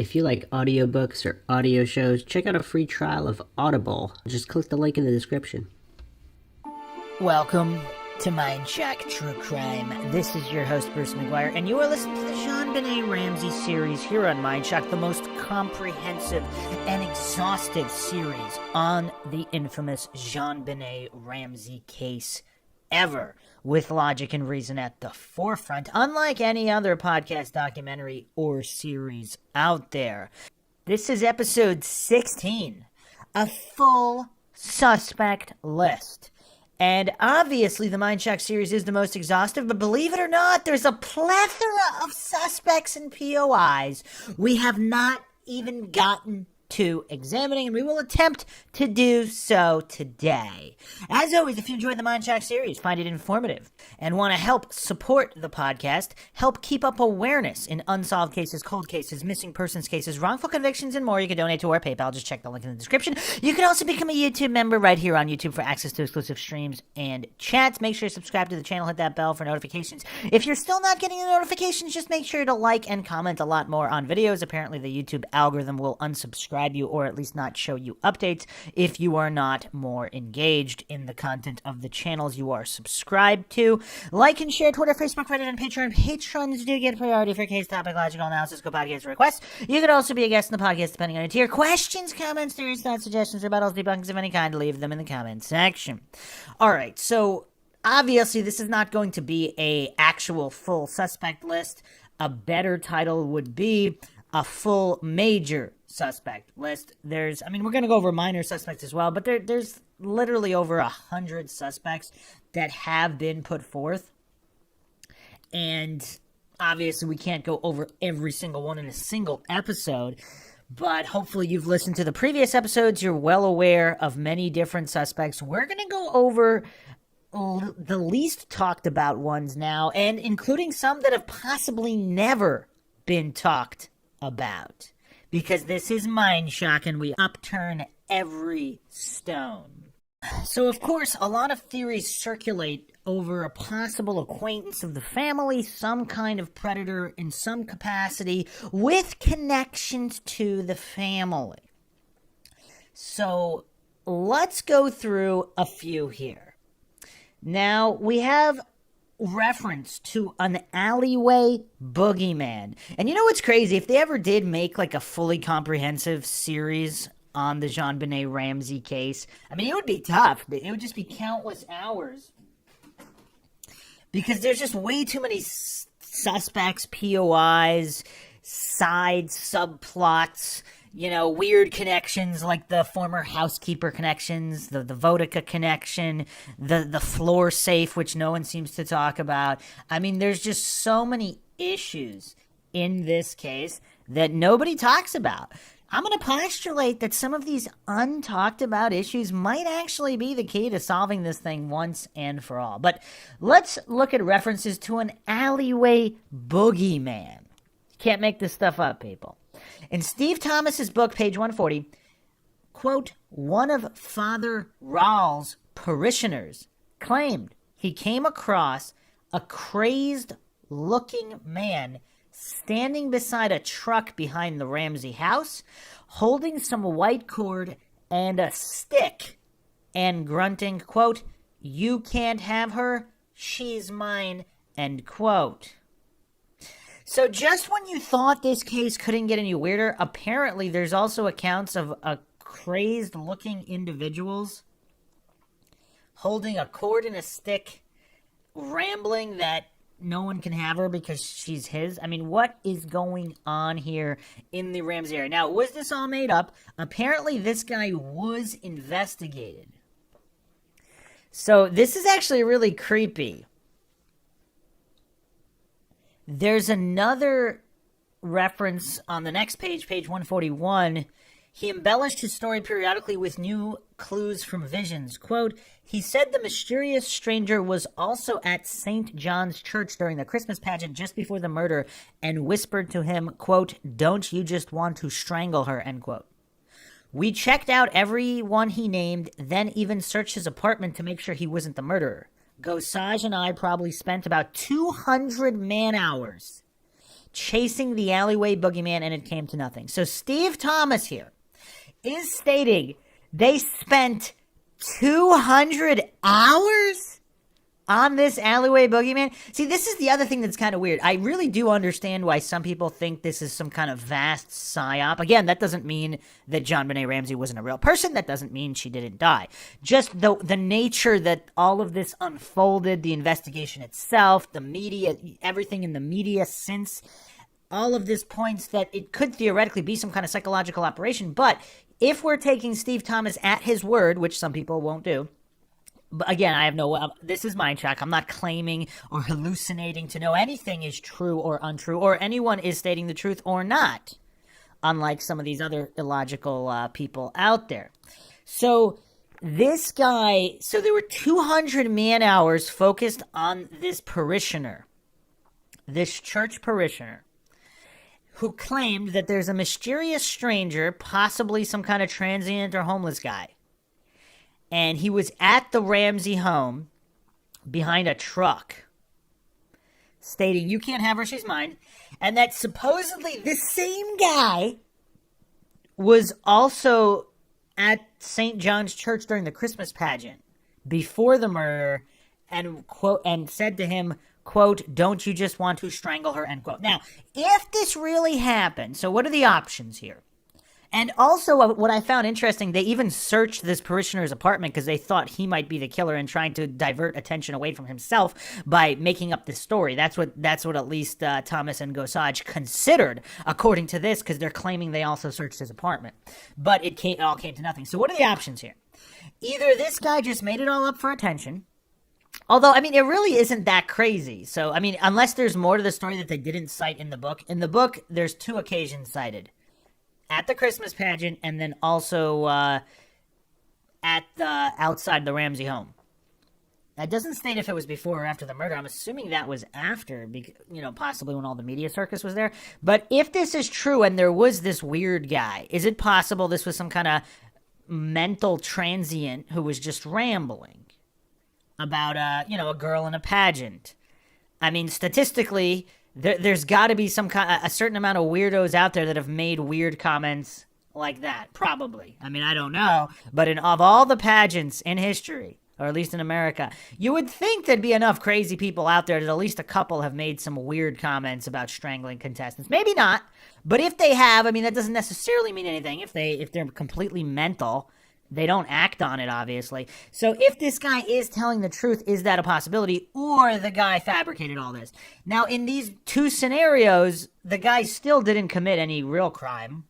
If you like audiobooks or audio shows, check out a free trial of Audible. Just click the link in the description. Welcome to MINDSHOCK True Crime. This is your host, Bruce McGuire, and you are listening to the Jonbenet Ramsey series here on MINDSHOCK, the most comprehensive and exhaustive series on the infamous Jonbenet Ramsey case ever, with logic and reason at the forefront, unlike any other podcast, documentary, or series out there. This is episode 16, a full suspect list. And obviously the MINDSHOCK series is the most exhaustive, but believe it or not, there's a plethora of suspects and POIs we have not even gotten to examining, and we will attempt to do so today. As always, if you enjoyed the MINDSHOCK series, find it informative, and want to help support the podcast, help keep up awareness in unsolved cases, cold cases, missing persons cases, wrongful convictions, and more, you can donate to our PayPal. Just check the link in the description. You can also become a YouTube member right here on YouTube for access to exclusive streams and chats. Make sure you subscribe to the channel, hit that bell for notifications. If you're still not getting the notifications, just make sure to like and comment a lot more on videos. Apparently, the YouTube algorithm will unsubscribe you, or at least not show you updates if you are not more engaged in the content of the channels you are subscribed to. Like and share Twitter, Facebook, Reddit, and Patreon. Patrons do get priority for case topic, logical analysis, go podcast requests. You could also be a guest in the podcast depending on your tier. Questions, comments, theories, thoughts, suggestions, rebuttals, debunkings of any kind, leave them in the comment section. Alright, so obviously this is not going to be a actual full suspect list. A better title would be a full major suspect list. We're going to go over minor suspects as well, but there's literally over 100 suspects that have been put forth. And obviously we can't go over every single one in a single episode, but hopefully you've listened to the previous episodes. You're well aware of many different suspects. We're going to go over the least talked about ones now, and including some that have possibly never been talked about, because this is MINDSHOCK and we upturn every stone. So, of course, a lot of theories circulate over a possible acquaintance of the family, some kind of predator in some capacity with connections to the family. So, let's go through a few here. Now, we have reference to an alleyway boogeyman. And you know what's crazy? If they ever did make like a fully comprehensive series on the Jonbenet Ramsey case, I mean, it would be tough. It would just be countless hours, because there's just way too many suspects, POIs, side subplots, you know, weird connections like the former housekeeper connections, the Vodka connection, the floor safe, which no one seems to talk about. I mean, there's just so many issues in this case that nobody talks about. I'm going to postulate that some of these untalked about issues might actually be the key to solving this thing once and for all. But let's look at references to an alleyway boogeyman. Can't make this stuff up, people. In Steve Thomas's book, page 140, quote, one of Father Rahl's parishioners claimed he came across a crazed-looking man standing beside a truck behind the Ramsey house, holding some white cord and a stick, and grunting, quote, you can't have her, she's mine, end quote. So just when you thought this case couldn't get any weirder, apparently there's also accounts of crazed-looking individuals holding a cord and a stick, rambling that no one can have her because she's his. I mean, what is going on here in the Ramsey area? Now, was this all made up? Apparently this guy was investigated. So this is actually really creepy. There's another reference on the next page, page 141. He embellished his story periodically with new clues from visions. Quote, he said the mysterious stranger was also at St. John's Church during the Christmas pageant just before the murder and whispered to him, quote, don't you just want to strangle her, end quote. We checked out everyone he named, then even searched his apartment to make sure he wasn't the murderer. Gosage and I probably spent about 200 man-hours chasing the alleyway boogeyman, and it came to nothing. So Steve Thomas here is stating they spent 200 hours on this alleyway boogeyman. See, this is the other thing that's kind of weird. I really do understand why some people think this is some kind of vast psyop. Again, that doesn't mean that Jonbenet Ramsey wasn't a real person. That doesn't mean she didn't die. Just the nature that all of this unfolded, the investigation itself, the media, everything in the media since, all of this points that it could theoretically be some kind of psychological operation. But if we're taking Steve Thomas at his word, which some people won't do, but again, I have no, this is MINDSHOCK. I'm not claiming or hallucinating to know anything is true or untrue, or anyone is stating the truth or not, unlike some of these other illogical people out there. So this guy, so there were 200 man-hours focused on this parishioner, this church parishioner, who claimed that there's a mysterious stranger, possibly some kind of transient or homeless guy, and he was at the Ramsey home behind a truck, stating, "You can't have her, she's mine." And that supposedly this same guy was also at St. John's Church during the Christmas pageant before the murder, and quote, and said to him, quote, "Don't you just want to strangle her," end quote. Now, if this really happened, so what are the options here? And also, what I found interesting, they even searched this parishioner's apartment because they thought he might be the killer and trying to divert attention away from himself by making up this story. That's what at least Thomas and Gosage considered, according to this, because they're claiming they also searched his apartment. But it all came to nothing. So what are the options here? Either this guy just made it all up for attention, although, I mean, it really isn't that crazy. So, I mean, unless there's more to the story that they didn't cite in the book. In the book, there's 2 occasions cited. At the Christmas pageant, and then also at the outside the Ramsey home. That doesn't state if it was before or after the murder. I'm assuming that was after, possibly when all the media circus was there. But if this is true and there was this weird guy, is it possible this was some kind of mental transient who was just rambling about, a girl in a pageant? I mean, statistically, there's got to be a certain amount of weirdos out there that have made weird comments like that, probably. I mean, I don't know, but of all the pageants in history, or at least in America, you would think there'd be enough crazy people out there that at least a couple have made some weird comments about strangling contestants. Maybe not, but if they have, I mean, that doesn't necessarily mean anything. If they're completely mental, they don't act on it, obviously. So if this guy is telling the truth, is that a possibility? Or the guy fabricated all this? Now, in these 2 scenarios, the guy still didn't commit any real crime.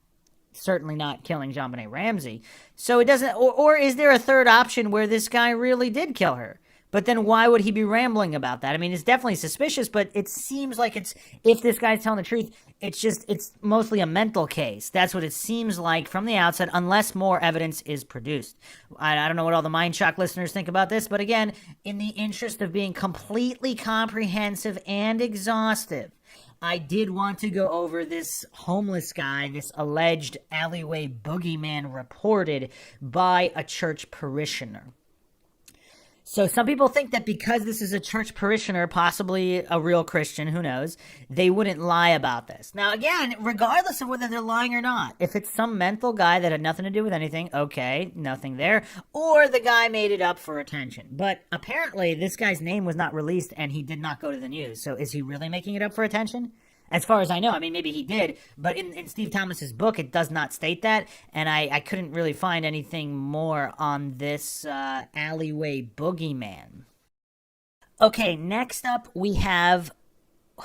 Certainly not killing Jonbenet Ramsey. So it doesn't... Or is there a third option where this guy really did kill her? But then why would he be rambling about that? I mean, it's definitely suspicious, but it seems like if this guy's telling the truth, it's mostly a mental case. That's what it seems like from the outset, unless more evidence is produced. I don't know what all the MINDSHOCK listeners think about this, but again, in the interest of being completely comprehensive and exhaustive, I did want to go over this homeless guy, this alleged alleyway boogeyman reported by a church parishioner. So some people think that because this is a church parishioner, possibly a real Christian, who knows, they wouldn't lie about this. Now, again, regardless of whether they're lying or not, if it's some mental guy that had nothing to do with anything, okay, nothing there. Or the guy made it up for attention. But apparently, this guy's name was not released and he did not go to the news. So is he really making it up for attention? As far as I know, I mean, maybe he did, but in Steve Thomas's book, it does not state that, and I couldn't really find anything more on this alleyway boogeyman. Okay, next up we have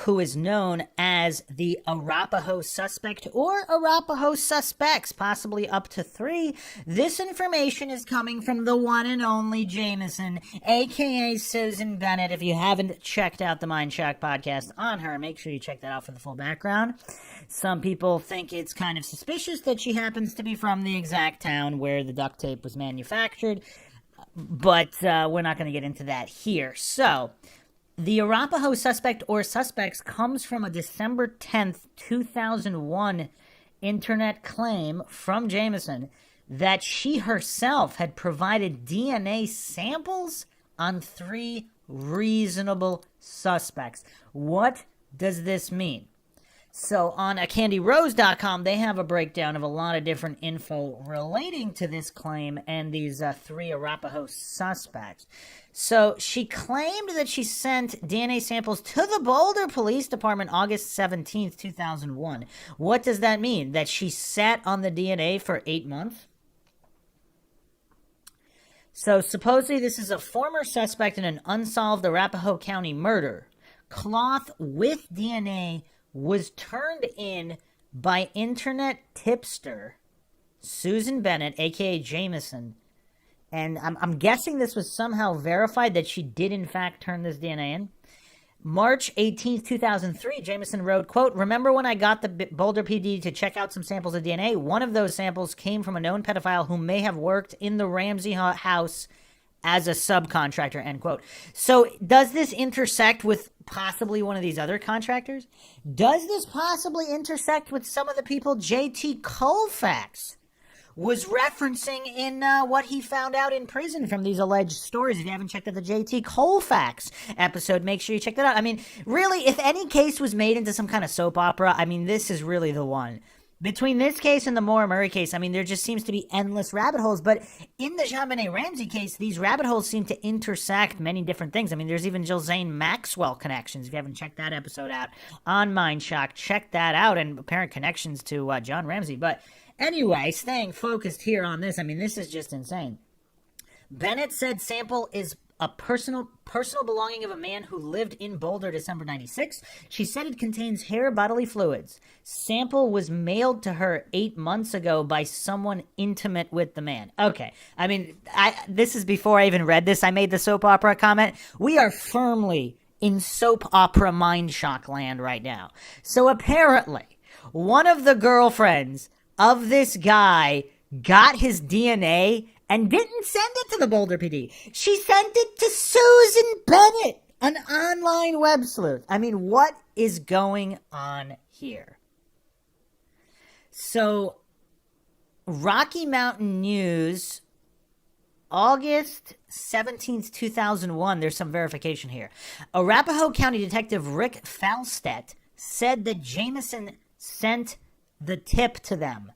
who is known as the Arapaho suspect or Arapaho suspects, possibly up to 3. This information is coming from the one and only Jameson, aka Susan Bennett. If you haven't checked out the MINDSHOCK podcast on her, make sure you check that out for the full background. Some people think it's kind of suspicious that she happens to be from the exact town where the duct tape was manufactured, but we're not going to get into that here. So, the Arapaho suspect or suspects comes from a December 10th, 2001 internet claim from Jameson that she herself had provided DNA samples on 3 reasonable suspects. What does this mean? So on candyrose.com, they have a breakdown of a lot of different info relating to this claim and these 3 Arapaho suspects. So she claimed that she sent DNA samples to the Boulder Police Department August 17th, 2001. What does that mean? That she sat on the DNA for 8 months? So supposedly this is a former suspect in an unsolved Arapahoe County murder. Cloth with DNA was turned in by internet tipster Susan Bennett, aka Jameson. And I'm guessing this was somehow verified that she did in fact turn this DNA in. March 18th, 2003, Jameson wrote, quote, "Remember when I got the Boulder PD to check out some samples of DNA? One of those samples came from a known pedophile who may have worked in the Ramsey house as a subcontractor," end quote. So does this intersect with possibly one of these other contractors? Does this possibly intersect with some of the people J.T. Colfax was referencing in what he found out in prison from these alleged stories? If you haven't checked out the J.T. Colfax episode, make sure you check that out. I mean, really, if any case was made into some kind of soap opera, I mean, this is really the one. Between this case and the Maura Murray case, I mean, there just seems to be endless rabbit holes. But in the Jonbenet Ramsey case, these rabbit holes seem to intersect many different things. I mean, there's even Jilzane Maxwell connections. If you haven't checked that episode out on MINDSHOCK, check that out, and apparent connections to John Ramsey. But anyway, staying focused here on this, I mean, this is just insane. Bennett said sample is a personal belonging of a man who lived in Boulder December 96. She said it contains hair bodily fluids. Sample was mailed to her 8 months ago by someone intimate with the man. Okay, I mean, this is before I even read this. I made the soap opera comment. We are firmly in soap opera MINDSHOCK land right now. So apparently, one of the girlfriends of this guy got his DNA and didn't send it to the Boulder PD. She sent it to Susan Bennett, an online web sleuth. I mean, what is going on here? So, Rocky Mountain News, August 17th, 2001, there's some verification here. Arapahoe County Detective Rick Falstett said that Jameson sent the tip to them,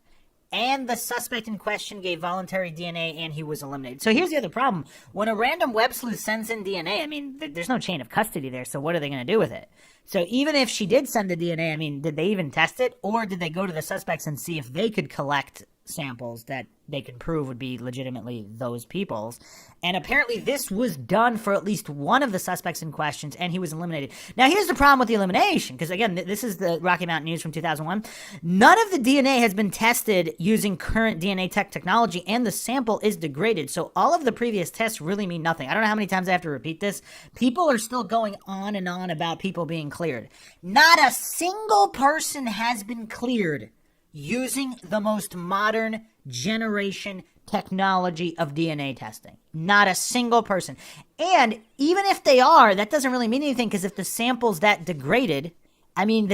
and the suspect in question gave voluntary DNA, and he was eliminated. So here's the other problem. When a random web sleuth sends in DNA, I mean, there's no chain of custody there, so what are they going to do with it? So even if she did send the DNA, I mean, did they even test it? Or did they go to the suspects and see if they could collect samples that they could prove would be legitimately those people's? And apparently this was done for at least one of the suspects in questions, and he was eliminated. Now here's the problem with the elimination, because again, this is the Rocky Mountain News from 2001. None of the DNA has been tested using current DNA technology, and the sample is degraded. So all of the previous tests really mean nothing. I don't know how many times I have to repeat this. People are still going on and on about people being cleared. Not a single person has been cleared using the most modern generation technology of DNA testing. Not a single person. And even if they are, that doesn't really mean anything, because if the sample's that degraded, I mean,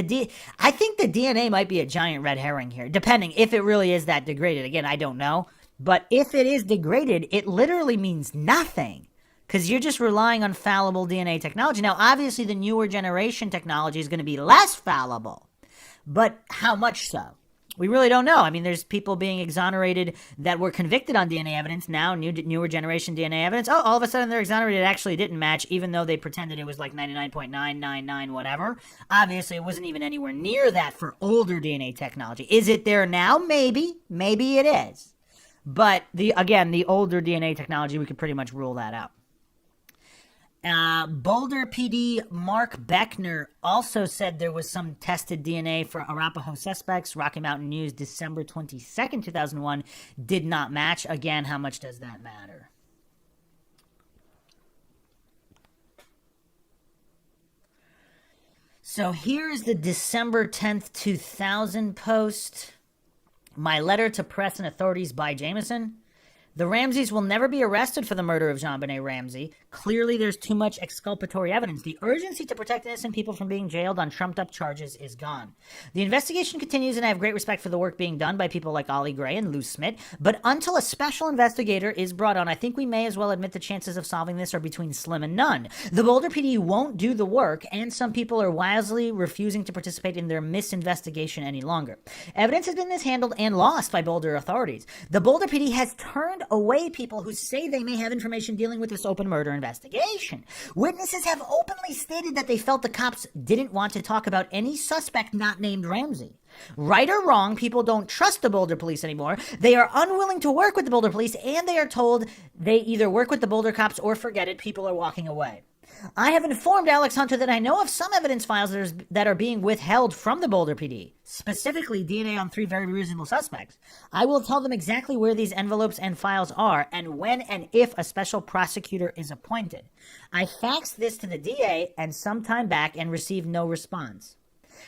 I think the DNA might be a giant red herring here, depending if it really is that degraded. Again, I don't know. But if it is degraded, it literally means nothing, because you're just relying on fallible DNA technology. Now, obviously, the newer generation technology is going to be less fallible, but how much so? We really don't know. I mean, there's people being exonerated that were convicted on DNA evidence. Now, newer generation DNA evidence. Oh, all of a sudden they're exonerated. It actually didn't match, even though they pretended it was like 99.999 whatever. Obviously, it wasn't even anywhere near that for older DNA technology. Is it there now? Maybe. Maybe it is. But, the older DNA technology, we could pretty much rule that out. Boulder PD Mark Beckner also said there was some tested DNA for Arapahoe suspects. Rocky Mountain News, December 22nd, 2001, did not match. Again, how much does that matter? So here is the December 10th, 2000 post. My letter to press and authorities by Jameson. The Ramseys will never be arrested for the murder of Jonbenet Ramsey. Clearly, there's too much exculpatory evidence. The urgency to protect innocent people from being jailed on trumped-up charges is gone. The investigation continues, and I have great respect for the work being done by people like Ollie Gray and Lou Smith, but until a special investigator is brought on, I think we may as well admit the chances of solving this are between slim and none. The Boulder PD won't do the work, and some people are wisely refusing to participate in their misinvestigation any longer. Evidence has been mishandled and lost by Boulder authorities. The Boulder PD has turned away people who say they may have information dealing with this open murder investigation. Witnesses have openly stated that they felt the cops didn't want to talk about any suspect not named Ramsey. Right or wrong, people don't trust the Boulder police anymore. They are unwilling to work with the Boulder police, and they are told they either work with the Boulder cops or forget it. People are walking away. I have informed Alex Hunter that I know of some evidence files that are being withheld from the Boulder PD, specifically DNA on 3 very reasonable suspects. I will tell them exactly where these envelopes and files are and when and if a special prosecutor is appointed. I faxed this to the DA and some time back and received no response.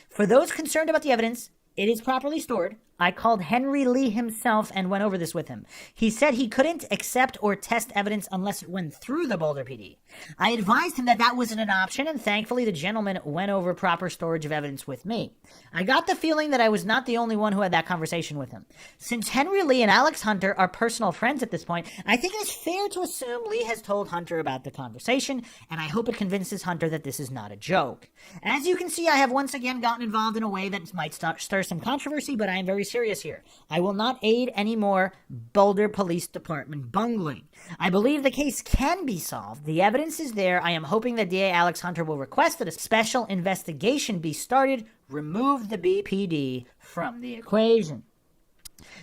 For those concerned about the evidence, it is properly stored. I called Henry Lee himself and went over this with him. He said he couldn't accept or test evidence unless it went through the Boulder PD. I advised him that that wasn't an option, and thankfully the gentleman went over proper storage of evidence with me. I got the feeling that I was not the only one who had that conversation with him. Since Henry Lee and Alex Hunter are personal friends at this point, I think it is fair to assume Lee has told Hunter about the conversation, and I hope it convinces Hunter that this is not a joke. As you can see, I have once again gotten involved in a way that might stir some controversy, but I am very serious here. I will not aid any more Boulder Police Department bungling. I believe the case can be solved. The evidence is there. I am hoping that DA Alex Hunter will request that a special investigation be started, remove the BPD from the equation.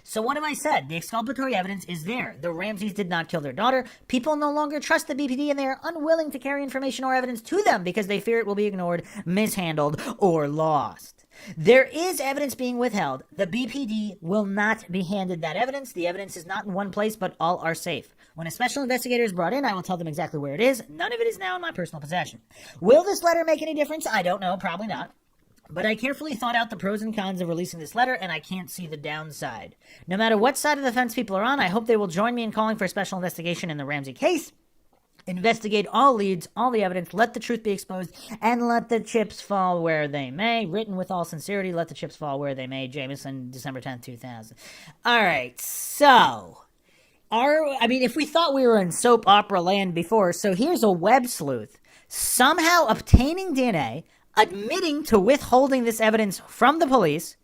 So what have I said? The exculpatory evidence is there. The Ramseys did not kill their daughter. People no longer trust the BPD, and they are unwilling to carry information or evidence to them because they fear it will be ignored, mishandled, or lost. There is evidence being withheld. The BPD will not be handed that evidence. The evidence is not in one place, but all are safe. When a special investigator is brought in, I will tell them exactly where it is. None of it is now in my personal possession. Will this letter make any difference? I don't know. Probably not. But I carefully thought out the pros and cons of releasing this letter, and I can't see the downside. No matter what side of the fence people are on, I hope they will join me in calling for a special investigation in the Ramsey case. Investigate all leads, all the evidence, let the truth be exposed, and let the chips fall where they may. Written with all sincerity, let the chips fall where they may. Jameson, December 10th, 2000. All right, so, if we thought we were in soap opera land before, so here's a web sleuth somehow obtaining DNA, admitting to withholding this evidence from the police,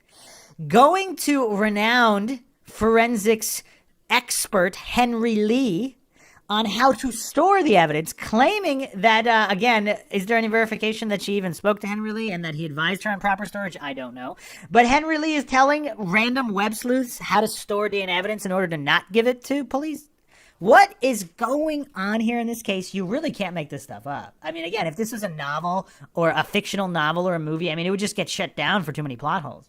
going to renowned forensics expert Henry Lee on how to store the evidence, claiming that, again, is there any verification that she even spoke to Henry Lee and that he advised her on proper storage? I don't know. But Henry Lee is telling random web sleuths how to store DNA evidence in order to not give it to police? What is going on here in this case? You really can't make this stuff up. I mean, again, if this was a novel or a fictional novel or a movie, it would just get shut down for too many plot holes.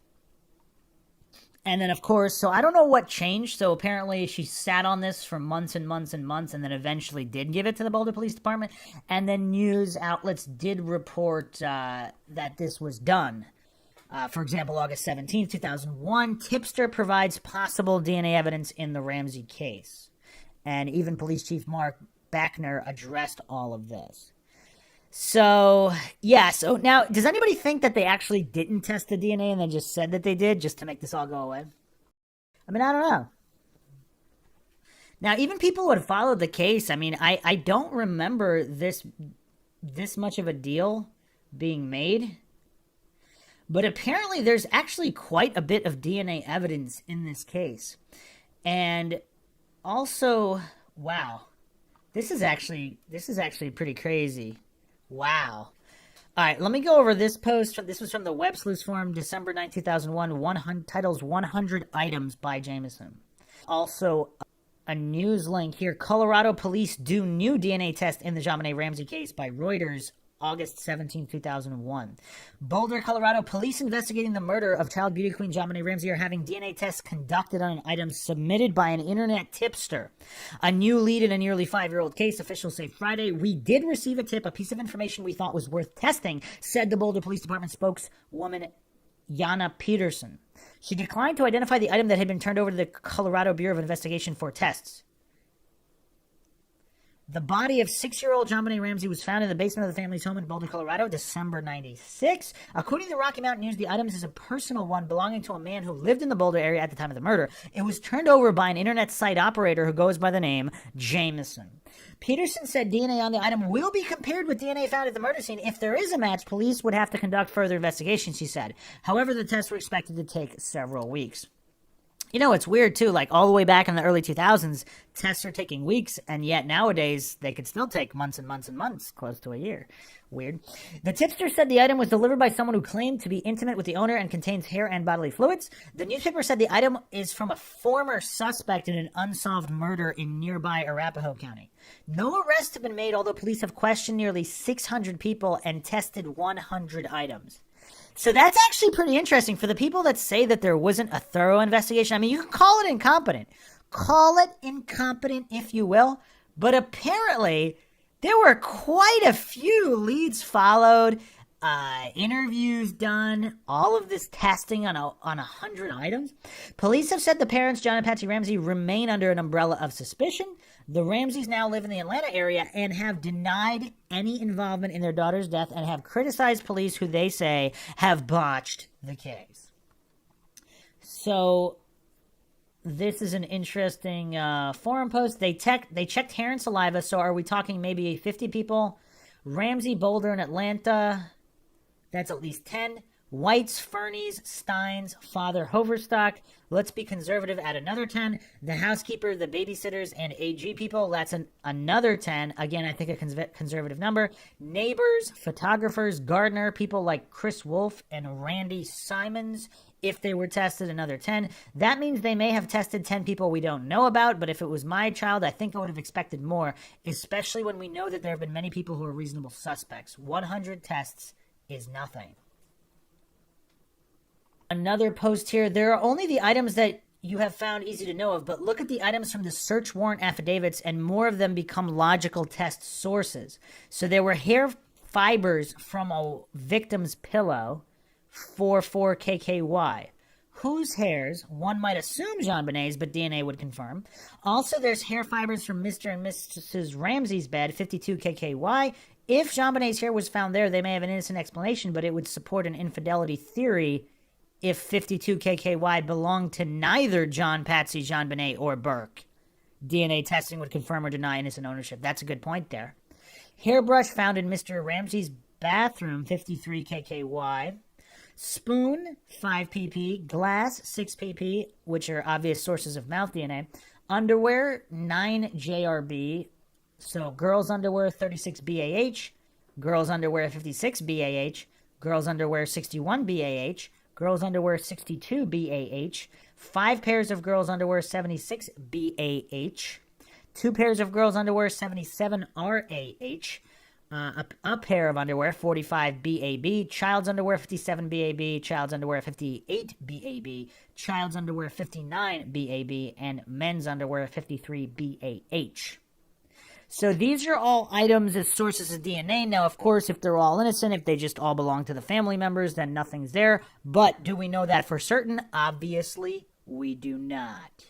And then, of course, so I don't know what changed. So apparently she sat on this for months and months and months and then eventually did give it to the Boulder Police Department. And then news outlets did report that this was done. For example, August 17th, 2001, tipster provides possible DNA evidence in the Ramsey case. And even Police Chief Mark Bachner addressed all of this. So, yeah, so now, does anybody think that they actually didn't test the DNA and then just said that they did just to make this all go away? I don't know. Now, even people who had followed the case, I don't remember this much of a deal being made. But apparently there's actually quite a bit of DNA evidence in this case. And also, wow, this is actually pretty crazy. Wow. All right, let me go over this post. This was from the Web Sleuths Forum, December 9, 2001, titles 100 Items by Jameson. Also, a news link here. Colorado police do new DNA test in the Jonbenet Ramsey case by Reuters, August 17, 2001. Boulder, Colorado police investigating the murder of child beauty queen Jonbenet Ramsey are having DNA tests conducted on an item submitted by an internet tipster. A new lead in a nearly 5-year-old case, officials say Friday. We did receive a tip, a piece of information we thought was worth testing, said the Boulder Police Department spokeswoman Yana Peterson. She declined to identify the item that had been turned over to the Colorado Bureau of Investigation for tests. The body of 6-year-old Jonbenet Ramsey was found in the basement of the family's home in Boulder, Colorado, December 96. According to the Rocky Mountain News, the item is a personal one belonging to a man who lived in the Boulder area at the time of the murder. It was turned over by an internet site operator who goes by the name Jameson. Peterson said DNA on the item will be compared with DNA found at the murder scene. If there is a match, police would have to conduct further investigations, she said. However, the tests were expected to take several weeks. You know, it's weird, too. Like, all the way back in the early 2000s, tests are taking weeks, and yet nowadays, they could still take months and months and months, close to a year. Weird. The tipster said the item was delivered by someone who claimed to be intimate with the owner and contains hair and bodily fluids. The newspaper said the item is from a former suspect in an unsolved murder in nearby Arapahoe County. No arrests have been made, although police have questioned nearly 600 people and tested 100 items. So that's actually pretty interesting for the people that say that there wasn't a thorough investigation. I mean, you can call it incompetent. Call it incompetent if you will. But apparently, there were quite a few leads followed, interviews done, all of this testing on 100 items. Police have said the parents, John and Patsy Ramsey, remain under an umbrella of suspicion. The Ramseys now live in the Atlanta area and have denied any involvement in their daughter's death and have criticized police who they say have botched the case. So this is an interesting forum post. They checked hair and saliva, so are we talking maybe 50 people? Ramsey, Boulder, and Atlanta, that's at least 10. Whites, Fernies, Steins, Father Hoverstock. Let's be conservative at another 10. The housekeeper, the babysitters, and AG people, that's another 10. Again, I think a conservative number. Neighbors, photographers, gardener, people like Chris Wolf and Randy Simons, if they were tested, another 10. That means they may have tested 10 people we don't know about, but if it was my child, I think I would have expected more, especially when we know that there have been many people who are reasonable suspects. 100 tests is nothing. Another post here. There are only the items that you have found easy to know of, but look at the items from the search warrant affidavits, and more of them become logical test sources. So there were hair fibers from a victim's pillow, 44KKY. Whose hairs? One might assume Jonbenet's, but DNA would confirm. Also, there's hair fibers from Mr. and Mrs. Ramsey's bed, 52KKY. If Jonbenet's hair was found there, they may have an innocent explanation, but it would support an infidelity theory if 52KKY belonged to neither John, Patsy, Jonbenet, or Burke. DNA testing would confirm or deny innocent ownership. That's a good point there. Hairbrush found in Mr. Ramsey's bathroom, 53KKY. Spoon, 5pp. Glass, 6pp, which are obvious sources of mouth DNA. Underwear, 9JRB. So girls' underwear, 36BAH. Girls' underwear, 56BAH. Girls' underwear, 61BAH. Girls' underwear, 62BAH. 5 pairs of girls' underwear, 76BAH. 2 pairs of girls' underwear, 77RAH. A pair of underwear, 45BAB. Child's underwear, 57BAB. Child's underwear, 58BAB. Child's underwear, 59BAB. And men's underwear, 53BAH. So these are all items as sources of DNA. Now, of course, if they're all innocent, if they just all belong to the family members, then nothing's there. But do we know that for certain? Obviously, we do not.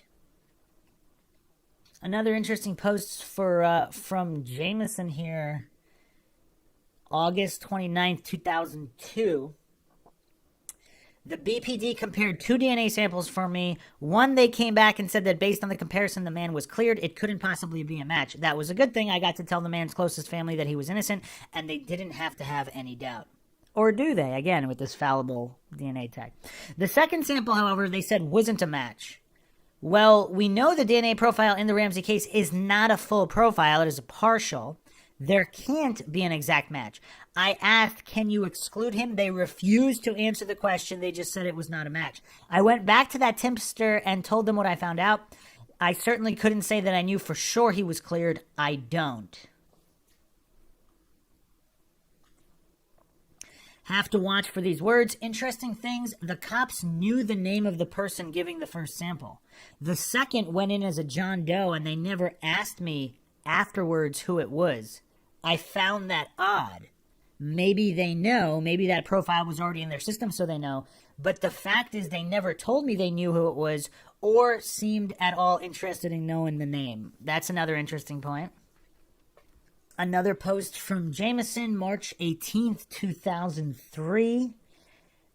Another interesting post from Jameson here, August 29th, 2002. The BPD compared 2 DNA samples for me. One, they came back and said that based on the comparison, the man was cleared. It couldn't possibly be a match. That was a good thing. I got to tell the man's closest family that he was innocent, and they didn't have to have any doubt. Or do they, again, with this fallible DNA tag? The second sample, however, they said wasn't a match. Well, we know the DNA profile in the Ramsey case is not a full profile. It is a partial. There can't be an exact match. I asked, can you exclude him? They refused to answer the question. They just said it was not a match. I went back to that tipster and told them what I found out. I certainly couldn't say that I knew for sure he was cleared. I don't. Have to watch for these words. Interesting things. The cops knew the name of the person giving the first sample. The second went in as a John Doe, and they never asked me afterwards who it was. I found that odd. Maybe they know. Maybe that profile was already in their system, so they know. But the fact is they never told me they knew who it was or seemed at all interested in knowing the name. That's another interesting point. Another post from Jameson, March 18th, 2003.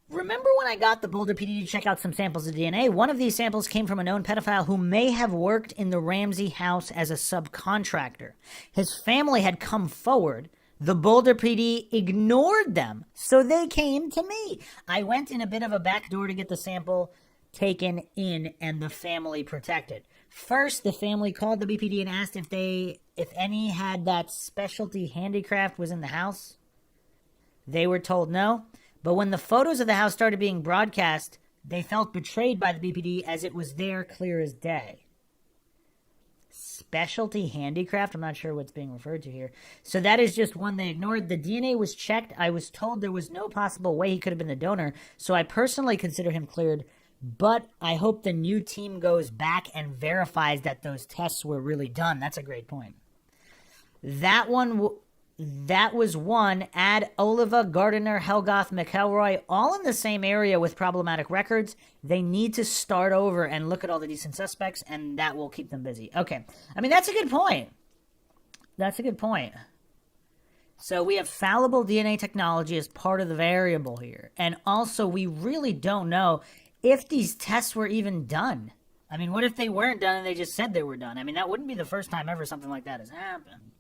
Remember when I got the Boulder PD to check out some samples of DNA? One of these samples came from a known pedophile who may have worked in the Ramsey house as a subcontractor. His family had come forward. The Boulder PD ignored them, so they came to me. I went in a bit of a back door to get the sample taken in and the family protected. First, the family called the BPD and asked if any had that specialty handicraft was in the house. They were told no. But when the photos of the house started being broadcast, they felt betrayed by the BPD as it was there clear as day. Specialty handicraft? I'm not sure what's being referred to here. So that is just one they ignored. The DNA was checked. I was told there was no possible way he could have been the donor, so I personally consider him cleared. But I hope the new team goes back and verifies that those tests were really done. That's a great point. That was one. Add Oliva, Gardiner, Helgoth, McElroy, all in the same area with problematic records. They need to start over and look at all the decent suspects, and that will keep them busy. Okay. I mean, that's a good point. That's a good point. So we have fallible DNA technology as part of the variable here. And also, we really don't know if these tests were even done. I mean, what if they weren't done and they just said they were done? I mean, that wouldn't be the first time ever something like that has happened.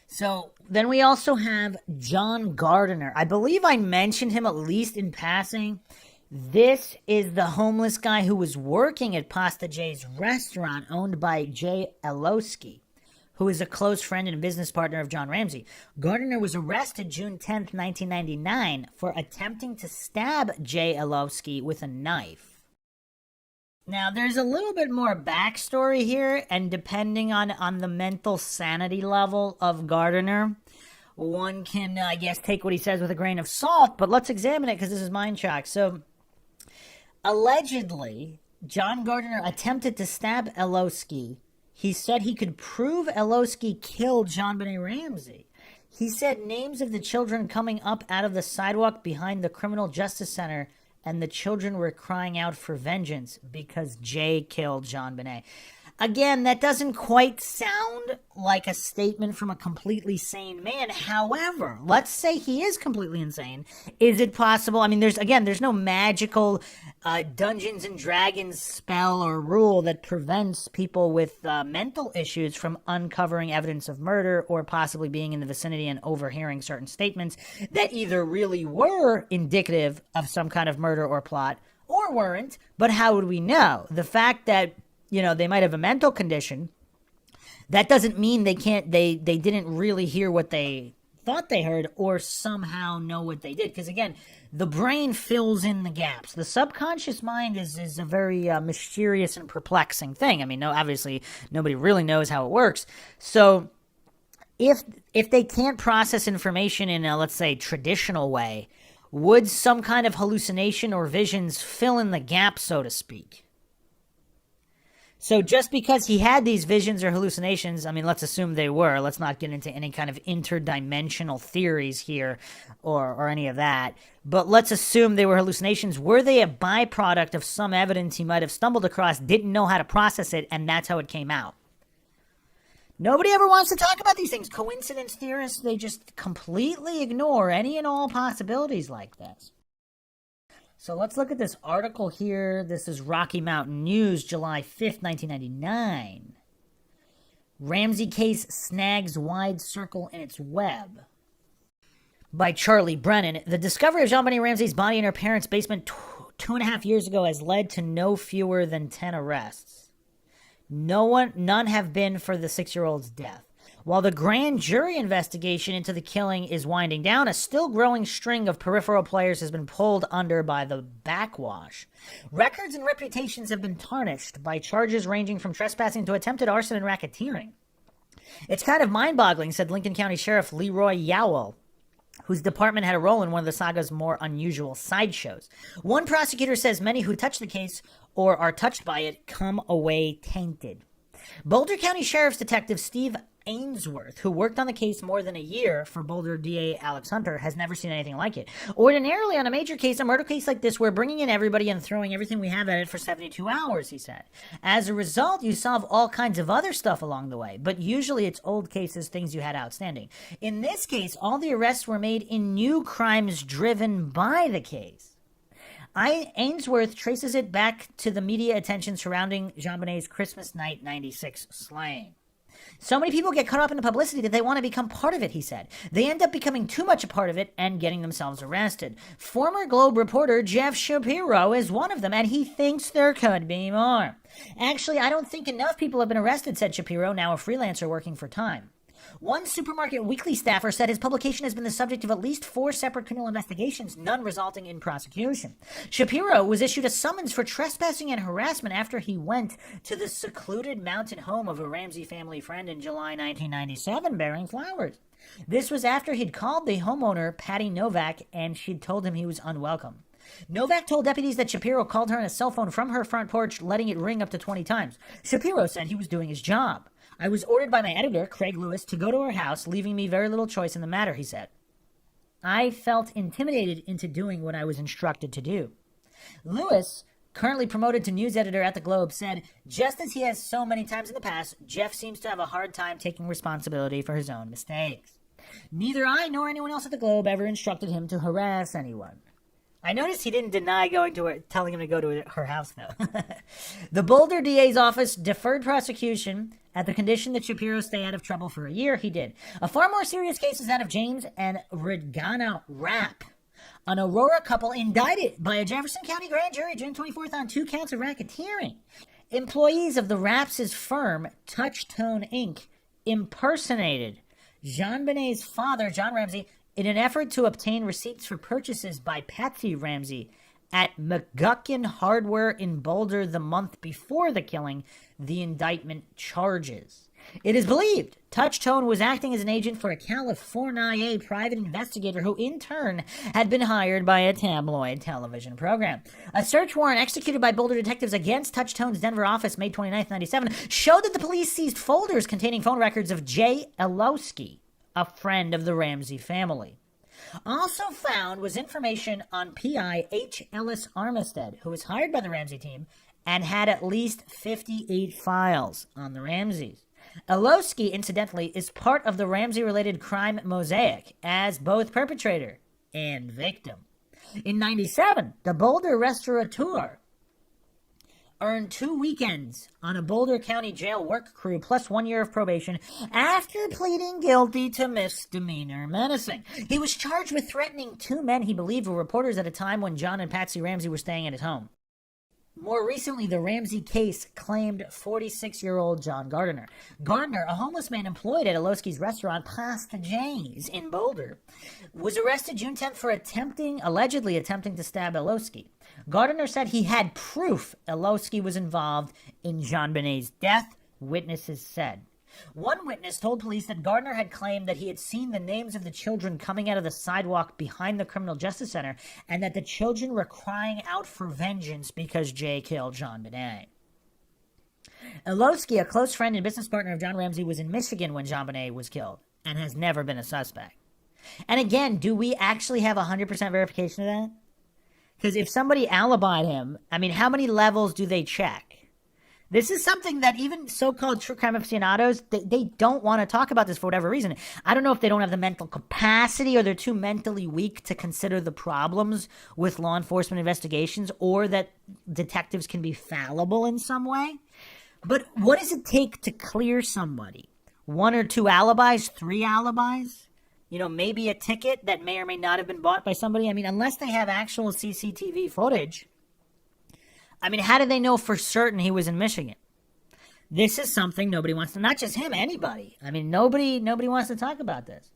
So then we also have John Gardiner. I believe I mentioned him at least in passing. This is the homeless guy who was working at Pasta J's restaurant owned by Jay Elowski, who is a close friend and business partner of John Ramsey. Gardiner was arrested June 10th, 1999 for attempting to stab Jay Elowski with a knife. Now, there's a little bit more backstory here, and depending on the mental sanity level of Gardiner, one can, I guess, take what he says with a grain of salt, but let's examine it because this is MINDSHOCK. So, allegedly, John Gardiner attempted to stab Elowski. He said he could prove Elowski killed Jonbenet Ramsey. He said names of the children coming up out of the sidewalk behind the Criminal Justice Center, and the children were crying out for vengeance because Jay killed Jonbenet. Again, that doesn't quite sound like a statement from a completely sane man. However, let's say he is completely insane. Is it possible? I mean, there's no magical Dungeons and Dragons spell or rule that prevents people with mental issues from uncovering evidence of murder or possibly being in the vicinity and overhearing certain statements that either really were indicative of some kind of murder or plot or weren't. But how would we know? The fact that they might have a mental condition, that doesn't mean they didn't really hear what they thought they heard or somehow know what they did. Because again, the brain fills in the gaps. The subconscious mind is a very mysterious and perplexing thing. I mean, obviously nobody really knows how it works. So if they can't process information in a, let's say, traditional way, would some kind of hallucination or visions fill in the gap, so to speak? So just because he had these visions or hallucinations, I mean, let's assume they were. Let's not get into any kind of interdimensional theories here or any of that. But let's assume they were hallucinations. Were they a byproduct of some evidence he might have stumbled across, didn't know how to process it, and that's how it came out? Nobody ever wants to talk about these things. Coincidence theorists, they just completely ignore any and all possibilities like this. So let's look at this article here. This is Rocky Mountain News, July 5th, 1999. Ramsey case snags wide circle in its web. By Charlie Brennan. The discovery of Jonbenet Ramsey's body in her parents' basement 2.5 years ago has led to no fewer than 10 arrests. None have been for the 6-year-old's death. While the grand jury investigation into the killing is winding down, a still growing string of peripheral players has been pulled under by the backwash. Records and reputations have been tarnished by charges ranging from trespassing to attempted arson and racketeering. It's kind of mind-boggling, said Lincoln County Sheriff Leroy Yowell, whose department had a role in one of the saga's more unusual sideshows. One prosecutor says many who touch the case or are touched by it come away tainted. Boulder County Sheriff's Detective Steve Ainsworth, who worked on the case more than a year for Boulder DA Alex Hunter, has never seen anything like it. Ordinarily, on a major case, a murder case like this, we're bringing in everybody and throwing everything we have at it for 72 hours, he said. As a result, you solve all kinds of other stuff along the way, but usually it's old cases, things you had outstanding. In this case, all the arrests were made in new crimes driven by the case. Ainsworth traces it back to the media attention surrounding Jonbenet's Christmas night 96 slaying. So many people get caught up in the publicity that they want to become part of it, he said. They end up becoming too much a part of it and getting themselves arrested. Former Globe reporter Jeff Shapiro is one of them, and he thinks there could be more. Actually, I don't think enough people have been arrested, said Shapiro, now a freelancer working for Time. One supermarket weekly staffer said his publication has been the subject of at least 4 separate criminal investigations, none resulting in prosecution. Shapiro was issued a summons for trespassing and harassment after he went to the secluded mountain home of a Ramsey family friend in July 1997 bearing flowers. This was after he'd called the homeowner, Patty Novak, and she'd told him he was unwelcome. Novak told deputies that Shapiro called her on a cell phone from her front porch, letting it ring up to 20 times. Shapiro said he was doing his job. I was ordered by my editor, Craig Lewis, to go to her house, leaving me very little choice in the matter, he said. I felt intimidated into doing what I was instructed to do. Lewis, currently promoted to news editor at the Globe, said, just as he has so many times in the past, Jeff seems to have a hard time taking responsibility for his own mistakes. Neither I nor anyone else at the Globe ever instructed him to harass anyone. I noticed he didn't deny going to her, telling him to go to her house, though. The Boulder DA's office deferred prosecution at the condition that Shapiro stay out of trouble for a year. He did. A far more serious case is that of James and Regana Rapp, an Aurora couple indicted by a Jefferson County grand jury June 24th on 2 counts of racketeering. Employees of the Rapps' firm, Touchtone Inc., impersonated Jonbenet's father, John Ramsey, in an effort to obtain receipts for purchases by Patsy Ramsey at McGuckin Hardware in Boulder the month before the killing, the indictment charges. It is believed Touchtone was acting as an agent for a California private investigator who, in turn, had been hired by a tabloid television program. A search warrant executed by Boulder detectives against Touchtone's Denver office May 29, 1997, showed that the police seized folders containing phone records of Jay Elowski, a friend of the Ramsey family. Also found was information on P.I. H. Ellis Armistead, who was hired by the Ramsey team and had at least 58 files on the Ramseys. Elowski, incidentally, is part of the Ramsey-related crime mosaic as both perpetrator and victim. In 97, the Boulder restaurateur earned 2 weekends on a Boulder County jail work crew plus 1 year of probation after pleading guilty to misdemeanor menacing. He was charged with threatening 2 men he believed were reporters at a time when John and Patsy Ramsey were staying at his home. More recently, the Ramsey case claimed 46-year-old John Gardner. Gardner, a homeless man employed at Elowski's restaurant Pasta J's in Boulder, was arrested June 10th for allegedly attempting to stab Elowski. Gardner said he had proof Elowski was involved in Jonbenet's death, witnesses said. One witness told police that Gardner had claimed that he had seen the names of the children coming out of the sidewalk behind the Criminal Justice Center and that the children were crying out for vengeance because Jay killed Jonbenet. Elowski, a close friend and business partner of John Ramsey, was in Michigan when Jonbenet was killed and has never been a suspect. And again, do we actually have 100% verification of that? Because if somebody alibied him, I mean, how many levels do they check? This is something that even so-called true crime aficionados, they don't want to talk about this for whatever reason. I don't know if they don't have the mental capacity or they're too mentally weak to consider the problems with law enforcement investigations or that detectives can be fallible in some way. But what does it take to clear somebody? 1 or 2 alibis? 3 alibis? You know, maybe a ticket that may or may not have been bought by somebody. I mean, unless they have actual CCTV footage. I mean, how do they know for certain he was in Michigan? This is something nobody wants to, not just him, anybody. I mean, nobody wants to talk about this.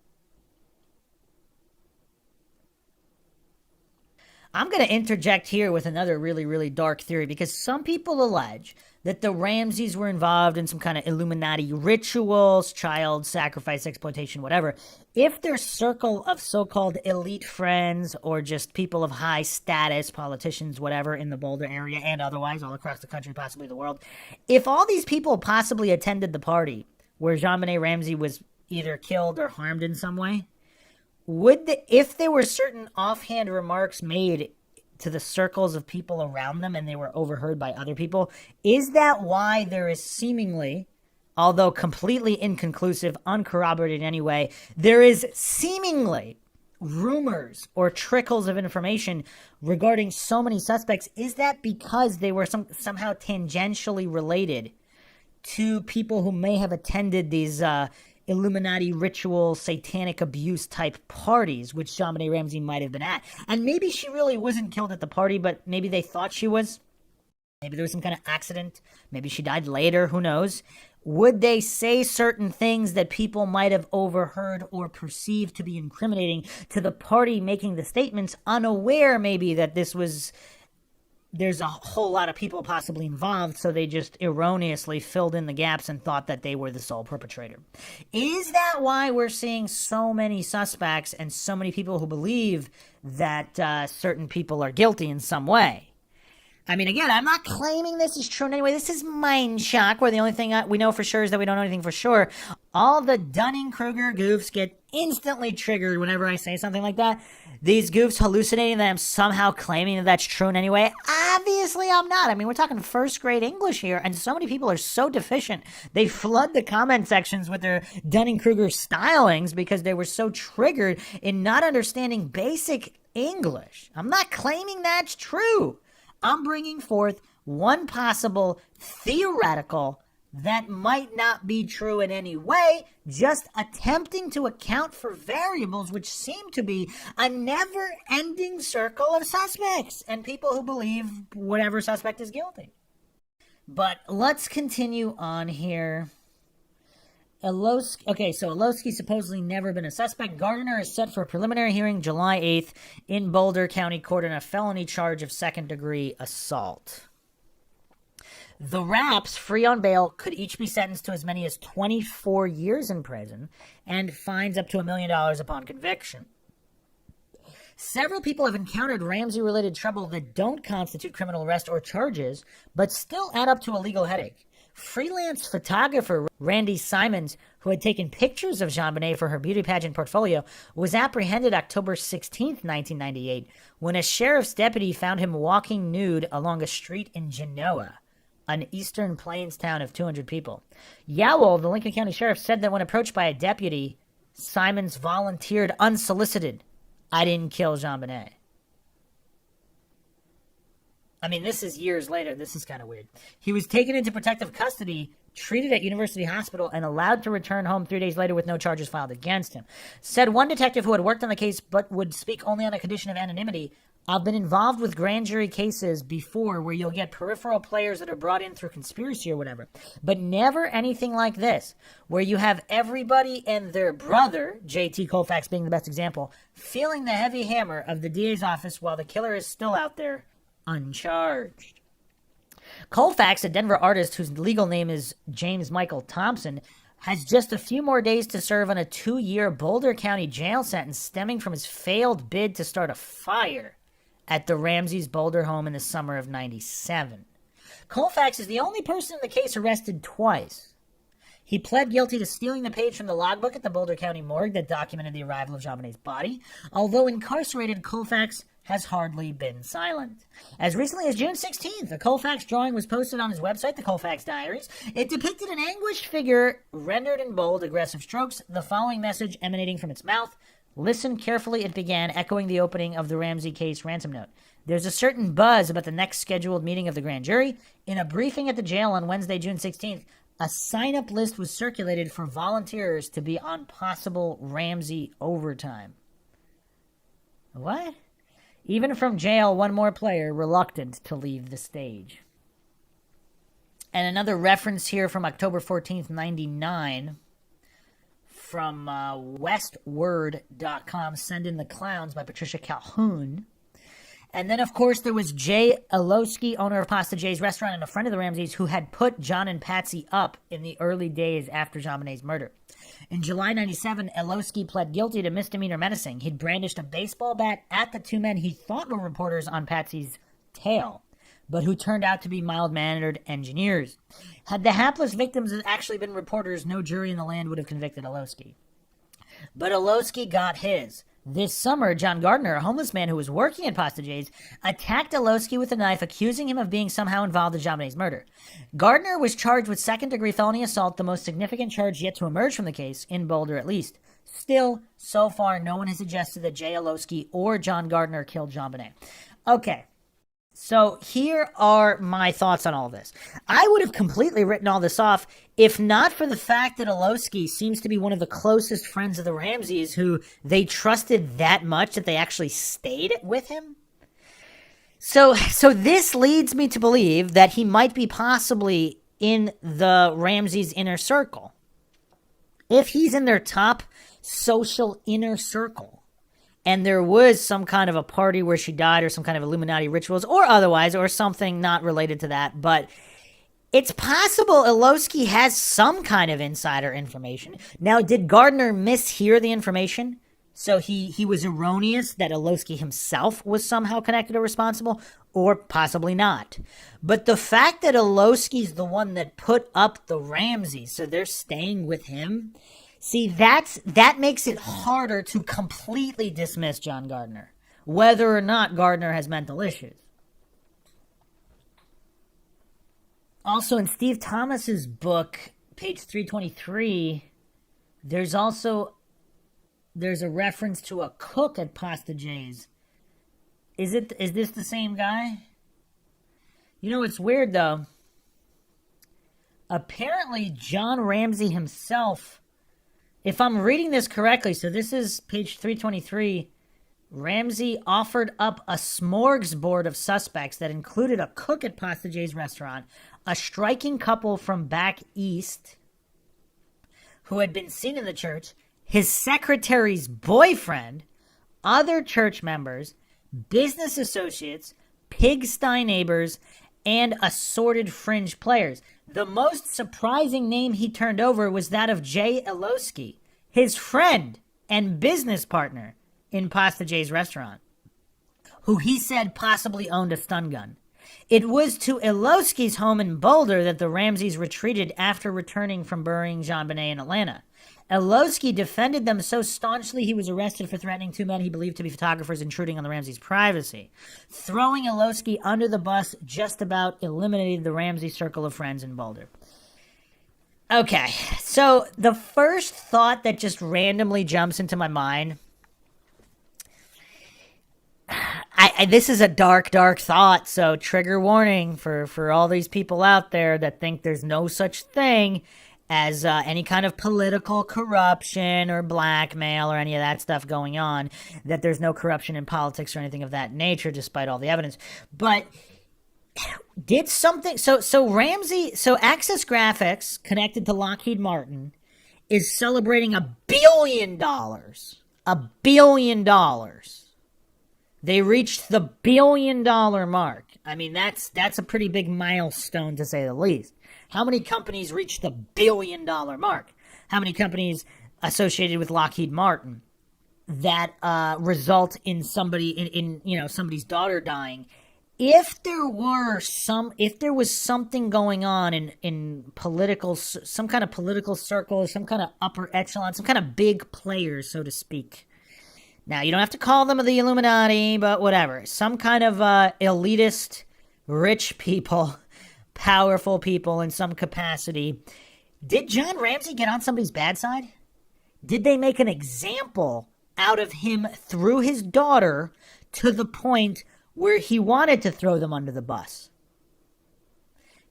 I'm going to interject here with another really, really dark theory because some people allege that the Ramseys were involved in some kind of Illuminati rituals, child sacrifice, exploitation, whatever. If their circle of so-called elite friends or just people of high status, politicians, whatever, in the Boulder area and otherwise all across the country, possibly the world, if all these people possibly attended the party, where Jonbenet Ramsey was either killed or harmed in some way, if there were certain offhand remarks made to the circles of people around them and they were overheard by other people, is that why there is seemingly, although completely inconclusive, uncorroborated in any way, there is seemingly rumors or trickles of information regarding so many suspects? Is that because they were somehow tangentially related to people who may have attended these Illuminati ritual, satanic abuse type parties, which Jonbenet Ramsey might have been at? And maybe she really wasn't killed at the party, but maybe they thought she was. Maybe there was some kind of accident. Maybe she died later. Who knows? Would they say certain things that people might have overheard or perceived to be incriminating to the party making the statements, unaware maybe that there's a whole lot of people possibly involved, so they just erroneously filled in the gaps and thought that they were the sole perpetrator? Is that why we're seeing so many suspects and so many people who believe that certain people are guilty in some way? I mean, again, I'm not claiming this is true in any way. This is MINDSHOCK, where the only thing we know for sure is that we don't know anything for sure. All the Dunning-Kruger goofs get instantly triggered whenever I say something like that. These goofs hallucinating that I'm somehow claiming that that's true in any way. Obviously, I'm not. I mean, we're talking first grade English here, and so many people are so deficient. They flood the comment sections with their Dunning-Kruger stylings because they were so triggered in not understanding basic English. I'm not claiming that's true. I'm bringing forth one possible theoretical that might not be true in any way, just attempting to account for variables which seem to be a never-ending circle of suspects and people who believe whatever suspect is guilty. But let's continue on here. Elowski supposedly never been a suspect. Gardner is set for a preliminary hearing July 8th in Boulder County Court on a felony charge of second-degree assault. The Raps, free on bail, could each be sentenced to as many as 24 years in prison and fines up to $1 million upon conviction. Several people have encountered Ramsey-related trouble that don't constitute criminal arrest or charges, but still add up to a legal headache. Freelance photographer Randy Simons, who had taken pictures of Jonbenet for her beauty pageant portfolio, was apprehended October 16, 1998, when a sheriff's deputy found him walking nude along a street in Genoa, an eastern plains town of 200 people. Yowell, the Lincoln County Sheriff, said that when approached by a deputy, Simons volunteered unsolicited, "I didn't kill Jonbenet." I mean, this is years later. This is kind of weird. He was taken into protective custody, treated at University Hospital, and allowed to return home 3 days later with no charges filed against him. Said one detective who had worked on the case but would speak only on a condition of anonymity, "I've been involved with grand jury cases before where you'll get peripheral players that are brought in through conspiracy or whatever, but never anything like this, where you have everybody and their brother, J.T. Colfax being the best example, feeling the heavy hammer of the DA's office while the killer is still out there uncharged." Colfax, a Denver artist whose legal name is James Michael Thompson, has just a few more days to serve on a 2-year Boulder County jail sentence stemming from his failed bid to start a fire at the Ramsey's Boulder home in the summer of '97. Colfax is the only person in the case arrested twice. He pled guilty to stealing the page from the logbook at the Boulder County morgue that documented the arrival of Jonbenet's body. Although incarcerated, Colfax has hardly been silent. As recently as June 16th, a Colfax drawing was posted on his website, the Colfax Diaries. It depicted an anguished figure rendered in bold, aggressive strokes, the following message emanating from its mouth. "Listen carefully," it began, echoing the opening of the Ramsey case ransom note. "There's a certain buzz about the next scheduled meeting of the grand jury. In a briefing at the jail on Wednesday, June 16th, a sign-up list was circulated for volunteers to be on possible Ramsey overtime." What? Even from jail, one more player reluctant to leave the stage. And another reference here from October 14th, 99, from westword.com, "Send in the Clowns" by Patricia Calhoun. And then, of course, there was Jay Elowski, owner of Pasta Jay's restaurant and a friend of the Ramseys, who had put John and Patsy up in the early days after Jonbenet's murder. In July '97, Elowski pled guilty to misdemeanor menacing. He'd brandished a baseball bat at the two men he thought were reporters on Patsy's tail. but who turned out to be mild-mannered engineers. Had the hapless victims actually been reporters, no jury in the land would have convicted Olowski. But Olowski got his. This summer, John Gardner, a homeless man who was working at Pasta J's, attacked Olowski with a knife, accusing him of being somehow involved in Jonbenet's murder. Gardner was charged with second-degree felony assault, the most significant charge yet to emerge from the case, in Boulder at least. Still, so far, no one has suggested that Jay Olowski or John Gardner killed Jonbenet. Okay. So here are my thoughts on all this. I would have completely written all this off if not for the fact that Olowski seems to be one of the closest friends of the Ramseys who they trusted that much that they actually stayed with him. So this leads me to believe that he might be possibly in the Ramseys' inner circle. If he's in their top social inner circle, and there was some kind of a party where she died or some kind of Illuminati rituals or otherwise or something not related to that. But it's possible Olowski has some kind of insider information. Now, did Gardner mishear the information? So he was erroneous that Olowski himself was somehow connected or responsible? Or possibly not. But the fact that Olowski's the one that put up the Ramseys, so they're staying with him... See, that makes it harder to completely dismiss John Gardner, whether or not Gardner has mental issues. Also, in Steve Thomas's book, page 323, there's a reference to a cook at Pasta J's. Is this the same guy? You know, it's weird, though. Apparently, John Ramsey himself... If I'm reading this correctly, so this is page 323, Ramsey offered up a smorgasbord of suspects that included a cook at Pasta J's restaurant, a striking couple from back east who had been seen in the church, his secretary's boyfriend, other church members, business associates, pigsty neighbors, and assorted fringe players. The most surprising name he turned over was that of Jay Olowski, his friend and business partner in Pasta J's restaurant, who he said possibly owned a stun gun. It was to Olowski's home in Boulder that the Ramseys retreated after returning from burying Jonbenet in Atlanta. Olowski defended them so staunchly he was arrested for threatening two men he believed to be photographers intruding on the Ramseys' privacy. Throwing Olowski under the bus just about eliminated the Ramsey circle of friends in Boulder. Okay, so the first thought that just randomly jumps into my mind... this is a dark, dark thought, so trigger warning for all these people out there that think there's no such thing as any kind of political corruption or blackmail or any of that stuff going on, that there's no corruption in politics or anything of that nature, despite all the evidence. But did something... So Ramsey... So Access Graphics, connected to Lockheed Martin, is celebrating $1 billion. $1 billion. They reached the $1 billion mark. I mean, that's a pretty big milestone, to say the least. How many companies reach the $1 billion mark? How many companies associated with Lockheed Martin that result in somebody in somebody's daughter dying? If there was something going on in political, some kind of political circle, some kind of upper echelon, some kind of big players, so to speak. Now, you don't have to call them the Illuminati, but whatever. Some kind of elitist, rich people, powerful people in some capacity. Did John Ramsey get on somebody's bad side? Did they make an example out of him through his daughter to the point where he wanted to throw them under the bus?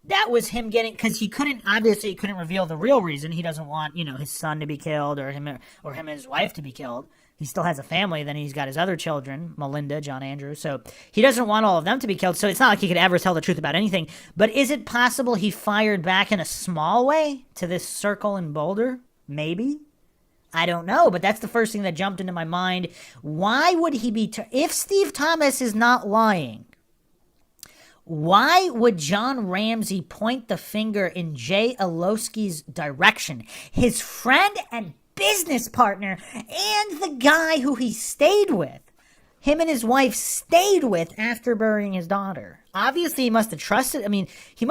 That was him getting... Because he couldn't reveal the real reason. He doesn't want, his son to be killed or him and his wife to be killed. He still has a family. Then he's got his other children, Melinda, John Andrew. So he doesn't want all of them to be killed. So it's not like he could ever tell the truth about anything. But is it possible he fired back in a small way to this circle in Boulder? Maybe. I don't know. But that's the first thing that jumped into my mind. Why would he be... If Steve Thomas is not lying, why would John Ramsey point the finger in Jay Olowski's direction? His friend and business partner and the guy who he stayed with. him and his wife stayed with after burying his daughter. Obviously, he must have trusted him, and he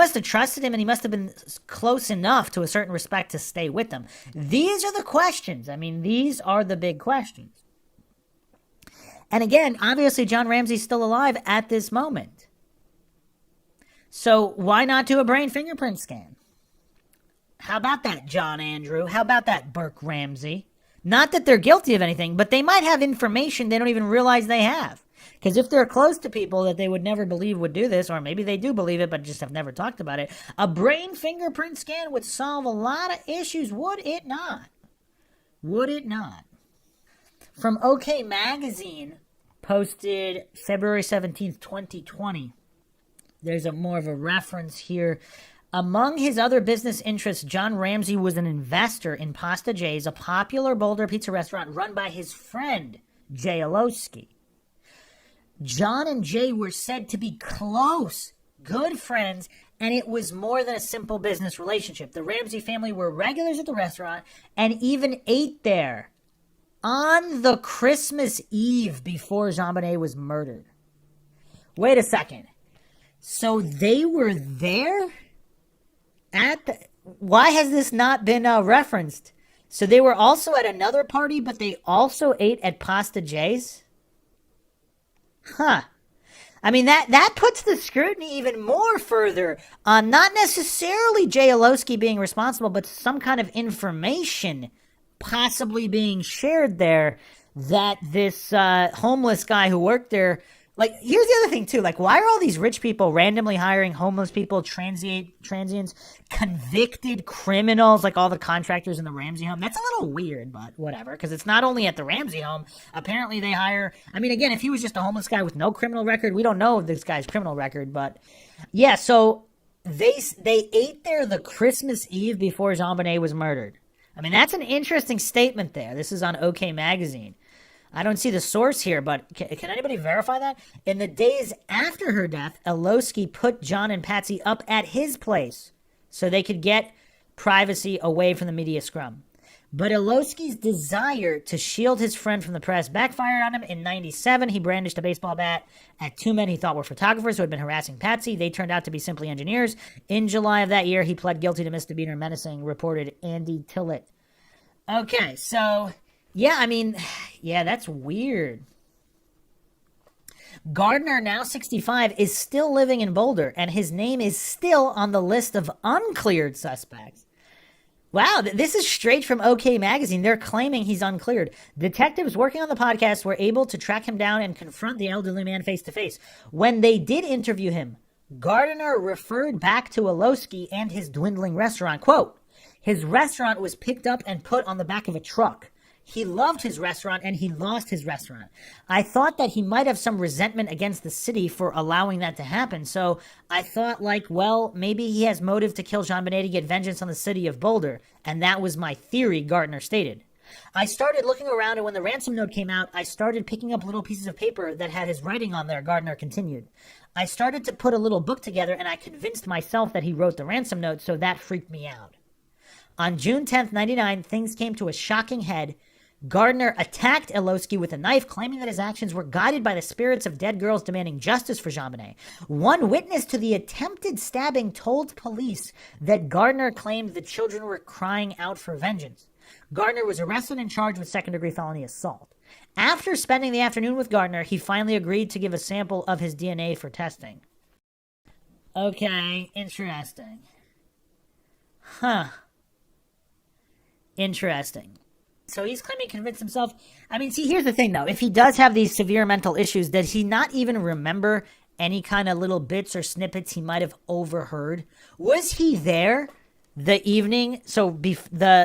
must have been close enough to a certain respect to stay with them. These are the questions. These are the big questions. And again, obviously, John Ramsey's still alive at this moment. So why not do a brain fingerprint scan? How about that, John Andrew? How about that, Burke Ramsey? Not that they're guilty of anything, but they might have information they don't even realize they have. Because if they're close to people that they would never believe would do this, or maybe they do believe it but just have never talked about it, a brain fingerprint scan would solve a lot of issues, would it not? Would it not? From OK Magazine, posted February 17th, 2020. There's more of a reference here. Among his other business interests, John Ramsey was an investor in Pasta J's, a popular Boulder pizza restaurant run by his friend, Jay Olowski. John and Jay were said to be close, good friends, and it was more than a simple business relationship. The Ramsey family were regulars at the restaurant and even ate there on the Christmas Eve before Jonbenet was murdered. Wait a second. So they were there? Why has this not been referenced? So they were also at another party, but they also ate at Pasta J's? Huh. That puts the scrutiny even more further on not necessarily Jay Olowski being responsible, but some kind of information possibly being shared there that this homeless guy who worked there. Here's the other thing, too. Why are all these rich people randomly hiring homeless people, transients, convicted criminals, like all the contractors in the Ramsey home? That's a little weird, but whatever, because it's not only at the Ramsey home. Apparently they hire... again, if he was just a homeless guy with no criminal record, we don't know this guy's criminal record, but... Yeah, so they ate there the Christmas Eve before Jonbenet was murdered. That's an interesting statement there. This is on OK Magazine. I don't see the source here, but can anybody verify that? In the days after her death, Olowski put John and Patsy up at his place so they could get privacy away from the media scrum. But Olowski's desire to shield his friend from the press backfired on him. In 1997, he brandished a baseball bat at two men he thought were photographers who had been harassing Patsy. They turned out to be simply engineers. In July of that year, he pled guilty to misdemeanor menacing, reported Andy Tillett. Okay, so... yeah, that's weird. Gardner, now 65, is still living in Boulder, and his name is still on the list of uncleared suspects. Wow, this is straight from OK Magazine. They're claiming he's uncleared. Detectives working on the podcast were able to track him down and confront the elderly man face to face. When they did interview him, Gardner referred back to Olowski and his dwindling restaurant. Quote, his restaurant was picked up and put on the back of a truck. He loved his restaurant, and he lost his restaurant. I thought that he might have some resentment against the city for allowing that to happen, so I thought, maybe he has motive to kill Jonbenet to get vengeance on the city of Boulder, and that was my theory, Gardner stated. I started looking around, and when the ransom note came out, I started picking up little pieces of paper that had his writing on there, Gardner continued. I started to put a little book together, and I convinced myself that he wrote the ransom note, so that freaked me out. On June 10th, 1999, things came to a shocking head. Gardner attacked Olowski with a knife, claiming that his actions were guided by the spirits of dead girls demanding justice for Jonbenet. One witness to the attempted stabbing told police that Gardner claimed the children were crying out for vengeance. Gardner was arrested and charged with second-degree felony assault. After spending the afternoon with Gardner, he finally agreed to give a sample of his DNA for testing. Okay, interesting. Interesting. So he's claiming he convinced himself. Here's the thing, though. If he does have these severe mental issues, does he not even remember any kind of little bits or snippets he might have overheard? Was he there the evening? So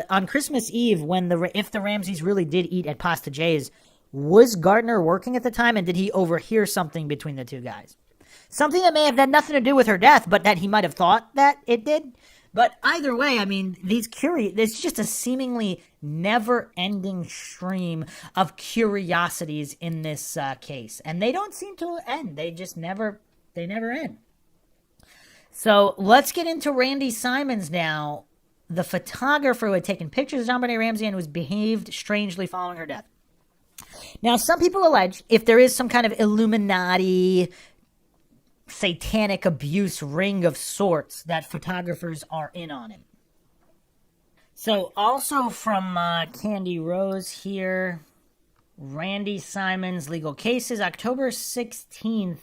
on Christmas Eve, if the Ramseys really did eat at Pasta J's, was Gardner working at the time, and did he overhear something between the two guys? Something that may have had nothing to do with her death, but that he might have thought that it did? But either way, it's just a seemingly never-ending stream of curiosities in this case. And they don't seem to end. They never end. So let's get into Randy Simons now, the photographer who had taken pictures of Jonbenet Ramsey and was behaved strangely following her death. Now, some people allege if there is some kind of Illuminati satanic abuse ring of sorts, that photographers are in on it. So, also from Candy Rose here, Randy Simons, legal cases, October 16th,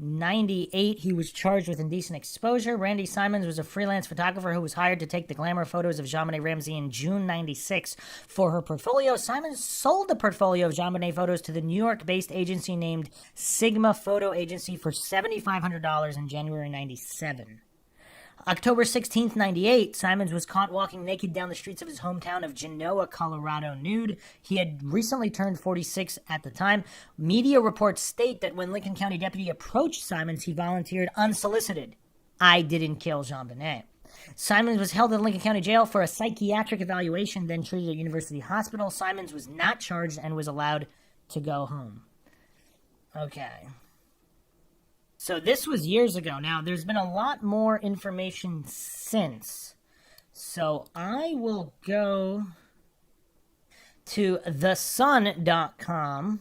98, he was charged with indecent exposure. Randy Simons was a freelance photographer who was hired to take the glamour photos of Jonbenet Ramsey in June 96 for her portfolio. Simons sold the portfolio of Jonbenet photos to the New York-based agency named Sigma Photo Agency for $7,500 in January 97. October 16th, 98, Simons was caught walking naked down the streets of his hometown of Genoa, Colorado, nude. He had recently turned 46 at the time. Media reports state that when Lincoln County deputy approached Simons, he volunteered unsolicited. I didn't kill Jonbenet. Simons was held in Lincoln County Jail for a psychiatric evaluation, then treated at University Hospital. Simons was not charged and was allowed to go home. Okay. So this was years ago. Now, there's been a lot more information since. So I will go to thesun.com.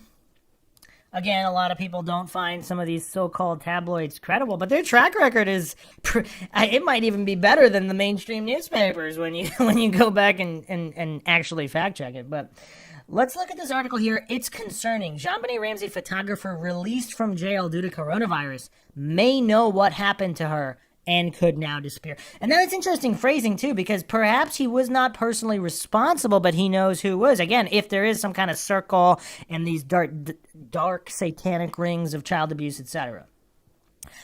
Again, a lot of people don't find some of these so-called tabloids credible, but their track record is, it might even be better than the mainstream newspapers when you go back and actually fact check it. But let's look at this article here. It's concerning. Jonbenet Ramsey photographer released from jail due to coronavirus may know what happened to her and could now disappear. And that's interesting phrasing, too, because perhaps he was not personally responsible, but he knows who was. Again, if there is some kind of circle and these dark satanic rings of child abuse, etc.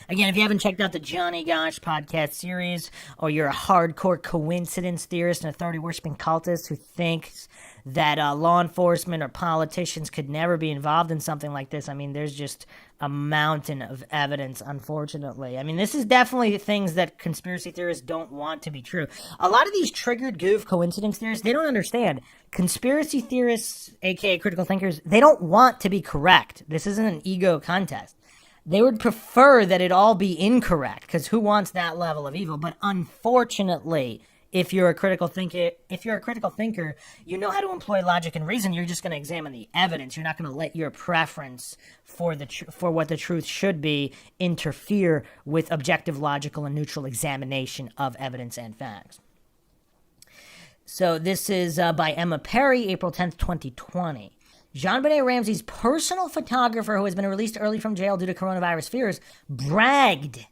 Again, if you haven't checked out the Johnny Gosh podcast series, or you're a hardcore coincidence theorist and authority-worshipping cultist who thinks that law enforcement or politicians could never be involved in something like this, I mean, there's just a mountain of evidence, unfortunately. I mean, this is definitely things that conspiracy theorists don't want to be true. A lot of these triggered goof coincidence theorists, they don't understand. Conspiracy theorists, aka critical thinkers, they don't want to be correct. This isn't an ego contest. They would prefer that it all be incorrect, because who wants that level of evil? But unfortunately, if you're a critical thinker, you know how to employ logic and reason. You're just going to examine the evidence. You're not going to let your preference for what the truth should be interfere with objective, logical, and neutral examination of evidence and facts. So this is by Emma Perry, April 10th, 2020. Jonbenet Ramsey's personal photographer, who has been released early from jail due to coronavirus fears, bragged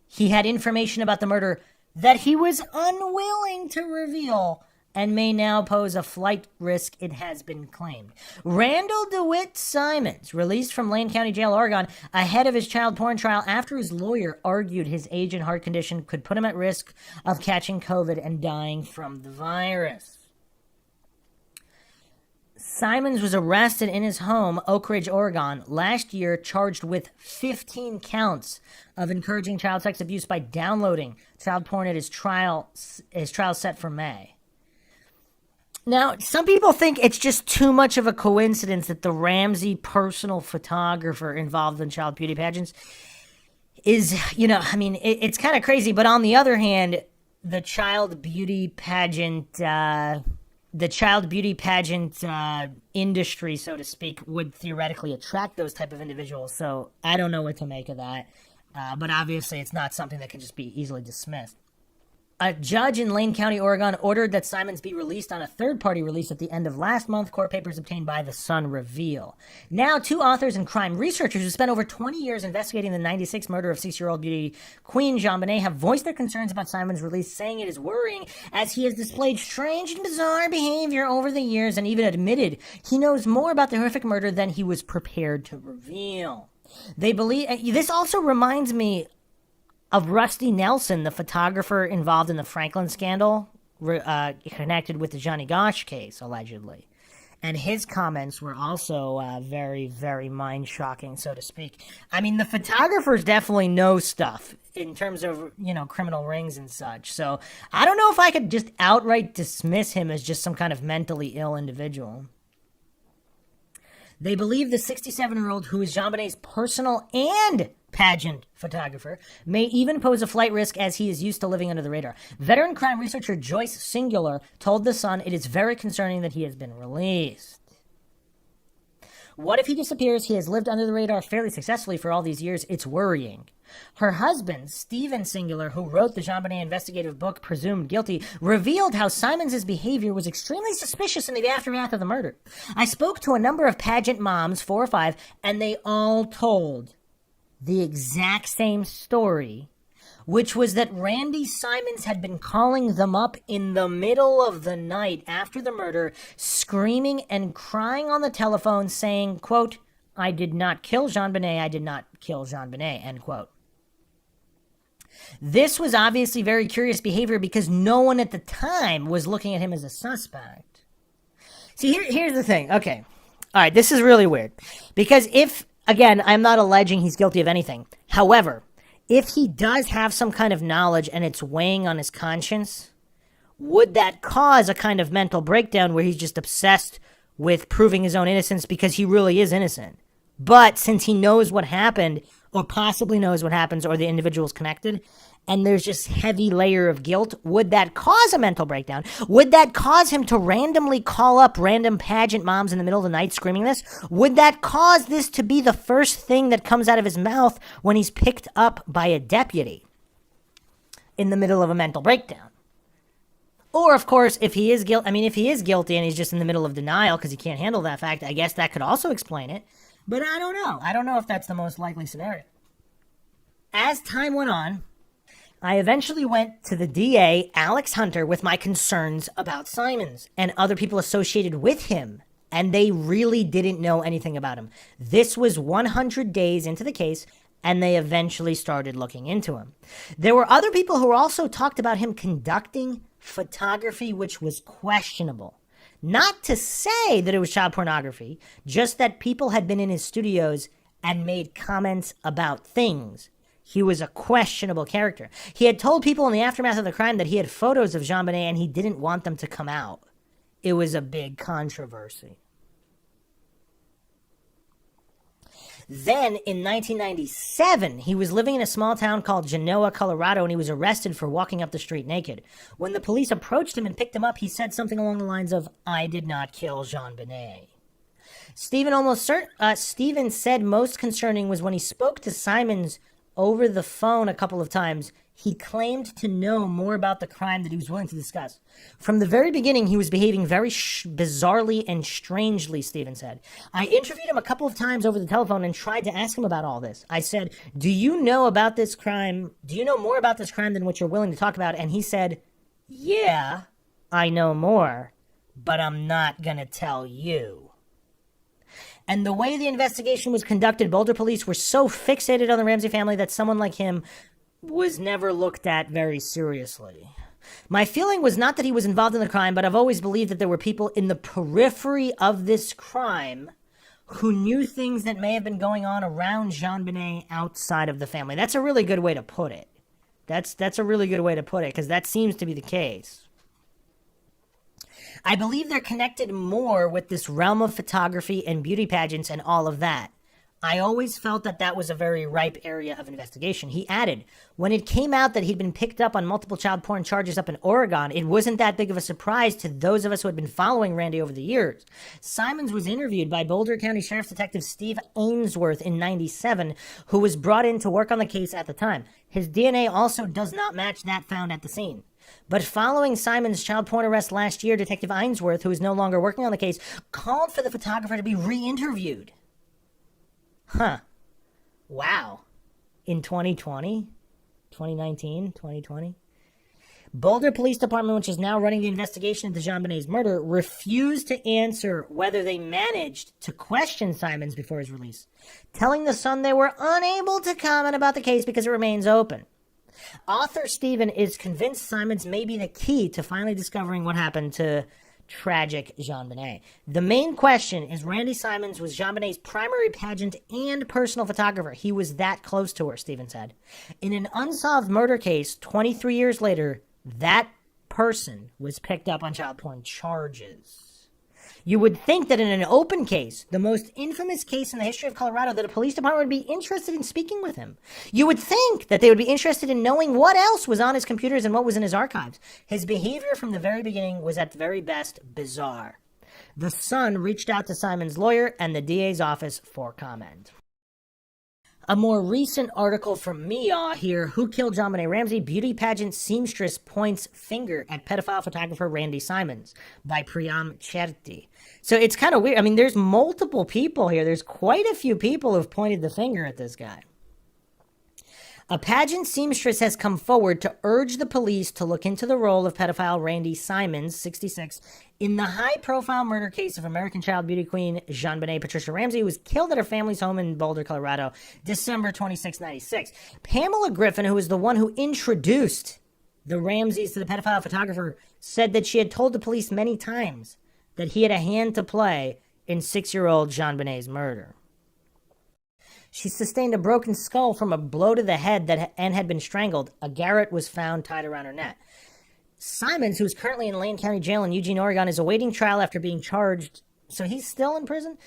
he had information about the murder that he was unwilling to reveal and may now pose a flight risk, it has been claimed. Randall DeWitt Simons, released from Lane County Jail, Oregon, ahead of his child porn trial after his lawyer argued his age and heart condition could put him at risk of catching COVID and dying from the virus. Simons was arrested in his home, Oak Ridge, Oregon, last year, charged with 15 counts of encouraging child sex abuse by downloading child porn at his trial set for May. Now, some people think it's just too much of a coincidence that the Ramsey personal photographer involved in child beauty pageants is, it's kind of crazy. But on the other hand, the child beauty pageant industry, so to speak, would theoretically attract those type of individuals. So I don't know what to make of that. But obviously it's not something that can just be easily dismissed. A judge in Lane County, Oregon, ordered that Simons be released on a third-party release at the end of last month, court papers obtained by The Sun reveal. Now, two authors and crime researchers who spent over 20 years investigating the 96 murder of 6-year-old beauty queen Jonbenet have voiced their concerns about Simons' release, saying it is worrying as he has displayed strange and bizarre behavior over the years and even admitted he knows more about the horrific murder than he was prepared to reveal. They believe this also reminds me of Rusty Nelson, the photographer involved in the Franklin scandal, connected with the Johnny Gosh case, allegedly. And his comments were also very, very mind-shocking, so to speak. I mean, the photographers definitely know stuff in terms of, criminal rings and such. So I don't know if I could just outright dismiss him as just some kind of mentally ill individual. They believe the 67-year-old, who is Jonbenet's personal and pageant photographer, may even pose a flight risk as he is used to living under the radar. Veteran crime researcher Joyce Singular told The Sun it is very concerning that he has been released. What if he disappears? He has lived under the radar fairly successfully for all these years. It's worrying. Her husband, Stephen Singular, who wrote the Jonbenet investigative book Presumed Guilty, revealed how Simons' behavior was extremely suspicious in the aftermath of the murder. I spoke to a number of pageant moms, 4 or 5, and they all told the exact same story, which was that Randy Simons had been calling them up in the middle of the night after the murder, screaming and crying on the telephone, saying, quote, "I did not kill Jonbenet, I did not kill Jonbenet," end quote. This was obviously very curious behavior because no one at the time was looking at him as a suspect. See, here's the thing. Okay. All right, this is really weird. Because if, again, I'm not alleging he's guilty of anything. However, if he does have some kind of knowledge and it's weighing on his conscience, would that cause a kind of mental breakdown where he's just obsessed with proving his own innocence because he really is innocent? But since he knows what happened, or possibly knows what happens, or the individual's connected, and there's just heavy layer of guilt, would that cause a mental breakdown? Would that cause him to randomly call up random pageant moms in the middle of the night screaming this? Would that cause this to be the first thing that comes out of his mouth when he's picked up by a deputy in the middle of a mental breakdown? Or, of course, if he is guilty, if he is guilty and he's just in the middle of denial because he can't handle that fact, I guess that could also explain it. But I don't know. I don't know if that's the most likely scenario. As time went on, I eventually went to the DA, Alex Hunter, with my concerns about Simons and other people associated with him, and they really didn't know anything about him. This was 100 days into the case, and they eventually started looking into him. There were other people who also talked about him conducting photography, which was questionable. Not to say that it was child pornography, just that people had been in his studios and made comments about things. He was a questionable character. He had told people in the aftermath of the crime that he had photos of Jonbenet and he didn't want them to come out. It was a big controversy. Then, in 1997, he was living in a small town called Genoa, Colorado, and he was arrested for walking up the street naked. When the police approached him and picked him up, he said something along the lines of, "I did not kill Jonbenet." Stephen said most concerning was when he spoke to Simons over the phone a couple of times, he claimed to know more about the crime that he was willing to discuss. From the very beginning, he was behaving very bizarrely and strangely, Stephen said. I interviewed him a couple of times over the telephone and tried to ask him about all this. I said, "Do you know about this crime? Do you know more about this crime than what you're willing to talk about?" And he said, "Yeah, I know more, but I'm not gonna tell you." And the way the investigation was conducted, Boulder police were so fixated on the Ramsey family that someone like him was never looked at very seriously. My feeling was not that he was involved in the crime, but I've always believed that there were people in the periphery of this crime who knew things that may have been going on around Jonbenet outside of the family. That's a really good way to put it. That's a really good way to put it, because that seems to be the case. I believe they're connected more with this realm of photography and beauty pageants and all of that. I always felt that that was a very ripe area of investigation. He added, when it came out that he'd been picked up on multiple child porn charges up in Oregon, it wasn't that big of a surprise to those of us who had been following Randy over the years. Simons was interviewed by Boulder County Sheriff's Detective Steve Ainsworth in '97, who was brought in to work on the case at the time. His DNA also does not match that found at the scene. But following Simons' child porn arrest last year, Detective Ainsworth, who is no longer working on the case, called for the photographer to be re-interviewed. Huh. Wow. In 2020? 2019? 2020? Boulder Police Department, which is now running the investigation into Jonbenet's murder, refused to answer whether they managed to question Simons before his release, telling the Sun they were unable to comment about the case because it remains open. Author Stephen is convinced Simons may be the key to finally discovering what happened to tragic Jonbenet. The main question is Randy Simons was Jonbenet's primary pageant and personal photographer. He was that close to her, Stephen said. In an unsolved murder case 23 years later, that person was picked up on child porn charges. You would think that in an open case, the most infamous case in the history of Colorado, that a police department would be interested in speaking with him. You would think that they would be interested in knowing what else was on his computers and what was in his archives. His behavior from the very beginning was at the very best bizarre. The Sun reached out to Simon's lawyer and the DA's office for comment. A more recent article from Mia here, Who Killed Jonbenet Ramsey? Beauty pageant seamstress points finger at pedophile photographer Randy Simons by Priyam Cherti. So it's kind of weird. I mean, there's multiple people here. There's quite a few people who've pointed the finger at this guy. A pageant seamstress has come forward to urge the police to look into the role of pedophile Randy Simons, 66, in the high-profile murder case of American child beauty queen Jonbenet Patricia Ramsey, who was killed at her family's home in Boulder, Colorado, December 26, 96. Pamela Griffin, who was the one who introduced the Ramseys to the pedophile photographer, said that she had told the police many times that he had a hand to play in 6-year-old Jonbenet's murder. She sustained a broken skull from a blow to the head and had been strangled. A garrote was found tied around her neck. Simons, who is currently in Lane County Jail in Eugene, Oregon, is awaiting trial after being charged. So he's still in prison?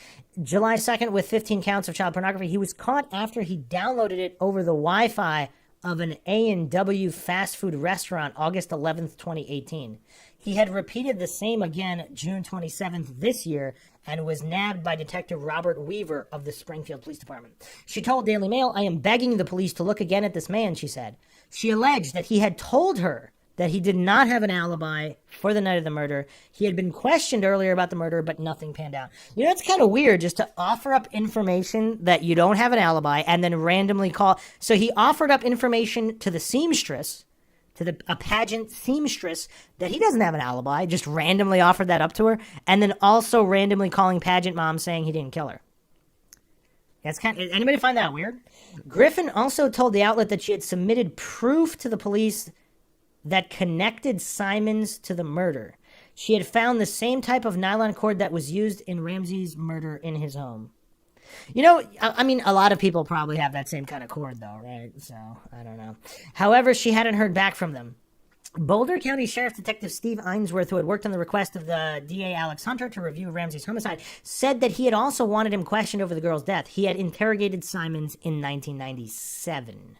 July 2nd with 15 counts of child pornography. He was caught after he downloaded it over the Wi-Fi of an A&W fast food restaurant August 11th, 2018. He had repeated the same again June 27th this year and was nabbed by Detective Robert Weaver of the Springfield Police Department. She told Daily Mail, "I am begging the police to look again at this man," she said. She alleged that he had told her that he did not have an alibi for the night of the murder. He had been questioned earlier about the murder, but nothing panned out. You know, it's kind of weird just to offer up information that you don't have an alibi and then randomly call. So he offered up information to the seamstress, a pageant seamstress, that he doesn't have an alibi, just randomly offered that up to her, and then also randomly calling pageant mom saying he didn't kill her. That's anybody find that weird? Griffin also told the outlet that she had submitted proof to the police that connected Simons to the murder. She had found the same type of nylon cord that was used in Ramsey's murder in his home. You know, I mean, a lot of people probably have that same kind of cord, though, right? So, I don't know. However, she hadn't heard back from them. Boulder County Sheriff Detective Steve Ainsworth, who had worked on the request of the DA Alex Hunter to review Ramsey's homicide, said that he had also wanted him questioned over the girl's death. He had interrogated Simons in 1997.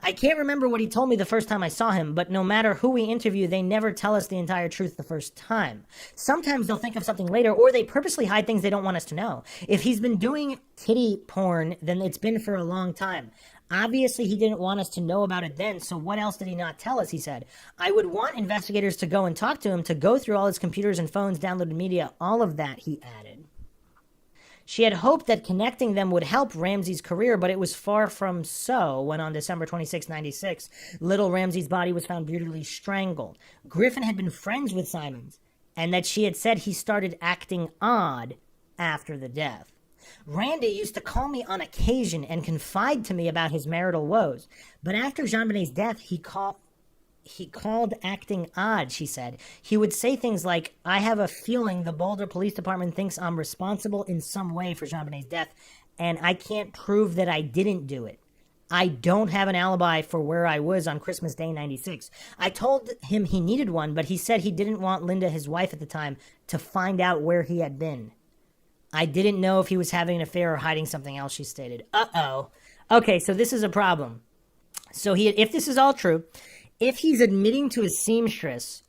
I can't remember what he told me the first time I saw him, but no matter who we interview, they never tell us the entire truth the first time. Sometimes they'll think of something later, or they purposely hide things they don't want us to know. If he's been doing titty porn, then it's been for a long time. Obviously, he didn't want us to know about it then, so what else did he not tell us, he said. I would want investigators to go and talk to him, to go through all his computers and phones, downloaded media, all of that, he added. She had hoped that connecting them would help Ramsey's career, but it was far from so when on December 26, 96, little Ramsey's body was found brutally strangled. Griffin had been friends with Simons, and that she had said he started acting odd after the death. Randy used to call me on occasion and confide to me about his marital woes, but after Jonbenet's death, he called acting odd, she said. He would say things like, I have a feeling the Boulder Police Department thinks I'm responsible in some way for Jonbenet's death, and I can't prove that I didn't do it. I don't have an alibi for where I was on Christmas Day 96. I told him he needed one, but he said he didn't want Linda, his wife at the time, to find out where he had been. I didn't know if he was having an affair or hiding something else, she stated. Uh-oh. Okay, so this is a problem. So if this is all true, if he's admitting to his seamstress,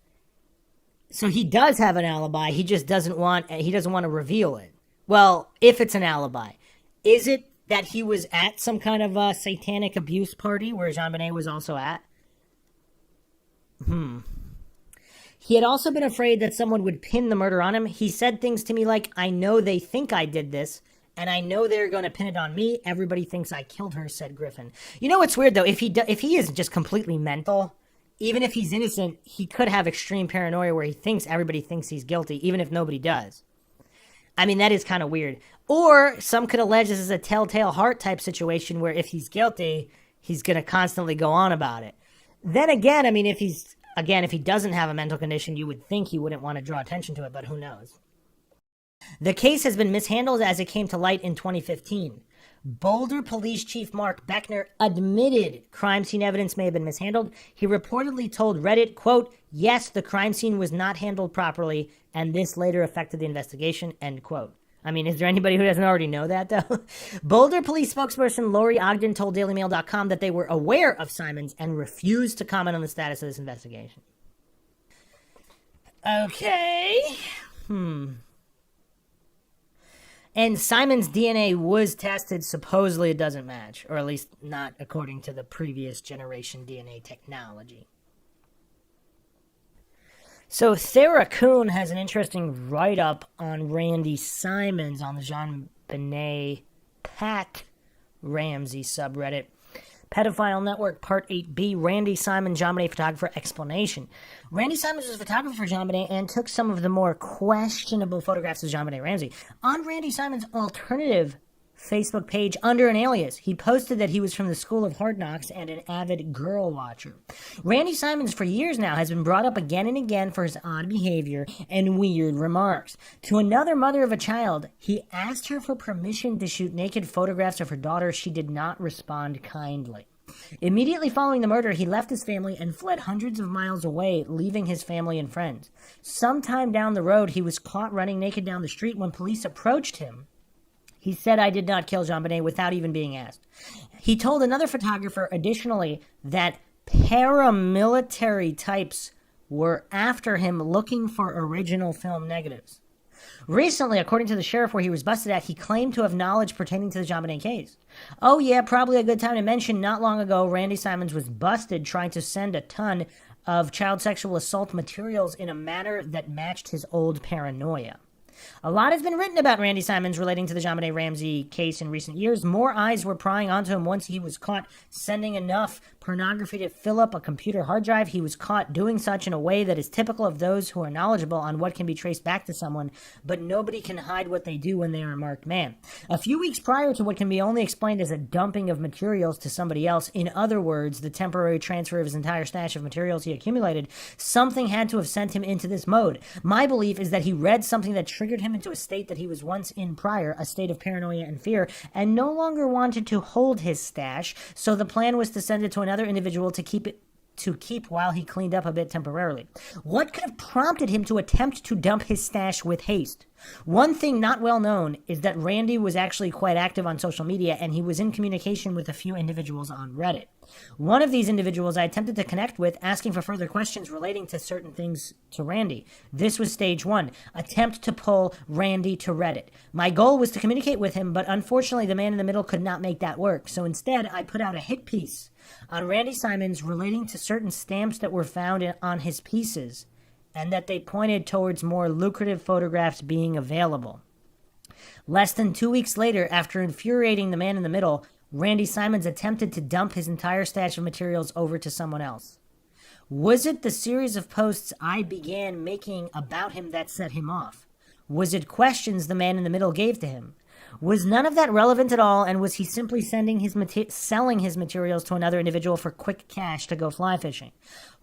so he does have an alibi, he doesn't want to reveal it. Well, if it's an alibi, is it that he was at some kind of a satanic abuse party where Jonbenet was also at? He had also been afraid that someone would pin the murder on him. He said things to me like, I know they think I did this, and I know they're going to pin it on me. Everybody thinks I killed her, said Griffin. You know what's weird, though? If he is just completely mental, even if he's innocent, he could have extreme paranoia where he thinks everybody thinks he's guilty, even if nobody does. I mean, that is kind of weird. Or some could allege this is a telltale heart type situation where if he's guilty, he's going to constantly go on about it. Then again, I mean, if he doesn't have a mental condition, you would think he wouldn't want to draw attention to it, but who knows? The case has been mishandled as it came to light in 2015. Boulder Police Chief Mark Beckner admitted crime scene evidence may have been mishandled. He reportedly told Reddit, quote, yes, the crime scene was not handled properly, and this later affected the investigation, end quote. I mean, is there anybody who doesn't already know that, though? Boulder Police spokesperson Lori Ogden told DailyMail.com that they were aware of Simons and refused to comment on the status of this investigation. Okay. And Simon's DNA was tested. Supposedly it doesn't match, or at least not according to the previous generation DNA technology. So Thera Kuhn has an interesting write-up on Randy Simons on the Jonbenet Ramsey subreddit. Pedophile Network Part 8B, Randy Simon, Jonbenet photographer, explanation. Randy Simons was a photographer for Jonbenet and took some of the more questionable photographs of Jonbenet Ramsey. On Randy Simons' alternative Facebook page under an alias, he posted that he was from the School of Hard Knocks and an avid girl watcher. Randy Simons, for years now, has been brought up again and again for his odd behavior and weird remarks. To another mother of a child, he asked her for permission to shoot naked photographs of her daughter. She did not respond kindly. Immediately following the murder, he left his family and fled hundreds of miles away, leaving his family and friends. Sometime down the road, he was caught running naked down the street. When police approached him, he said, "I did not kill Jonbenet," without even being asked. He told another photographer, additionally, that paramilitary types were after him looking for original film negatives. Recently, according to the sheriff where he was busted at, he claimed to have knowledge pertaining to the Jonbenet case. Oh yeah, probably a good time to mention, not long ago, Randy Simons was busted trying to send a ton of child sexual assault materials in a manner that matched his old paranoia. A lot has been written about Randy Simons relating to the Jonbenet Ramsey case in recent years. More eyes were prying onto him once he was caught sending enough pornography to fill up a computer hard drive. He was caught doing such in a way that is typical of those who are knowledgeable on what can be traced back to someone, but nobody can hide what they do when they are a marked man. A few weeks prior to what can be only explained as a dumping of materials to somebody else, in other words, the temporary transfer of his entire stash of materials he accumulated, something had to have sent him into this mode. My belief is that he read something that triggered him into a state that he was once in prior, a state of paranoia and fear, and no longer wanted to hold his stash, so the plan was to send it to another individual to keep while he cleaned up a bit temporarily. What could have prompted him to attempt to dump his stash with haste? One thing not well known is that Randy was actually quite active on social media, and he was in communication with a few individuals on Reddit. One of these individuals I attempted to connect with, asking for further questions relating to certain things to Randy. This was stage one, attempt to pull Randy to Reddit. My goal was to communicate with him, but unfortunately the man in the middle could not make that work, so instead I put out a hit piece on Randy Simons relating to certain stamps that were found on his pieces, and that they pointed towards more lucrative photographs being available. Less than 2 weeks later, after infuriating the man in the middle, Randy Simons attempted to dump his entire stash of materials over to someone else. Was it the series of posts I began making about him that set him off? Was it questions the man in the middle gave to him? Was none of that relevant at all, and was he simply selling his materials to another individual for quick cash to go fly fishing?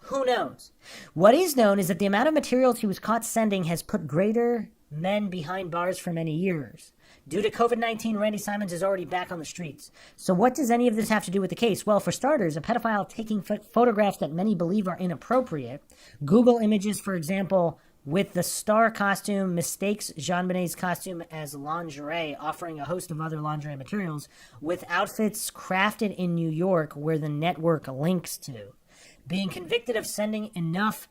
Who knows? What is known is that the amount of materials he was caught sending has put greater men behind bars for many years. Due to COVID-19, Randy Simons is already back on the streets. So what does any of this have to do with the case? Well, for starters, a pedophile taking photographs that many believe are inappropriate. Google Images, for example, with the star costume, mistakes Jonbenet's costume as lingerie, offering a host of other lingerie materials, with outfits crafted in New York where the network links to. Being convicted of sending enough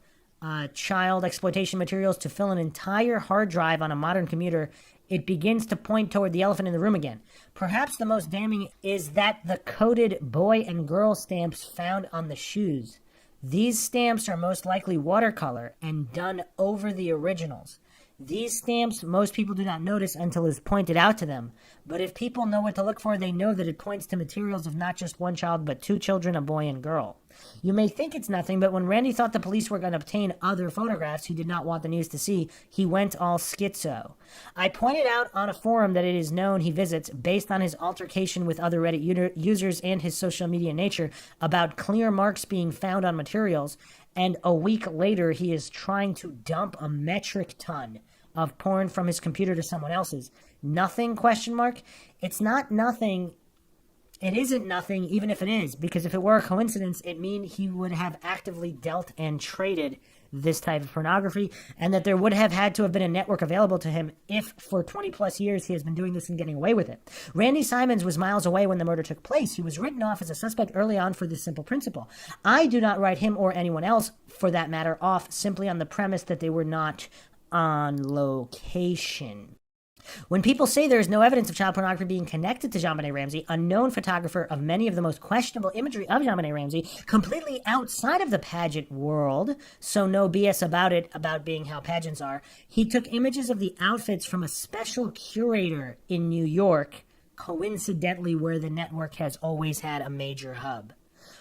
child exploitation materials to fill an entire hard drive on a modern computer, it begins to point toward the elephant in the room again. Perhaps the most damning is that the coded boy and girl stamps found on the shoes. These stamps are most likely watercolor and done over the originals. These stamps most people do not notice until it is pointed out to them. But if people know what to look for, they know that it points to materials of not just one child, but two children, a boy and girl. You may think it's nothing, but when Randy thought the police were going to obtain other photographs he did not want the news to see, he went all schizo. I pointed out on a forum that it is known he visits, based on his altercation with other Reddit users and his social media nature, about clear marks being found on materials, and a week later he is trying to dump a metric ton of porn from his computer to someone else's. Nothing, question mark? It's not nothing. It isn't nothing, even if it is, because if it were a coincidence, it means he would have actively dealt and traded this type of pornography, and that there would have had to have been a network available to him if for 20 plus years he has been doing this and getting away with it. Randy Simons was miles away when the murder took place. He was written off as a suspect early on for this simple principle. I do not write him or anyone else, for that matter, off simply on the premise that they were not on location. When people say there is no evidence of child pornography being connected to Jonbenet Ramsey, a known photographer of many of the most questionable imagery of Jonbenet Ramsey, completely outside of the pageant world, so no BS about it, about being how pageants are, he took images of the outfits from a special curator in New York, coincidentally where the network has always had a major hub,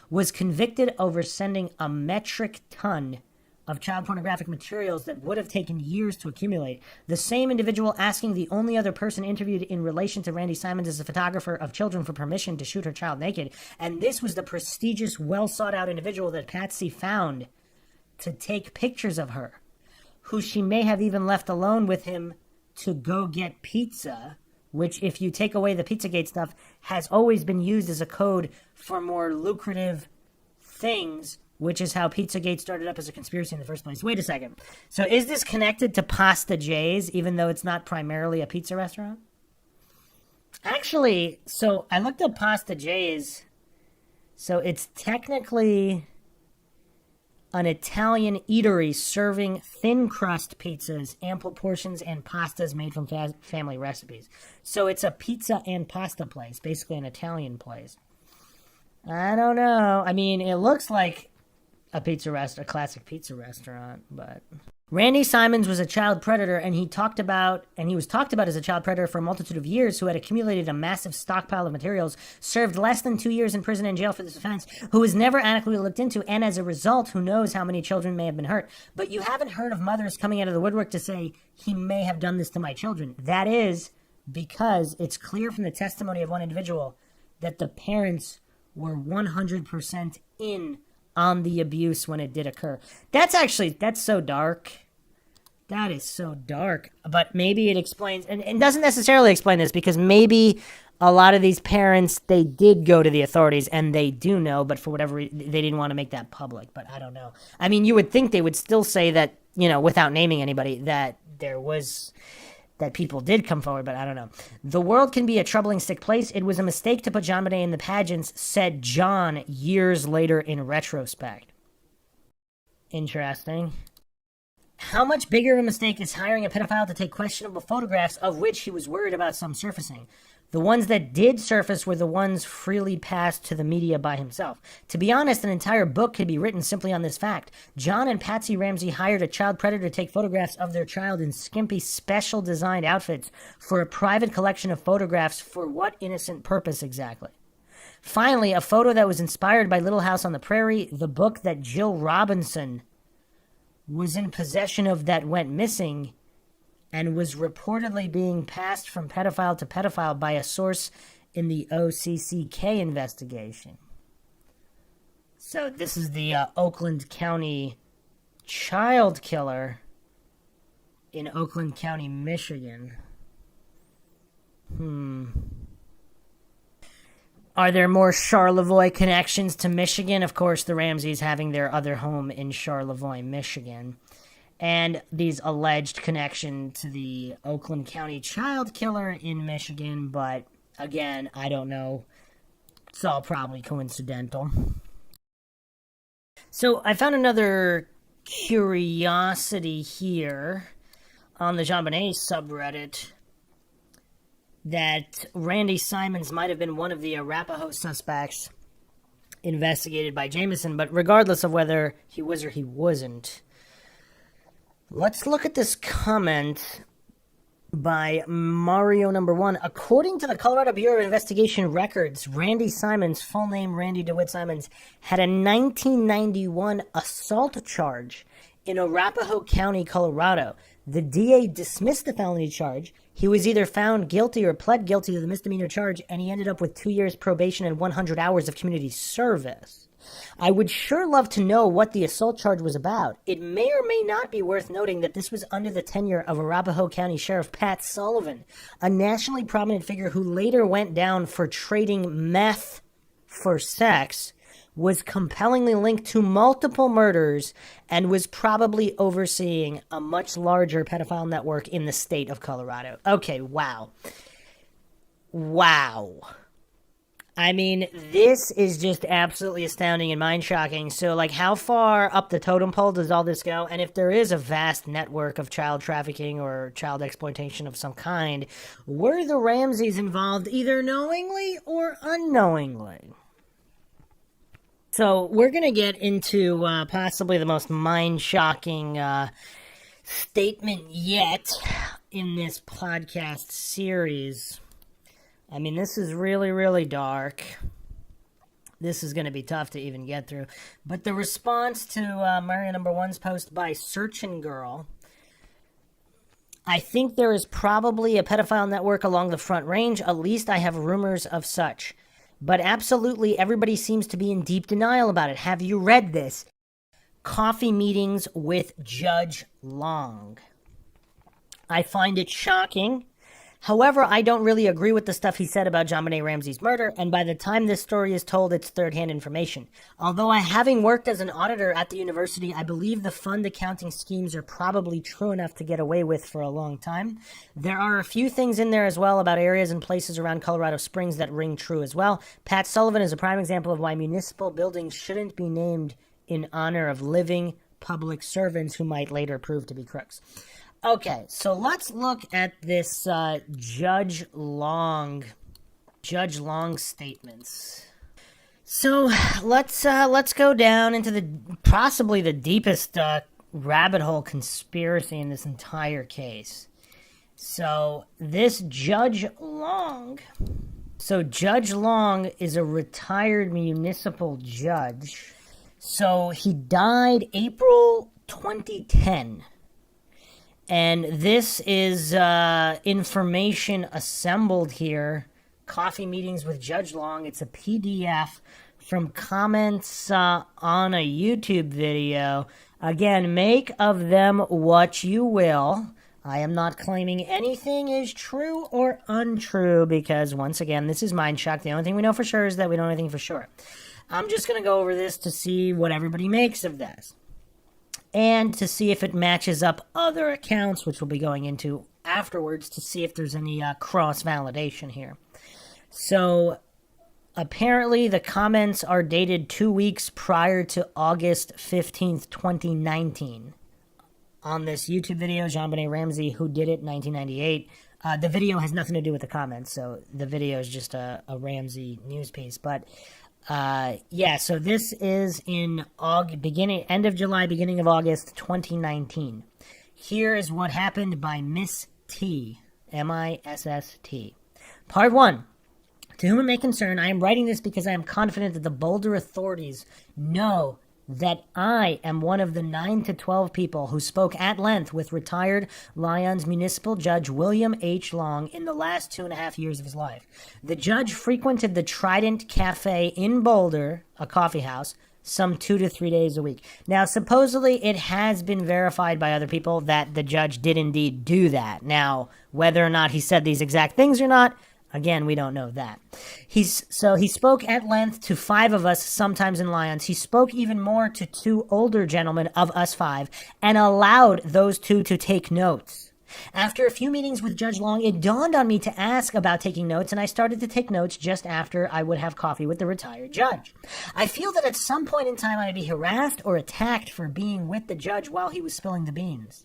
was convicted over sending a metric ton of child pornographic materials that would have taken years to accumulate. The same individual asking the only other person interviewed in relation to Randy Simons as a photographer of children for permission to shoot her child naked. And this was the prestigious, well-sought-out individual that Patsy found to take pictures of her, who she may have even left alone with him to go get pizza, which, if you take away the Pizzagate stuff, has always been used as a code for more lucrative things, which is how Pizzagate started up as a conspiracy in the first place. Wait a second. So is this connected to Pasta J's, even though it's not primarily a pizza restaurant? Actually, so I looked up Pasta J's. So it's technically an Italian eatery serving thin crust pizzas, ample portions, and pastas made from family recipes. So it's a pizza and pasta place, basically an Italian place. I don't know. I mean, it looks like a classic pizza restaurant, but Randy Simons was a child predator, and he was talked about as a child predator for a multitude of years, who had accumulated a massive stockpile of materials, served less than 2 years in prison and jail for this offense, who was never adequately looked into, and as a result, who knows how many children may have been hurt. But you haven't heard of mothers coming out of the woodwork to say, he may have done this to my children. That is because it's clear from the testimony of one individual that the parents were 100% in on the abuse when it did occur. That's so dark. That is so dark. But maybe it explains, and it doesn't necessarily explain this, because maybe a lot of these parents, they did go to the authorities, and they do know, but for whatever reason, they didn't want to make that public. But I don't know. I mean, you would think they would still say that, without naming anybody, that people did come forward, but I don't know. The world can be a troubling, sick place. It was a mistake to put Jonbenet in the pageants, said John years later in retrospect. Interesting. How much bigger of a mistake is hiring a pedophile to take questionable photographs, of which he was worried about some surfacing? The ones that did surface were the ones freely passed to the media by himself. To be honest, an entire book could be written simply on this fact. John and Patsy Ramsey hired a child predator to take photographs of their child in skimpy, special designed outfits for a private collection of photographs. For what innocent purpose exactly? Finally, a photo that was inspired by Little House on the Prairie, the book that Jill Robinson was in possession of that went missing, and was reportedly being passed from pedophile to pedophile by a source in the OCCK investigation. So this is the Oakland County child killer in Oakland County, Michigan. Are there more Charlevoix connections to Michigan? Of course, the Ramseys having their other home in Charlevoix, Michigan. And these alleged connection to the Oakland County child killer in Michigan, but again, I don't know. It's all probably coincidental. So I found another curiosity here on the Jonbenet subreddit that Randy Simons might have been one of the Arapaho suspects investigated by Jameson, but regardless of whether he was or he wasn't, let's look at this comment by Mario number 1. According to the Colorado Bureau of Investigation records, Randy Simons, full name Randy DeWitt Simons, had a 1991 assault charge in Arapaho County, Colorado. The DA dismissed the felony charge. He was either found guilty or pled guilty to the misdemeanor charge, and he ended up with 2 years probation and 100 hours of community service. I would sure love to know what the assault charge was about. It may or may not be worth noting that this was under the tenure of Arapahoe County Sheriff Pat Sullivan, a nationally prominent figure who later went down for trading meth for sex, was compellingly linked to multiple murders, and was probably overseeing a much larger pedophile network in the state of Colorado. Okay, wow. I mean, this is just absolutely astounding and mind-shocking. So, like, how far up the totem pole does all this go? And if there is a vast network of child trafficking or child exploitation of some kind, were the Ramseys involved either knowingly or unknowingly? So, we're going to get into possibly the most mind-shocking statement yet in this podcast series. I mean, this is really, really dark. This is going to be tough to even get through. But the response to Mario Number One's post by Searchin' Girl, I think there is probably a pedophile network along the Front Range. At least I have rumors of such. But absolutely everybody seems to be in deep denial about it. Have you read this? Coffee meetings with Judge Long. I find it shocking. However, I don't really agree with the stuff he said about Jonbenet Ramsey's murder, and by the time this story is told, it's third-hand information. Although having worked as an auditor at the university, I believe the fund accounting schemes are probably true enough to get away with for a long time. There are a few things in there as well about areas and places around Colorado Springs that ring true as well. Pat Sullivan is a prime example of why municipal buildings shouldn't be named in honor of living public servants who might later prove to be crooks. Okay, so let's look at this Judge Long statements. So let's go down into the possibly the deepest rabbit hole conspiracy in this entire case. So this Judge Long is a retired municipal judge. So he died April 2010. And this is information assembled here. Coffee meetings with Judge Long. It's a PDF from comments on a YouTube video. Again, make of them what you will. I am not claiming anything is true or untrue because, once again, this is MINDSHOCK. The only thing we know for sure is that we don't know anything for sure. I'm just going to go over this to see what everybody makes of this. And to see if it matches up other accounts, which we'll be going into afterwards, to see if there's any cross-validation here. So, apparently the comments are dated 2 weeks prior to August 15th, 2019. On this YouTube video, Jonbenet Ramsey, who did it in 1998. The video has nothing to do with the comments, so the video is just a Ramsey news piece. But so this is in end of July, beginning of August 2019. Here is what happened by Miss T, M-I-S-S-T. Part 1. To whom it may concern, I am writing this because I am confident that the Boulder authorities know that I am one of the 9 to 12 people who spoke at length with retired Lyons Municipal Judge William H. Long in the last 2.5 years of his life. The judge frequented the Trident Cafe in Boulder, a coffee house, some 2 to 3 days a week. Now, supposedly, it has been verified by other people that the judge did indeed do that. Now, whether or not he said these exact things or not, again, we don't know that. He spoke at length to 5 of us, sometimes in Lyons. He spoke even more to 2 older gentlemen of us 5 and allowed those 2 to take notes. After a few meetings with Judge Long, it dawned on me to ask about taking notes, and I started to take notes just after I would have coffee with the retired judge. I feel that at some point in time I would be harassed or attacked for being with the judge while he was spilling the beans.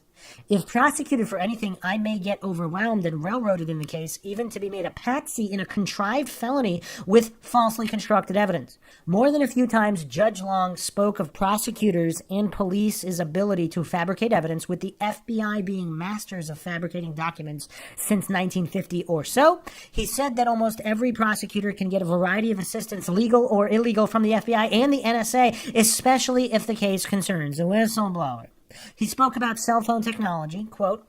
If prosecuted for anything, I may get overwhelmed and railroaded in the case, even to be made a patsy in a contrived felony with falsely constructed evidence. More than a few times, Judge Long spoke of prosecutors and police's ability to fabricate evidence, with the FBI being masters of fabricating documents since 1950 or so. He said that almost every prosecutor can get a variety of assistance, legal or illegal, from the FBI and the NSA, especially if the case concerns a whistleblower. He spoke about cell phone technology, quote,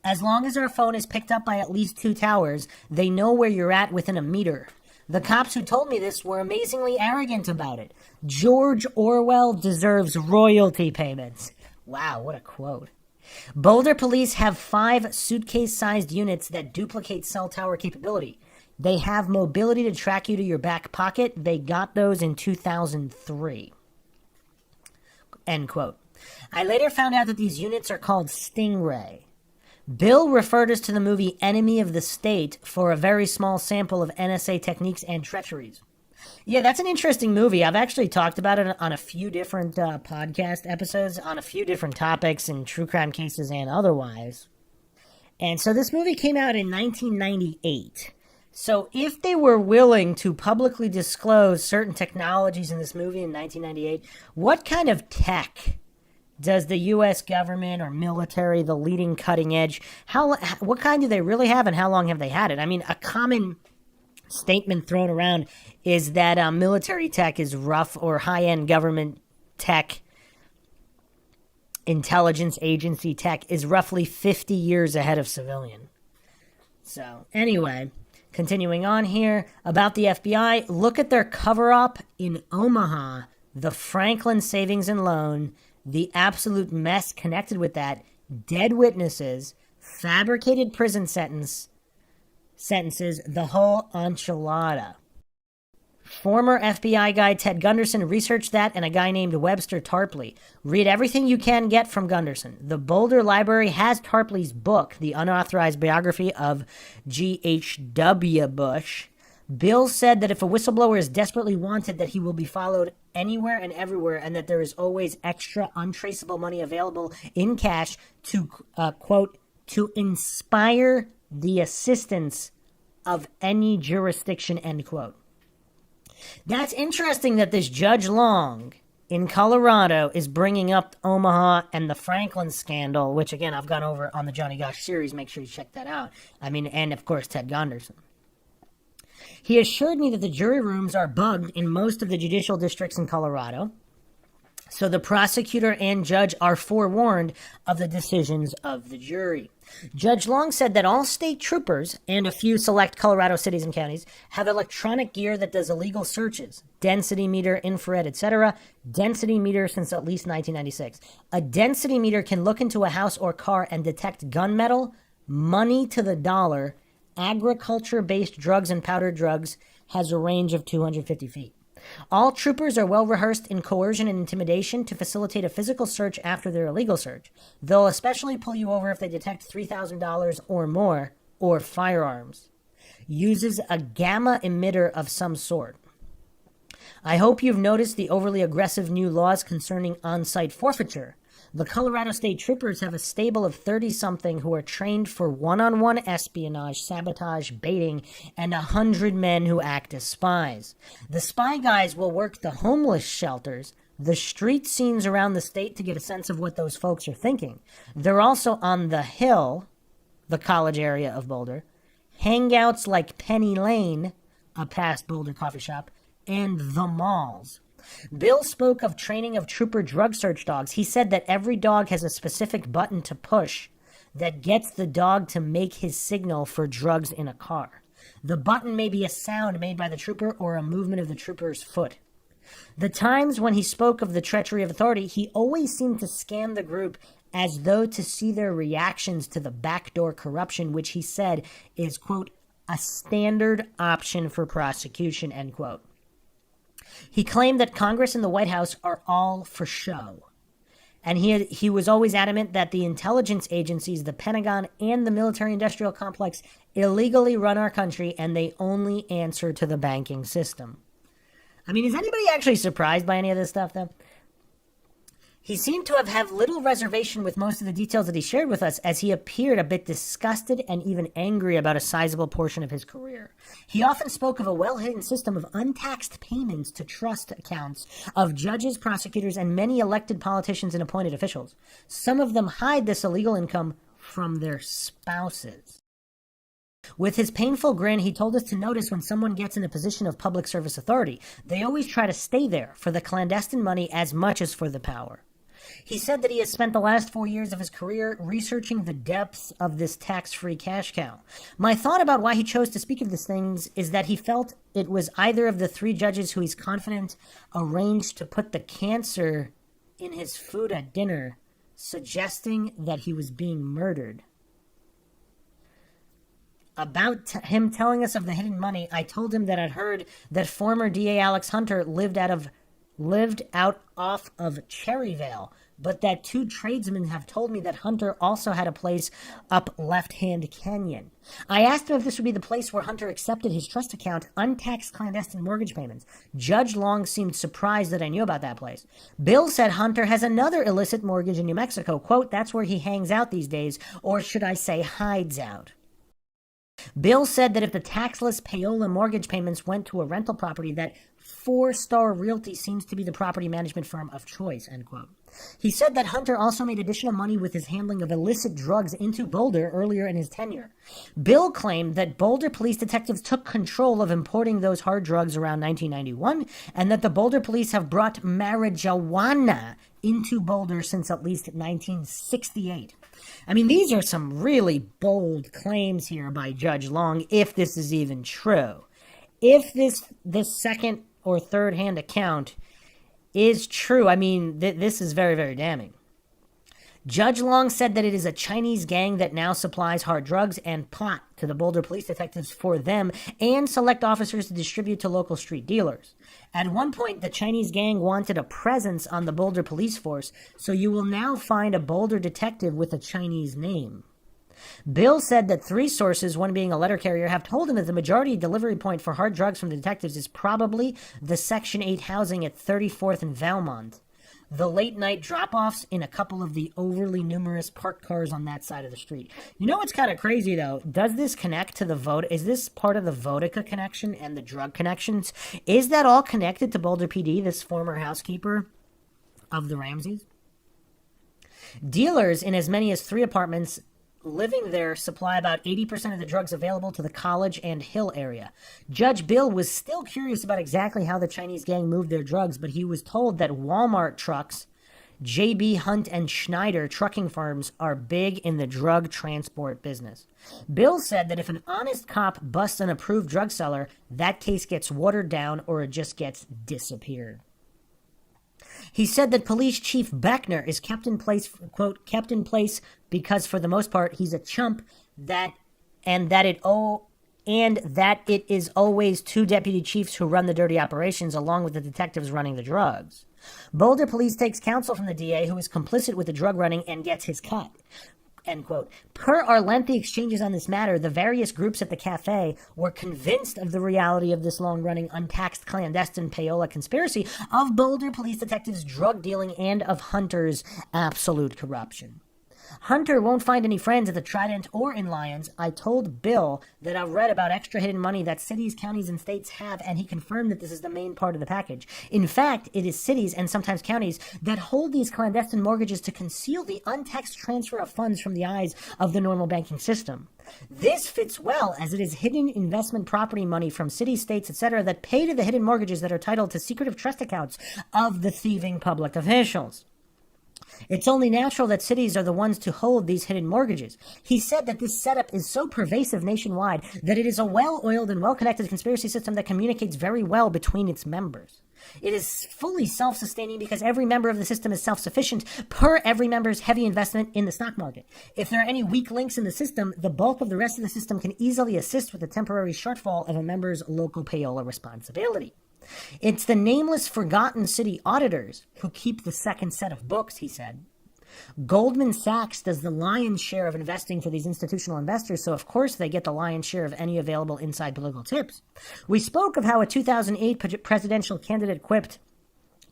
as long as our phone is picked up by at least 2 towers, they know where you're at within a meter. The cops who told me this were amazingly arrogant about it. George Orwell deserves royalty payments. Wow, what a quote. Boulder police have 5 suitcase-sized units that duplicate cell tower capability. They have mobility to track you to your back pocket. They got those in 2003. End quote. I later found out that these units are called Stingray. Bill referred us to the movie Enemy of the State for a very small sample of NSA techniques and treacheries. Yeah, that's an interesting movie. I've actually talked about it on a few different podcast episodes on a few different topics in true crime cases and otherwise. And so this movie came out in 1998. So if they were willing to publicly disclose certain technologies in this movie in 1998, what kind of tech does the U.S. government or military, the leading cutting edge, what kind do they really have and how long have they had it? I mean, a common statement thrown around is that military tech is rough, or high-end government tech, intelligence agency tech is roughly 50 years ahead of civilian. So anyway, continuing on here about the FBI, look at their cover-up in Omaha, the Franklin Savings and Loan, the absolute mess connected with that, dead witnesses, fabricated prison sentences, the whole enchilada. Former FBI guy Ted Gunderson researched that, and a guy named Webster Tarpley. Read everything you can get from Gunderson. The Boulder Library has Tarpley's book, The Unauthorized Biography of G.H.W. Bush. Bill said that if a whistleblower is desperately wanted, that he will be followed anywhere and everywhere, and that there is always extra untraceable money available in cash to, quote, to inspire the assistance of any jurisdiction, end quote. That's interesting that this Judge Long in Colorado is bringing up Omaha and the Franklin scandal, which, again, I've gone over on the Johnny Gosh series. Make sure you check that out. I mean, and, of course, Ted Gunderson. He assured me that the jury rooms are bugged in most of the judicial districts in Colorado, so the prosecutor and judge are forewarned of the decisions of the jury. Judge Long said that all state troopers and a few select Colorado cities and counties have electronic gear that does illegal searches, density meter, infrared, etc. Density meter since at least 1996. A density meter can look into a house or car and detect gunmetal, money to the dollar, agriculture-based drugs and powdered drugs, has a range of 250 feet. All troopers are well rehearsed in coercion and intimidation to facilitate a physical search after their illegal search. They'll especially pull you over if they detect $3,000 or more, or firearms. Uses a gamma emitter of some sort. I hope you've noticed the overly aggressive new laws concerning on-site forfeiture. The Colorado State Troopers have a stable of 30-something who are trained for one-on-one espionage, sabotage, baiting, and 100 men who act as spies. The spy guys will work the homeless shelters, the street scenes around the state to get a sense of what those folks are thinking. They're also on the Hill, the college area of Boulder, hangouts like Penny Lane, a past Boulder coffee shop, and the malls. Bill spoke of training of trooper drug search dogs. He said that every dog has a specific button to push that gets the dog to make his signal for drugs in a car. The button may be a sound made by the trooper or a movement of the trooper's foot. The times when he spoke of the treachery of authority, he always seemed to scan the group as though to see their reactions to the backdoor corruption, which he said is, quote, a standard option for prosecution, end quote. He claimed that Congress and the White House are all for show. And he was always adamant that the intelligence agencies, the Pentagon, and the military-industrial complex illegally run our country, and they only answer to the banking system. I mean, is anybody actually surprised by any of this stuff, though? He seemed to have little reservation with most of the details that he shared with us, as he appeared a bit disgusted and even angry about a sizable portion of his career. He often spoke of a well-hidden system of untaxed payments to trust accounts of judges, prosecutors, and many elected politicians and appointed officials. Some of them hide this illegal income from their spouses. With his painful grin, he told us to notice when someone gets in a position of public service authority, they always try to stay there for the clandestine money as much as for the power. He said that he has spent the last 4 years of his career researching the depths of this tax-free cash cow. My thought about why he chose to speak of these things is that he felt it was either of the three judges who he's confident arranged to put the cancer in his food at dinner, suggesting that he was being murdered. About him telling us of the hidden money, I told him that I'd heard that former DA Alex Hunter lived out off of Cherryvale, but that 2 tradesmen have told me that Hunter also had a place up Left Hand Canyon. I asked him if this would be the place where Hunter accepted his trust account untaxed clandestine mortgage payments. Judge Long seemed surprised that I knew about that place. Bill said Hunter has another illicit mortgage in New Mexico. Quote, that's where he hangs out these days, or should I say hides out. Bill said that if the taxless payola mortgage payments went to a rental property, that 4-Star Realty seems to be the property management firm of choice, end quote. He said that Hunter also made additional money with his handling of illicit drugs into Boulder earlier in his tenure. Bill claimed that Boulder police detectives took control of importing those hard drugs around 1991, and that the Boulder police have brought marijuana into Boulder since at least 1968. I mean, these are some really bold claims here by Judge Long, if this is even true. If this second or third hand account is true, I mean, this is very, very damning. Judge Long said that it is a Chinese gang that now supplies hard drugs and pot to the Boulder police detectives for them and select officers to distribute to local street dealers. At one point, the Chinese gang wanted a presence on the Boulder police force, so you will now find a Boulder detective with a Chinese name. Bill said that 3 sources, one being a letter carrier, have told him that the majority delivery point for hard drugs from the detectives is probably the Section 8 housing at 34th and Valmont. The late-night drop-offs in a couple of the overly numerous parked cars on that side of the street. You know what's kind of crazy, though? Does this connect to the vote? Is this part of the Vodka connection and the drug connections? Is that all connected to Boulder PD, this former housekeeper of the Ramseys? Dealers in as many as 3 apartments living there supply about 80% of the drugs available to the College and Hill area. Judge Bill was still curious about exactly how the Chinese gang moved their drugs, but he was told that Walmart trucks, J.B. Hunt and Schneider trucking firms are big in the drug transport business. Bill said that if an honest cop busts an approved drug seller, that case gets watered down or it just gets disappeared. He said that Police Chief Beckner is kept in place, quote, kept in place because for the most part he's a chump that it is always 2 deputy chiefs who run the dirty operations along with the detectives running the drugs. Boulder Police takes counsel from the DA who is complicit with the drug running and gets his cut. End quote. Per our lengthy exchanges on this matter, the various groups at the cafe were convinced of the reality of this long-running, untaxed, clandestine payola conspiracy, of Boulder police detectives' drug dealing, and of Hunter's absolute corruption. Hunter won't find any friends at the Trident or in Lyons. I told Bill that I've read about extra hidden money that cities, counties, and states have, and he confirmed that this is the main part of the package. In fact, it is cities and sometimes counties that hold these clandestine mortgages to conceal the untaxed transfer of funds from the eyes of the normal banking system. This fits well, as it is hidden investment property money from cities, states, etc. that pay to the hidden mortgages that are titled to secretive trust accounts of the thieving public officials. It's only natural that cities are the ones to hold these hidden mortgages. He said that this setup is so pervasive nationwide that it is a well-oiled and well-connected conspiracy system that communicates very well between its members. It is fully self-sustaining because every member of the system is self-sufficient per every member's heavy investment in the stock market. If there are any weak links in the system, the bulk of the rest of the system can easily assist with the temporary shortfall of a member's local payola responsibility. It's the nameless, forgotten city auditors who keep the second set of books, he said. Goldman Sachs does the lion's share of investing for these institutional investors, so of course they get the lion's share of any available inside political tips. We spoke of how a 2008 presidential candidate quipped,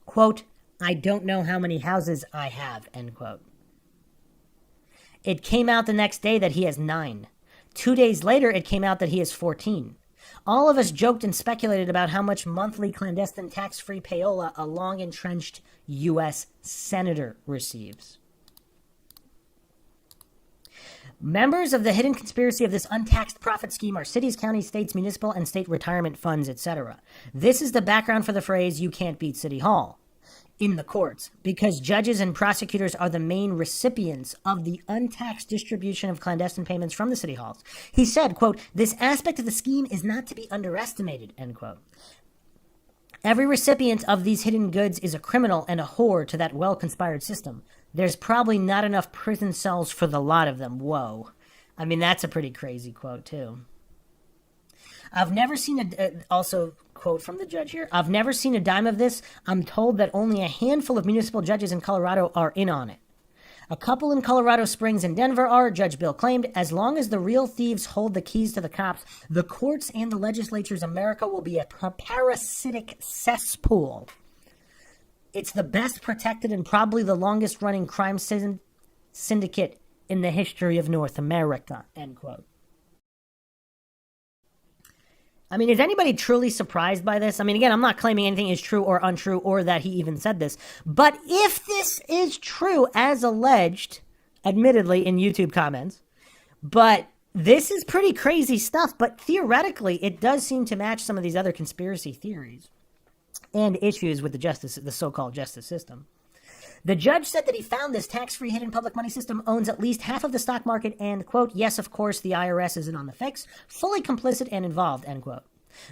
quote, "I don't know how many houses I have," end quote. It came out the next day that he has 9. 2 days later, it came out that he has 14. All of us joked and speculated about how much monthly clandestine tax-free payola a long-entrenched U.S. senator receives. Members of the hidden conspiracy of this untaxed profit scheme are cities, counties, states, municipal, and state retirement funds, etc. This is the background for the phrase, "you can't beat City Hall," in the courts, because judges and prosecutors are the main recipients of the untaxed distribution of clandestine payments from the city halls. He said, quote, "This aspect of the scheme is not to be underestimated," end quote. Every recipient of these hidden goods is a criminal and a whore to that well-conspired system. There's probably not enough prison cells for the lot of them. Whoa. I mean, that's a pretty crazy quote, too. I've never seen also, quote from the judge here, I've never seen a dime of this. I'm told that only a handful of municipal judges in Colorado are in on it. A couple in Colorado Springs and Denver are, Judge Bill claimed, as long as the real thieves hold the keys to the cops, the courts and the legislatures of America will be a parasitic cesspool. It's the best protected and probably the longest running crime syndicate in the history of North America, end quote. I mean, is anybody truly surprised by this? I mean, again, I'm not claiming anything is true or untrue or that he even said this. But if this is true, as alleged, admittedly in YouTube comments, but this is pretty crazy stuff. But theoretically, it does seem to match some of these other conspiracy theories and issues with the so-called justice system. The judge said that he found this tax-free hidden public money system owns at least half of the stock market and, quote, yes, of course, the IRS is in on the fix, fully complicit and involved, end quote.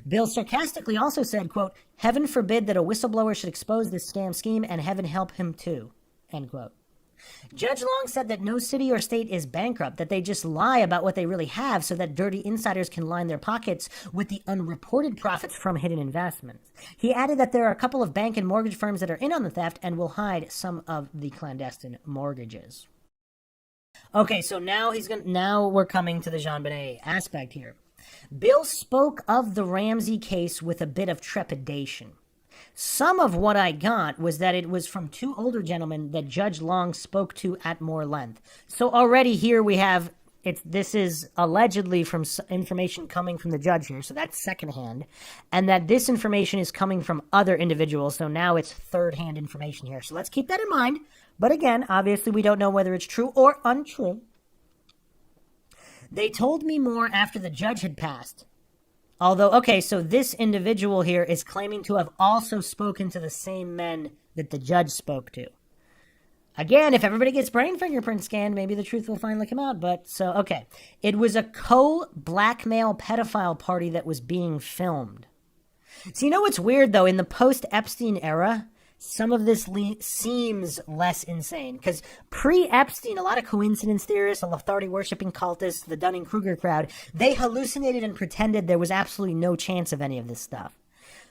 Bill sarcastically also said, quote, heaven forbid that a whistleblower should expose this scam scheme and heaven help him too, end quote. Judge Long said that no city or state is bankrupt, that they just lie about what they really have so that dirty insiders can line their pockets with the unreported profits from hidden investments. He added that there are a couple of bank and mortgage firms that are in on the theft and will hide some of the clandestine mortgages. Okay, so now we're coming to the Jonbenet aspect here. Bill spoke of the Ramsey case with a bit of trepidation. Some of what I got was that it was from two older gentlemen that Judge Long spoke to at more length. So already here we have, this is allegedly from information coming from the judge here, so that's secondhand, and that this information is coming from other individuals, so now it's third-hand information here. So let's keep that in mind. But again, obviously we don't know whether it's true or untrue. They told me more after the judge had passed. Although, okay, so this individual here is claiming to have also spoken to the same men that the judge spoke to. Again, if everybody gets brain fingerprint scanned, maybe the truth will finally come out. But, so, okay. It was a co-blackmail pedophile party that was being filmed. So you know what's weird, though? In the post-Epstein era, some of this seems less insane. Because pre-Epstein, a lot of coincidence theorists, authority-worshipping cultists, the Dunning-Kruger crowd, they hallucinated and pretended there was absolutely no chance of any of this stuff.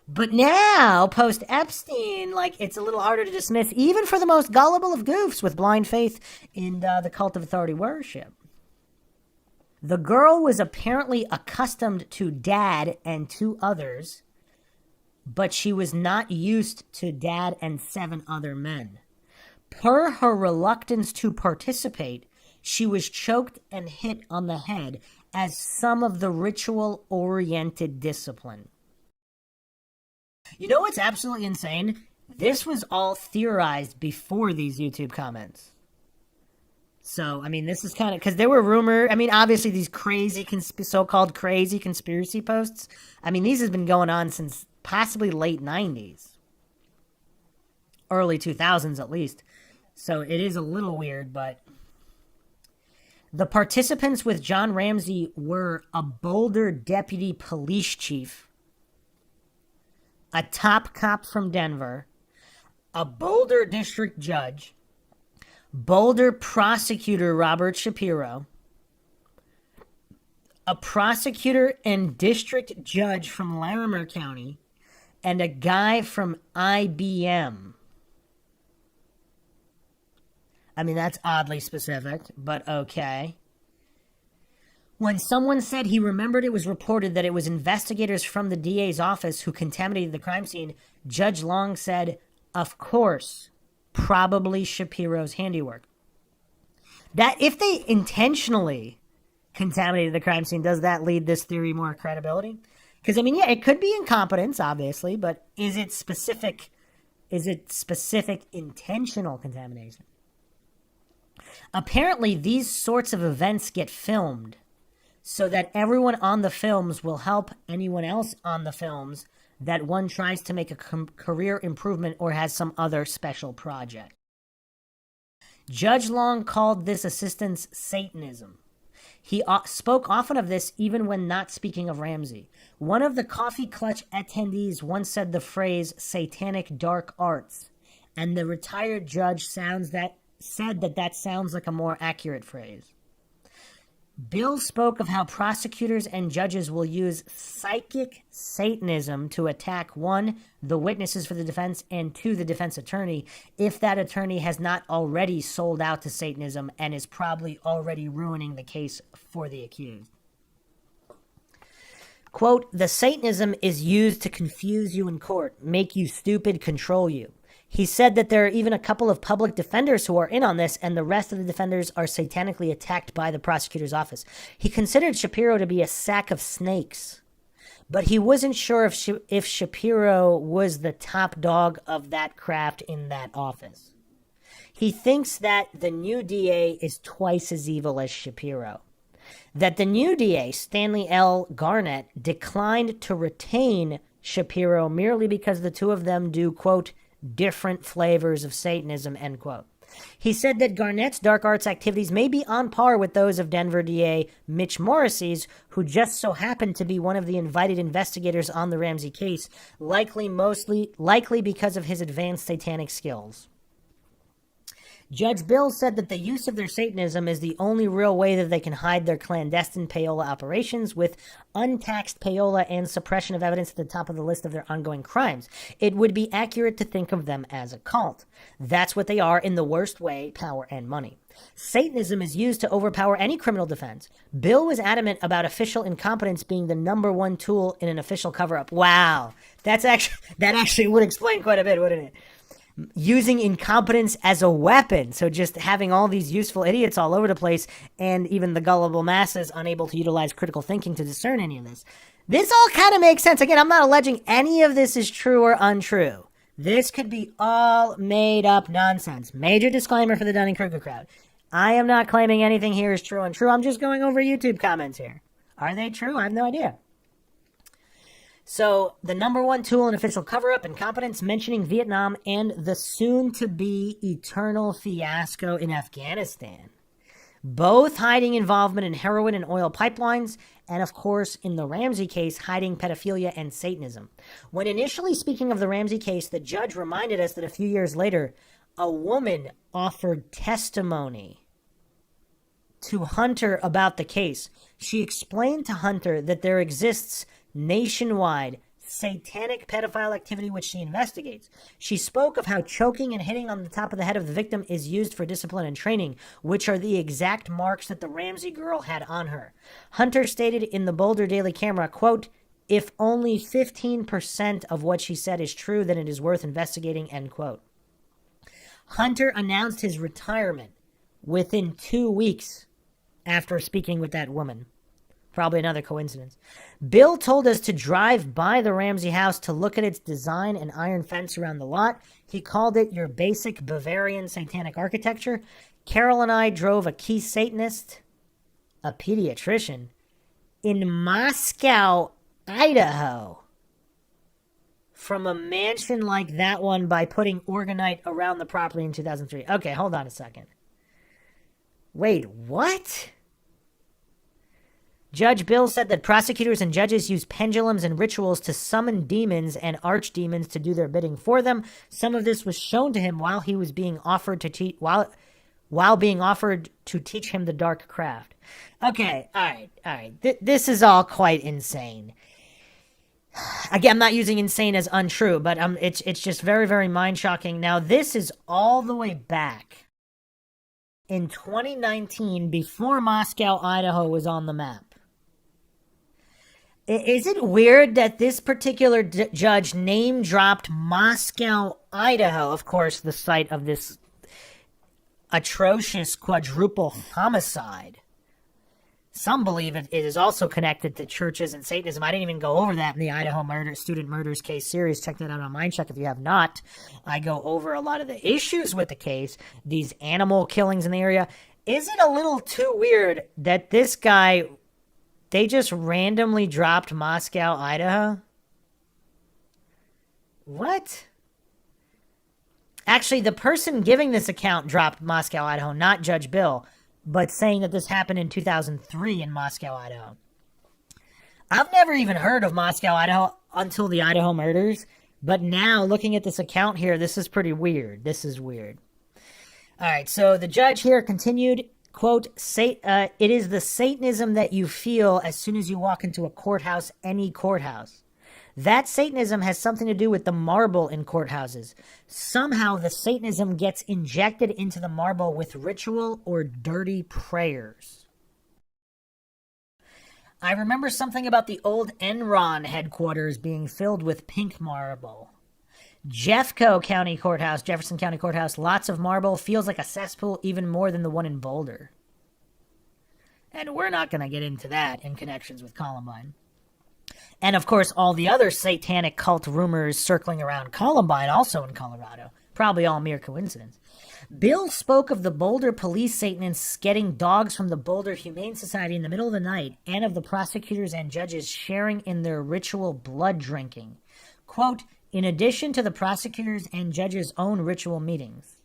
But now, post-Epstein, it's a little harder to dismiss, even for the most gullible of goofs with blind faith in the cult of authority worship. The girl was apparently accustomed to Dad and two others, but she was not used to Dad and 7 other men. Per her reluctance to participate, she was choked and hit on the head as some of the ritual-oriented discipline. You know what's absolutely insane? This was all theorized before these YouTube comments. So, I mean, this is kind of, because there were obviously these crazy, so-called crazy conspiracy posts. I mean, these have been going on since possibly late 90s. Early 2000s, at least. So, it is a little weird, but the participants with John Ramsey were a Boulder deputy police chief, a top cop from Denver, a Boulder district judge, Boulder prosecutor Robert Shapiro, a prosecutor and district judge from Larimer County, and a guy from IBM. I mean, that's oddly specific, but okay. When someone said he remembered it was reported that it was investigators from the DA's office who contaminated the crime scene, Judge Long said, of course, probably Shapiro's handiwork. That if they intentionally contaminated the crime scene, does that lead this theory more credibility? Because, I mean, yeah, it could be incompetence, obviously, but is it specific intentional contamination? Apparently, these sorts of events get filmed so that everyone on the films will help anyone else on the films that one tries to make a career improvement or has some other special project. Judge Long called this assistance Satanism. He spoke often of this even when not speaking of Ramsey. One of the Coffee Clutch attendees once said the phrase satanic dark arts, and the retired judge said that sounds like a more accurate phrase. Bill spoke of how prosecutors and judges will use psychic Satanism to attack, 1, the witnesses for the defense, and 2, the defense attorney, if that attorney has not already sold out to Satanism and is probably already ruining the case for the accused. Quote, the Satanism is used to confuse you in court, make you stupid, control you. He said that there are even a couple of public defenders who are in on this, and the rest of the defenders are satanically attacked by the prosecutor's office. He considered Shapiro to be a sack of snakes, but he wasn't sure if Shapiro was the top dog of that craft in that office. He thinks that the new DA is twice as evil as Shapiro. That the new DA, Stanley L. Garnett, declined to retain Shapiro merely because the two of them do, quote, different flavors of Satanism, end quote. He said that Garnett's dark arts activities may be on par with those of Denver DA Mitch Morrissey's, who just so happened to be one of the invited investigators on the Ramsey case, likely because of his advanced satanic skills. Judge Bill said that the use of their Satanism is the only real way that they can hide their clandestine payola operations, with untaxed payola and suppression of evidence at the top of the list of their ongoing crimes. It would be accurate to think of them as a cult. That's what they are in the worst way, power and money. Satanism is used to overpower any criminal defense. Bill was adamant about official incompetence being the number one tool in an official cover-up. Wow. That actually would explain quite a bit, wouldn't it? Using incompetence as a weapon. So just having all these useful idiots all over the place, and even the gullible masses unable to utilize critical thinking to discern any of this. This all kind of makes sense. Again, I'm not alleging any of this is true or untrue. This could be all made up nonsense. Major disclaimer for the Dunning-Kruger crowd. I am not claiming anything here is true and untrue. I'm just going over YouTube comments here. Are they true? I have no idea. So, the number one tool in official cover-up, incompetence, mentioning Vietnam, and the soon-to-be eternal fiasco in Afghanistan. Both hiding involvement in heroin and oil pipelines, and of course, in the Ramsey case, hiding pedophilia and Satanism. When initially speaking of the Ramsey case, the judge reminded us that a few years later, a woman offered testimony to Hunter about the case. She explained to Hunter that there exists nationwide satanic pedophile activity which she investigates. She spoke of how choking and hitting on the top of the head of the victim is used for discipline and training, which are the exact marks that the Ramsey girl had on her. Hunter stated in the Boulder Daily Camera, quote, if only 15% of what she said is true, then it is worth investigating, end quote. Hunter announced his retirement within 2 weeks after speaking with that woman. Probably another coincidence. Bill told us to drive by the Ramsey house to look at its design and iron fence around the lot. He called it your basic Bavarian satanic architecture. Carol and I drove a key Satanist, a pediatrician, in Moscow, Idaho, from a mansion like that one by putting orgonite around the property in 2003. Okay, hold on a second. Wait, what? Judge Bill said that prosecutors and judges use pendulums and rituals to summon demons and archdemons to do their bidding for them. Some of this was shown to him while he was being offered to while being offered to teach him the dark craft. Okay, all right. This is all quite insane. Again, I'm not using insane as untrue, but it's just very, very mind-shocking. Now, this is all the way back in 2019, before Moscow, Idaho was on the map. Is it weird that this particular judge name-dropped Moscow, Idaho, of course, the site of this atrocious quadruple homicide? Some believe it is also connected to churches and Satanism. I didn't even go over that in the Idaho student murders case series. Check that out on MINDSHOCK if you have not. I go over a lot of the issues with the case, these animal killings in the area. Is it a little too weird that this guy, they just randomly dropped Moscow, Idaho? What? Actually, the person giving this account dropped Moscow, Idaho, not Judge Bill, but saying that this happened in 2003 in Moscow, Idaho. I've never even heard of Moscow, Idaho until the Idaho murders, but now looking at this account here, this is pretty weird. This is weird. All right, so the judge here continued, Quote, it is the Satanism that you feel as soon as you walk into a courthouse, any courthouse. That Satanism has something to do with the marble in courthouses. Somehow the Satanism gets injected into the marble with ritual or dirty prayers. I remember something about the old Enron headquarters being filled with pink marble. Jeffco County Courthouse, Jefferson County Courthouse, lots of marble, feels like a cesspool even more than the one in Boulder. And we're not going to get into that in connections with Columbine. And, of course, all the other satanic cult rumors circling around Columbine, also in Colorado. Probably all mere coincidence. Bill spoke of the Boulder police Satanists getting dogs from the Boulder Humane Society in the middle of the night, and of the prosecutors and judges sharing in their ritual blood drinking. Quote, in addition to the prosecutors and judges' own ritual meetings.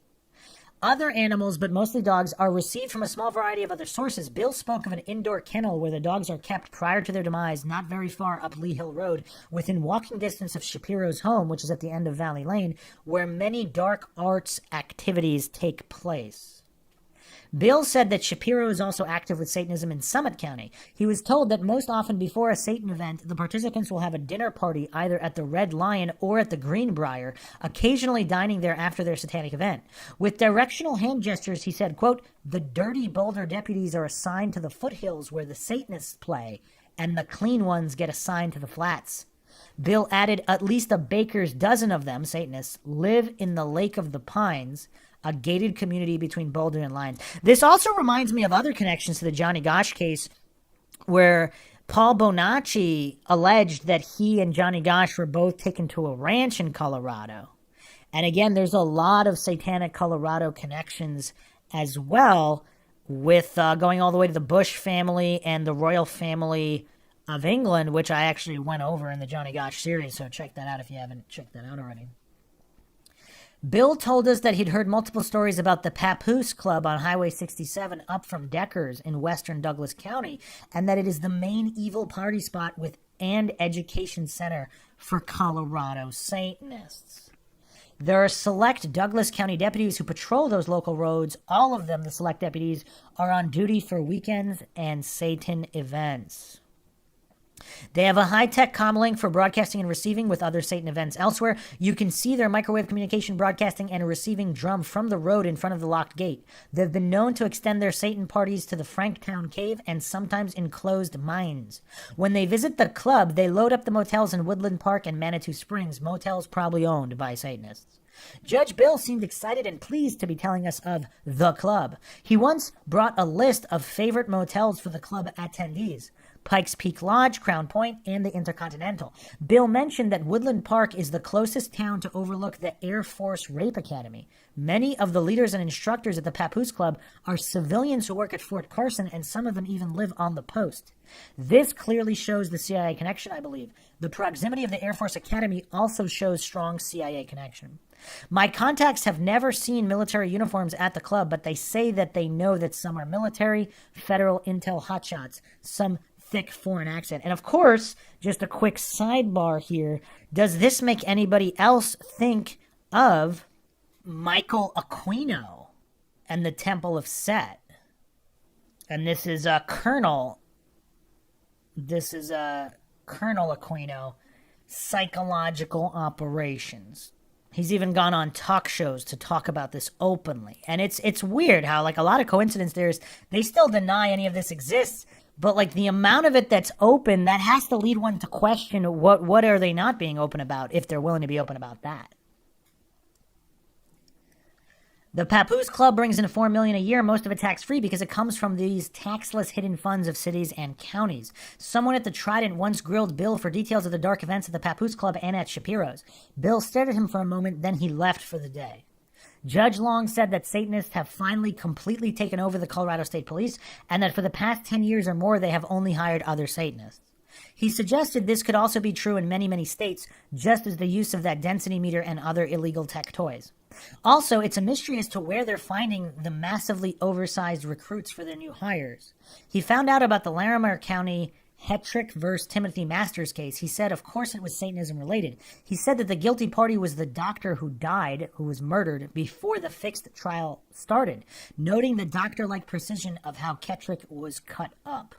Other animals, but mostly dogs, are received from a small variety of other sources. Bill spoke of an indoor kennel where the dogs are kept prior to their demise, not very far up Lee Hill Road, within walking distance of Shapiro's home, which is at the end of Valley Lane, where many dark arts activities take place. Bill said that Shapiro is also active with Satanism in Summit County. He was told that most often before a Satan event, the participants will have a dinner party either at the Red Lion or at the Greenbrier, occasionally dining there after their satanic event. With directional hand gestures, he said, quote, the dirty Boulder deputies are assigned to the foothills where the Satanists play, and the clean ones get assigned to the flats. Bill added at least a baker's dozen of them, Satanists, live in the Lake of the Pines, a gated community between Boulder and Lyons. This also reminds me of other connections to the Johnny Gosch case, where Paul Bonacci alleged that he and Johnny Gosch were both taken to a ranch in Colorado. And again, there's a lot of satanic Colorado connections as well, with going all the way to the Bush family and the royal family of England, which I actually went over in the Johnny Gosch series, so check that out if you haven't checked that out already. Bill told us that he'd heard multiple stories about the Papoose Club on Highway 67 up from Deckers in western Douglas County, and that it is the main evil party spot and education center for Colorado Satanists. There are select Douglas County deputies who patrol those local roads. All of them, the select deputies, are on duty for weekends and Satan events. They have a high-tech comlink for broadcasting and receiving with other Satan events elsewhere. You can see their microwave communication broadcasting and receiving drum from the road in front of the locked gate. They've been known to extend their Satan parties to the Franktown Cave and sometimes enclosed mines. When they visit the club, they load up the motels in Woodland Park and Manitou Springs, motels probably owned by Satanists. Judge Bill seemed excited and pleased to be telling us of the club. He once brought a list of favorite motels for the club attendees. Pikes Peak Lodge, Crown Point, and the Intercontinental. Bill mentioned that Woodland Park is the closest town to overlook the Air Force Rape Academy. Many of the leaders and instructors at the Papoose Club are civilians who work at Fort Carson, and some of them even live on the post. This clearly shows the CIA connection, I believe. The proximity of the Air Force Academy also shows strong CIA connection. My contacts have never seen military uniforms at the club, but they say that they know that some are military, federal intel hotshots, some thick foreign accent. And of course, just a quick sidebar here, does this make anybody else think of Michael Aquino and the Temple of Set? And this is Colonel Aquino, Psychological Operations. He's even gone on talk shows to talk about this openly. And it's weird how, like, a lot of coincidence they still deny any of this exists. But, like, the amount of it that's open, that has to lead one to question what are they not being open about if they're willing to be open about that. The Papoose Club brings in $4 million a year, most of it tax-free, because it comes from these taxless hidden funds of cities and counties. Someone at the Trident once grilled Bill for details of the dark events at the Papoose Club and at Shapiro's. Bill stared at him for a moment, then he left for the day. Judge Long said that Satanists have finally completely taken over the Colorado State Police, and that for the past 10 years or more, they have only hired other Satanists. He suggested this could also be true in many, many states, just as the use of that density meter and other illegal tech toys. Also, it's a mystery as to where they're finding the massively oversized recruits for their new hires. He found out about the Larimer County Hetrick versus Timothy Masters case, he said, of course it was Satanism related. He said that the guilty party was the doctor who died, who was murdered, before the fixed trial started, noting the doctor-like precision of how Hetrick was cut up.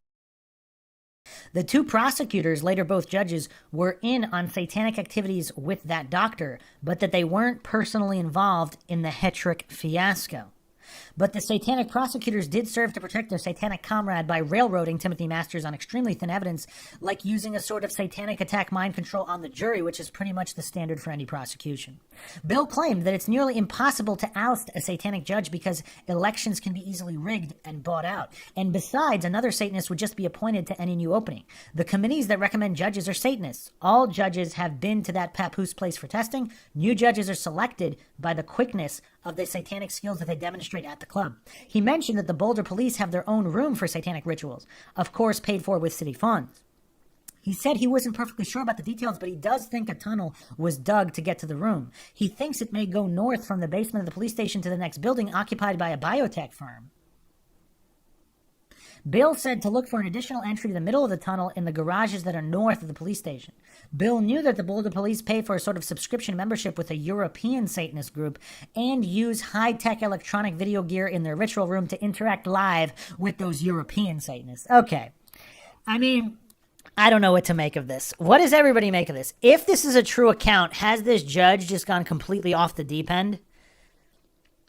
The two prosecutors, later both judges, were in on satanic activities with that doctor, but that they weren't personally involved in the Hetrick fiasco. But the satanic prosecutors did serve to protect their satanic comrade by railroading Timothy Masters on extremely thin evidence, like using a sort of satanic attack mind control on the jury, which is pretty much the standard for any prosecution. Bill claimed that it's nearly impossible to oust a satanic judge because elections can be easily rigged and bought out. And besides, another Satanist would just be appointed to any new opening. The committees that recommend judges are Satanists. All judges have been to that papoose place for testing. New judges are selected by the quickness of the satanic skills that they demonstrate at the club. He mentioned that the Boulder police have their own room for satanic rituals, of course paid for with city funds. He said he wasn't perfectly sure about the details, but he does think a tunnel was dug to get to the room. He thinks it may go north from the basement of the police station to the next building occupied by a biotech firm. Bill said to look for an additional entry to the middle of the tunnel in the garages that are north of the police station. Bill knew that the Boulder police pay for a sort of subscription membership with a European Satanist group and use high-tech electronic video gear in their ritual room to interact live with those European Satanists. Okay. I mean, I don't know what to make of this. What does everybody make of this? If this is a true account, has this judge just gone completely off the deep end?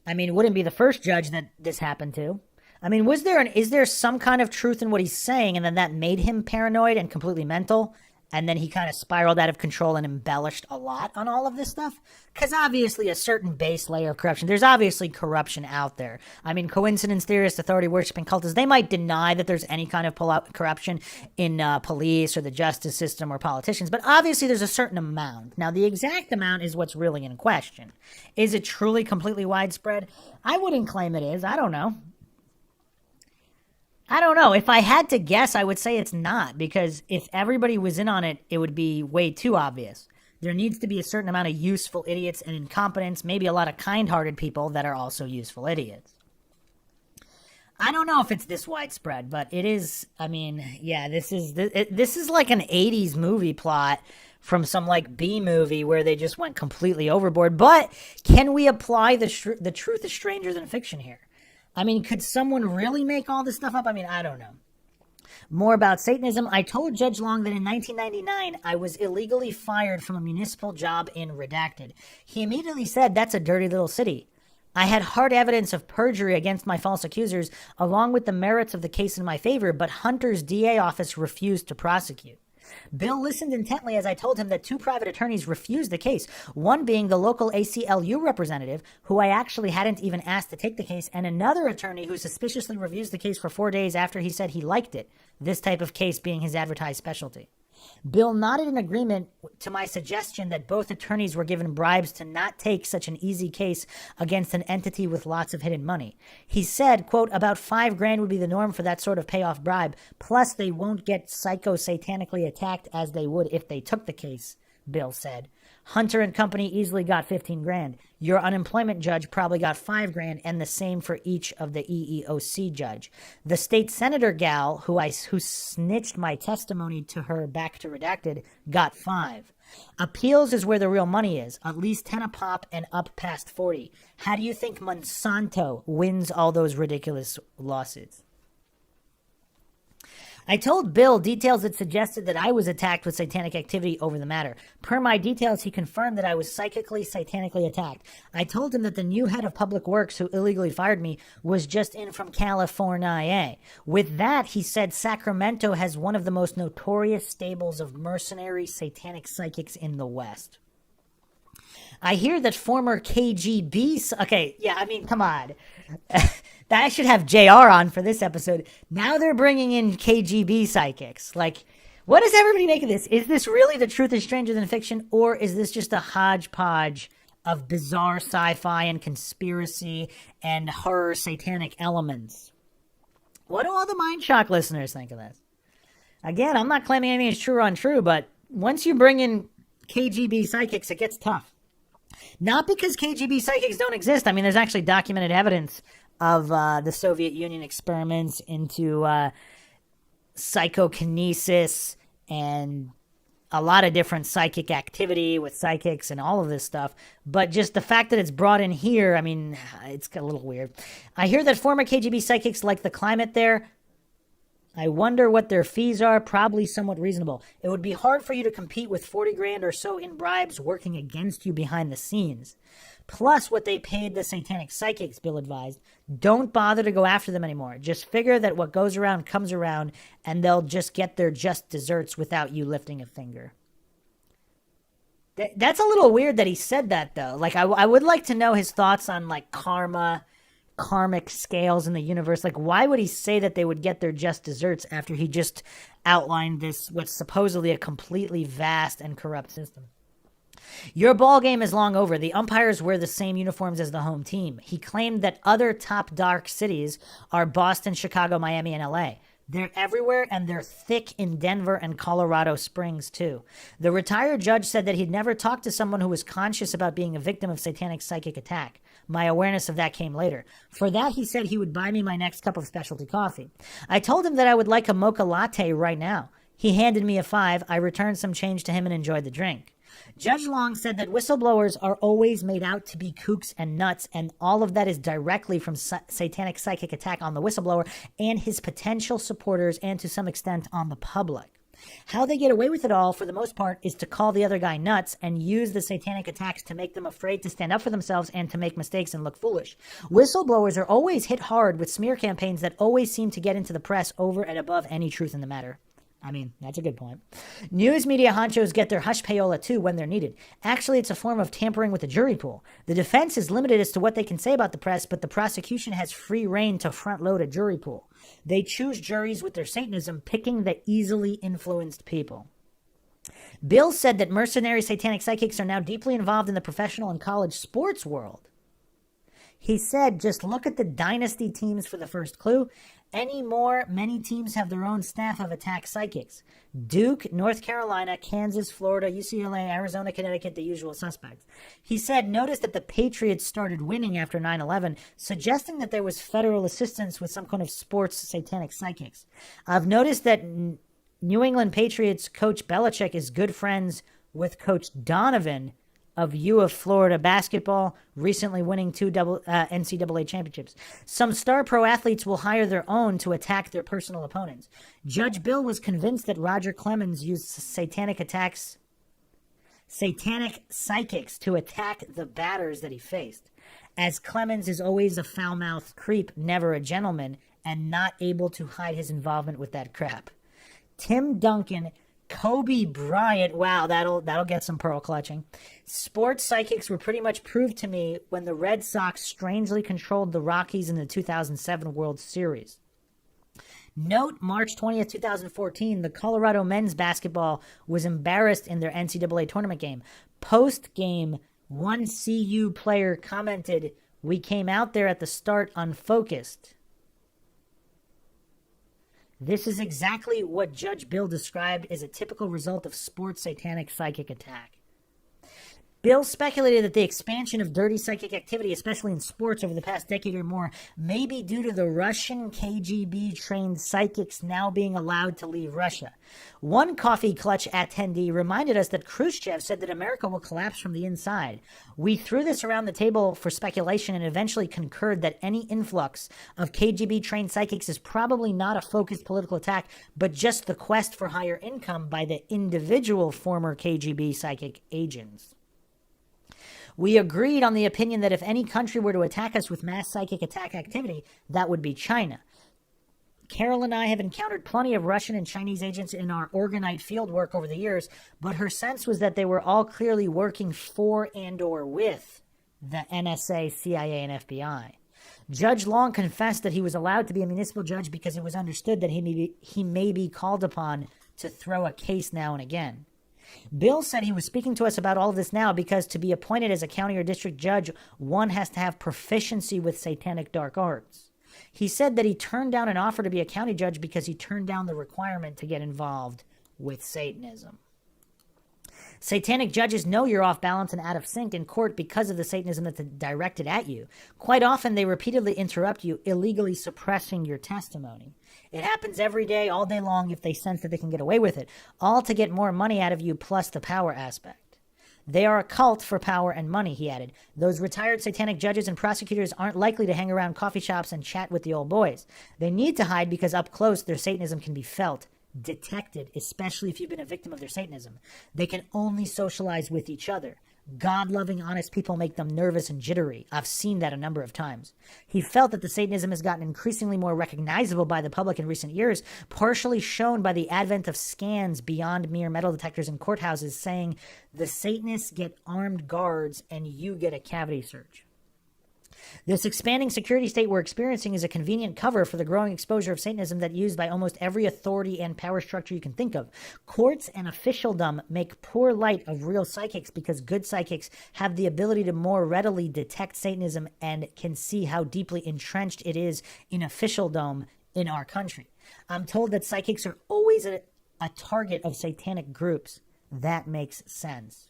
I mean, it wouldn't be the first judge that this happened to. I mean, is there some kind of truth in what he's saying, and then that made him paranoid and completely mental, and then he kind of spiraled out of control and embellished a lot on all of this stuff? Because obviously a certain base layer of corruption, there's obviously corruption out there. I mean, coincidence theorists, authority-worshipping cultists, they might deny that there's any kind of corruption in police or the justice system or politicians, but obviously there's a certain amount. Now, the exact amount is what's really in question. Is it truly completely widespread? I wouldn't claim it is. I don't know. If I had to guess, I would say it's not, because if everybody was in on it, it would be way too obvious. There needs to be a certain amount of useful idiots and incompetents, maybe a lot of kind-hearted people that are also useful idiots. I don't know if it's this widespread, but it is. I mean, yeah, this is like an 80s movie plot from some like B movie where they just went completely overboard. But can we apply the truth is stranger than fiction here? I mean, could someone really make all this stuff up? I mean, I don't know. More about Satanism. I told Judge Long that in 1999, I was illegally fired from a municipal job in Redacted. He immediately said, that's a dirty little city. I had hard evidence of perjury against my false accusers, along with the merits of the case in my favor, but Hunter's DA office refused to prosecute. Bill listened intently as I told him that two private attorneys refused the case, one being the local ACLU representative, who I actually hadn't even asked to take the case, and another attorney who suspiciously reviews the case for 4 days after he said he liked it, this type of case being his advertised specialty. Bill nodded in agreement to my suggestion that both attorneys were given bribes to not take such an easy case against an entity with lots of hidden money. He said, quote, about $5,000 would be the norm for that sort of payoff bribe. Plus, they won't get psycho-satanically attacked as they would if they took the case, Bill said. Hunter and company easily got $15,000. Your unemployment judge probably got $5,000, and the same for each of the EEOC judge. The state senator gal who snitched my testimony to her back to Redacted got $5,000. Appeals is where the real money is, at least 10 a pop and up past 40. How do you think Monsanto wins all those ridiculous lawsuits? I told Bill details that suggested that I was attacked with satanic activity over the matter. Per my details, he confirmed that I was psychically, satanically attacked. I told him that the new head of public works who illegally fired me was just in from California. With that, he said Sacramento has one of the most notorious stables of mercenary satanic psychics in the West. I hear that former KGB... Okay, yeah, I mean, come on. I should have JR on for this episode. Now they're bringing in KGB psychics. Like, what does everybody make of this? Is this really the truth is stranger than fiction, or is this just a hodgepodge of bizarre sci-fi and conspiracy and horror satanic elements? What do all the MINDSHOCK listeners think of this? Again, I'm not claiming anything is true or untrue, but once you bring in KGB psychics, it gets tough. Not because KGB psychics don't exist. I mean, there's actually documented evidence of the Soviet Union experiments into psychokinesis and a lot of different psychic activity with psychics and all of this stuff. But just the fact that it's brought in here, I mean, it's a little weird. I hear that former KGB psychics like the climate there. I wonder what their fees are. Probably somewhat reasonable. It would be hard for you to compete with 40 grand or so in bribes working against you behind the scenes. Plus what they paid the satanic psychics, Bill advised. Don't bother to go after them anymore. Just figure that what goes around comes around, and they'll just get their just desserts without you lifting a finger. That's a little weird that he said that, though. Like, I would like to know his thoughts on, like, karmic scales in the universe. Like, why would he say that they would get their just desserts after he just outlined this, what's supposedly a completely vast and corrupt system? Your ball game is long over. The umpires wear the same uniforms as the home team. He claimed that other top dark cities are Boston, Chicago, Miami, and LA. They're everywhere, and they're thick in Denver and Colorado Springs, too. The retired judge said that he'd never talked to someone who was conscious about being a victim of satanic psychic attack. My awareness of that came later. For that, he said he would buy me my next cup of specialty coffee. I told him that I would like a mocha latte right now. He handed me a $5. I returned some change to him and enjoyed the drink. Judge Long said that whistleblowers are always made out to be kooks and nuts, and all of that is directly from satanic psychic attack on the whistleblower and his potential supporters, and to some extent on the public. How they get away with it all, for the most part, is to call the other guy nuts and use the satanic attacks to make them afraid to stand up for themselves and to make mistakes and look foolish. Whistleblowers are always hit hard with smear campaigns that always seem to get into the press over and above any truth in the matter. I mean, that's a good point. News media honchos get their hush payola too when they're needed. Actually, it's a form of tampering with the jury pool. The defense is limited as to what they can say about the press, but the prosecution has free rein to front-load a jury pool. They choose juries with their Satanism, picking the easily influenced people. Bill said that mercenary satanic psychics are now deeply involved in the professional and college sports world. He said, just look at the dynasty teams for the first clue. Anymore, many teams have their own staff of attack psychics. Duke, North Carolina, Kansas, Florida, UCLA, Arizona, Connecticut, the usual suspects. He said, notice that the Patriots started winning after 9/11, suggesting that there was federal assistance with some kind of sports satanic psychics. I've noticed that New England Patriots coach Belichick is good friends with Coach Donovan of U of Florida basketball, recently winning 2 NCAA championships. Some star pro athletes will hire their own to attack their personal opponents. Judge Bill was convinced that Roger Clemens used satanic psychics to attack the batters that he faced, as Clemens is always a foul-mouthed creep, never a gentleman, and not able to hide his involvement with that crap. Tim Duncan, Kobe Bryant, wow, that'll get some pearl clutching. Sports psychics were pretty much proved to me when the Red Sox strangely controlled the Rockies in the 2007 World Series. Note, March 20th, 2014, the Colorado men's basketball was embarrassed in their NCAA tournament game. Post-game, one CU player commented, "We came out there at the start unfocused." This is exactly what Judge Bill described as a typical result of sports satanic psychic attack. Bill speculated that the expansion of dirty psychic activity, especially in sports over the past decade or more, may be due to the Russian KGB-trained psychics now being allowed to leave Russia. One coffee clutch attendee reminded us that Khrushchev said that America will collapse from the inside. We threw this around the table for speculation and eventually concurred that any influx of KGB-trained psychics is probably not a focused political attack, but just the quest for higher income by the individual former KGB psychic agents. We agreed on the opinion that if any country were to attack us with mass psychic attack activity, that would be China. Carol and I have encountered plenty of Russian and Chinese agents in our Orgonite field work over the years, but her sense was that they were all clearly working for and or with the NSA, CIA, and FBI. Judge Long confessed that he was allowed to be a municipal judge because it was understood that he may be called upon to throw a case now and again. Bill said he was speaking to us about all of this now because to be appointed as a county or district judge, one has to have proficiency with satanic dark arts. He said that he turned down an offer to be a county judge because he turned down the requirement to get involved with Satanism. Satanic judges know you're off balance and out of sync in court because of the Satanism that's directed at you. Quite often, they repeatedly interrupt you, illegally suppressing your testimony. It happens every day, all day long, if they sense that they can get away with it, all to get more money out of you plus the power aspect. They are a cult for power and money, he added. Those retired satanic judges and prosecutors aren't likely to hang around coffee shops and chat with the old boys. They need to hide because up close their Satanism can be felt, detected, especially if you've been a victim of their Satanism. They can only socialize with each other. God-loving, honest people make them nervous and jittery. I've seen that a number of times. He felt that the Satanism has gotten increasingly more recognizable by the public in recent years, partially shown by the advent of scans beyond mere metal detectors in courthouses saying the Satanists get armed guards and you get a cavity search. This expanding security state we're experiencing is a convenient cover for the growing exposure of Satanism that's used by almost every authority and power structure you can think of. Courts and officialdom make poor light of real psychics because good psychics have the ability to more readily detect Satanism and can see how deeply entrenched it is in officialdom in our country. I'm told that psychics are always a target of satanic groups. That makes sense.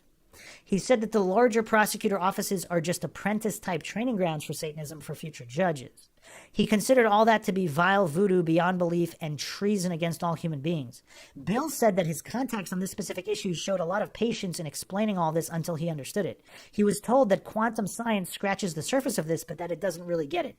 He said that the larger prosecutor offices are just apprentice-type training grounds for Satanism for future judges. He considered all that to be vile voodoo beyond belief and treason against all human beings. Bill said that his contacts on this specific issue showed a lot of patience in explaining all this until he understood it. He was told that quantum science scratches the surface of this, but that it doesn't really get it.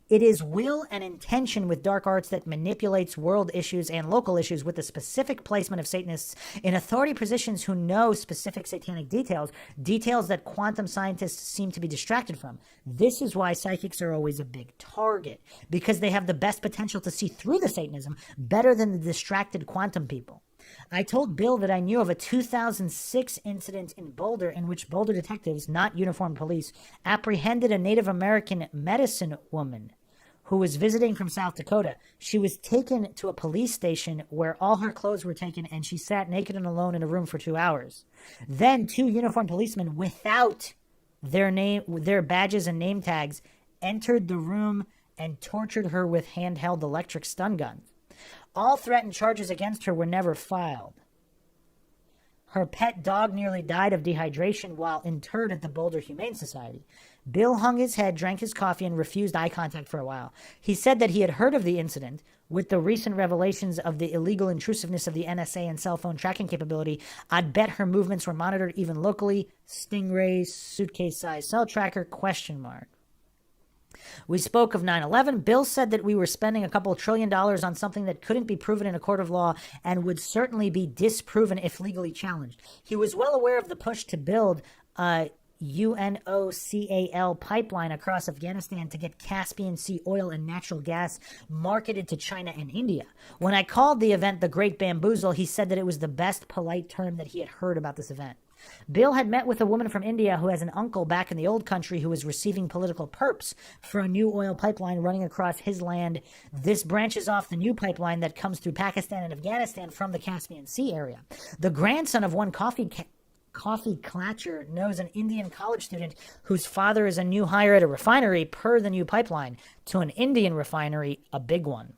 It is will and intention with dark arts that manipulates world issues and local issues with the specific placement of Satanists in authority positions who know specific satanic details, details that quantum scientists seem to be distracted from. This is why psychics are always a big target, because they have the best potential to see through the Satanism better than the distracted quantum people. I told Bill that I knew of a 2006 incident in Boulder in which Boulder detectives, not uniformed police, apprehended a Native American medicine woman who was visiting from South Dakota. She was taken to a police station where all her clothes were taken and she sat naked and alone in a room for 2 hours. Then 2 uniformed policemen without their badges and name tags entered the room and tortured her with handheld electric stun guns. All threatened charges against her were never filed. Her pet dog nearly died of dehydration while interred at the Boulder Humane Society. Bill hung his head, drank his coffee, and refused eye contact for a while. He said that he had heard of the incident. With the recent revelations of the illegal intrusiveness of the NSA and cell phone tracking capability, I'd bet her movements were monitored even locally. Stingray, suitcase-sized cell tracker, ? We spoke of 9/11. Bill said that we were spending a couple $1 trillion on something that couldn't be proven in a court of law and would certainly be disproven if legally challenged. He was well aware of the push to build a UNOCAL pipeline across Afghanistan to get Caspian Sea oil and natural gas marketed to China and India. When I called the event the Great Bamboozle, he said that it was the best polite term that he had heard about this event. Bill had met with a woman from India who has an uncle back in the old country who was receiving political perps for a new oil pipeline running across his land. This branches off the new pipeline that comes through Pakistan and Afghanistan from the Caspian Sea area. The grandson of one coffee clatcher knows an Indian college student whose father is a new hire at a refinery per the new pipeline to an Indian refinery, a big one.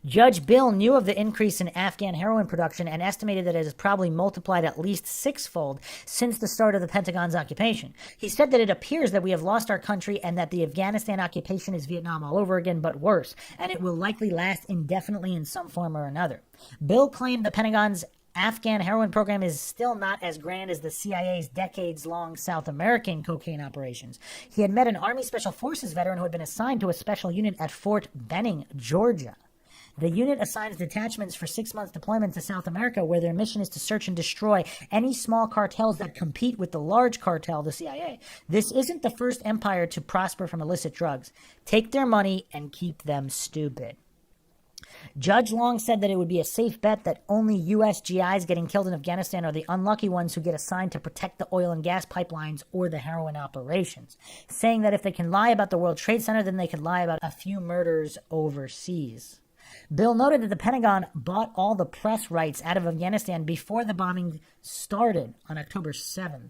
Judge Bill knew of the increase in Afghan heroin production and estimated that it has probably multiplied at least 6-fold since the start of the Pentagon's occupation. He said that it appears that we have lost our country and that the Afghanistan occupation is Vietnam all over again, but worse, and it will likely last indefinitely in some form or another. Bill claimed the Pentagon's Afghan heroin program is still not as grand as the CIA's decades-long South American cocaine operations. He had met an Army Special Forces veteran who had been assigned to a special unit at Fort Benning, Georgia. The unit assigns detachments for 6-month deployment to South America, where their mission is to search and destroy any small cartels that compete with the large cartel, the CIA. This isn't the first empire to prosper from illicit drugs. Take their money and keep them stupid. Judge Long said that it would be a safe bet that only U.S. GIs getting killed in Afghanistan are the unlucky ones who get assigned to protect the oil and gas pipelines or the heroin operations, saying that if they can lie about the World Trade Center, then they could lie about a few murders overseas. Bill noted that the Pentagon bought all the press rights out of Afghanistan before the bombing started on October 7th.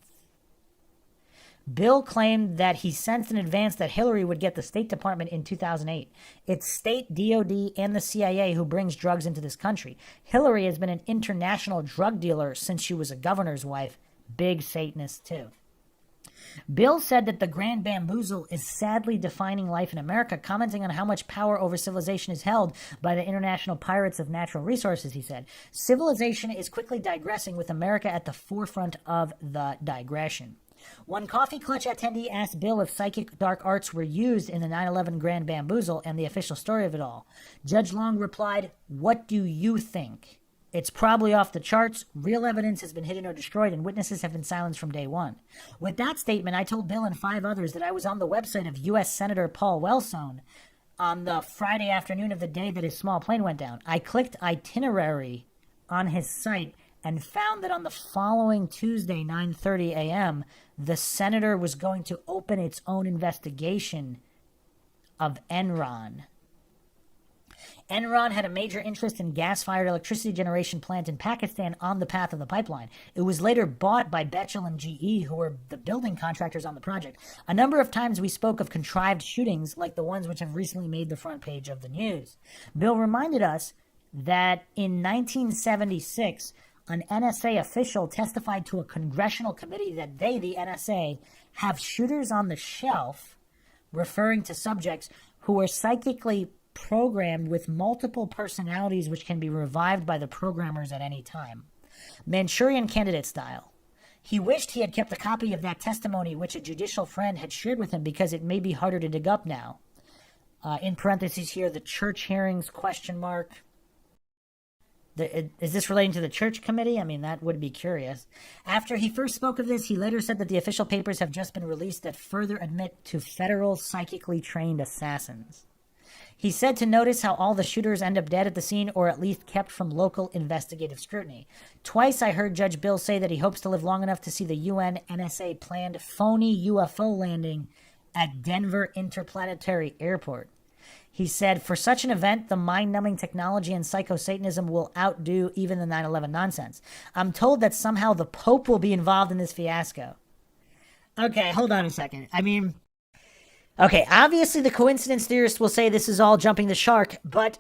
Bill claimed that he sensed in advance that Hillary would get the State Department in 2008. It's state DOD and the CIA who brings drugs into this country. Hillary has been an international drug dealer since she was a governor's wife. Big Satanist, too. Bill said that the Grand Bamboozle is sadly defining life in America, commenting on how much power over civilization is held by the international pirates of natural resources, he said. Civilization is quickly digressing, with America at the forefront of the digression. One Coffee Clutch attendee asked Bill if psychic dark arts were used in the 9/11 Grand Bamboozle and the official story of it all. Judge Long replied, "What do you think? It's probably off the charts. Real evidence has been hidden or destroyed, and witnesses have been silenced from day one." With that statement, I told Bill and 5 others that I was on the website of U.S. Senator Paul Wellstone on the Friday afternoon of the day that his small plane went down. I clicked itinerary on his site and found that on the following Tuesday, 9:30 a.m., the senator was going to open its own investigation of Enron. Enron had a major interest in gas-fired electricity generation plant in Pakistan on the path of the pipeline. It was later bought by Bechtel and GE, who were the building contractors on the project. A number of times we spoke of contrived shootings like the ones which have recently made the front page of the news. Bill reminded us that in 1976, an NSA official testified to a congressional committee that they, the NSA, have shooters on the shelf, referring to subjects who are psychically programmed with multiple personalities which can be revived by the programmers at any time. Manchurian Candidate style. He wished he had kept a copy of that testimony which a judicial friend had shared with him because it may be harder to dig up now. In parentheses here, the church hearings, question mark. Is this relating to the church committee? I mean, that would be curious. After he first spoke of this, he later said that the official papers have just been released that further admit to federal psychically trained assassins. He said to notice how all the shooters end up dead at the scene, or at least kept from local investigative scrutiny. Twice I heard Judge Bill say that he hopes to live long enough to see the UN NSA planned phony UFO landing at Denver Interplanetary Airport. He said, for such an event, the mind-numbing technology and psycho-Satanism will outdo even the 9/11 nonsense. I'm told that somehow the Pope will be involved in this fiasco. Okay, hold on a second. Okay, obviously the coincidence theorists will say this is all jumping the shark, but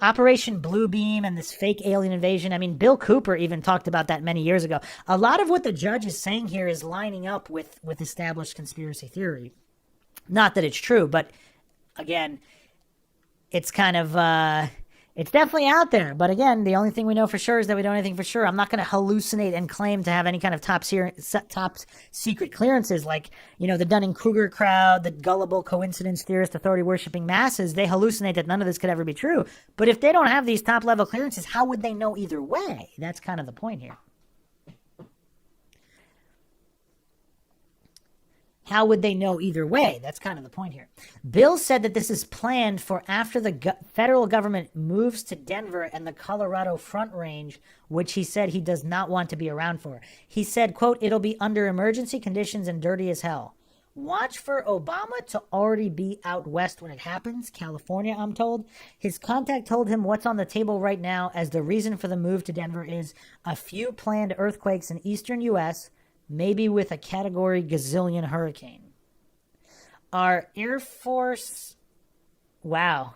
Operation Bluebeam and this fake alien invasion, Bill Cooper even talked about that many years ago. A lot of what the judge is saying here is lining up with established conspiracy theory. Not that it's true, but again, it's kind of, it's definitely out there. But again, the only thing we know for sure is that we don't know anything for sure. I'm not going to hallucinate and claim to have any kind of top secret clearances like, the Dunning-Kruger crowd, the gullible coincidence theorist, authority-worshipping masses. They hallucinate that none of this could ever be true. But if they don't have these top-level clearances, how would they know either way? That's kind of the point here. How would they know either way? That's kind of the point here. Bill said that this is planned for after the federal government moves to Denver and the Colorado Front Range, which he said he does not want to be around for. He said, quote, it'll be under emergency conditions and dirty as hell. Watch for Obama to already be out west when it happens, California, I'm told. His contact told him what's on the table right now as the reason for the move to Denver is a few planned earthquakes in eastern U.S., maybe with a Category gazillion hurricane. Our Air Force... Wow.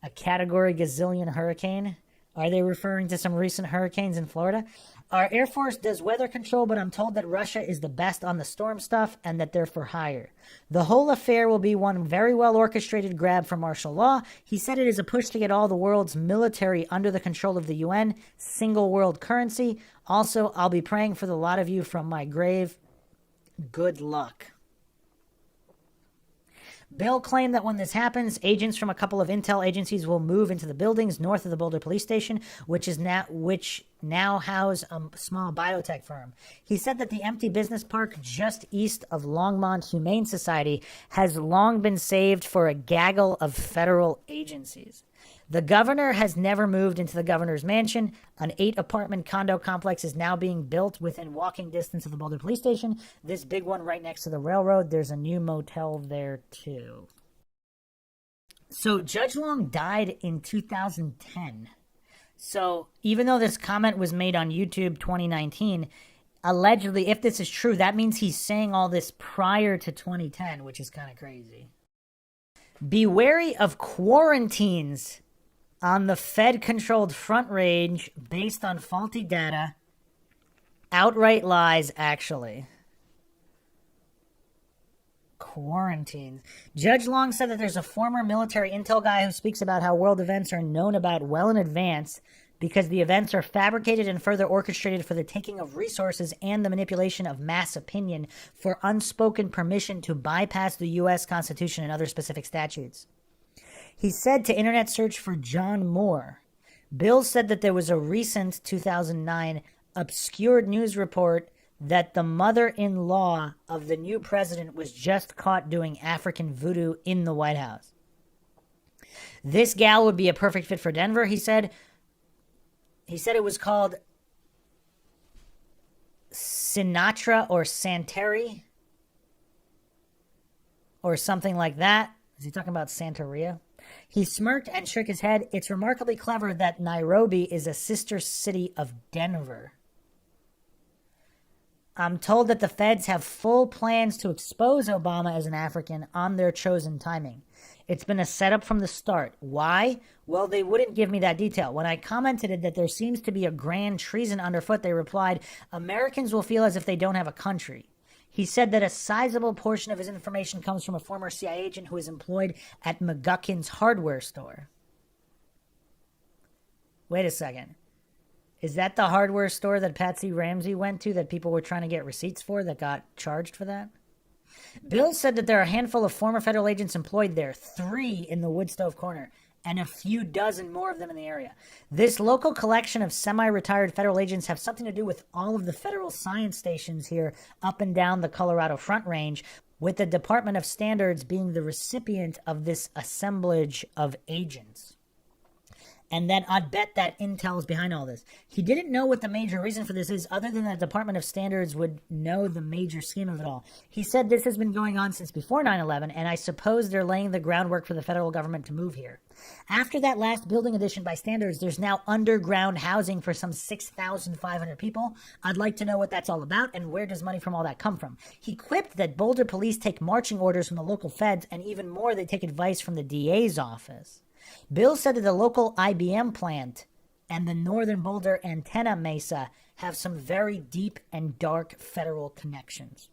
A Category gazillion hurricane? Are they referring to some recent hurricanes in Florida? Our Air Force does weather control, but I'm told that Russia is the best on the storm stuff and that they're for hire. The whole affair will be one very well orchestrated grab for martial law. He said it is a push to get all the world's military under the control of the UN, single world currency. Also, I'll be praying for the lot of you from my grave. Good luck. Bill claimed that when this happens, agents from a couple of intel agencies will move into the buildings north of the Boulder Police Station, which now house a small biotech firm. He said that the empty business park just east of Longmont Humane Society has long been saved for a gaggle of federal agencies. The governor has never moved into the governor's mansion. An 8-apartment condo complex is now being built within walking distance of the Boulder Police Station. This big one right next to the railroad. There's a new motel there, too. So Judge Long died in 2010. So even though this comment was made on YouTube 2019, Allegedly, if this is true, that means he's saying all this prior to 2010, which is kind of crazy. Be wary of quarantines on the Fed-controlled Front Range based on faulty data. Outright lies, actually. Quarantines. Judge Long said that there's a former military intel guy who speaks about how world events are known about well in advance because the events are fabricated and further orchestrated for the taking of resources and the manipulation of mass opinion for unspoken permission to bypass the U.S. Constitution and other specific statutes. He said to Internet search for John Moore. Bill said that there was a recent 2009 obscured news report that the mother-in-law of the new president was just caught doing African voodoo in the White House. This gal would be a perfect fit for Denver, he said. He said it was called Sinatra or Santeri or something like that. Is he talking about Santeria? He smirked and shook his head. It's remarkably clever that Nairobi is a sister city of Denver. I'm told that the feds have full plans to expose Obama as an African on their chosen timing. It's been a setup from the start. Why? Well, they wouldn't give me that detail. When I commented that there seems to be a grand treason underfoot, they replied, Americans will feel as if they don't have a country. He said that a sizable portion of his information comes from a former CIA agent who is employed at McGuckin's hardware store. Wait a second. Is that the hardware store that Patsy Ramsey went to that people were trying to get receipts for that got charged for that? Bill said that there are a handful of former federal agents employed there, 3 in the Woodstove Corner, and a few dozen more of them in the area. This local collection of semi-retired federal agents have something to do with all of the federal science stations here up and down the Colorado Front Range, with the Department of Standards being the recipient of this assemblage of agents. And then I'd bet that Intel is behind all this. He didn't know what the major reason for this is, other than that the Department of Standards would know the major scheme of it all. He said this has been going on since before 9/11, and I suppose they're laying the groundwork for the federal government to move here. After that last building addition by Standards, there's now underground housing for some 6,500 people. I'd like to know what that's all about, and where does money from all that come from? He quipped that Boulder police take marching orders from the local feds, and even more, they take advice from the DA's office. Bill said that the local IBM plant and the Northern Boulder Antenna Mesa have some very deep and dark federal connections,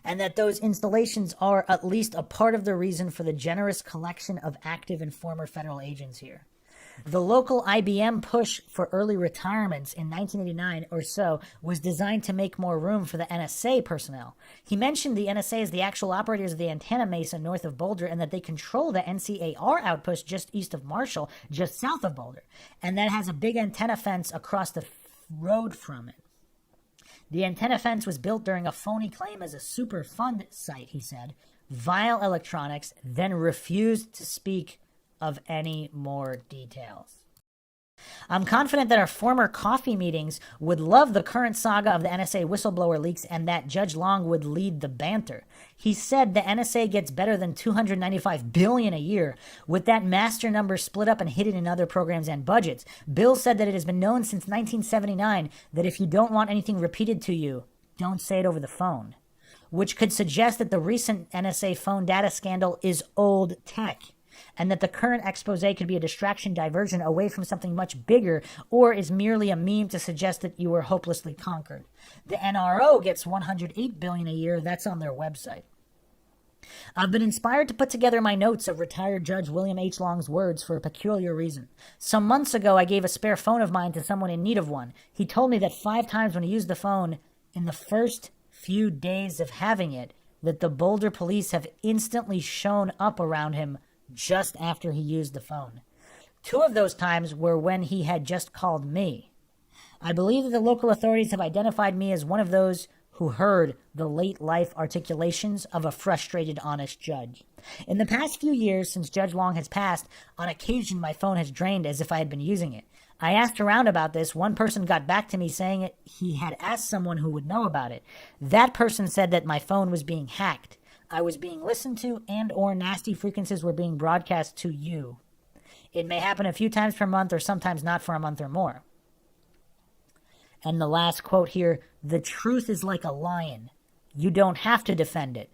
and that those installations are at least a part of the reason for the generous collection of active and former federal agents here. The local IBM push for early retirements in 1989 or so was designed to make more room for the NSA personnel. He mentioned the NSA as the actual operators of the Antenna Mesa north of Boulder, and that they control the NCAR outpost just east of Marshall, just south of Boulder, and that has a big antenna fence across the road from it. The antenna fence was built during a phony claim as a Superfund site, he said. Vile Electronics then refused to speak of any more details. I'm confident that our former coffee meetings would love the current saga of the NSA whistleblower leaks, and that Judge Long would lead the banter. He said the NSA gets better than $295 billion a year, with that master number split up and hidden in other programs and budgets. Bill said that it has been known since 1979 that if you don't want anything repeated to you, don't say it over the phone, which could suggest that the recent NSA phone data scandal is old tech, and that the current expose could be a distraction diversion away from something much bigger, or is merely a meme to suggest that you were hopelessly conquered. The NRO gets $108 billion a year. That's on their website. I've been inspired to put together my notes of retired Judge William H. Long's words for a peculiar reason. Some months ago, I gave a spare phone of mine to someone in need of one. He told me that 5 times when he used the phone in the first few days of having it, that the Boulder police have instantly shown up around him just after he used the phone. 2 of those times were when he had just called me. I believe that the local authorities have identified me as one of those who heard the late life articulations of a frustrated, honest judge. In the past few years, since Judge Long has passed, on occasion my phone has drained as if I had been using it. I asked around about this. One person got back to me saying he had asked someone who would know about it. That person said that my phone was being hacked. I was being listened to, and or nasty frequencies were being broadcast to you. It may happen a few times per month, or sometimes not for a month or more. And the last quote here, "The truth is like a lion. You don't have to defend it.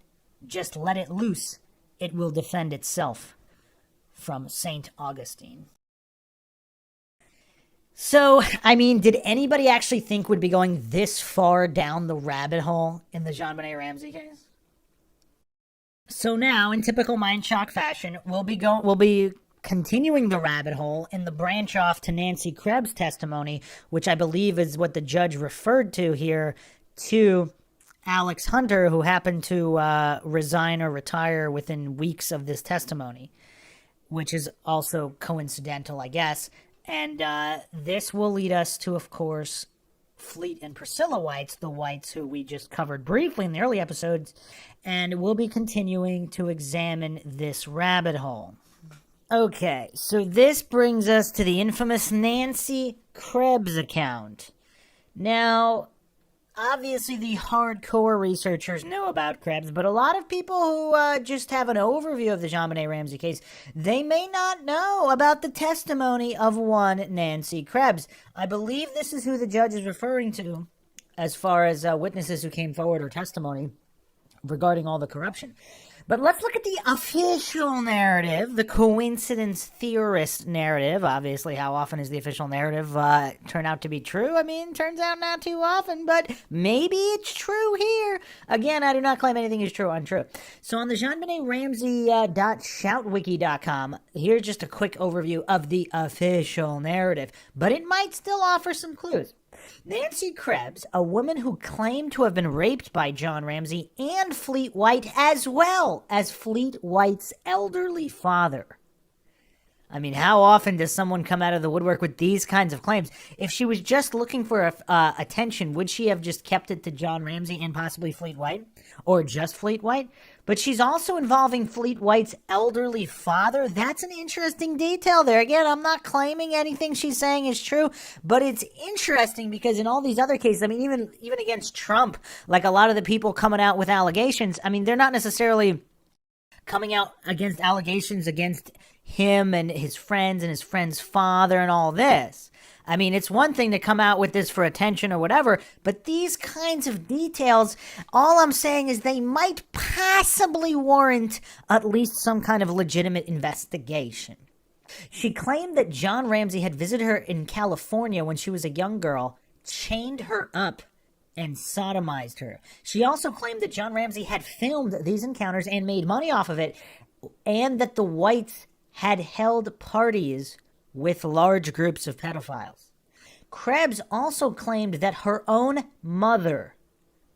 Just let it loose. It will defend itself." From St. Augustine. So, I mean, did anybody actually think we'd be going this far down the rabbit hole in the Jonbenet Ramsey case? So now, in typical MindShock fashion, we'll be continuing the rabbit hole in the branch off to Nancy Krebs' testimony, which I believe is what the judge referred to here to Alex Hunter, who happened to resign or retire within weeks of this testimony, which is also coincidental, I guess. And this will lead us to, of course, Fleet and Priscilla Whites, the Whites who we just covered briefly in the early episodes, and we'll be continuing to examine this rabbit hole. Okay, so this brings us to the infamous Nancy Krebs account. Now, obviously the hardcore researchers know about Krebs, but a lot of people who just have an overview of the Jonbenet Ramsey case, they may not know about the testimony of one Nancy Krebs. I believe this is who the judge is referring to as far as witnesses who came forward or testimony regarding all the corruption. But let's look at the official narrative, the coincidence theorist narrative. Obviously, how often does the official narrative turn out to be true? I mean, turns out not too often, but maybe it's true here. Again, I do not claim anything is true or untrue. So on the Jonbenet Ramsey.shoutwiki.com, here's just a quick overview of the official narrative, but it might still offer some clues. Nancy Krebs, a woman who claimed to have been raped by John Ramsey and Fleet White, as well as Fleet White's elderly father. I mean, how often does someone come out of the woodwork with these kinds of claims? If she was just looking for attention, would she have just kept it to John Ramsey and possibly Fleet White? Or just Fleet White? But she's also involving Fleet White's elderly father. That's an interesting detail there. Again, I'm not claiming anything she's saying is true, but it's interesting because in all these other cases, I mean, even against Trump, like a lot of the people coming out with allegations, I mean, they're not necessarily coming out against allegations against him and his friend's father and all this. I mean, it's one thing to come out with this for attention or whatever, but these kinds of details, all I'm saying is they might possibly warrant at least some kind of legitimate investigation. She claimed that John Ramsey had visited her in California when she was a young girl, chained her up, and sodomized her. She also claimed that John Ramsey had filmed these encounters and made money off of it, and that the Whites had held parties with large groups of pedophiles. Krebs also claimed that her own mother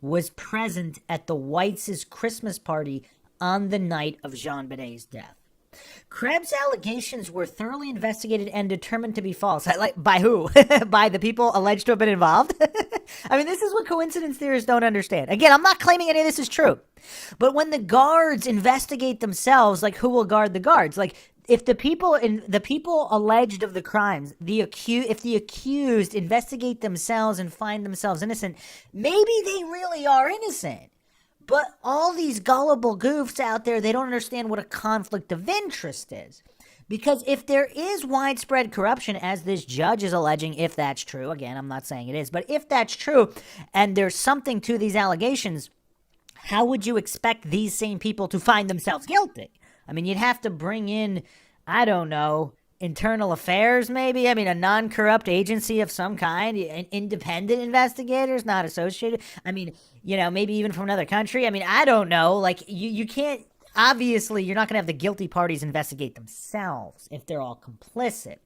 was present at the Whites' Christmas party on the night of Jonbenet's death. Krebs' allegations were thoroughly investigated and determined to be false. By who? By the people alleged to have been involved? I mean, this is what coincidence theorists don't understand. Again, I'm not claiming any of this is true. But when the guards investigate themselves, like, who will guard the guards? Like, if the people alleged of the crimes, if the accused investigate themselves and find themselves innocent, maybe they really are innocent. But all these gullible goofs out there, they don't understand what a conflict of interest is. Because if there is widespread corruption, as this judge is alleging, if that's true, again, I'm not saying it is, but if that's true, and there's something to these allegations, how would you expect these same people to find themselves guilty? I mean, you'd have to bring in, I don't know, internal affairs maybe? I mean, a non-corrupt agency of some kind, independent investigators, not associated. I mean, you know, maybe even from another country. I mean, I don't know. Like, you can't, obviously, you're not going to have the guilty parties investigate themselves if they're all complicit.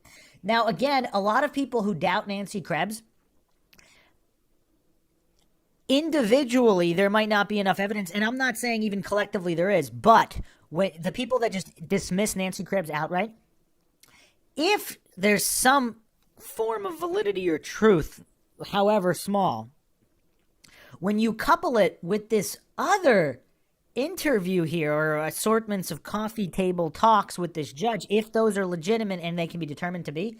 Now, again, a lot of people who doubt Nancy Krebs, individually, there might not be enough evidence, and I'm not saying even collectively there is, but when the people that just dismiss Nancy Krebs outright, if there's some form of validity or truth, however small, when you couple it with this other interview here, or assortments of coffee table talks with this judge, if those are legitimate and they can be determined to be,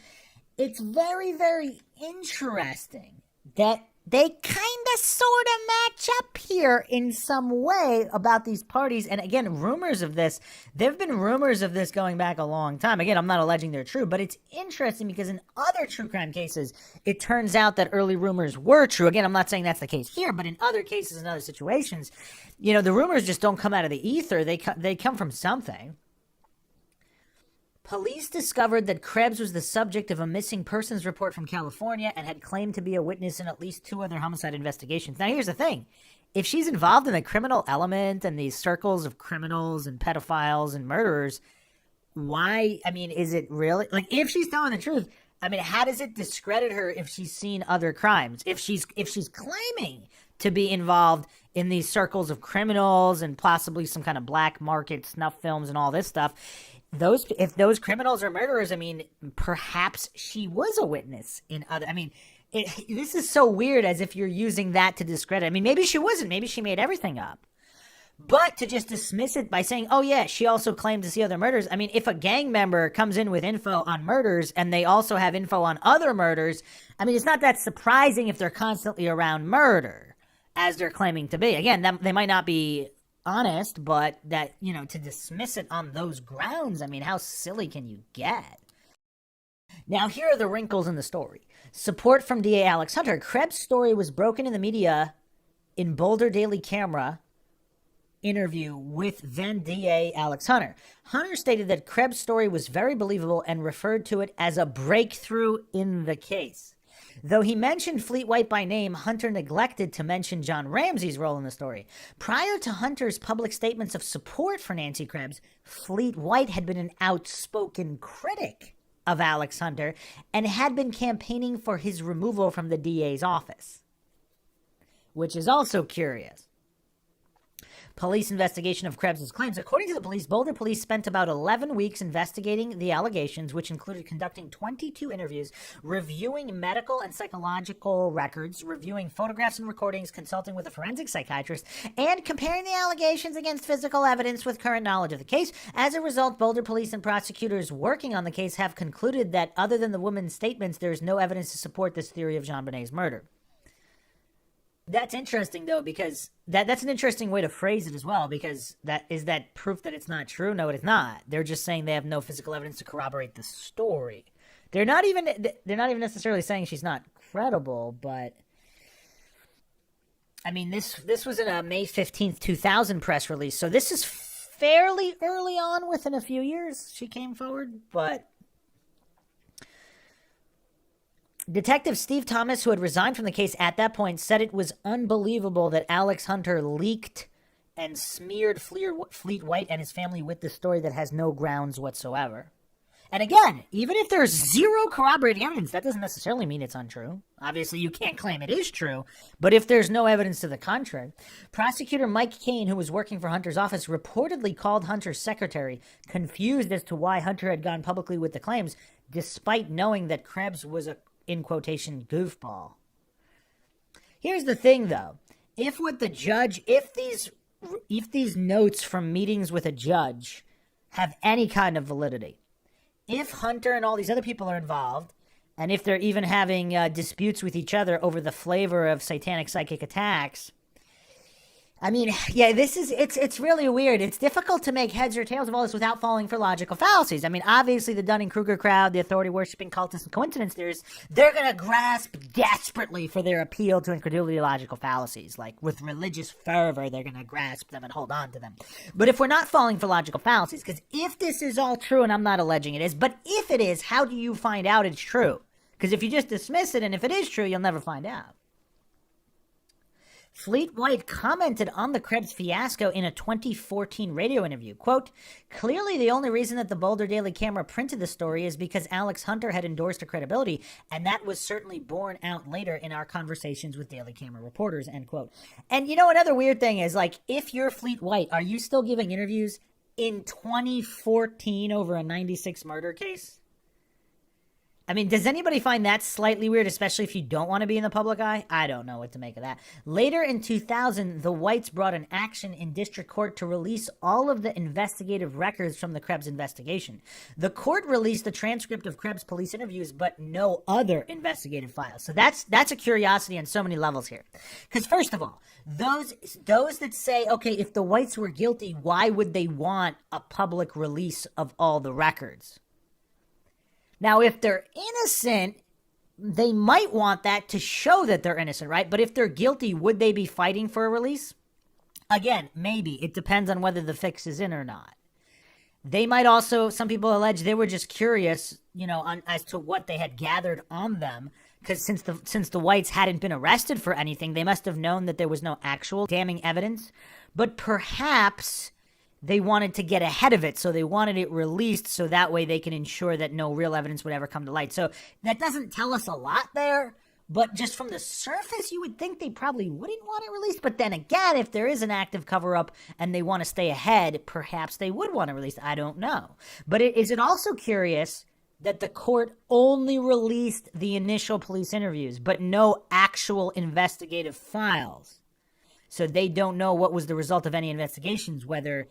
it's very, very interesting that they kind of sort of match up here in some way about these parties. And again, rumors of this, there have been rumors of this going back a long time. Again, I'm not alleging they're true, but it's interesting because in other true crime cases, it turns out that early rumors were true. Again, I'm not saying that's the case here, but in other cases, in other situations, you know, the rumors just don't come out of the ether. They come from something. Police discovered that Krebs was the subject of a missing persons report from California and had claimed to be a witness in at least 2 other homicide investigations. Now, here's the thing. If she's involved in the criminal element and these circles of criminals and pedophiles and murderers, why, I mean, is it really, like, if she's telling the truth, I mean, how does it discredit her if she's seen other crimes? If she's claiming to be involved in these circles of criminals and possibly some kind of black market snuff films and all this stuff, if those criminals are murderers, I mean, perhaps she was a witness in other, I mean, this is so weird as if you're using that to discredit. I mean, maybe she wasn't. Maybe she made everything up. But to just dismiss it by saying, oh yeah, she also claimed to see other murders. I mean, if a gang member comes in with info on murders and they also have info on other murders, I mean, it's not that surprising if they're constantly around murder as they're claiming to be. Again, they might not be honest, but that, you know, to dismiss it on those grounds, I mean, how silly can you get? Now, here are the wrinkles in the story. Support from DA Alex Hunter. Krebs' story was broken in the media in Boulder Daily Camera interview with then DA Alex Hunter. Hunter stated that Krebs' story was very believable and referred to it as a breakthrough in the case. Though he mentioned Fleet White by name, Hunter neglected to mention John Ramsey's role in the story. Prior to Hunter's public statements of support for Nancy Krebs, Fleet White had been an outspoken critic of Alex Hunter and had been campaigning for his removal from the DA's office, which is also curious. Police investigation of Krebs' claims. According to the police, Boulder police spent about 11 weeks investigating the allegations, which included conducting 22 interviews, reviewing medical and psychological records, reviewing photographs and recordings, consulting with a forensic psychiatrist, and comparing the allegations against physical evidence with current knowledge of the case. As a result, Boulder police and prosecutors working on the case have concluded that other than the woman's statements, there is no evidence to support this theory of Jonbenet's murder. That's interesting, though, because that's an interesting way to phrase it as well, because is that proof that it's not true? No, it is not. They're just saying they have no physical evidence to corroborate the story. They're not even necessarily saying she's not credible, but I mean, this was in a May 15th, 2000 press release, so this is fairly early on, within a few years she came forward, but Detective Steve Thomas, who had resigned from the case at that point, said it was unbelievable that Alex Hunter leaked and smeared Fleet White and his family with this story that has no grounds whatsoever. And again, even if there's zero corroborating evidence, that doesn't necessarily mean it's untrue. Obviously, you can't claim it is true, but if there's no evidence to the contrary. Prosecutor Mike Kane, who was working for Hunter's office, reportedly called Hunter's secretary, confused as to why Hunter had gone publicly with the claims, despite knowing that Krebs was a, in quotation, goofball. Here's the thing, though. If these notes from meetings with a judge have any kind of validity, if Hunter and all these other people are involved, and if they're even having disputes with each other over the flavor of satanic psychic attacks, I mean, yeah, it's really weird. It's difficult to make heads or tails of all this without falling for logical fallacies. I mean, obviously the Dunning-Kruger crowd, the authority-worshipping cultists and coincidence theorists, they're going to grasp desperately for their appeal to incredulity logical fallacies. Like, with religious fervor, they're going to grasp them and hold on to them. But if we're not falling for logical fallacies, because if this is all true, and I'm not alleging it is, but if it is, how do you find out it's true? Because if you just dismiss it, and if it is true, you'll never find out. Fleet White commented on the Krebs fiasco in a 2014 radio interview. Quote, "Clearly the only reason that the Boulder Daily Camera printed the story is because Alex Hunter had endorsed her credibility, and that was certainly borne out later in our conversations with Daily Camera reporters," end quote. And you know, another weird thing is, like, if you're Fleet White, are you still giving interviews in 2014 over a 96 murder case? I mean, does anybody find that slightly weird, especially if you don't want to be in the public eye? I don't know what to make of that. Later in 2000, the Whites brought an action in district court to release all of the investigative records from the Krebs investigation. The court released the transcript of Krebs police interviews, but no other investigative files. So that's a curiosity on so many levels here. Because first of all, those that say, okay, if the Whites were guilty, why would they want a public release of all the records? Now, if they're innocent, they might want that to show that they're innocent, right? But if they're guilty, would they be fighting for a release? Again, maybe. It depends on whether the fix is in or not. They might also, some people allege they were just curious, as to what they had gathered on them. Because since the Whites hadn't been arrested for anything, they must have known that there was no actual damning evidence. But perhaps they wanted to get ahead of it, so they wanted it released so that way they can ensure that no real evidence would ever come to light. So that doesn't tell us a lot there, but just from the surface, you would think they probably wouldn't want it released. But then again, if there is an active cover-up and they want to stay ahead, perhaps they would want it released. I don't know. But is it also curious that the court only released the initial police interviews, but no actual investigative files? So they don't know what was the result of any investigations, whether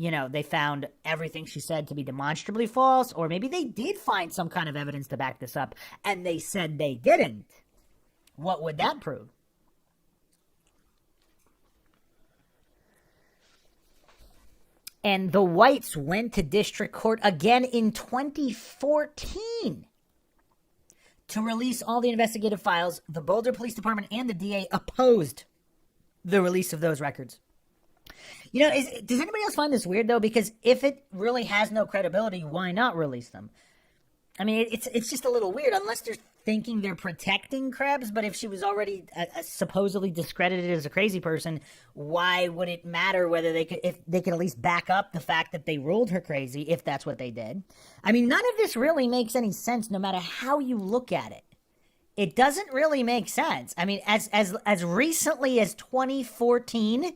they found everything she said to be demonstrably false, or maybe they did find some kind of evidence to back this up, and they said they didn't. What would that prove? And the Whites went to district court again in 2014 to release all the investigative files. The Boulder Police Department and the DA opposed the release of those records. Does anybody else find this weird, though? Because if it really has no credibility, why not release them? I mean, it's just a little weird, unless they're thinking they're protecting Krebs. But if she was already supposedly discredited as a crazy person, why would it matter whether if they could at least back up the fact that they ruled her crazy, if that's what they did? I mean, none of this really makes any sense, no matter how you look at it. It doesn't really make sense. I mean, as recently as 2014...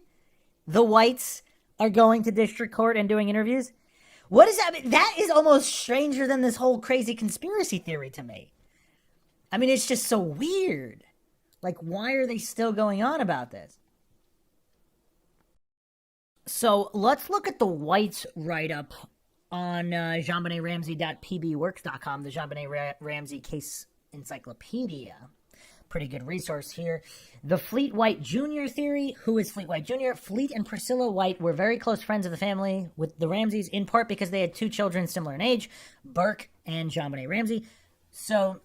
the Whites are going to district court and doing interviews? What does that mean? That is almost stranger than this whole crazy conspiracy theory to me. I mean, it's just so weird. Like, why are they still going on about this? So let's look at the Whites write-up on JonbenetRamsey.pbworks.com, the JonBenet Ramsey Case Encyclopedia. Pretty good resource here. The Fleet White Jr. theory. Who is Fleet White Jr.? Fleet and Priscilla White were very close friends of the family with the Ramseys, in part because they had two children similar in age, Burke and JonBenet Ramsey. So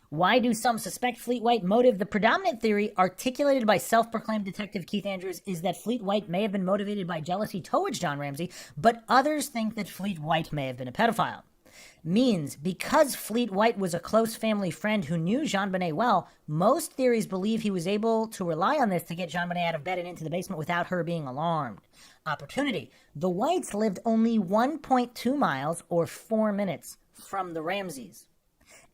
why do some suspect Fleet White motive? The predominant theory, articulated by self-proclaimed detective Keith Andrews, is that Fleet White may have been motivated by jealousy towards John Ramsey, but others think that Fleet White may have been a pedophile. Means, because Fleet White was a close family friend who knew Jonbenet well, most theories believe he was able to rely on this to get Jonbenet out of bed and into the basement without her being alarmed. Opportunity. The Whites lived only 1.2 miles or 4 minutes from the Ramseys,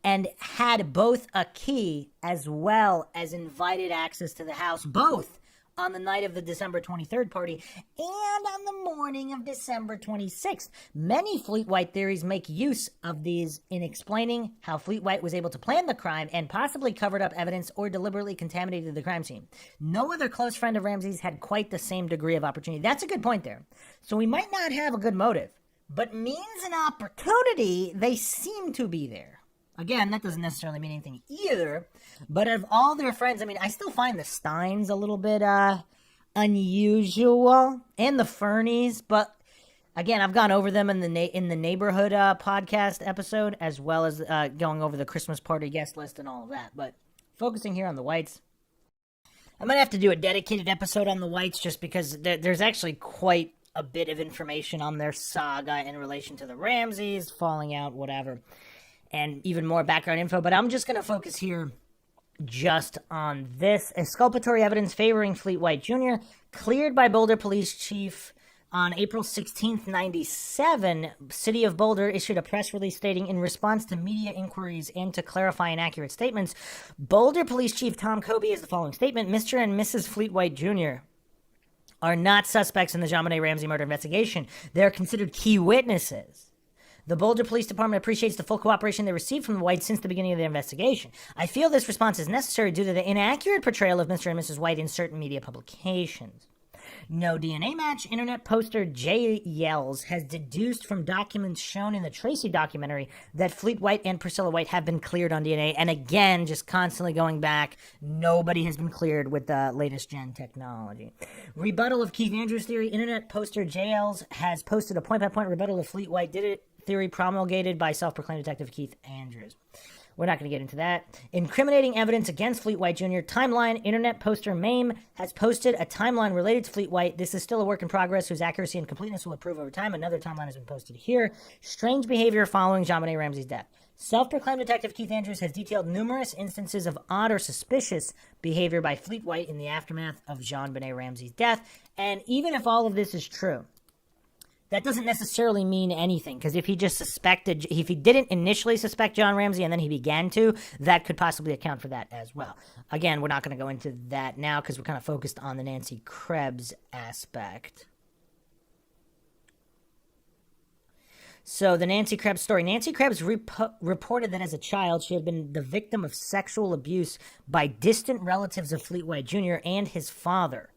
and had both a key as well as invited access to the house, both on the night of the December 23rd party and on the morning of December 26th. Many Fleet White theories make use of these in explaining how Fleet White was able to plan the crime and possibly covered up evidence or deliberately contaminated the crime scene. No other close friend of Ramsey's had quite the same degree of opportunity. That's a good point there. So we might not have a good motive, but means and opportunity, they seem to be there. Again, that doesn't necessarily mean anything either, but of all their friends, I mean, I still find the Steins a little bit unusual, and the Fernies, but again, I've gone over them in the neighborhood podcast episode, as well as going over the Christmas party guest list and all of that, but focusing here on the Whites. I might have to do a dedicated episode on the Whites just because there's actually quite a bit of information on their saga in relation to the Ramseys, falling out, whatever, and even more background info, but I'm just going to focus here just on this. Exculpatory evidence favoring Fleet White Jr., cleared by Boulder Police Chief on April 16th, 97, City of Boulder issued a press release stating, in response to media inquiries and to clarify inaccurate statements, Boulder Police Chief Tom Kobe has the following statement: Mr. and Mrs. Fleet White Jr. are not suspects in the Jonbenet Ramsey murder investigation. They are considered key witnesses. The Boulder Police Department appreciates the full cooperation they received from the White since the beginning of the investigation. I feel this response is necessary due to the inaccurate portrayal of Mr. and Mrs. White in certain media publications. No DNA match. Internet poster Jay Yells has deduced from documents shown in the Tracy documentary that Fleet White and Priscilla White have been cleared on DNA. And again, just constantly going back, nobody has been cleared with the latest gen technology. Rebuttal of Keith Andrews' theory. Internet poster Jay Yells has posted a point-by-point rebuttal of Fleet White did it theory promulgated by self-proclaimed detective Keith Andrews. We're not going to get into that. Incriminating evidence against Fleet White Jr. Timeline. Internet poster Mame has posted a timeline related to Fleet White. This is still a work in progress whose accuracy and completeness will improve over time. Another timeline has been posted here. Strange behavior following Jonbenet Ramsey's death. Self-proclaimed detective Keith Andrews has detailed numerous instances of odd or suspicious behavior by Fleet White in the aftermath of Jonbenet Ramsey's death. And even if all of this is true, that doesn't necessarily mean anything, because if he didn't initially suspect John Ramsey and then he began to, that could possibly account for that as well. Again, we're not going to go into that now because we're kind of focused on the Nancy Krebs aspect. So the Nancy Krebs story. Nancy Krebs reported that as a child, she had been the victim of sexual abuse by distant relatives of Fleet White Jr. and his father,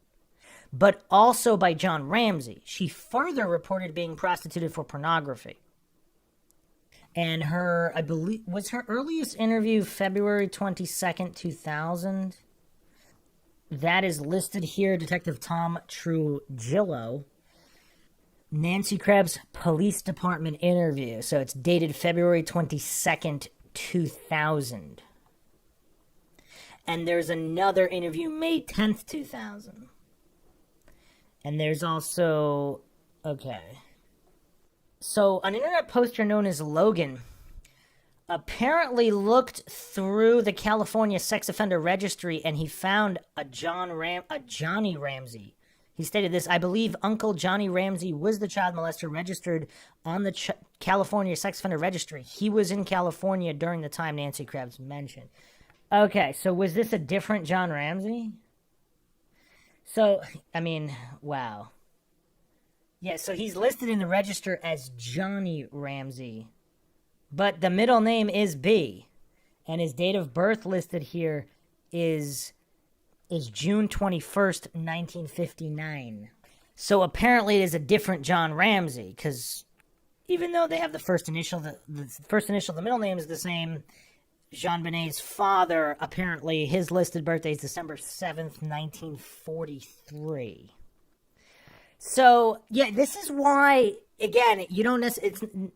but also by John Ramsey. She further reported being prostituted for pornography. And I believe, was her earliest interview February 22nd, 2000? That is listed here, Detective Tom Trujillo. Nancy Krebs Police Department interview. So it's dated February 22nd, 2000. And there's another interview May 10th, 2000. And there's also, okay. So an internet poster known as Logan apparently looked through the California sex offender registry and he found a Johnny Ramsey. He stated this: I believe Uncle Johnny Ramsey was the child molester registered on the California sex offender registry. He was in California during the time Nancy Krebs mentioned. Okay, so was this a different John Ramsey? So, I mean, wow. Yeah, so he's listed in the register as Johnny Ramsey, but the middle name is B, and his date of birth listed here is June 21st, 1959. So apparently it is a different John Ramsey, because even though they have the first initial, the middle name is the same. Jonbenet's father, apparently, his listed birthday is December 7th, 1943. So, yeah, this is why, again,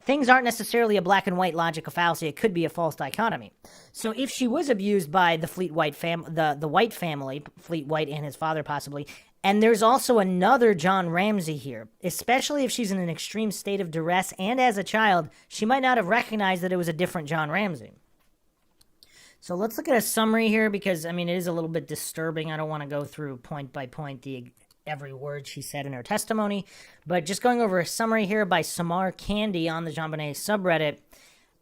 things aren't necessarily a black and white logical fallacy. It could be a false dichotomy. So if she was abused by the Fleet White the White family, Fleet White and his father possibly, and there's also another John Ramsey here, especially if she's in an extreme state of duress and as a child, she might not have recognized that it was a different John Ramsey. So let's look at a summary here because, I mean, it is a little bit disturbing. I don't want to go through point by point every word she said in her testimony. But just going over a summary here by Samar Candy on the Jonbenet subreddit.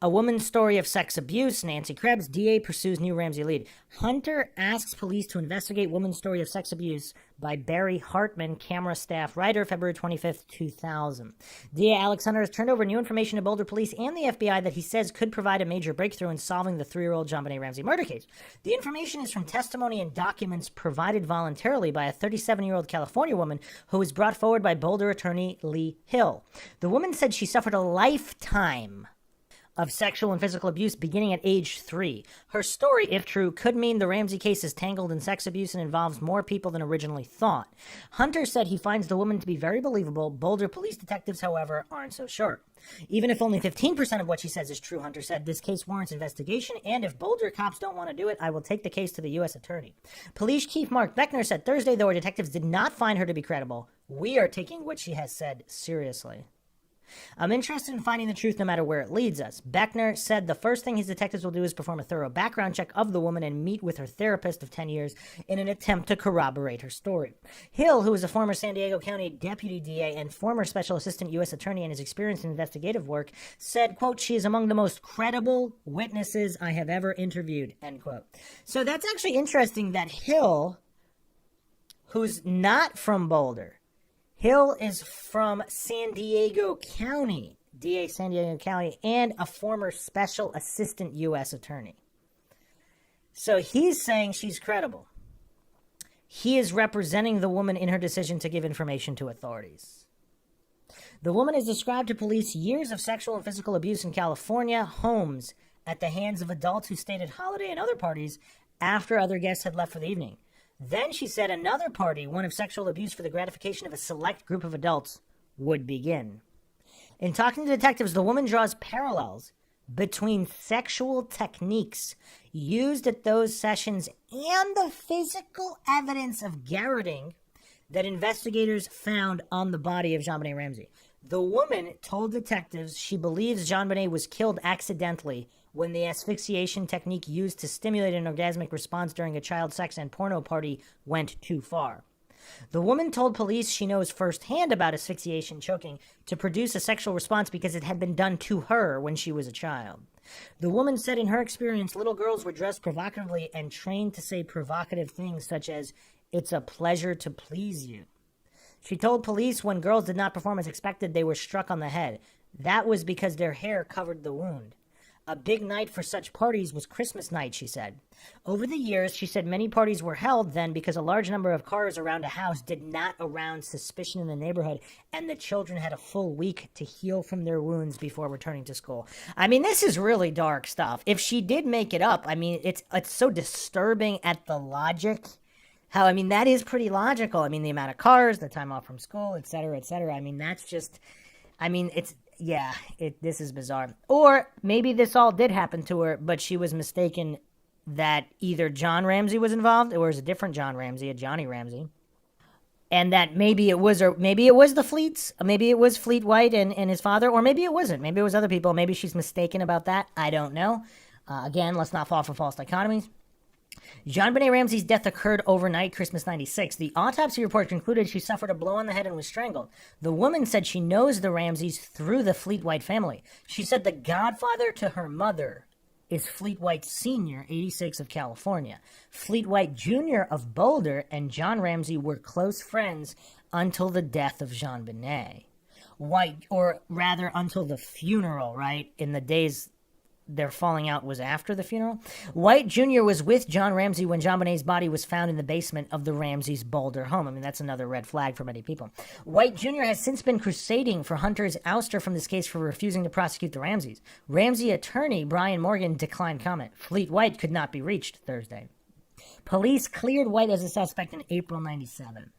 A woman's story of sex abuse. Nancy Krebs. DA pursues new Ramsey lead. Hunter asks police to investigate woman's story of sex abuse by Barry Hartman, camera staff writer, February 25th, 2000. DA Alex Hunter has turned over new information to Boulder Police and the FBI that he says could provide a major breakthrough in solving the 3-year-old Jonbenet Ramsey murder case. The information is from testimony and documents provided voluntarily by a 37-year-old California woman who was brought forward by Boulder attorney Lee Hill. The woman said she suffered a lifetime of sexual and physical abuse beginning at age 3. Her story, if true, could mean the Ramsey case is tangled in sex abuse and involves more people than originally thought. Hunter said he finds the woman to be very believable. Boulder police detectives, however, aren't so sure. Even if only 15% of what she says is true, Hunter said, this case warrants investigation, and if Boulder cops don't want to do it, I will take the case to the U.S. attorney. Police Chief Mark Beckner said Thursday, though our detectives did not find her to be credible, we are taking what she has said seriously. I'm interested in finding the truth no matter where it leads us. Beckner said the first thing his detectives will do is perform a thorough background check of the woman and meet with her therapist of 10 years in an attempt to corroborate her story. Hill, who is a former San Diego County Deputy DA and former Special Assistant U.S. Attorney and is experienced in investigative work, said, quote, she is among the most credible witnesses I have ever interviewed, end quote. So that's actually interesting that Hill, who's not from Boulder, Hill is from San Diego County. DA San Diego County, and a former special assistant U.S. attorney. So he's saying she's credible. He is representing the woman in her decision to give information to authorities. The woman has described to police years of sexual and physical abuse in California homes at the hands of adults who stayed at holiday and other parties after other guests had left for the evening. Then she said another party, one of sexual abuse for the gratification of a select group of adults, would begin. In talking to detectives, the woman draws parallels between sexual techniques used at those sessions and the physical evidence of garroting that investigators found on the body of Jonbenet Ramsey. The woman told detectives she believes Jonbenet was killed accidentally when the asphyxiation technique used to stimulate an orgasmic response during a child sex and porno party went too far. The woman told police she knows firsthand about asphyxiation choking to produce a sexual response because it had been done to her when she was a child. The woman said in her experience, little girls were dressed provocatively and trained to say provocative things such as, "It's a pleasure to please you." She told police when girls did not perform as expected, they were struck on the head. That was because their hair covered the wound. A big night for such parties was Christmas night, she said. Over the years, she said many parties were held then because a large number of cars around a house did not arouse suspicion in the neighborhood, and the children had a full week to heal from their wounds before returning to school. I mean, this is really dark stuff. If she did make it up, I mean, it's so disturbing at the logic. How, I mean, that is pretty logical. I mean, the amount of cars, the time off from school, et cetera, et cetera. I mean, that's just, I mean, it's, yeah, this is bizarre. Or maybe this all did happen to her, but she was mistaken that either John Ramsey was involved, or it was a different John Ramsey, a Johnny Ramsey, and that maybe it was, or maybe it was the Fleets, maybe it was Fleet White and his father, or maybe it wasn't. Maybe it was other people. Maybe she's mistaken about that. I don't know. Again, let's not fall for false dichotomies. Jonbenet Ramsey's death occurred overnight, Christmas '96. The autopsy report concluded she suffered a blow on the head and was strangled. The woman said she knows the Ramseys through the Fleet White family. She said the godfather to her mother is Fleet White Sr., 86 of California. Fleet White Jr. of Boulder and John Ramsey were close friends until the death of Jonbenet. White, or rather until the funeral, right? In the days their falling out was after the funeral. White Jr. was with John Ramsey when Jonbenet's body was found in the basement of the Ramseys' Boulder home. I mean, that's another red flag for many people. White Jr. has since been crusading for Hunter's ouster from this case for refusing to prosecute the Ramseys. Ramsey attorney Brian Morgan declined comment. Fleet White could not be reached Thursday. Police cleared White as a suspect in April '97.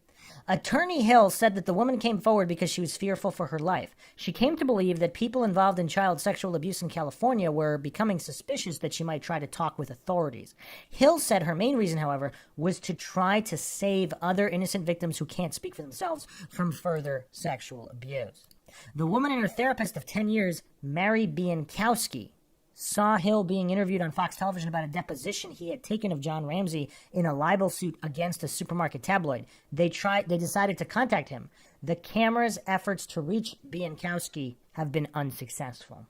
Attorney Hill said that the woman came forward because she was fearful for her life. She came to believe that people involved in child sexual abuse in California were becoming suspicious that she might try to talk with authorities. Hill said her main reason, however, was to try to save other innocent victims who can't speak for themselves from further sexual abuse. The woman and her therapist of 10 years, Mary Bienkowski, saw Hill being interviewed on Fox television about a deposition he had taken of John Ramsey in a libel suit against a supermarket tabloid. They decided to contact him. The camera's efforts to reach Bienkowski have been unsuccessful.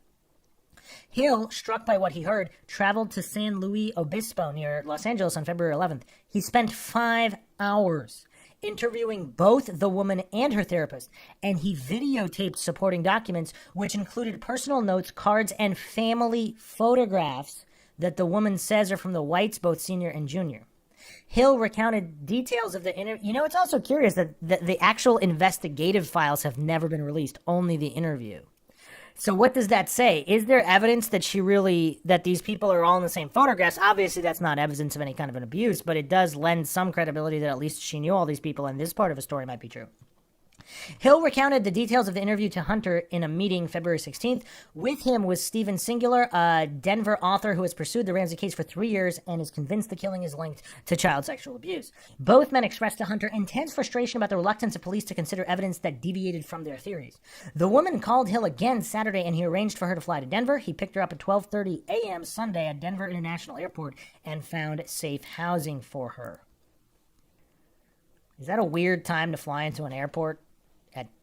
Hill, struck by what he heard, traveled to San Luis Obispo near Los Angeles on February 11th. He spent 5 hours interviewing both the woman and her therapist, and he videotaped supporting documents, which included personal notes, cards, and family photographs that the woman says are from the Whites, both senior and junior. Hill recounted details of the interview. You know, it's also curious that the actual investigative files have never been released, only the interview. So what does that say? Is there evidence that that these people are all in the same photographs? Obviously, that's not evidence of any kind of an abuse, but it does lend some credibility that at least she knew all these people, and this part of a story might be true. Hill recounted the details of the interview to Hunter in a meeting February 16th. With him was Steven Singular, a Denver author who has pursued the Ramsey case for 3 years and is convinced the killing is linked to child sexual abuse. Both men expressed to Hunter intense frustration about the reluctance of police to consider evidence that deviated from their theories. The woman called Hill again Saturday, and he arranged for her to fly to Denver. He picked her up at 12:30 a.m. Sunday at Denver International Airport and found safe housing for her. Is that a weird time to fly into an airport?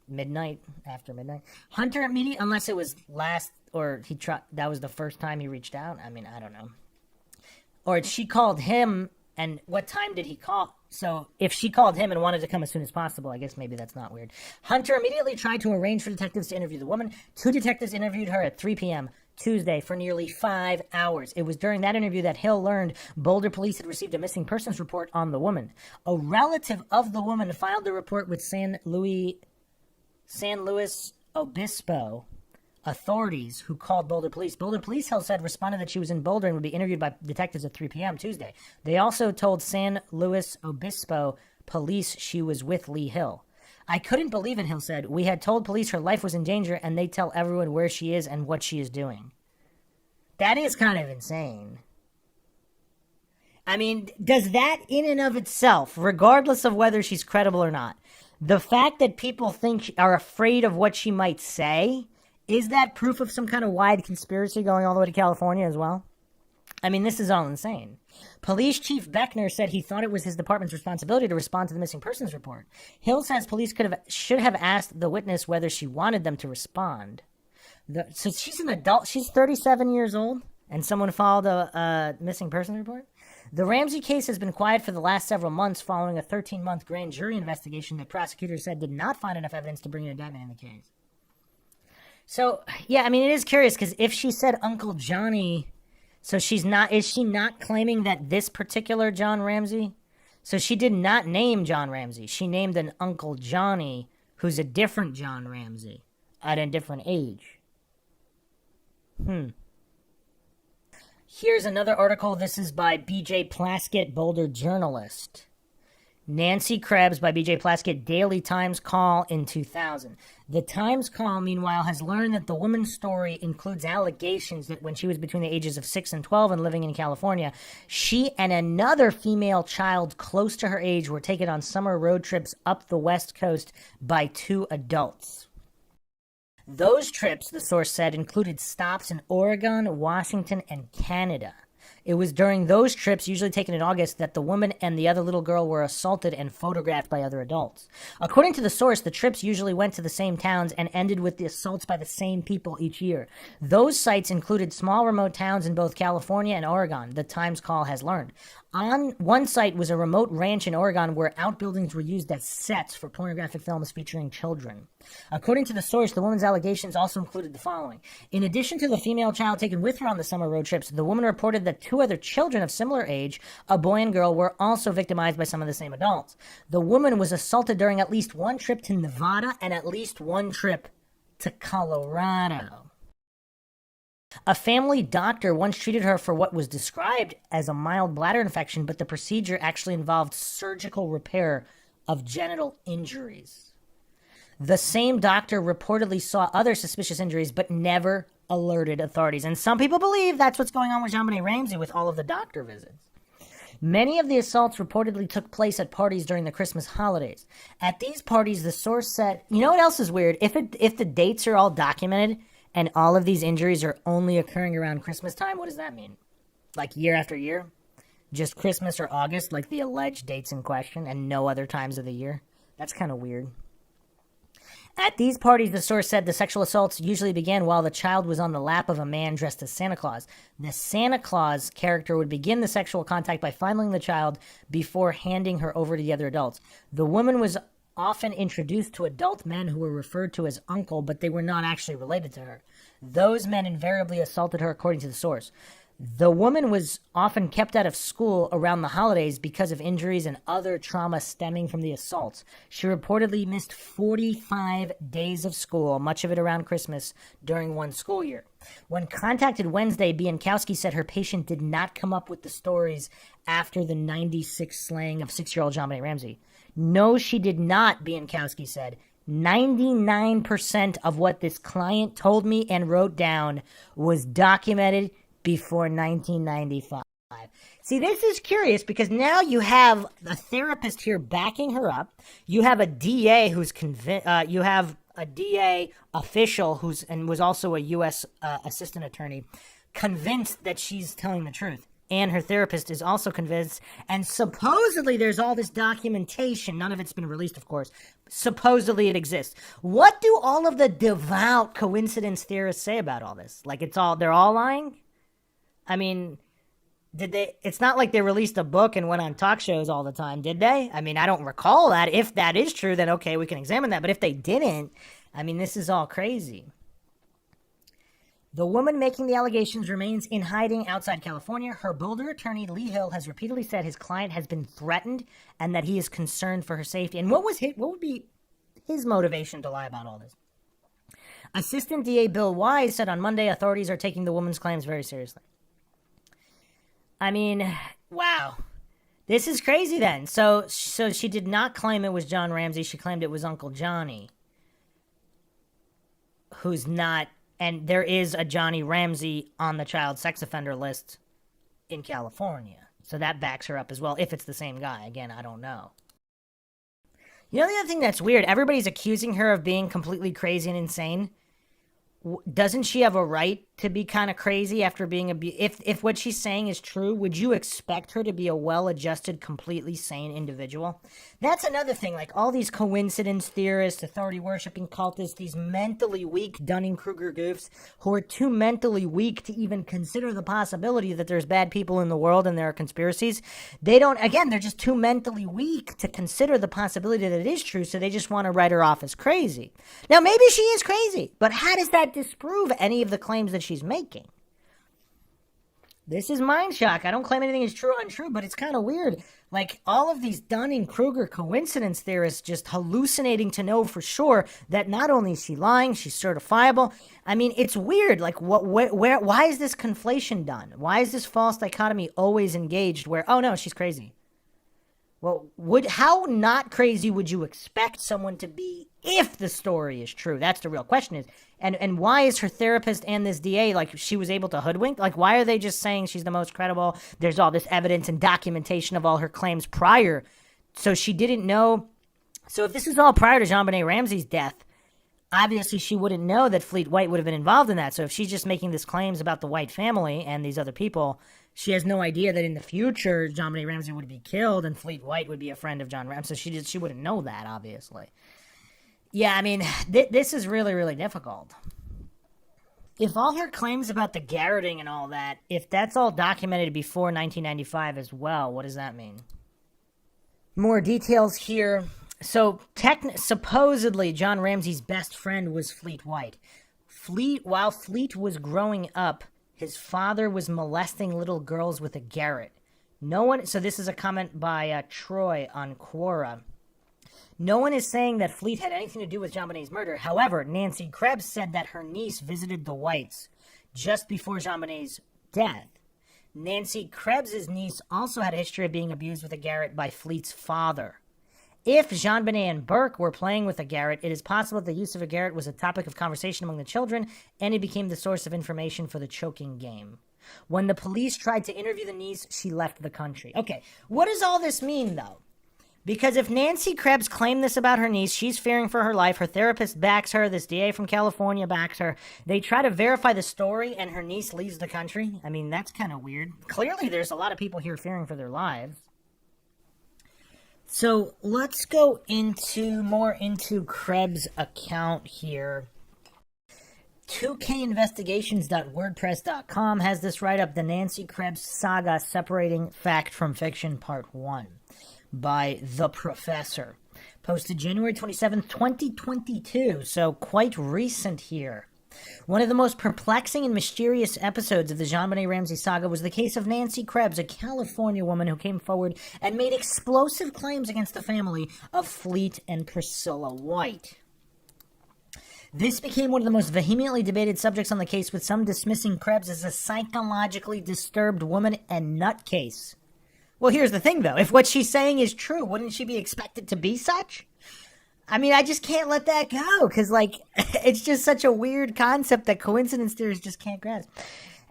Midnight, after midnight. Hunter immediately, unless it was that was the first time he reached out. I mean, I don't know. Or she called him And what time did he call? So if she called him and wanted to come as soon as possible, I guess maybe that's not weird. Hunter immediately tried to arrange for detectives to interview the woman. 2 detectives interviewed her at 3 p.m. Tuesday for nearly 5 hours. It was during that interview that Hill learned Boulder police had received a missing persons report on the woman. A relative of the woman filed the report with San Luis Obispo authorities, who called Boulder police. Boulder police, Hill said, responded that she was in Boulder and would be interviewed by detectives at 3 p.m. Tuesday. They also told San Luis Obispo police she was with Lee Hill. I couldn't believe it, Hill said. We had told police her life was in danger, and they tell everyone where she is and what she is doing. That is kind of insane. I mean, does that in and of itself, regardless of whether she's credible or not, the fact that people are afraid of what she might say, is that proof of some kind of wide conspiracy going all the way to California as well? I mean, this is all insane. Police Chief Beckner said he thought it was his department's responsibility to respond to the missing persons report. Hill says police should have asked the witness whether she wanted them to respond. So she's an adult. She's 37 years old, and someone filed a missing persons report? The Ramsey case has been quiet for the last several months following a 13-month grand jury investigation that prosecutors said did not find enough evidence to bring an indictment in the case. So, yeah, I mean, it is curious, because if she said Uncle Johnny, so is she not claiming that this particular John Ramsey? So she did not name John Ramsey. She named an Uncle Johnny, who's a different John Ramsey, at a different age. Here's another article. This is by B.J. Plaskett, Boulder journalist. Nancy Krebs by B.J. Plaskett, Daily Times Call in 2000. The Times Call, meanwhile, has learned that the woman's story includes allegations that when she was between the ages of 6 and 12 and living in California, she and another female child close to her age were taken on summer road trips up the West Coast by 2 adults. Those trips, the source said, included stops in Oregon, Washington, and Canada. It was during those trips, usually taken in August, that the woman and the other little girl were assaulted and photographed by other adults. According to the source, the trips usually went to the same towns and ended with the assaults by the same people each year. Those sites included small remote towns in both California and Oregon, the Times Call has learned. On one site was a remote ranch in Oregon where outbuildings were used as sets for pornographic films featuring children. According to the source, the woman's allegations also included the following. In addition to the female child taken with her on the summer road trips, the woman reported that 2 other children of similar age, a boy and girl, were also victimized by some of the same adults. The woman was assaulted during at least 1 trip to Nevada and at least 1 trip to Colorado. A family doctor once treated her for what was described as a mild bladder infection, but the procedure actually involved surgical repair of genital injuries. The same doctor reportedly saw other suspicious injuries, but never alerted authorities. And some people believe that's what's going on with Jonbenet Ramsey with all of the doctor visits. Many of the assaults reportedly took place at parties during the Christmas holidays. At these parties, the source said, you know what else is weird? If the dates are all documented, and all of these injuries are only occurring around Christmas time, what does that mean? Like year after year? Just Christmas or August, like the alleged dates in question, and no other times of the year? That's kind of weird. At these parties, the source said the sexual assaults usually began while the child was on the lap of a man dressed as Santa Claus. The Santa Claus character would begin the sexual contact by fondling the child before handing her over to the other adults. The woman was often introduced to adult men who were referred to as uncle, but they were not actually related to her. Those men invariably assaulted her, according to the source. The woman was often kept out of school around the holidays because of injuries and other trauma stemming from the assaults. She reportedly missed 45 days of school, much of it around Christmas, during one school year. When contacted Wednesday, Biankowski said her patient did not come up with the stories after the 96 slaying of 6-year-old Jonbenet Ramsey. No, she did not, Biankowski said. 99% of what this client told me and wrote down was documented before 1995. See, this is curious because now you have a therapist here backing her up. You have a DA who's you have a DA official and was also a U.S. Assistant Attorney convinced that she's telling the truth. And her therapist is also convinced. And supposedly there's all this documentation. None of it's been released, of course. Supposedly it exists. What do all of the devout coincidence theorists say about all this? Like they're all lying? I mean, Did they? It's not like they released a book and went on talk shows all the time, did they? I mean, I don't recall that. If that is true, then okay, we can examine that. But if they didn't, I mean, this is all crazy. The woman making the allegations remains in hiding outside California. Her Boulder attorney, Lee Hill, has repeatedly said his client has been threatened and that he is concerned for her safety. And what would be his motivation to lie about all this? Assistant DA Bill Wise said on Monday authorities are taking the woman's claims very seriously. I mean, wow. This is crazy then. So she did not claim it was John Ramsey. She claimed it was Uncle Johnny, who's not, and there is a Johnny Ramsey on the child sex offender list in California. So that backs her up as well, if it's the same guy. Again, I don't know. You know the other thing that's weird? Everybody's accusing her of being completely crazy and insane. Doesn't she have a right to be kind of crazy after being if what she's saying is true? Would you expect her to be a well-adjusted, completely sane individual? That's another thing. Like all these coincidence theorists, authority-worshipping cultists, these mentally weak Dunning-Kruger goofs who are too mentally weak to even consider the possibility that there's bad people in the world and there are conspiracies. They don't. Again, they're just too mentally weak to consider the possibility that it is true. So they just want to write her off as crazy. Now, maybe she is crazy, but how does that disprove any of the claims that she's making? This is MINDSHOCK. I don't claim anything is true or untrue, but it's kind of weird. Like all of these Dunning-Kruger coincidence theorists just hallucinating to know for sure that not only is she lying, she's certifiable. I mean, it's weird. Like why is this conflation done? Why is this false dichotomy always engaged where, oh no, she's crazy? Well, how not crazy would you expect someone to be if the story is true? That's the real question is. And why is her therapist and this DA, like, she was able to hoodwink? Like, why are they just saying she's the most credible? There's all this evidence and documentation of all her claims prior. So she didn't know. So if this is all prior to Jonbenet Ramsey's death, obviously she wouldn't know that Fleet White would have been involved in that. So if she's just making these claims about the White family and these other people, she has no idea that in the future Jonbenet Ramsey would be killed and Fleet White would be a friend of John Ramsey. So she wouldn't know that, obviously. Yeah, I mean, this is really, really difficult. If all her claims about the garroting and all that, if that's all documented before 1995 as well, what does that mean? More details here. So, supposedly, John Ramsey's best friend was Fleet White. While Fleet was growing up, his father was molesting little girls with a garrote. So this is a comment by Troy on Quora. No one is saying that Fleet had anything to do with JonBenet's murder. However, Nancy Krebs said that her niece visited the Whites just before JonBenet's death. Nancy Krebs' niece also had a history of being abused with a garrote by Fleet's father. If JonBenet and Burke were playing with a garrote, it is possible that the use of a garrote was a topic of conversation among the children, and it became the source of information for the choking game. When the police tried to interview the niece, she left the country. Okay, what does all this mean, though? Because if Nancy Krebs claimed this about her niece, she's fearing for her life. Her therapist backs her. This DA from California backs her. They try to verify the story, and her niece leaves the country. I mean, that's kind of weird. Clearly, there's a lot of people here fearing for their lives. So let's go more into Krebs' account here. 2kinvestigations.wordpress.com has this write-up, The Nancy Krebs Saga Separating Fact from Fiction, Part 1. By The Professor. Posted January 27th, 2022, so quite recent here. One of the most perplexing and mysterious episodes of the Jonbenet Ramsey saga was the case of Nancy Krebs, a California woman who came forward and made explosive claims against the family of Fleet and Priscilla White. This became one of the most vehemently debated subjects on the case, with some dismissing Krebs as a psychologically disturbed woman and nutcase. Well, here's the thing, though. If what she's saying is true, wouldn't she be expected to be such? I mean, I just can't let that go, because, like, it's just such a weird concept that coincidence theorists just can't grasp.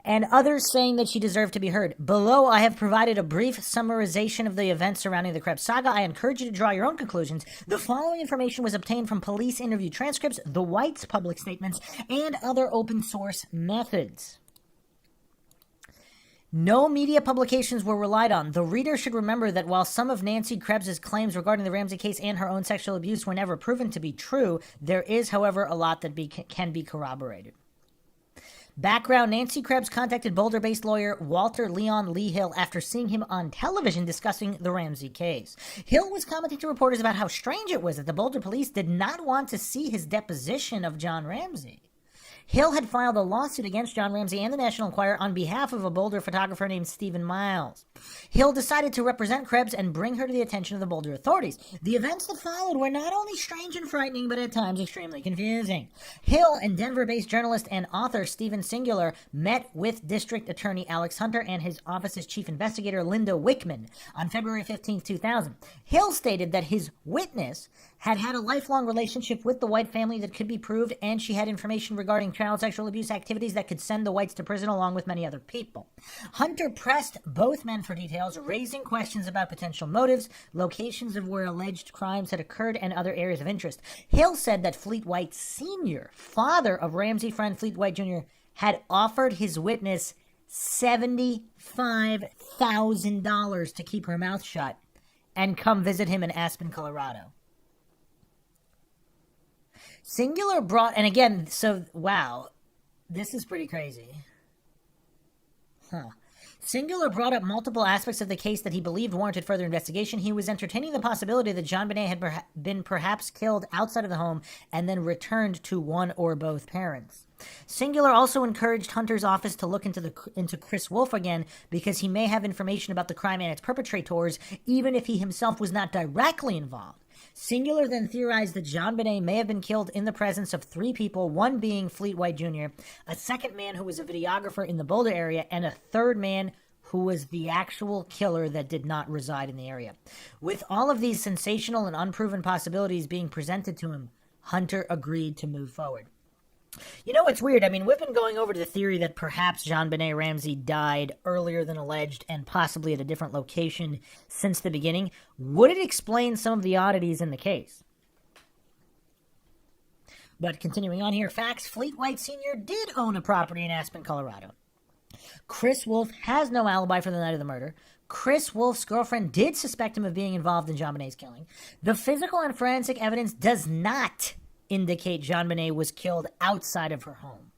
And others saying that she deserved to be heard. Below, I have provided a brief summarization of the events surrounding the Krebs saga. I encourage you to draw your own conclusions. The following information was obtained from police interview transcripts, the Whites' public statements, and other open-source methods. No media publications were relied on. The reader should remember that while some of Nancy Krebs' claims regarding the Ramsey case and her own sexual abuse were never proven to be true, there is, however, a lot that can be corroborated. Background: Nancy Krebs contacted Boulder-based lawyer Walter Leon Lee Hill after seeing him on television discussing the Ramsey case. Hill was commenting to reporters about how strange it was that the Boulder police did not want to see his deposition of John Ramsey. Hill had filed a lawsuit against John Ramsey and the National Enquirer on behalf of a Boulder photographer named Stephen Miles. Hill decided to represent Krebs and bring her to the attention of the Boulder authorities. The events that followed were not only strange and frightening, but at times extremely confusing. Hill and Denver-based journalist and author Stephen Singular met with District Attorney Alex Hunter and his office's chief investigator Linda Wickman on February 15, 2000. Hill stated that his witness had had a lifelong relationship with the White family that could be proved, and she had information regarding child sexual abuse activities that could send the Whites to prison along with many other people. Hunter pressed both men for details, raising questions about potential motives, locations of where alleged crimes had occurred, and other areas of interest. Hill said that Fleet White Sr., father of Ramsey friend Fleet White Jr., had offered his witness $75,000 to keep her mouth shut and come visit him in Aspen, Colorado. Singular brought, and again, so, wow, this is pretty crazy. Singular brought up multiple aspects of the case that he believed warranted further investigation. He was entertaining the possibility that Jonbenet had been perhaps killed outside of the home and then returned to one or both parents. Singular also encouraged Hunter's office to look into Chris Wolf again because he may have information about the crime and its perpetrators, even if he himself was not directly involved. Singular then theorized that Jonbenet may have been killed in the presence of three people, one being Fleet White Jr., a second man who was a videographer in the Boulder area, and a third man who was the actual killer that did not reside in the area. With all of these sensational and unproven possibilities being presented to him, Hunter agreed to move forward. You know what's weird? I mean, we've been going over the theory that perhaps Jonbenet Ramsey died earlier than alleged and possibly at a different location since the beginning. Would it explain some of the oddities in the case? But continuing on here, facts: Fleet White Sr. did own a property in Aspen, Colorado. Chris Wolf has no alibi for the night of the murder. Chris Wolf's girlfriend did suspect him of being involved in Jonbenet's killing. The physical and forensic evidence does not indicate Jonbenet was killed outside of her home.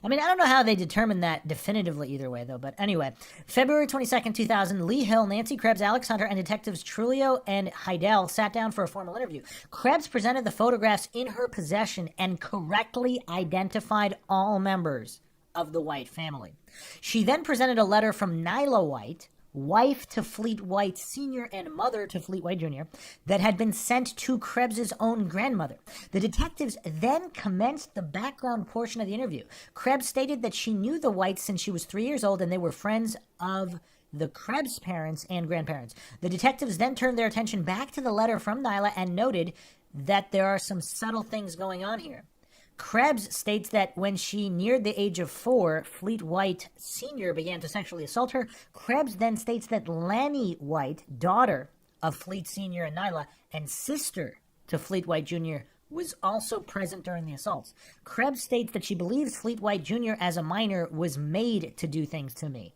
I mean, I don't know how they determined that definitively either way, though. But anyway, February 22nd, 2000, Lee Hill, Nancy Krebs, Alex Hunter, and detectives Trulio and Heidel sat down for a formal interview. Krebs presented the photographs in her possession and correctly identified all members of the White family. She then presented a letter from Nyla White, wife to Fleet White Sr. and mother to Fleet White Jr., that had been sent to Krebs' own grandmother. The detectives then commenced the background portion of the interview. Krebs stated that she knew the Whites since she was 3 years old and they were friends of the Krebs parents and grandparents. The detectives then turned their attention back to the letter from Nyla and noted that there are some subtle things going on here. Krebs states that when she neared the age of 4, Fleet White Sr. began to sexually assault her. Krebs then states that Lanny White, daughter of Fleet Sr. and Nyla, and sister to Fleet White Jr., was also present during the assaults. Krebs states that she believes Fleet White Jr. as a minor was made to do things to me.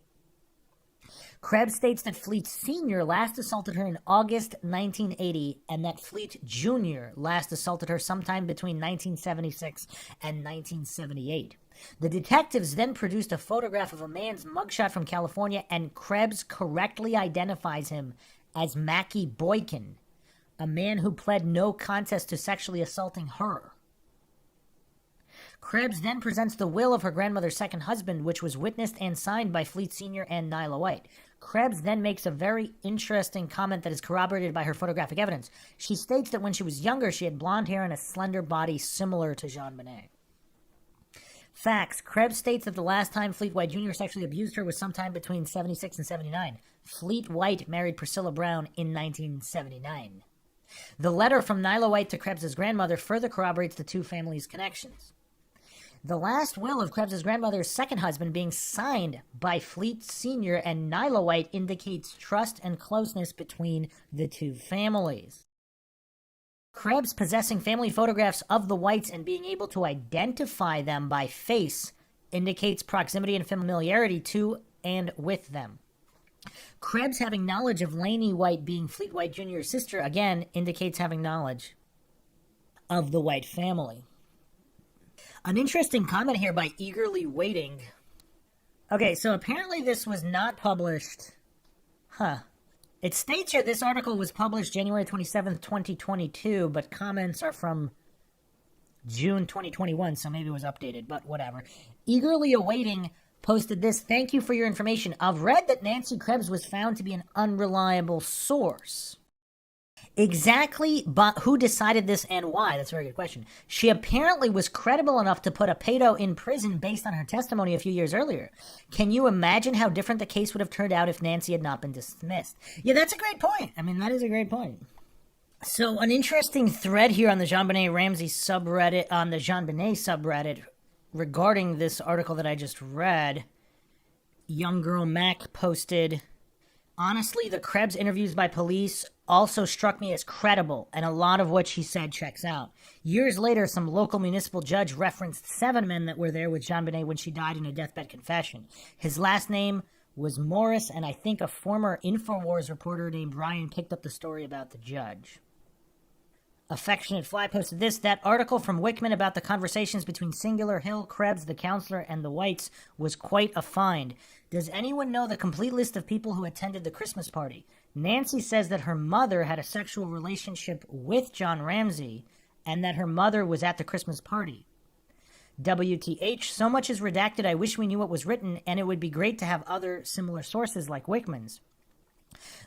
Krebs states that Fleet Sr. last assaulted her in August 1980 and that Fleet Jr. last assaulted her sometime between 1976 and 1978. The detectives then produced a photograph of a man's mugshot from California, and Krebs correctly identifies him as Mackie Boykin, a man who pled no contest to sexually assaulting her. Krebs then presents the will of her grandmother's second husband, which was witnessed and signed by Fleet Sr. and Nyla White. Krebs then makes a very interesting comment that is corroborated by her photographic evidence. She states that when she was younger, she had blonde hair and a slender body similar to Jonbenet. Facts: Krebs states that the last time Fleet White Jr. sexually abused her was sometime between 76 and 79. Fleet White married Priscilla Brown in 1979. The letter from Nyla White to Krebs' grandmother further corroborates the two families' connections. The last will of Krebs' grandmother's second husband being signed by Fleet Sr. and Nyla White indicates trust and closeness between the two families. Krebs possessing family photographs of the Whites and being able to identify them by face indicates proximity and familiarity to and with them. Krebs having knowledge of Laney White being Fleet White Jr.'s sister again indicates having knowledge of the White family. An interesting comment here by Eagerly Waiting. Okay, so apparently this was not published. It states here this article was published January 27th, 2022, but comments are from June 2021, so maybe it was updated, but whatever. Eagerly Awaiting posted this. Thank you for your information. I've read that Nancy Krebs was found to be an unreliable source. Exactly, but who decided this and why? That's a very good question. She apparently was credible enough to put a pedo in prison based on her testimony a few years earlier. Can you imagine how different the case would have turned out if Nancy had not been dismissed? Yeah, that's a great point. I mean, that is a great point. So, an interesting thread here on the Jonbenet Ramsey subreddit, on the Jonbenet subreddit, regarding this article that I just read. Young Girl Mac posted, honestly, the Krebs interviews by police also struck me as credible, and a lot of what she said checks out. Years later, some local municipal judge referenced 7 men that were there with Jonbenet when she died in a deathbed confession. His last name was Morris, and I think a former InfoWars reporter named Ryan picked up the story about the judge. Affectionate Fly posted this. That article from Wickman about the conversations between Singular, Hill, Krebs, the counselor, and the Whites was quite a find. Does anyone know the complete list of people who attended the Christmas party? Nancy says that her mother had a sexual relationship with John Ramsey and that her mother was at the Christmas party. WTH, so much is redacted, I wish we knew what was written, and it would be great to have other similar sources like Wickman's.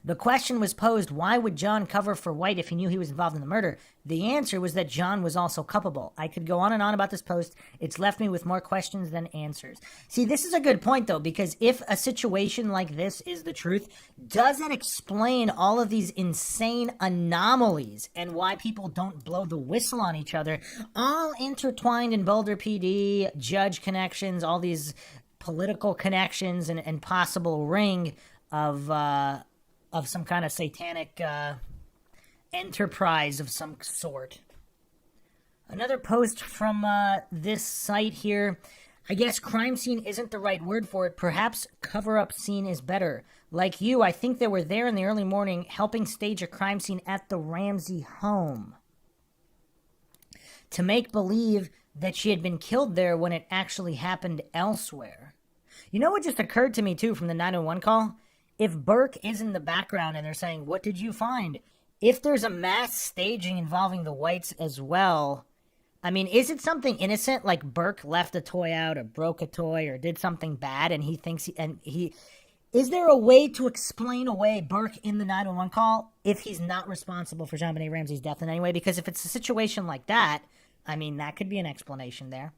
The question was posed, why would John cover for White if he knew he was involved in the murder? The answer was that John was also culpable. I could go on and on about this post. It's left me with more questions than answers. See, this is a good point, though, because if a situation like this is the truth, does it explain all of these insane anomalies and why people don't blow the whistle on each other, all intertwined in Boulder PD, judge connections, all these political connections and possible ring of some kind of satanic enterprise of some sort. Another post from this site here. I guess crime scene isn't the right word for it. Perhaps cover-up scene is better. Like you, I think they were there in the early morning helping stage a crime scene at the Ramsey home to make believe that she had been killed there when it actually happened elsewhere. You know what just occurred to me, too, from the 911 call? If Burke is in the background and they're saying, what did you find? If there's a mass staging involving the Whites as well, I mean, is it something innocent, like Burke left a toy out or broke a toy or did something bad and he thinks is there a way to explain away Burke in the 911 call if he's not responsible for Jonbenet Ramsey's death in any way? Because if it's a situation like that, I mean, that could be an explanation there.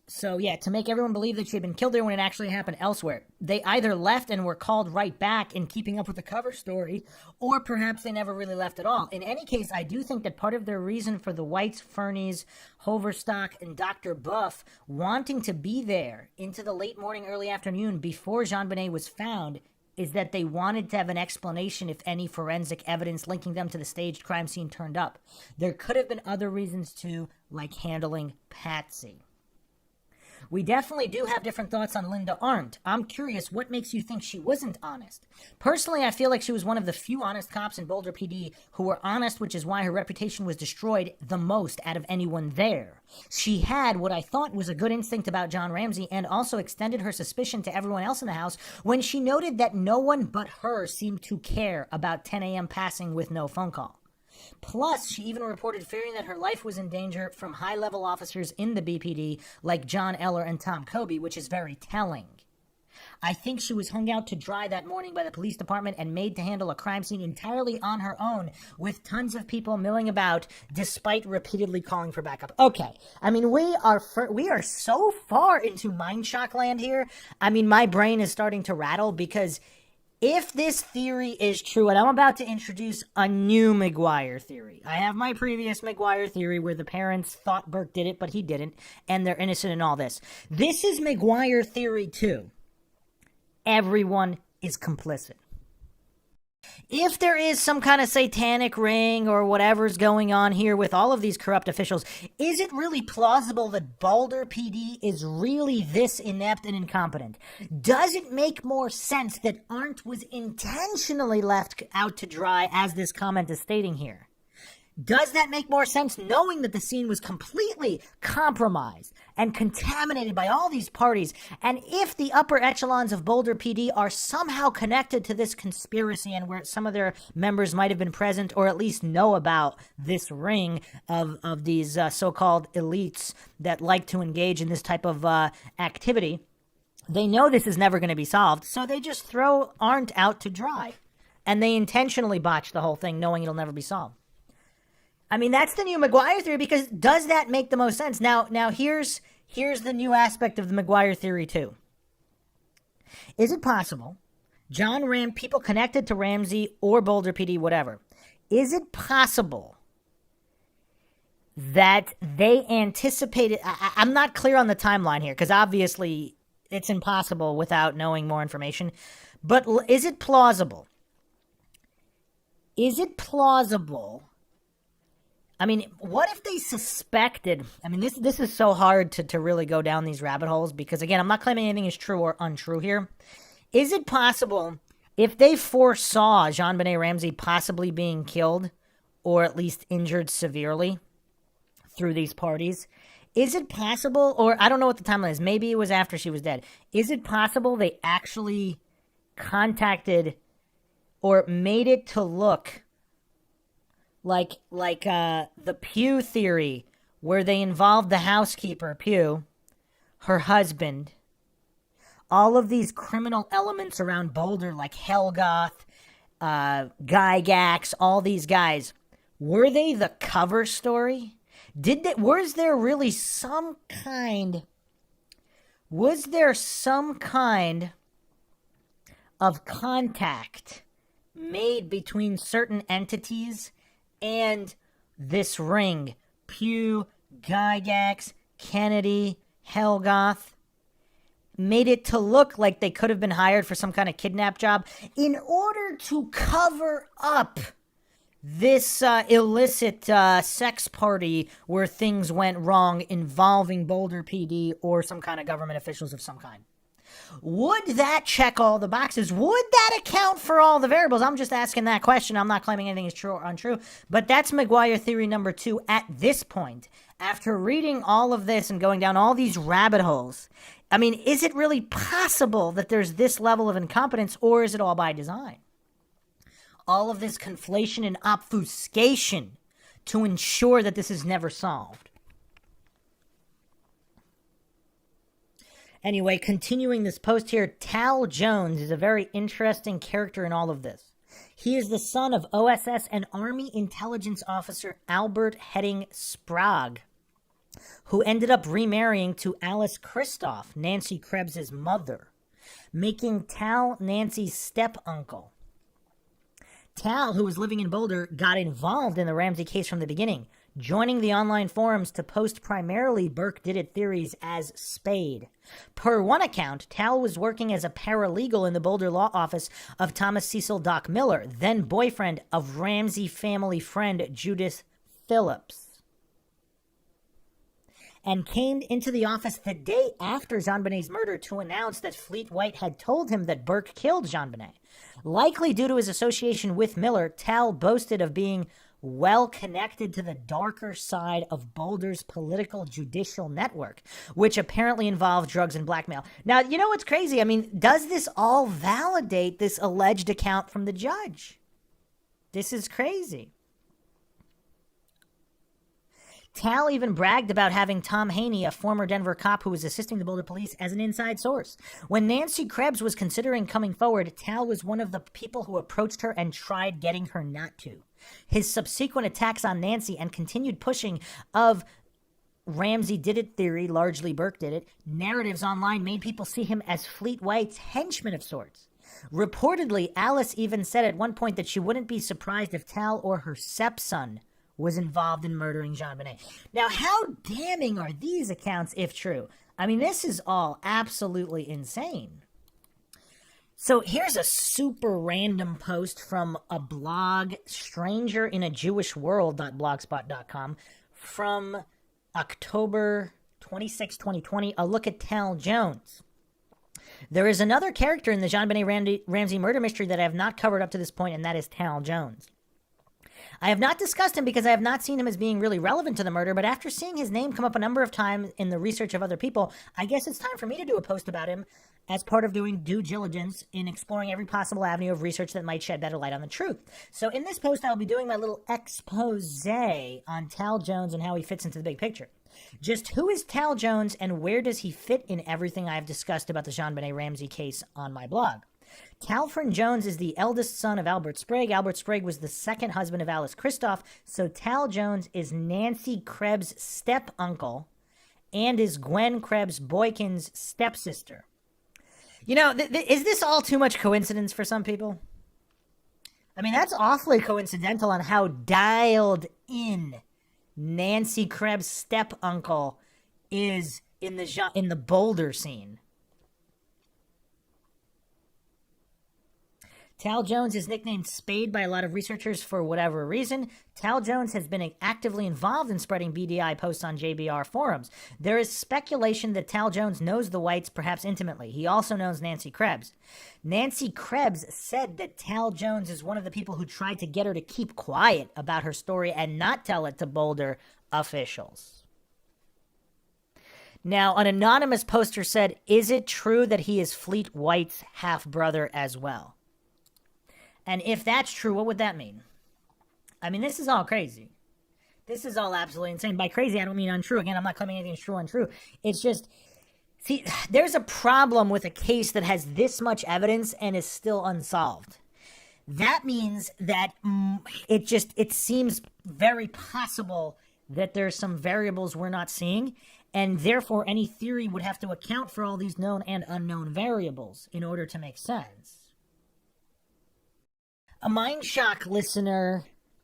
So, yeah, to make everyone believe that she had been killed there when it actually happened elsewhere. They either left and were called right back in keeping up with the cover story, or perhaps they never really left at all. In any case, I do think that part of their reason for the Whites, Fernies, Hoverstock, and Dr. Buff wanting to be there into the late morning, early afternoon before Jonbenet was found is that they wanted to have an explanation if any forensic evidence linking them to the staged crime scene turned up. There could have been other reasons, too, like handling Patsy. We definitely do have different thoughts on Linda Arndt. I'm curious, what makes you think she wasn't honest? Personally, I feel like she was one of the few honest cops in Boulder PD who were honest, which is why her reputation was destroyed the most out of anyone there. She had what I thought was a good instinct about John Ramsey and also extended her suspicion to everyone else in the house when she noted that no one but her seemed to care about 10 a.m. passing with no phone call. Plus, she even reported fearing that her life was in danger from high-level officers in the BPD like John Eller and Tom Kobe, which is very telling. I think she was hung out to dry that morning by the police department and made to handle a crime scene entirely on her own with tons of people milling about despite repeatedly calling for backup. Okay, I mean, we are so far into MINDSHOCK land here. I mean, my brain is starting to rattle because if this theory is true, and I'm about to introduce a new McGuire theory. I have my previous McGuire theory where the parents thought Burke did it, but he didn't, and they're innocent in all this. This is McGuire theory 2. Everyone is complicit. If there is some kind of satanic ring or whatever's going on here with all of these corrupt officials, is it really plausible that Boulder PD is really this inept and incompetent? Does it make more sense that Arndt was intentionally left out to dry, as this comment is stating here? Does that make more sense knowing that the scene was completely compromised and contaminated by all these parties? And if the upper echelons of Boulder PD are somehow connected to this conspiracy and where some of their members might have been present or at least know about this ring of these so-called elites that like to engage in this type of activity, they know this is never going to be solved, so they just throw Arndt out to dry. And they intentionally botch the whole thing knowing it'll never be solved. I mean, that's the new McGuire theory, because does that make the most sense? Now here's the new aspect of the McGuire theory, too. Is it possible, people connected to Ramsey or Boulder PD, whatever, is it possible that they anticipated, I'm not clear on the timeline here, because obviously it's impossible without knowing more information, but is it plausible? I mean, what if they suspected? I mean, this is so hard to really go down these rabbit holes because, again, I'm not claiming anything is true or untrue here. Is it possible, if they foresaw Jonbenet Ramsey possibly being killed or at least injured severely through these parties, is it possible, or I don't know what the timeline is, maybe it was after she was dead, is it possible they actually contacted or made it to look like the Pew theory, where they involved the housekeeper, Pew, her husband, all of these criminal elements around Boulder, like Helgoth, Gygax, all these guys, were they the cover story? Was there some kind of contact made between certain entities and this ring? Pew, Gygax, Kennedy, Helgoth, made it to look like they could have been hired for some kind of kidnap job in order to cover up this illicit sex party where things went wrong involving Boulder PD or some kind of government officials of some kind. Would that check all the boxes? Would that account for all the variables? I'm just asking that question. I'm not claiming anything is true or untrue. But that's McGuire theory number 2 at this point. After reading all of this and going down all these rabbit holes, I mean, is it really possible that there's this level of incompetence, or is it all by design? All of this conflation and obfuscation to ensure that this is never solved. Anyway, continuing this post here, Tal Jones is a very interesting character in all of this. He is the son of OSS and Army Intelligence Officer Albert Hedding Sprague, who ended up remarrying to Alice Kristoff, Nancy Krebs' mother, making Tal Nancy's step-uncle. Tal, who was living in Boulder, got involved in the Ramsey case from the beginning, joining the online forums to post primarily Burke Did It theories as Spade. Per one account, Tal was working as a paralegal in the Boulder law office of Thomas Cecil Doc Miller, then boyfriend of Ramsey family friend Judith Phillips, and came into the office the day after Jonbenet's murder to announce that Fleet White had told him that Burke killed Jonbenet. Likely due to his association with Miller, Tal boasted of being well connected to the darker side of Boulder's political judicial network, which apparently involved drugs and blackmail. Now, you know what's crazy? I mean, does this all validate this alleged account from the judge? This is crazy. Tal even bragged about having Tom Haney, a former Denver cop who was assisting the Boulder police, as an inside source. When Nancy Krebs was considering coming forward, Tal was one of the people who approached her and tried getting her not to. His subsequent attacks on Nancy and continued pushing of Ramsey did it theory, largely Burke did it, narratives online made people see him as Fleet White's henchman of sorts. Reportedly, Alice even said at one point that she wouldn't be surprised if Tal or her stepson was involved in murdering Jonbenet. Now, how damning are these accounts if true? I mean, this is all absolutely insane. So here's a super random post from a blog, strangerinaJewishWorld.blogspot.com, from October 26, 2020, a look at Tal Jones. There is another character in the Jonbenet Ramsey murder mystery that I have not covered up to this point, and that is Tal Jones. I have not discussed him because I have not seen him as being really relevant to the murder, but after seeing his name come up a number of times in the research of other people, I guess it's time for me to do a post about him as part of doing due diligence in exploring every possible avenue of research that might shed better light on the truth. So in this post, I'll be doing my little expose on Tal Jones and how he fits into the big picture. Just who is Tal Jones and where does he fit in everything I've discussed about the Jonbenet Ramsey case on my blog? Talfrin Jones is the eldest son of Albert Sprague. Albert Sprague was the second husband of Alice Christoph, so Tal Jones is Nancy Krebs' step-uncle and is Gwen Krebs Boykin's stepsister. You know, is this all too much coincidence for some people? I mean, that's awfully coincidental on how dialed in Nancy Krebs' step-uncle is in the Boulder scene. Tal Jones is nicknamed Spade by a lot of researchers for whatever reason. Tal Jones has been actively involved in spreading BDI posts on JBR forums. There is speculation that Tal Jones knows the Whites perhaps intimately. He also knows Nancy Krebs. Nancy Krebs said that Tal Jones is one of the people who tried to get her to keep quiet about her story and not tell it to Boulder officials. Now, an anonymous poster said, is it true that he is Fleet White's half-brother as well? And if that's true, what would that mean? I mean, this is all crazy. This is all absolutely insane. By crazy, I don't mean untrue. Again, I'm not claiming anything is true or untrue. It's just, see, there's a problem with a case that has this much evidence and is still unsolved. That means that it seems very possible that there's some variables we're not seeing, and therefore any theory would have to account for all these known and unknown variables in order to make sense. A MindShock listener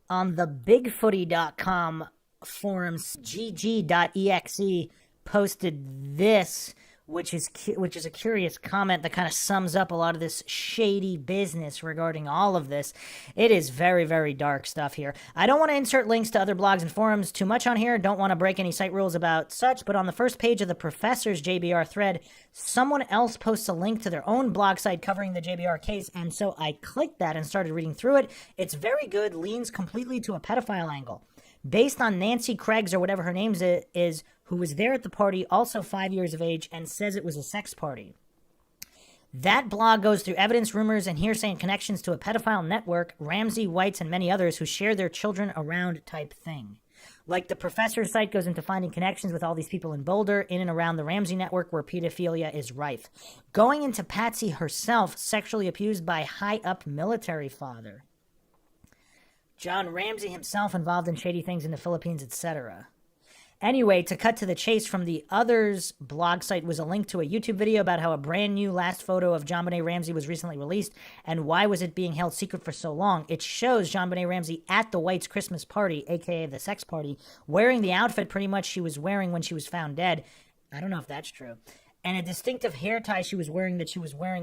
on the bigfooty.com forums, gg.exe, posted this, which is a curious comment that kind of sums up a lot of this shady business regarding all of this. It is very, very dark stuff here. I don't want to insert links to other blogs and forums too much on here. Don't want to break any site rules about such, but on the first page of the professor's JBR thread, someone else posts a link to their own blog site covering the JBR case, and so I clicked that and started reading through it. It's very good, leans completely to a pedophile angle. Based on Nancy Krebs, or whatever her name is, who was there at the party, also 5 years of age, and says it was a sex party. That blog goes through evidence, rumors, and hearsay and connections to a pedophile network, Ramsey, Whites, and many others who share their children around type thing. Like the professor's site goes into finding connections with all these people in Boulder, in and around the Ramsey network where pedophilia is rife. Going into Patsy herself, sexually abused by high-up military father. John Ramsey himself involved in shady things in the Philippines, etc. Anyway, to cut to the chase, from the others blog site was a link to a YouTube video about how a brand new last photo of Jonbenet Ramsey was recently released, and why was it being held secret for so long. It shows Jonbenet Ramsey at the Whites' Christmas party, aka the sex party, wearing the outfit pretty much she was wearing when she was found dead. I don't know if that's true. And a distinctive hair tie she was wearing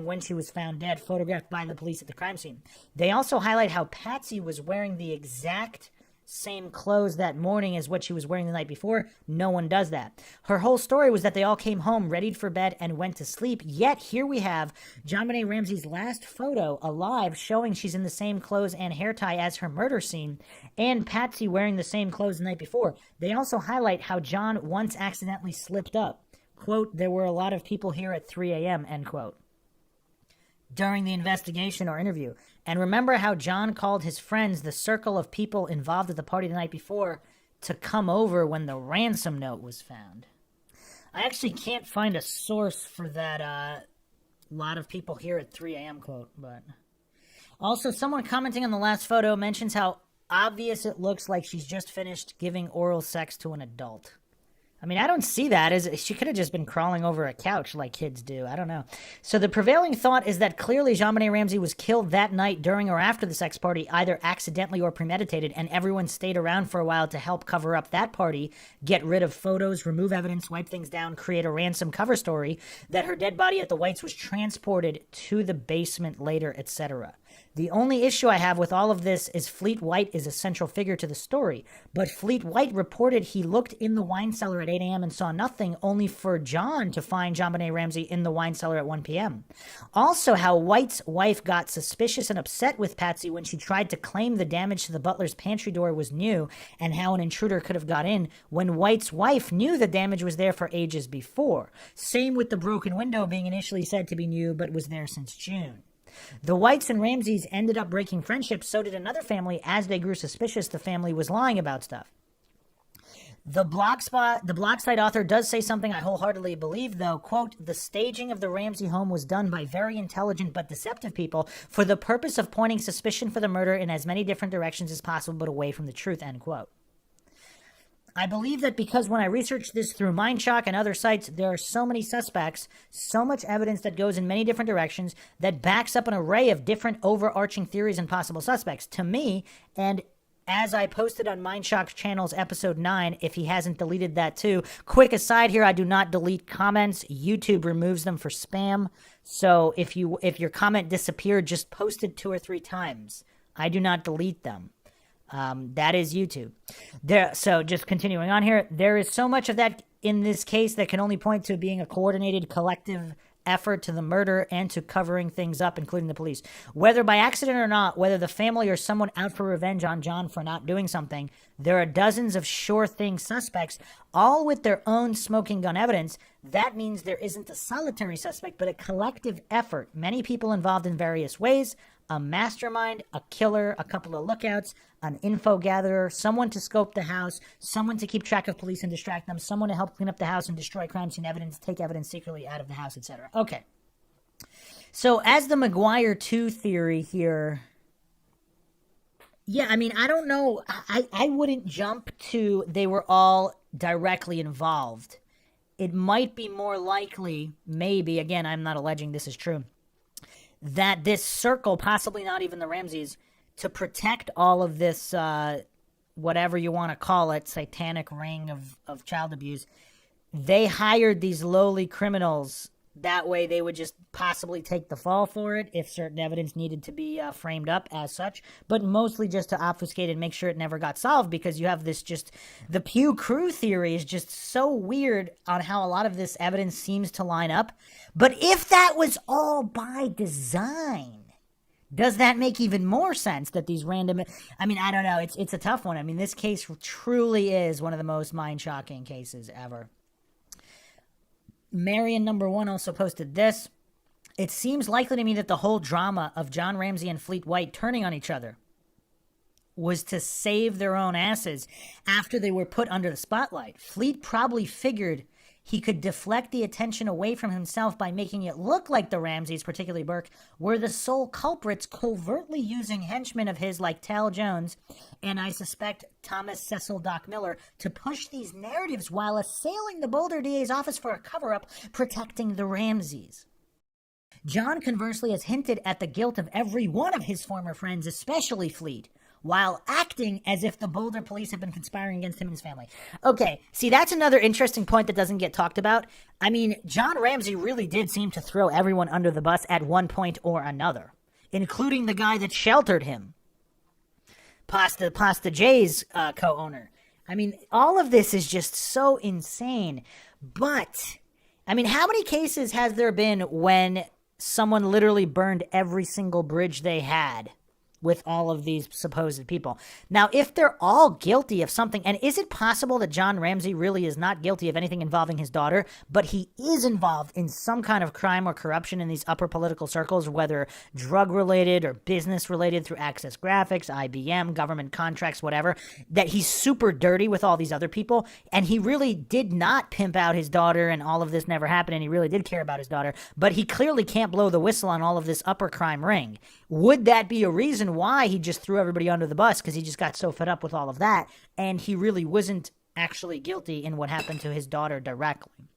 when she was found dead, photographed by the police at the crime scene. They also highlight how Patsy was wearing the exact same clothes that morning as what she was wearing the night before. No one does that. Her whole story was that they all came home, readied for bed, and went to sleep. Yet here we have Jonbenet Ramsey's last photo alive, showing she's in the same clothes and hair tie as her murder scene, and Patsy wearing the same clothes the night before. They also highlight how John once accidentally slipped up. Quote, there were a lot of people here at 3 a.m., end quote, during the investigation or interview. And remember how John called his friends, the circle of people involved at the party the night before, to come over when the ransom note was found. I actually can't find a source for that lot of people here at 3 a.m. quote, but... Also, someone commenting on the last photo mentions how obvious it looks like she's just finished giving oral sex to an adult. I mean, I don't see that as she could have just been crawling over a couch like kids do. I don't know. So the prevailing thought is that clearly Jonbenet Ramsey was killed that night during or after the sex party, either accidentally or premeditated, and everyone stayed around for a while to help cover up that party, get rid of photos, remove evidence, wipe things down, create a ransom cover story, that her dead body at the Whites was transported to the basement later, etc. The only issue I have with all of this is Fleet White is a central figure to the story, but Fleet White reported he looked in the wine cellar at at 8 a.m. and saw nothing, only for John to find Jonbenet Ramsey in the wine cellar at 1 p.m. Also, how White's wife got suspicious and upset with Patsy when she tried to claim the damage to the butler's pantry door was new, and how an intruder could have got in when White's wife knew the damage was there for ages before. Same with the broken window being initially said to be new, but was there since June. The Whites and Ramseys ended up breaking friendship, so did another family. As they grew suspicious, the family was lying about stuff. The Blogsite author does say something I wholeheartedly believe, though, quote, the staging of the Ramsey home was done by very intelligent but deceptive people for the purpose of pointing suspicion for the murder in as many different directions as possible, but away from the truth, end quote. I believe that because when I researched this through MINDSHOCK and other sites, there are so many suspects, so much evidence that goes in many different directions that backs up an array of different overarching theories and possible suspects. To me, and as I posted on MINDSHOCK's channel's episode 9, if he hasn't deleted that too, quick aside here, I do not delete comments. YouTube removes them for spam. So if your comment disappeared, just post it 2 or 3 times. I do not delete them. That is YouTube. So just continuing on here, there is so much of that in this case that can only point to being a coordinated collective effort to the murder and to covering things up, including the police. Whether by accident or not, whether the family or someone out for revenge on John for not doing something, there are dozens of sure thing suspects, all with their own smoking gun evidence. That means there isn't a solitary suspect, but a collective effort. Many people involved in various ways. A mastermind, a killer, a couple of lookouts, an info gatherer, someone to scope the house, someone to keep track of police and distract them, someone to help clean up the house and destroy crime scene evidence, take evidence secretly out of the house, etc. Okay. So as the McGuire 2 theory here, yeah, I mean, I don't know. I wouldn't jump to they were all directly involved. It might be more likely, maybe, again, I'm not alleging this is true, that this circle, possibly not even the Ramseys, to protect all of this, whatever you want to call it, satanic ring of child abuse, they hired these lowly criminals. That way they would just possibly take the fall for it if certain evidence needed to be framed up as such, but mostly just to obfuscate and make sure it never got solved, because you have this just, the Pew Crew theory is just so weird on how a lot of this evidence seems to line up. But if that was all by design, does that make even more sense that these random, I mean, I don't know, it's a tough one. I mean, this case truly is one of the most mind-shocking cases ever. Marion number 1 also posted this. It seems likely to me that the whole drama of John Ramsey and Fleet White turning on each other was to save their own asses after they were put under the spotlight. Fleet probably figured he could deflect the attention away from himself by making it look like the Ramseys, particularly Burke, were the sole culprits, covertly using henchmen of his like Tal Jones and I suspect Thomas Cecil Doc Miller to push these narratives while assailing the Boulder DA's office for a cover-up protecting the Ramseys. John, conversely, has hinted at the guilt of every one of his former friends, especially Fleet, while acting as if the Boulder police have been conspiring against him and his family. Okay, see, that's another interesting point that doesn't get talked about. I mean, John Ramsey really did seem to throw everyone under the bus at one point or another, including the guy that sheltered him, Pasta J's co-owner. I mean, all of this is just so insane. But, I mean, how many cases has there been when someone literally burned every single bridge they had with all of these supposed people? Now, if they're all guilty of something, and is it possible that John Ramsey really is not guilty of anything involving his daughter, but he is involved in some kind of crime or corruption in these upper political circles, whether drug-related or business-related through Access Graphics, IBM, government contracts, whatever, that he's super dirty with all these other people, and he really did not pimp out his daughter, and all of this never happened, and he really did care about his daughter, but he clearly can't blow the whistle on all of this upper crime ring. Would that be a reason why he just threw everybody under the bus, because he just got so fed up with all of that, and he really wasn't actually guilty in what happened to his daughter directly?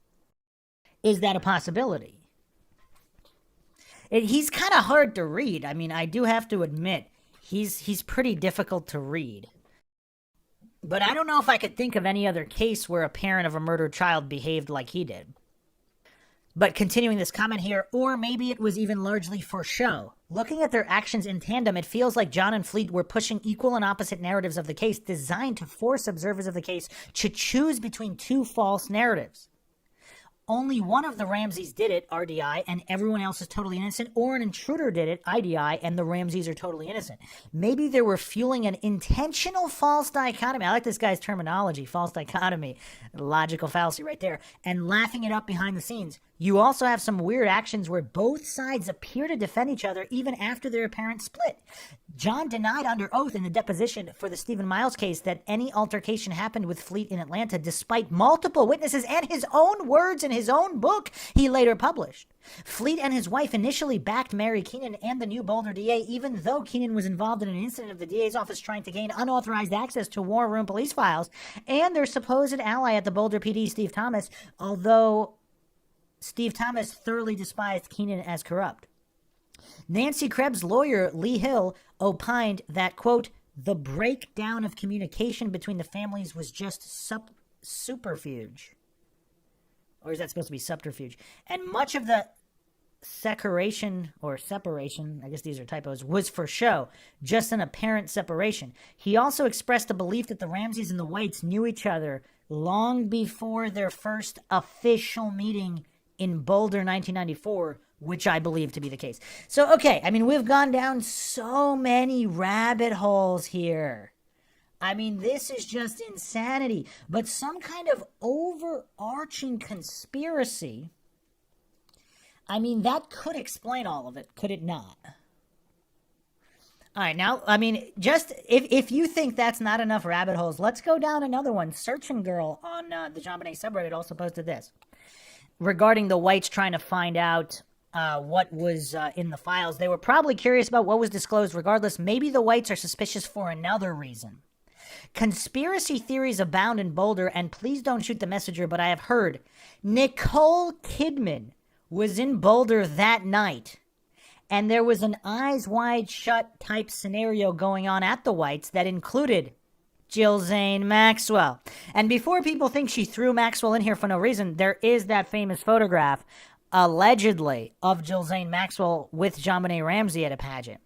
Is that a possibility? He's kind of hard to read. I mean, I do have to admit, he's pretty difficult to read. But I don't know if I could think of any other case where a parent of a murdered child behaved like he did. But continuing this comment here, or maybe it was even largely for show. Looking at their actions in tandem, it feels like John and Fleet were pushing equal and opposite narratives of the case, designed to force observers of the case to choose between two false narratives. Only one of the Ramseys did it, RDI, and everyone else is totally innocent, or an intruder did it, IDI, and the Ramseys are totally innocent. Maybe they were fueling an intentional false dichotomy. I like this guy's terminology, false dichotomy, logical fallacy right there, and laughing it up behind the scenes. You also have some weird actions where both sides appear to defend each other even after their apparent split. John denied under oath in the deposition for the Stephen Miles case that any altercation happened with Fleet in Atlanta, despite multiple witnesses and his own words in his own book he later published. Fleet and his wife initially backed Mary Keenan and the new Boulder DA, even though Keenan was involved in an incident of the DA's office trying to gain unauthorized access to war room police files, and their supposed ally at the Boulder PD, Steve Thomas, although Steve Thomas thoroughly despised Keenan as corrupt. Nancy Krebs' lawyer, Lee Hill, opined that, quote, the breakdown of communication between the families was just superfuge. Or is that supposed to be subterfuge? And much of the separation, I guess these are typos, was for show, just an apparent separation. He also expressed a belief that the Ramseys and the Whites knew each other long before their first official meeting in Boulder 1994, which I believe to be the case. So, okay, I mean, we've gone down so many rabbit holes here. I mean, this is just insanity. But some kind of overarching conspiracy, I mean, that could explain all of it, could it not? All right, now, I mean, just if you think that's not enough rabbit holes, let's go down another one. Searching Girl on the Jonbenet subreddit also posted this regarding the Whites trying to find out what was in the files. They were probably curious about what was disclosed. Regardless, maybe the Whites are suspicious for another reason. Conspiracy theories abound in Boulder, and please don't shoot the messenger, but I have heard Nicole Kidman was in Boulder that night, and there was an eyes wide shut type scenario going on at the Whites that included Jill Zane Maxwell. And before people think she threw Maxwell in here for no reason, there is that famous photograph, allegedly, of Jill Zane Maxwell with Jonbenet Ramsey at a pageant.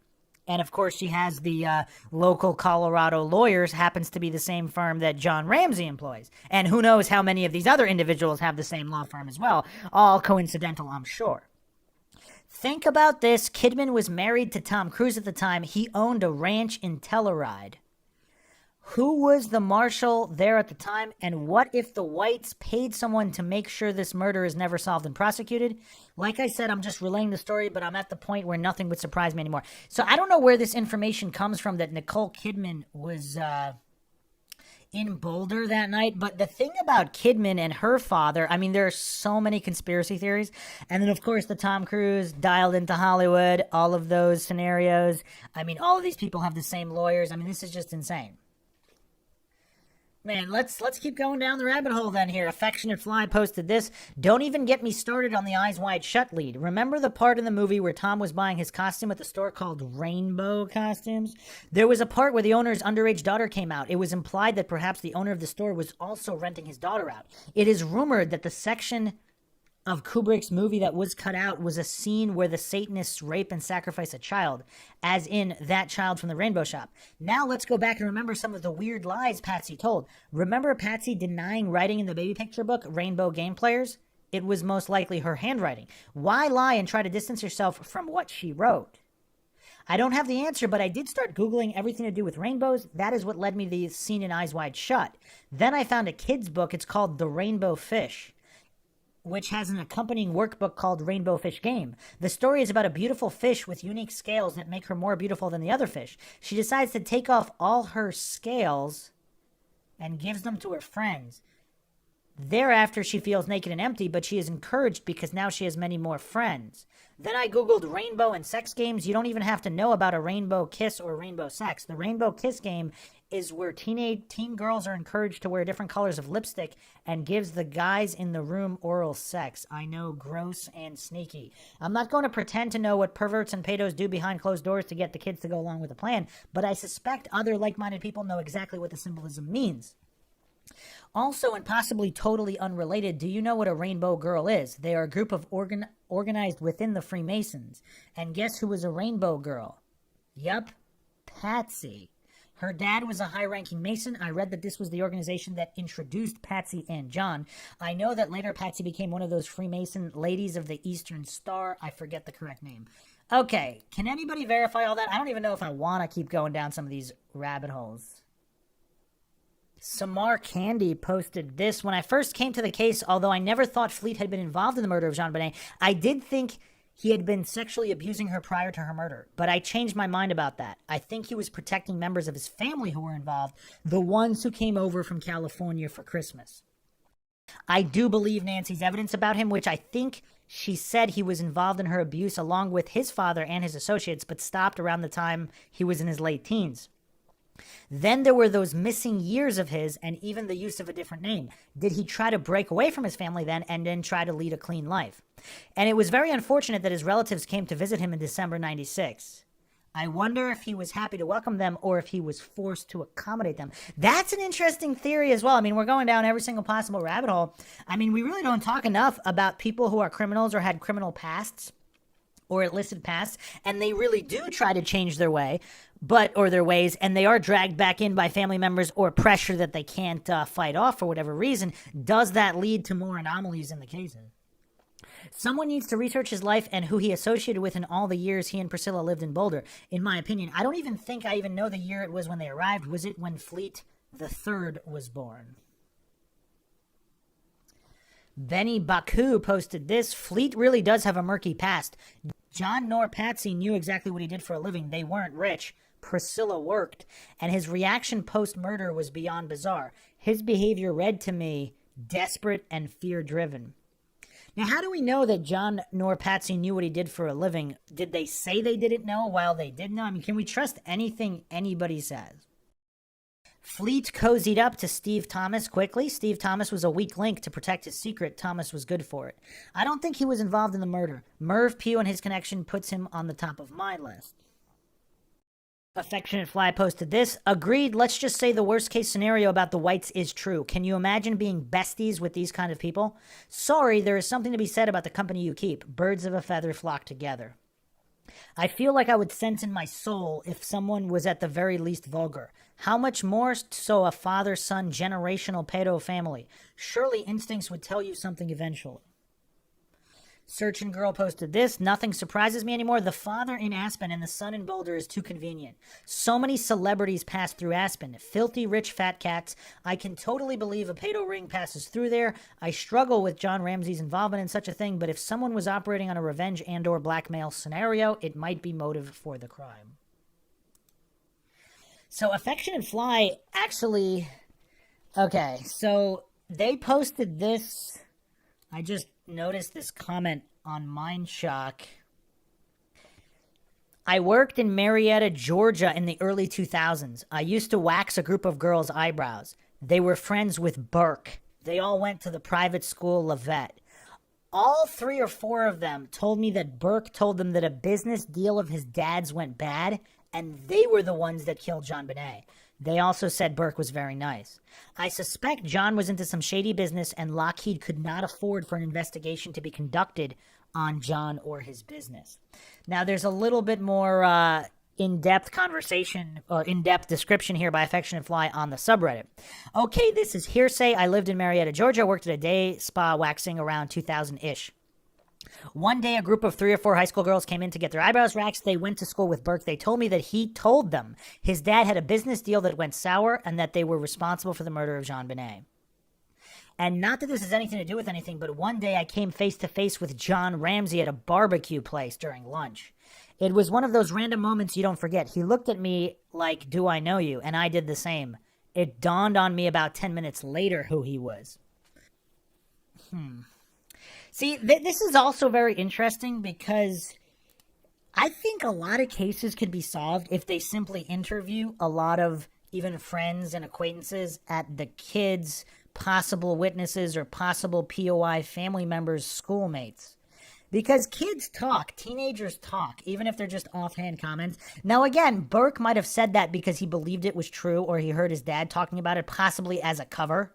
And of course, she has the local Colorado lawyers, happens to be the same firm that John Ramsey employs. And who knows how many of these other individuals have the same law firm as well. All coincidental, I'm sure. Think about this. Kidman was married to Tom Cruise at the time. He owned a ranch in Telluride. Who was the marshal there at the time, and what if the Whites paid someone to make sure this murder is never solved and prosecuted? Like I said, I'm just relaying the story, but I'm at the point where nothing would surprise me anymore. So I don't know where this information comes from that Nicole Kidman was in Boulder that night, but the thing about Kidman and her father, I mean, there are so many conspiracy theories. And then, of course, the Tom Cruise dialed into Hollywood, all of those scenarios. I mean, all of these people have the same lawyers. I mean, this is just insane. Man, let's keep going down the rabbit hole then here. Affectionate Fly posted this. Don't even get me started on the Eyes Wide Shut lead. Remember the part in the movie where Tom was buying his costume at the store called Rainbow Costumes? There was a part where the owner's underage daughter came out. It was implied that perhaps the owner of the store was also renting his daughter out. It is rumored that the section of Kubrick's movie that was cut out was a scene where the Satanists rape and sacrifice a child, as in That Child from the Rainbow Shop. Now let's go back and remember some of the weird lies Patsy told. Remember Patsy denying writing in the baby picture book, Rainbow Game Players? It was most likely her handwriting. Why lie and try to distance yourself from what she wrote? I don't have the answer, but I did start Googling everything to do with rainbows. That is what led me to the scene in Eyes Wide Shut. Then I found a kid's book. It's called The Rainbow Fish, which has an accompanying workbook called Rainbow Fish Game. The story is about a beautiful fish with unique scales that make her more beautiful than the other fish. She decides to take off all her scales and gives them to her friends. Thereafter, she feels naked and empty, but she is encouraged because now she has many more friends. Then I Googled rainbow and sex games. You don't even have to know about a rainbow kiss or rainbow sex. The rainbow kiss game is where teen girls are encouraged to wear different colors of lipstick and gives the guys in the room oral sex. I know, gross and sneaky. I'm not going to pretend to know what perverts and pedos do behind closed doors to get the kids to go along with the plan, but I suspect other like-minded people know exactly what the symbolism means. Also, and possibly totally unrelated, do you know what a rainbow girl is? They are a group of organized within the Freemasons. And guess who was a rainbow girl? Yup, Patsy. Her dad was a high-ranking Mason. I read that this was the organization that introduced Patsy and John. I know that later Patsy became one of those Freemason ladies of the Eastern Star. I forget the correct name. Okay, can anybody verify all that? I don't even know if I want to keep going down some of these rabbit holes. Samar Candy posted this. When I first came to the case, although I never thought Fleet had been involved in the murder of Jonbenet, I did think he had been sexually abusing her prior to her murder. But I changed my mind about that. I think he was protecting members of his family who were involved, the ones who came over from California for Christmas. I do believe Nancy's evidence about him, which I think she said he was involved in her abuse along with his father and his associates, but stopped around the time he was in his late teens. Then there were those missing years of his and even the use of a different name. Did he try to break away from his family then and then try to lead a clean life? And it was very unfortunate that his relatives came to visit him in December 96. I wonder if he was happy to welcome them or if he was forced to accommodate them. That's an interesting theory as well. I mean, we're going down every single possible rabbit hole. I mean, we really don't talk enough about people who are criminals or had criminal pasts or illicit pasts, and they really do try to change their way, or their ways, and they are dragged back in by family members or pressure that they can't fight off for whatever reason. Does that lead to more anomalies in the cases? Someone needs to research his life and who he associated with in all the years he and Priscilla lived in Boulder. In my opinion, I don't even think I even know the year it was when they arrived. Was it when Fleet the Third was born? Benny Baku posted this. Fleet really does have a murky past. John nor Patsy knew exactly what he did for a living. They weren't rich. Priscilla worked. And his reaction post-murder was beyond bizarre. His behavior read to me desperate and fear-driven. Now, how do we know that John nor Patsy knew what he did for a living? Did they say they didn't know while they did know? I mean, can we trust anything anybody says? Fleet cozied up to Steve Thomas quickly. Steve Thomas was a weak link to protect his secret. Thomas was good for it. I don't think he was involved in the murder. Merv Pugh and his connection puts him on the top of my list. Affectionate Fly posted this. Agreed, let's just say the worst case scenario about the Whites is true. Can you imagine being besties with these kind of people? Sorry, there is something to be said about the company you keep. Birds of a feather flock together. I feel like I would sense in my soul if someone was at the very least vulgar. How much more so a father-son generational pedo family? Surely instincts would tell you something eventually. Searching Girl posted this. Nothing surprises me anymore. The father in Aspen and the son in Boulder is too convenient. So many celebrities pass through Aspen. Filthy rich fat cats. I can totally believe a pedo ring passes through there. I struggle with John Ramsey's involvement in such a thing, but if someone was operating on a revenge and or blackmail scenario, it might be motive for the crime. So Affectionate Fly actually... Okay, so they posted this... I just noticed this comment on MINDSHOCK. I worked in Marietta, Georgia in the early 2000s. I used to wax a group of girls' eyebrows. They were friends with Burke. They all went to the private school Lavette. All 3 or 4 of them told me that Burke told them that a business deal of his dad's went bad, and they were the ones that killed Jonbenet. They also said Burke was very nice. I suspect John was into some shady business and Lockheed could not afford for an investigation to be conducted on John or his business. Now, there's a little bit more in-depth conversation or in-depth description here by Affectionate Fly on the subreddit. Okay, this is hearsay. I lived in Marietta, Georgia, worked at a day spa waxing around 2000-ish. One day, a group of 3 or 4 high school girls came in to get their eyebrows waxed. They went to school with Burke. They told me that he told them his dad had a business deal that went sour and that they were responsible for the murder of Jonbenet. And not that this has anything to do with anything, but one day I came face to face with John Ramsey at a barbecue place during lunch. It was one of those random moments you don't forget. He looked at me like, do I know you? And I did the same. It dawned on me about 10 minutes later who he was. See, this is also very interesting because I think a lot of cases could be solved if they simply interview a lot of even friends and acquaintances at the kids' possible witnesses or possible POI family members' schoolmates. Because kids talk, teenagers talk, even if they're just offhand comments. Now, again, Burke might have said that because he believed it was true or he heard his dad talking about it, possibly as a cover.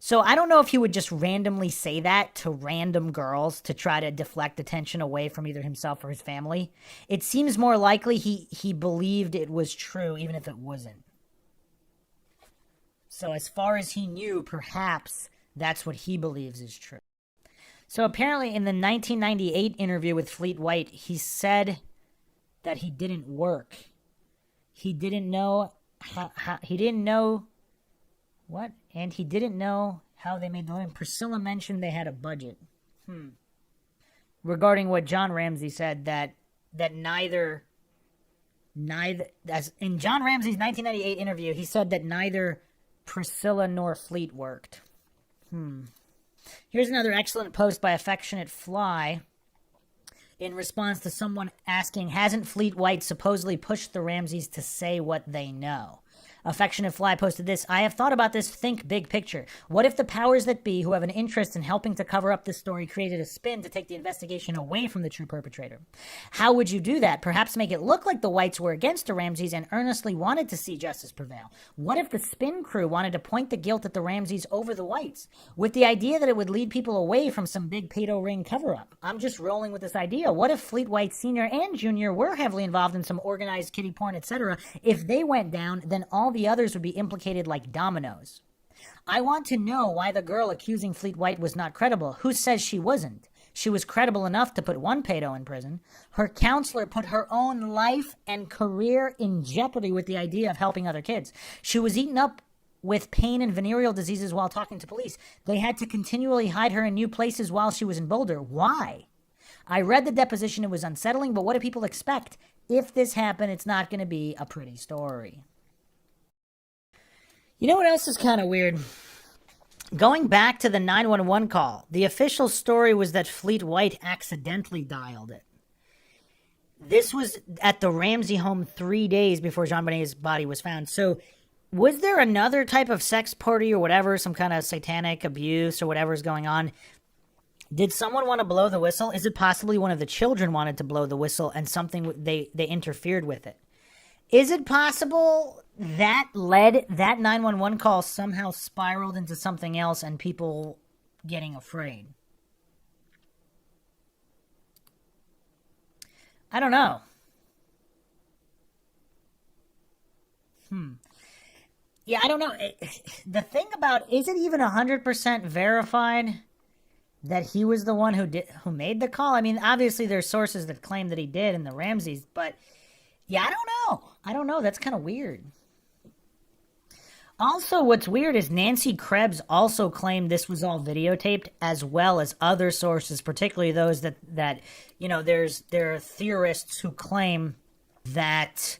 So I don't know if he would just randomly say that to random girls to try to deflect attention away from either himself or his family. It seems more likely he believed it was true, even if it wasn't. So as far as he knew, perhaps that's what he believes is true. So apparently in the 1998 interview with Fleet White, he said that he didn't work. He didn't know he didn't know what? And he didn't know how they made the living. Priscilla mentioned they had a budget. Regarding what John Ramsey said, that neither as in John Ramsey's 1998 interview, he said that neither Priscilla nor Fleet worked. Here's another excellent post by Affectionate Fly in response to someone asking, hasn't Fleet White supposedly pushed the Ramseys to say what they know? Affectionate Fly posted this, I have thought about this, think big picture. What if the powers that be who have an interest in helping to cover up this story created a spin to take the investigation away from the true perpetrator? How would you do that? Perhaps make it look like the Whites were against the Ramseys and earnestly wanted to see justice prevail. What if the spin crew wanted to point the guilt at the Ramseys over the Whites, with the idea that it would lead people away from some big pedo ring cover-up? I'm just rolling with this idea. What if Fleet White Sr. and Jr. were heavily involved in some organized kiddie porn, etc.? If they went down, then all the others would be implicated like dominoes. I want to know why the girl accusing Fleet White was not credible. Who says she wasn't? She was credible enough to put one pedo in prison. Her counselor put her own life and career in jeopardy with the idea of helping other kids. She was eaten up with pain and venereal diseases while talking to police. They had to continually hide her in new places while she was in Boulder. Why? I read the deposition. It was unsettling, but what do people expect? If this happened, it's not going to be a pretty story. You know what else is kind of weird? Going back to the 911 call, the official story was that Fleet White accidentally dialed it. This was at the Ramsey home 3 days before Jonbenet's body was found. So was there another type of sex party or whatever, some kind of satanic abuse or whatever is going on? Did someone want to blow the whistle? Is it possibly one of the children wanted to blow the whistle and something they interfered with it? Is it possible that 911 call somehow spiraled into something else and people getting afraid? I don't know. Yeah, I don't know. The thing about, is it even 100% verified that he was the one who made the call? I mean, obviously there's sources that claim that he did in the Ramseys, but yeah, I don't know. That's kind of weird. Also, what's weird is Nancy Krebs also claimed this was all videotaped, as well as other sources, particularly those that you know, there are theorists who claim that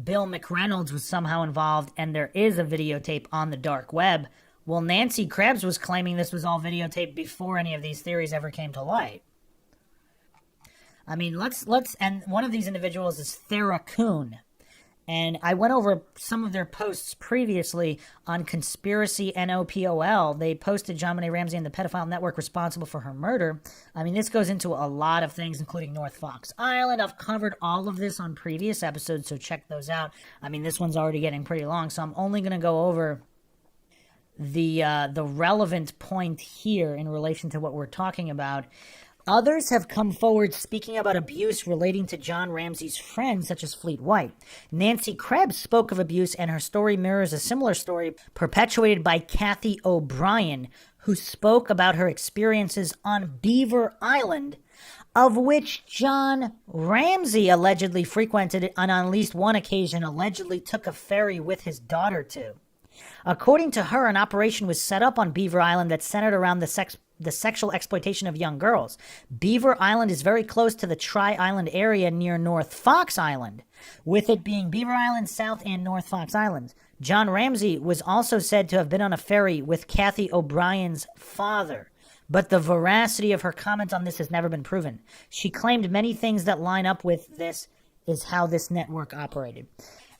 Bill McReynolds was somehow involved and there is a videotape on the dark web. Well, Nancy Krebs was claiming this was all videotaped before any of these theories ever came to light. I mean, and one of these individuals is Thera Kuhn. And I went over some of their posts previously on Conspiracy NOPOL. They posted Jonbenet Ramsey and the pedophile network responsible for her murder. I mean, this goes into a lot of things, including North Fox Island. I've covered all of this on previous episodes, so check those out. I mean, this one's already getting pretty long, so I'm only going to go over the relevant point here in relation to what we're talking about. Others have come forward speaking about abuse relating to John Ramsey's friends, such as Fleet White. Nancy Krebs spoke of abuse, and her story mirrors a similar story perpetuated by Kathy O'Brien, who spoke about her experiences on Beaver Island, of which John Ramsey allegedly frequented and on at least one occasion allegedly took a ferry with his daughter to. According to her, an operation was set up on Beaver Island that centered around the sexual exploitation of young girls. Beaver Island is very close to the Tri-Island area near North Fox Island, with it being Beaver Island, South and North Fox Islands. John Ramsey was also said to have been on a ferry with Kathy O'Brien's father, but the veracity of her comments on this has never been proven. She claimed many things that line up with this is how this network operated.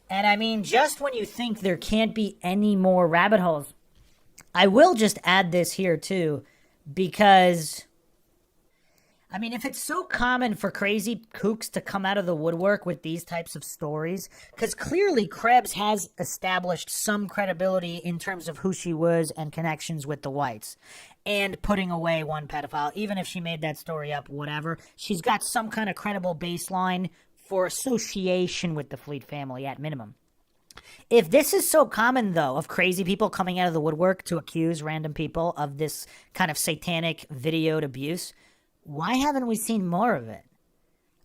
And I mean, just when you think there can't be any more rabbit holes, I will just add this here too, because I mean, if it's so common for crazy kooks to come out of the woodwork with these types of stories, because clearly Krebs has established some credibility in terms of who she was and connections with the whites, and putting away one pedophile, even if she made that story up, whatever, she's got some kind of credible baseline for association with the Fleet family at minimum. If this is so common, though, of crazy people coming out of the woodwork to accuse random people of this kind of satanic videoed abuse, why haven't we seen more of it?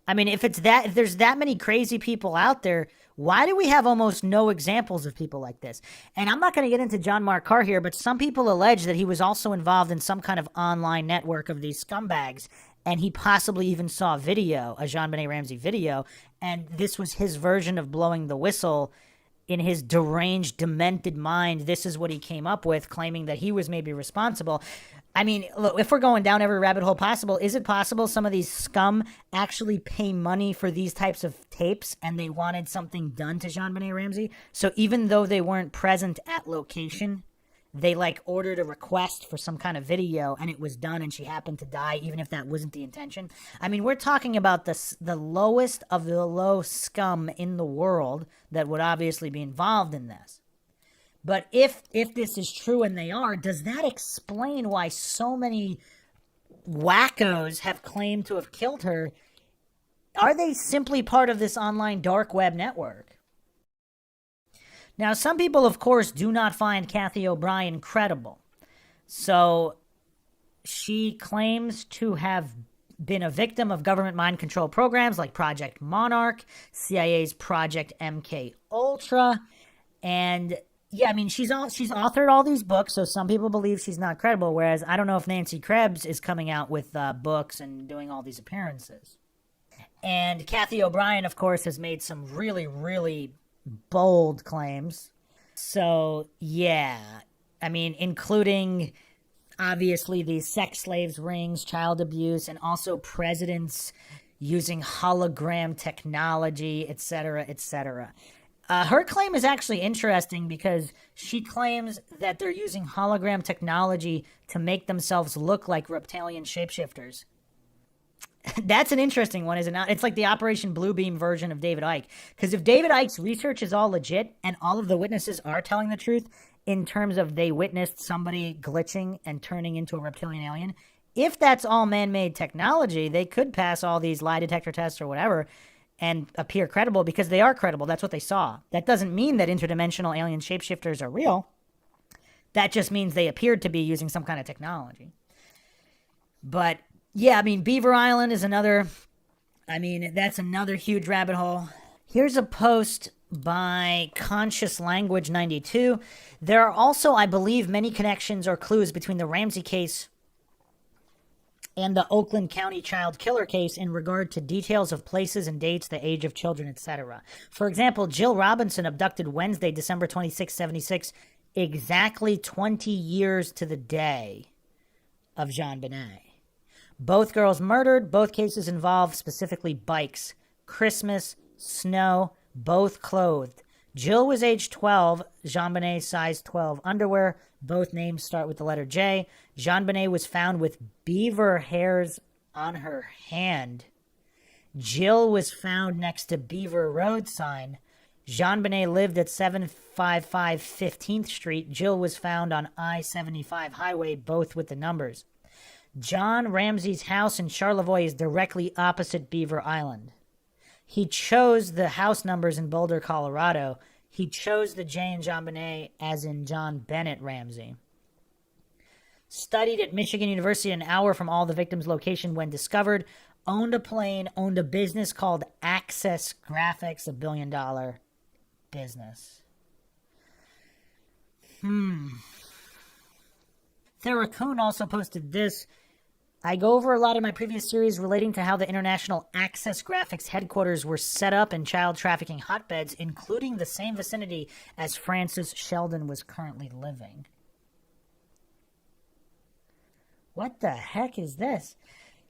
I mean, if there's that many crazy people out there, why do we have almost no examples of people like this? And I'm not going to get into John Mark Carr here, but some people allege that he was also involved in some kind of online network of these scumbags, and he possibly even saw a Jonbenet Ramsey video, and this was his version of blowing the whistle. In his deranged, demented mind, this is what he came up with, claiming that he was maybe responsible. I mean, look, if we're going down every rabbit hole possible, is it possible some of these scum actually pay money for these types of tapes and they wanted something done to Jonbenet Ramsey? So even though they weren't present at location, they ordered a request for some kind of video and it was done and she happened to die, even if that wasn't the intention. I mean, we're talking about the lowest of the low scum in the world that would obviously be involved in this. But if this is true, and they are, does that explain why so many wackos have claimed to have killed her? Are they simply part of this online dark web network? Now, some people, of course, do not find Kathy O'Brien credible. So she claims to have been a victim of government mind control programs like Project Monarch, CIA's Project MK Ultra, and yeah, I mean, she's authored all these books, so some people believe she's not credible, whereas I don't know if Nancy Krebs is coming out with books and doing all these appearances. And Kathy O'Brien, of course, has made some really, really bold claims. So, yeah, I mean, including, obviously, these sex slaves rings, child abuse, and also presidents using hologram technology, etc., etc. Her claim is actually interesting because she claims that they're using hologram technology to make themselves look like reptilian shapeshifters. That's an interesting one, is it not? It's like the Operation Bluebeam version of David Icke. Because if David Icke's research is all legit and all of the witnesses are telling the truth in terms of they witnessed somebody glitching and turning into a reptilian alien, if that's all man-made technology, they could pass all these lie detector tests or whatever and appear credible because they are credible. That's what they saw. That doesn't mean that interdimensional alien shapeshifters are real. That just means they appeared to be using some kind of technology. But yeah, I mean, Beaver Island is that's another huge rabbit hole. Here's a post by Conscious Language 92. There are also, I believe, many connections or clues between the Ramsey case and the Oakland County child killer case in regard to details of places and dates, the age of children, etc. For example, Jill Robinson abducted Wednesday, December 26, 76, exactly 20 years to the day of Jonbenet. Both girls murdered. Both cases involve specifically bikes. Christmas, snow, both clothed. Jill was age 12. Jonbenet size 12 underwear. Both names start with the letter J. Jonbenet was found with beaver hairs on her hand. Jill was found next to Beaver Road sign. Jonbenet lived at 755 15th Street. Jill was found on I-75 highway, both with the numbers. John Ramsey's house in Charlevoix is directly opposite Beaver Island. He chose the house numbers in Boulder, Colorado. He chose the J in Jonbenet as in Jonbenet Ramsey. Studied at Michigan University, an hour from all the victims' location when discovered. Owned a plane, owned a business called Access Graphics, $1 billion business. Theracoon also posted this. I go over a lot in my previous series relating to how the International Access Graphics headquarters were set up in child trafficking hotbeds, including the same vicinity as Frances Sheldon was currently living. What the heck is this?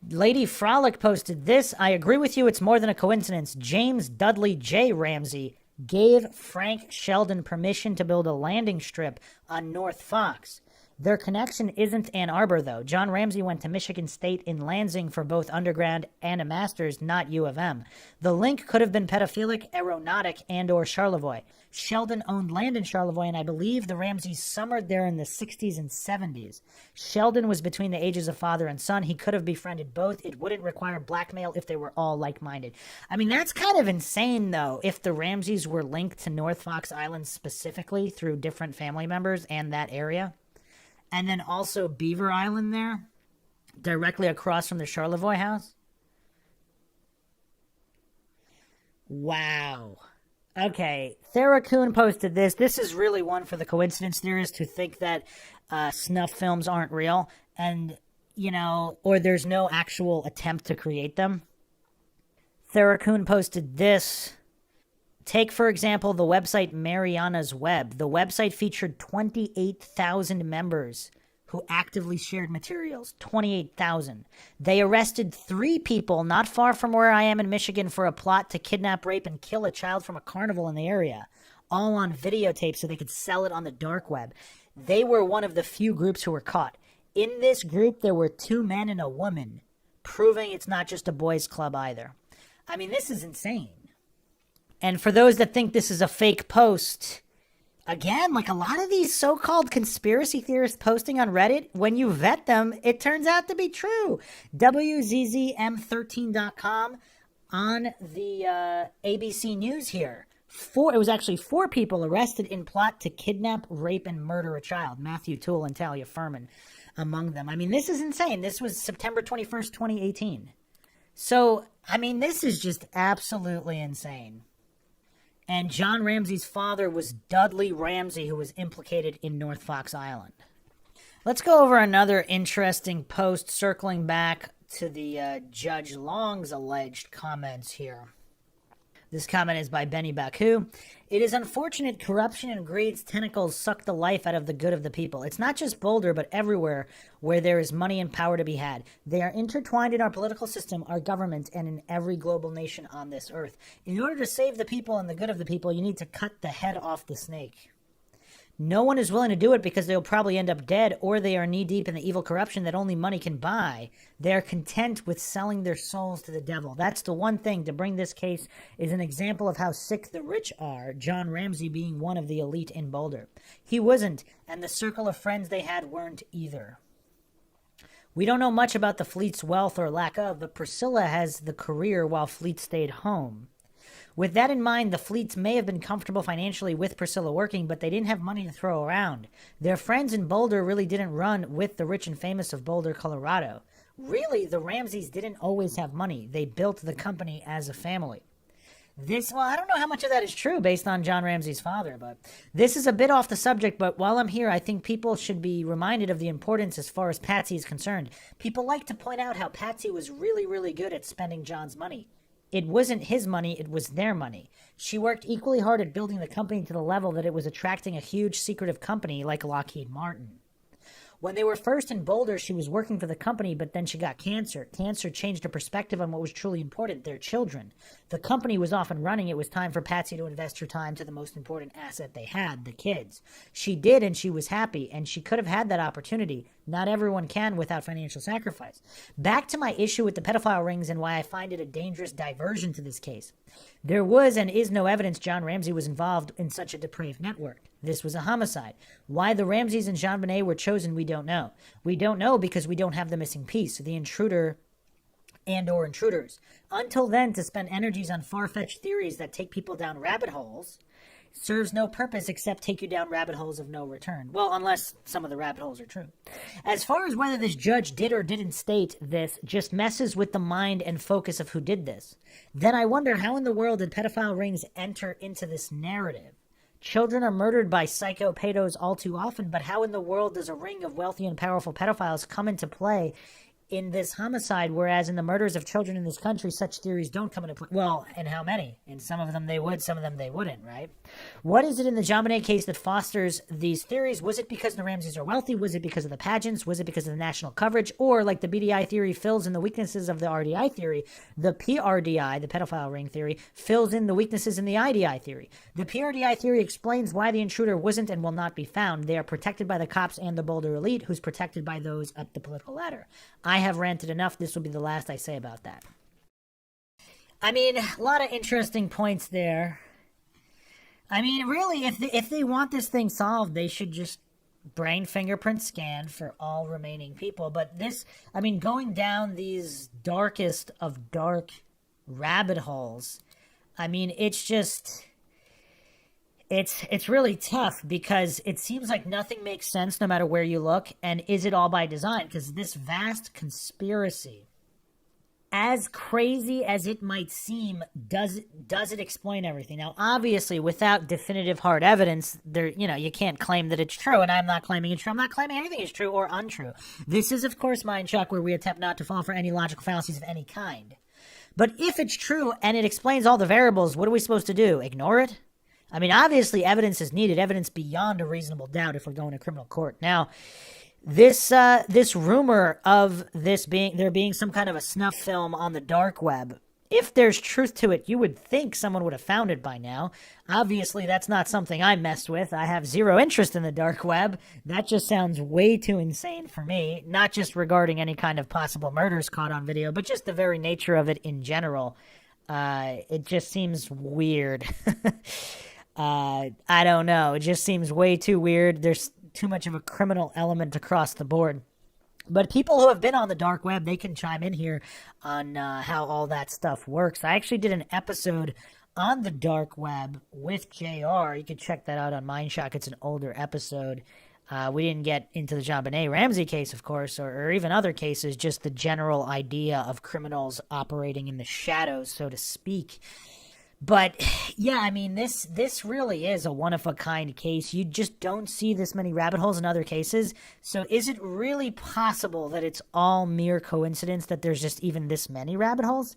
Lady Frolic posted this. I agree with you, it's more than a coincidence. James Dudley J. Ramsey gave Frank Sheldon permission to build a landing strip on North Fox. Their connection isn't Ann Arbor, though. John Ramsey went to Michigan State in Lansing for both undergrad and a master's, not U of M. The link could have been pedophilic, aeronautic, and or Charlevoix. Sheldon owned land in Charlevoix, and I believe the Ramseys summered there in the 60s and 70s. Sheldon was between the ages of father and son. He could have befriended both. It wouldn't require blackmail if they were all like-minded. I mean, that's kind of insane, though, if the Ramseys were linked to North Fox Island specifically through different family members and that area. And then also Beaver Island there, directly across from the Charlevoix house. Wow. Okay, Thera Kuhn posted this. This is really one for the coincidence theorists who think that snuff films aren't real and, or there's no actual attempt to create them. Thera Kuhn posted this. Take, for example, the website Mariana's Web. The website featured 28,000 members who actively shared materials. 28,000. They arrested 3 people not far from where I am in Michigan for a plot to kidnap, rape, and kill a child from a carnival in the area, all on videotape so they could sell it on the dark web. They were one of the few groups who were caught. In this group, there were 2 men and a woman, proving it's not just a boys' club either. I mean, this is insane. And for those that think this is a fake post, again, like a lot of these so-called conspiracy theorists posting on Reddit, when you vet them, it turns out to be true. WZZM13.com on the ABC News here. It was actually 4 people arrested in plot to kidnap, rape, and murder a child. Matthew Toole and Talia Furman among them. I mean, this is insane. This was September 21st, 2018. So, I mean, this is just absolutely insane. And John Ramsey's father was Dudley Ramsey, who was implicated in North Fox Island. Let's go over another interesting post circling back to the Judge Long's alleged comments here. This comment is by Benny Baku. It is unfortunate corruption and greed's tentacles suck the life out of the good of the people. It's not just Boulder, but everywhere where there is money and power to be had. They are intertwined in our political system, our government, and in every global nation on this earth. In order to save the people and the good of the people, you need to cut the head off the snake. No one is willing to do it because they'll probably end up dead, or they are knee-deep in the evil corruption that only money can buy. They are content with selling their souls to the devil. That's the one thing to bring this case is an example of how sick the rich are, John Ramsey being one of the elite in Boulder. He wasn't, and the circle of friends they had weren't either. We don't know much about the Fleet's wealth or lack of, but Priscilla has the career while Fleet stayed home. With that in mind, the Fleets may have been comfortable financially with Priscilla working, but they didn't have money to throw around. Their friends in Boulder really didn't run with the rich and famous of Boulder, Colorado. Really, the Ramseys didn't always have money. They built the company as a family. I don't know how much of that is true based on John Ramsey's father, but this is a bit off the subject, but while I'm here, I think people should be reminded of the importance as far as Patsy is concerned. People like to point out how Patsy was really, really good at spending John's money. It wasn't his money, it was their money. She worked equally hard at building the company to the level that it was attracting a huge secretive company like Lockheed Martin. When they were first in Boulder, she was working for the company, but then she got cancer. Cancer changed her perspective on what was truly important, their children. The company was off and running. It was time for Patsy to invest her time to the most important asset they had, the kids. She did, and she was happy, and she could have had that opportunity. Not everyone can without financial sacrifice. Back to my issue with the pedophile rings and why I find it a dangerous diversion to this case. There was and is no evidence John Ramsey was involved in such a depraved network. This was a homicide. Why the Ramseys and Jonbenet were chosen, we don't know. We don't know because we don't have the missing piece, the intruder and or intruders. Until then, to spend energies on far-fetched theories that take people down rabbit holes serves no purpose except take you down rabbit holes of no return. Well, unless some of the rabbit holes are true. As far as whether this judge did or didn't state this, just messes with the mind and focus of who did this. Then I wonder how in the world did pedophile rings enter into this narrative? Children are murdered by psycho pedos all too often, but how in the world does a ring of wealthy and powerful pedophiles come into play in this homicide, whereas in the murders of children in this country, such theories don't come into play. Well, and how many? In some of them they would, some of them they wouldn't, right? What is it in the Jonbenet case that fosters these theories? Was it because the Ramseys are wealthy? Was it because of the pageants? Was it because of the national coverage? Or, like the BDI theory fills in the weaknesses of the RDI theory, the PRDI, the pedophile ring theory, fills in the weaknesses in the IDI theory. The PRDI theory explains why the intruder wasn't and will not be found. They are protected by the cops and the Boulder elite, who's protected by those up the political ladder. I have ranted enough. This will be the last I say about that. I mean, a lot of interesting points there. I mean, really, if they want this thing solved, they should just brain fingerprint scan for all remaining people. But this, I mean, going down these darkest of dark rabbit holes, I mean, it's just... It's really tough because it seems like nothing makes sense no matter where you look. And is it all by design? Because this vast conspiracy, as crazy as it might seem, does it explain everything? Now, obviously, without definitive hard evidence, you can't claim that it's true. And I'm not claiming it's true. I'm not claiming anything is true or untrue. This is, of course, MINDSHOCK, where we attempt not to fall for any logical fallacies of any kind. But if it's true and it explains all the variables, what are we supposed to do? Ignore it? I mean, obviously, evidence is needed, evidence beyond a reasonable doubt if we're going to criminal court. Now, this rumor of there being some kind of a snuff film on the dark web, if there's truth to it, you would think someone would have found it by now. Obviously, that's not something I messed with. I have zero interest in the dark web. That just sounds way too insane for me, not just regarding any kind of possible murders caught on video, but just the very nature of it in general. It just seems weird. I don't know. It just seems way too weird. There's too much of a criminal element across the board. But people who have been on the dark web, they can chime in here on how all that stuff works. I actually did an episode on the dark web with JR. You can check that out on MINDSHOCK. It's an older episode. We didn't get into the Jonbenet Ramsey case, of course, or even other cases, just the general idea of criminals operating in the shadows, so to speak. But, yeah, I mean, this really is a one-of-a-kind case. You just don't see this many rabbit holes in other cases. So is it really possible that it's all mere coincidence that there's just even this many rabbit holes?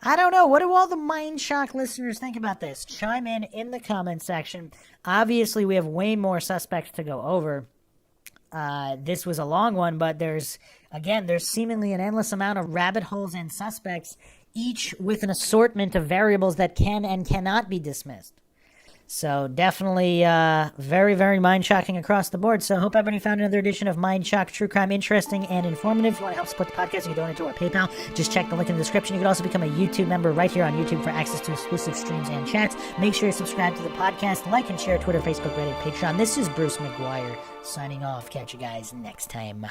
I don't know. What do all the MINDSHOCK listeners think about this? Chime in the comment section. Obviously, we have way more suspects to go over. This was a long one, but there's seemingly an endless amount of rabbit holes and suspects, each with an assortment of variables that can and cannot be dismissed. So definitely very, very mind-shocking across the board. So I hope everybody found another edition of MINDSHOCK True Crime interesting and informative. If you want to help support the podcast, you can donate to our PayPal. Just check the link in the description. You can also become a YouTube member right here on YouTube for access to exclusive streams and chats. Make sure you subscribe to the podcast, like and share Twitter, Facebook, Reddit, Patreon. This is Bruce McGuire signing off. Catch you guys next time.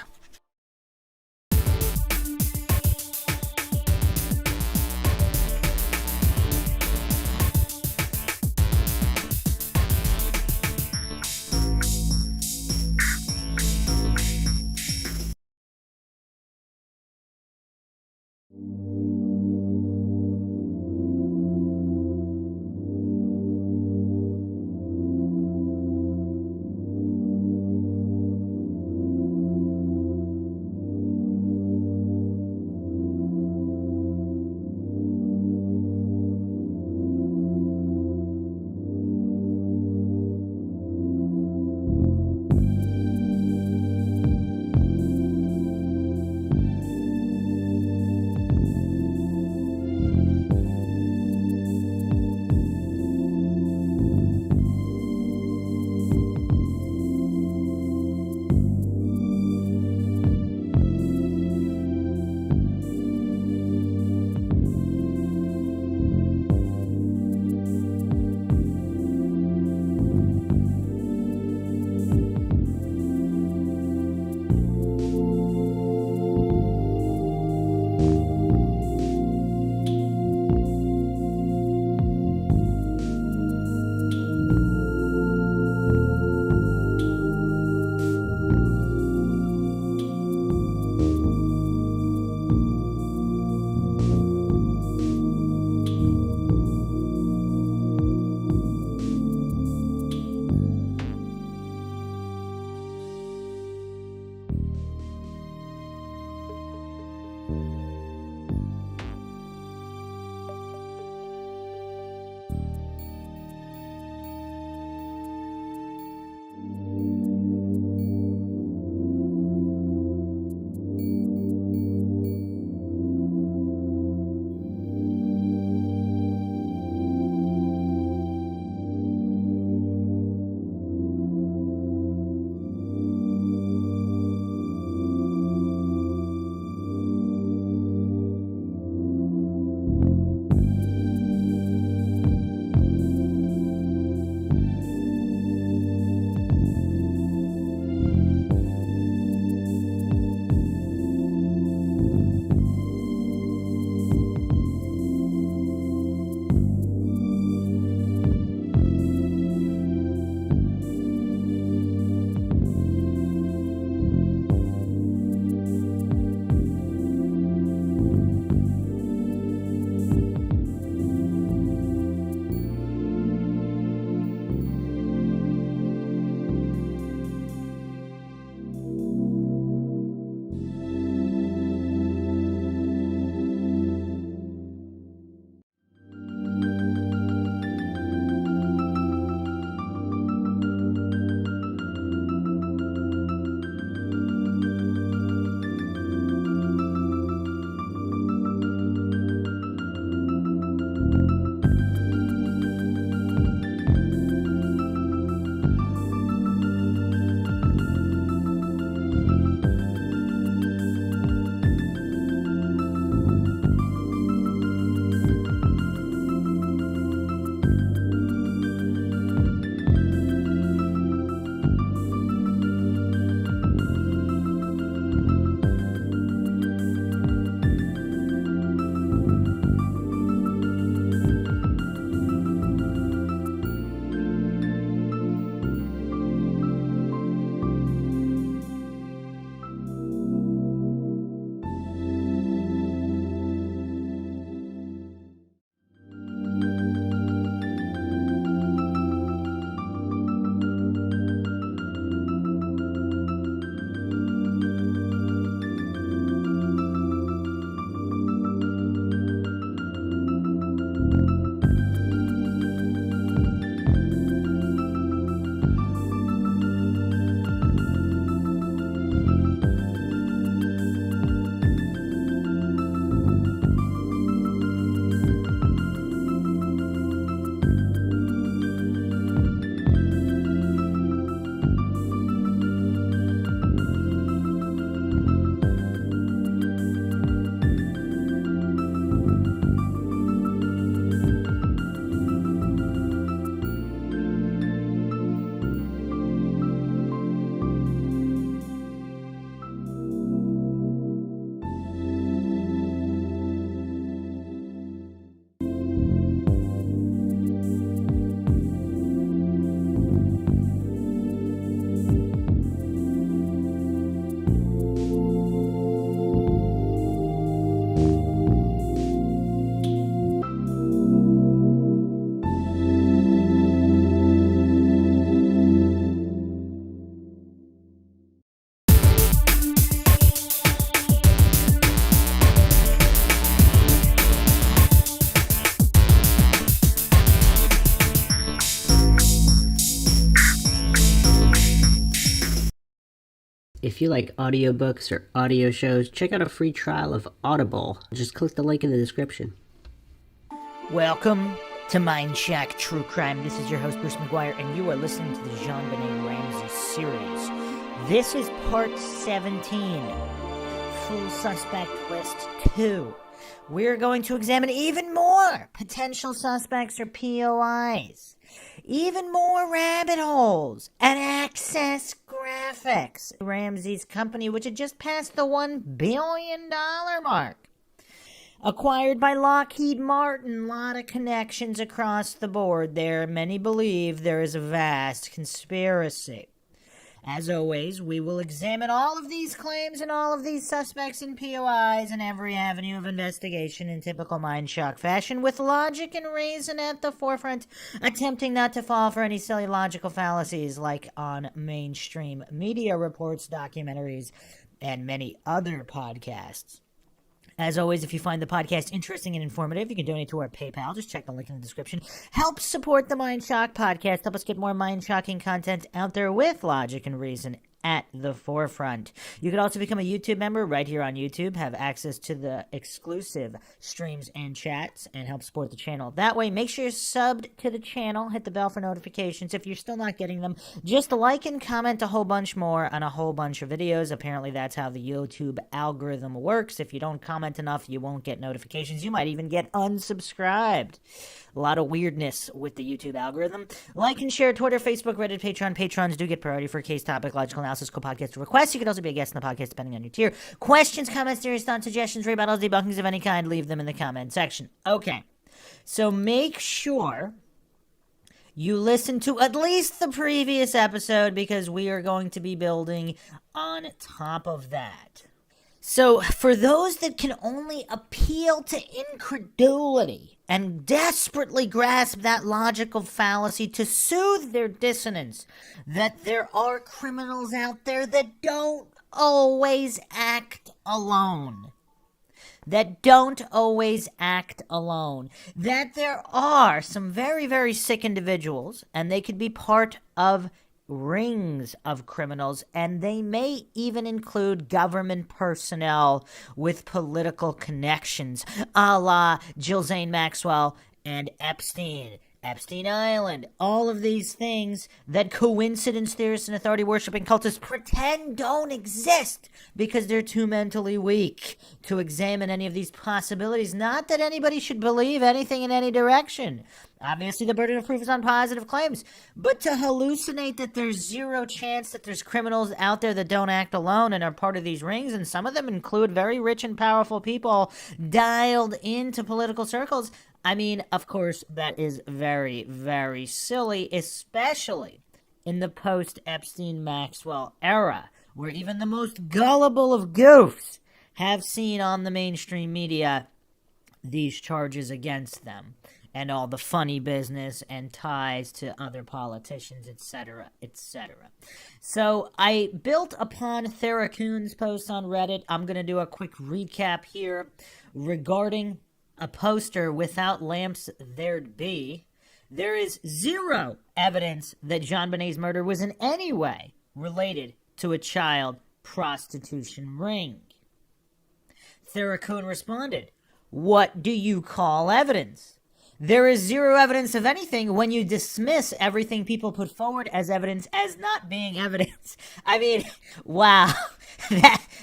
If you like audiobooks or audio shows, check out a free trial of Audible. Just click the link in the description. Welcome to MINDSHOCK True Crime. This is your host, Bruce McGuire, and you are listening to the Jonbenet Ramsey series. This is part 17, Full Suspect List 2. We're going to examine even more potential suspects or POIs, even more rabbit holes, and access graphics. Ramsey's company, which had just passed the $1 billion mark. Acquired by Lockheed Martin, a lot of connections across the board there. Many believe there is a vast conspiracy. As always, we will examine all of these claims and all of these suspects and POIs in every avenue of investigation in typical MINDSHOCK fashion, with logic and reason at the forefront, attempting not to fall for any silly logical fallacies like on mainstream media reports, documentaries, and many other podcasts. As always, if you find the podcast interesting and informative, you can donate to our PayPal. Just check the link in the description. Help support the MINDSHOCK podcast. Help us get more mind-shocking content out there with logic and reason at the forefront. You can also become a YouTube member right here on YouTube, have access to the exclusive streams and chats, and help support the channel. That way, make sure you're subbed to the channel. Hit the bell for notifications. If you're still not getting them, just like and comment a whole bunch more on a whole bunch of videos. Apparently, that's how the YouTube algorithm works. If you don't comment enough, you won't get notifications. You might even get unsubscribed. A lot of weirdness with the YouTube algorithm. Like and share Twitter, Facebook, Reddit, Patreon. Patrons do get priority for case topic, logical analysis, co-podcast requests. You can also be a guest in the podcast depending on your tier. Questions, comments, theories, thoughts, suggestions, rebuttals, debunkings of any kind, leave them in the comment section. Okay, so make sure you listen to at least the previous episode because we are going to be building on top of that. So, for those that can only appeal to incredulity and desperately grasp that logical fallacy to soothe their dissonance, that there are criminals out there that don't always act alone. That there are some very, very sick individuals, and they could be part of rings of criminals, and they may even include government personnel with political connections, a la Ghislaine Maxwell and Epstein Island, all of these things that coincidence theorists and authority-worshipping cultists pretend don't exist because they're too mentally weak to examine any of these possibilities. Not that anybody should believe anything in any direction. Obviously, the burden of proof is on positive claims, but to hallucinate that there's zero chance that there's criminals out there that don't act alone and are part of these rings, and some of them include very rich and powerful people dialed into political circles, I mean, of course, that is very, very silly, especially in the post-Epstein-Maxwell era, where even the most gullible of goofs have seen on the mainstream media these charges against them, and all the funny business and ties to other politicians, etc., etc. So I built upon Theracoon's post on Reddit. I'm going to do a quick recap here regarding a poster without lamps there'd be. There is zero evidence that Jonbenet's murder was in any way related to a child prostitution ring. Theracoon responded, "What do you call evidence? There is zero evidence of anything when you dismiss everything people put forward as evidence as not being evidence." I mean, wow.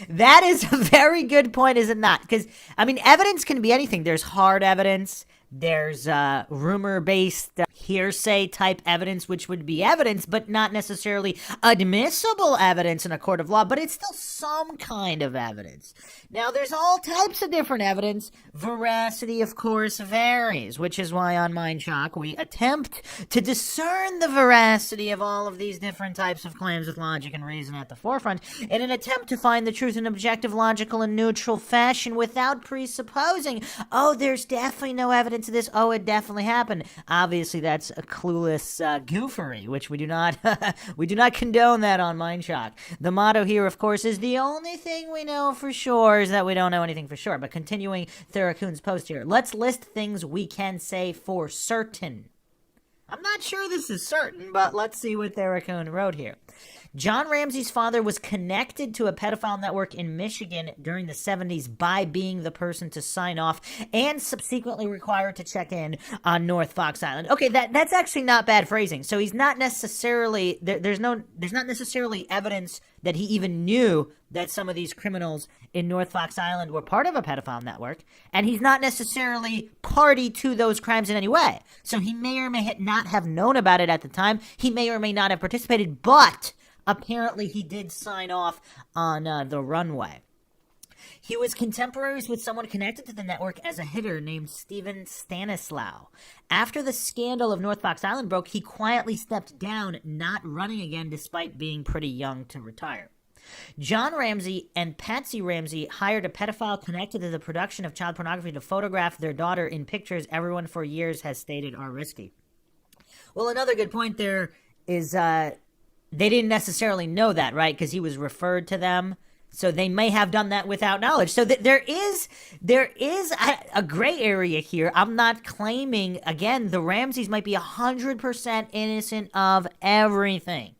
That is a very good point, is it not? Because, I mean, evidence can be anything. There's hard evidence. There's rumor-based hearsay-type evidence, which would be evidence, but not necessarily admissible evidence in a court of law, but it's still some kind of evidence. Now, there's all types of different evidence. Veracity, of course, varies, which is why on MINDSHOCK we attempt to discern the veracity of all of these different types of claims with logic and reason at the forefront in an attempt to find the truth in objective, logical, and neutral fashion without presupposing, oh, there's definitely no evidence of this, oh, it definitely happened. Obviously, that's a clueless goofery, which we do not we do not condone that on MINDSHOCK. The motto here, of course, is the only thing we know for sure is that we don't know anything for sure. But continuing Theracoon's post here, let's list things we can say for certain. I'm not sure this is certain, but let's see what the Raccoon wrote here. John Ramsey's father was connected to a pedophile network in Michigan during the 70s by being the person to sign off and subsequently required to check in on North Fox Island. Okay, that's actually not bad phrasing. So he's not necessarily there's not necessarily evidence that he even knew that some of these criminals in North Fox Island were part of a pedophile network, and he's not necessarily party to those crimes in any way. So he may or may not have known about it at the time. He may or may not have participated, but apparently he did sign off on the runway. He was contemporaries with someone connected to the network as a hitter named Steven Stanislaw. After the scandal of North Fox Island broke, he quietly stepped down, not running again despite being pretty young to retire. John Ramsey and Patsy Ramsey hired a pedophile connected to the production of child pornography to photograph their daughter in pictures everyone for years has stated are risky. Well, another good point there is they didn't necessarily know that, right? Because he was referred to them. So they may have done that without knowledge. So there is a gray area here. I'm not claiming, again, the Ramseys might be 100% innocent of everything.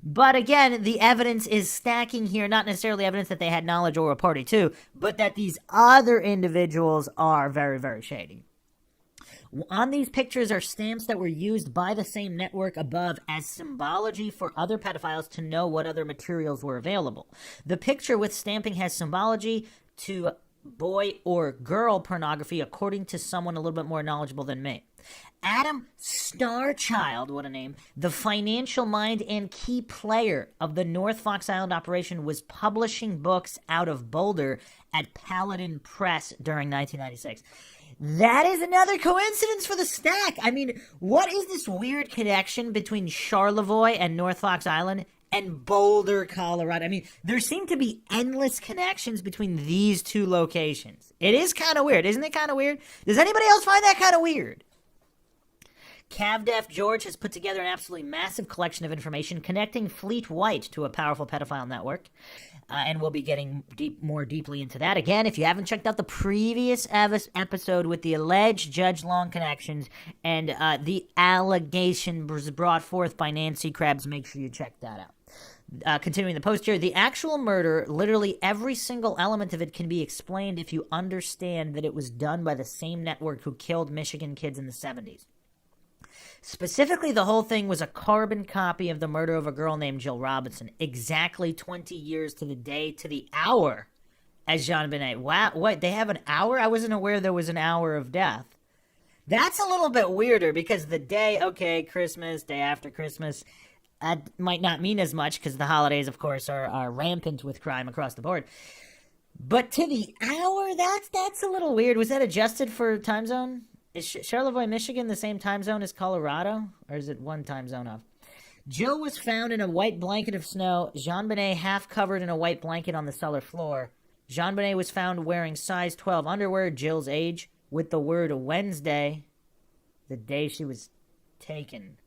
But again, the evidence is stacking here, not necessarily evidence that they had knowledge or a party to, but that these other individuals are very, very shady. On these pictures are stamps that were used by the same network above as symbology for other pedophiles to know what other materials were available. The picture with stamping has symbology to boy or girl pornography, according to someone a little bit more knowledgeable than me. Adam Starchild, what a name, the financial mind and key player of the North Fox Island operation, was publishing books out of Boulder at Paladin Press during 1996. That is another coincidence for the stack. I mean, what is this weird connection between Charlevoix and North Fox Island and Boulder, Colorado? I mean, there seem to be endless connections between these two locations. It is kind of weird. Isn't it kind of weird? Does anybody else find that kind of weird? CavDef George has put together an absolutely massive collection of information connecting Fleet White to a powerful pedophile network. And we'll be getting more deeply into that. Again, if you haven't checked out the previous episode with the alleged Judge Long connections and the allegations brought forth by Nancy Krebs, make sure you check that out. Continuing the post here, the actual murder, literally every single element of it can be explained if you understand that it was done by the same network who killed Michigan kids in the 70s. Specifically, the whole thing was a carbon copy of the murder of a girl named Jill Robinson, exactly 20 years to the day, to the hour, as Jonbenet. Wow, what, they have an hour? I wasn't aware there was an hour of death. That's a little bit weirder, because the day, okay, Christmas, day after Christmas, might not mean as much, because the holidays, of course, are rampant with crime across the board. But to the hour, that's a little weird. Was that adjusted for time zone? Is Charlevoix, Michigan the same time zone as Colorado? Or is it one time zone off? Jill was found in a white blanket of snow. Jonbenet half covered in a white blanket on the cellar floor. Jonbenet was found wearing size 12 underwear, Jill's age, with the word Wednesday, the day she was taken.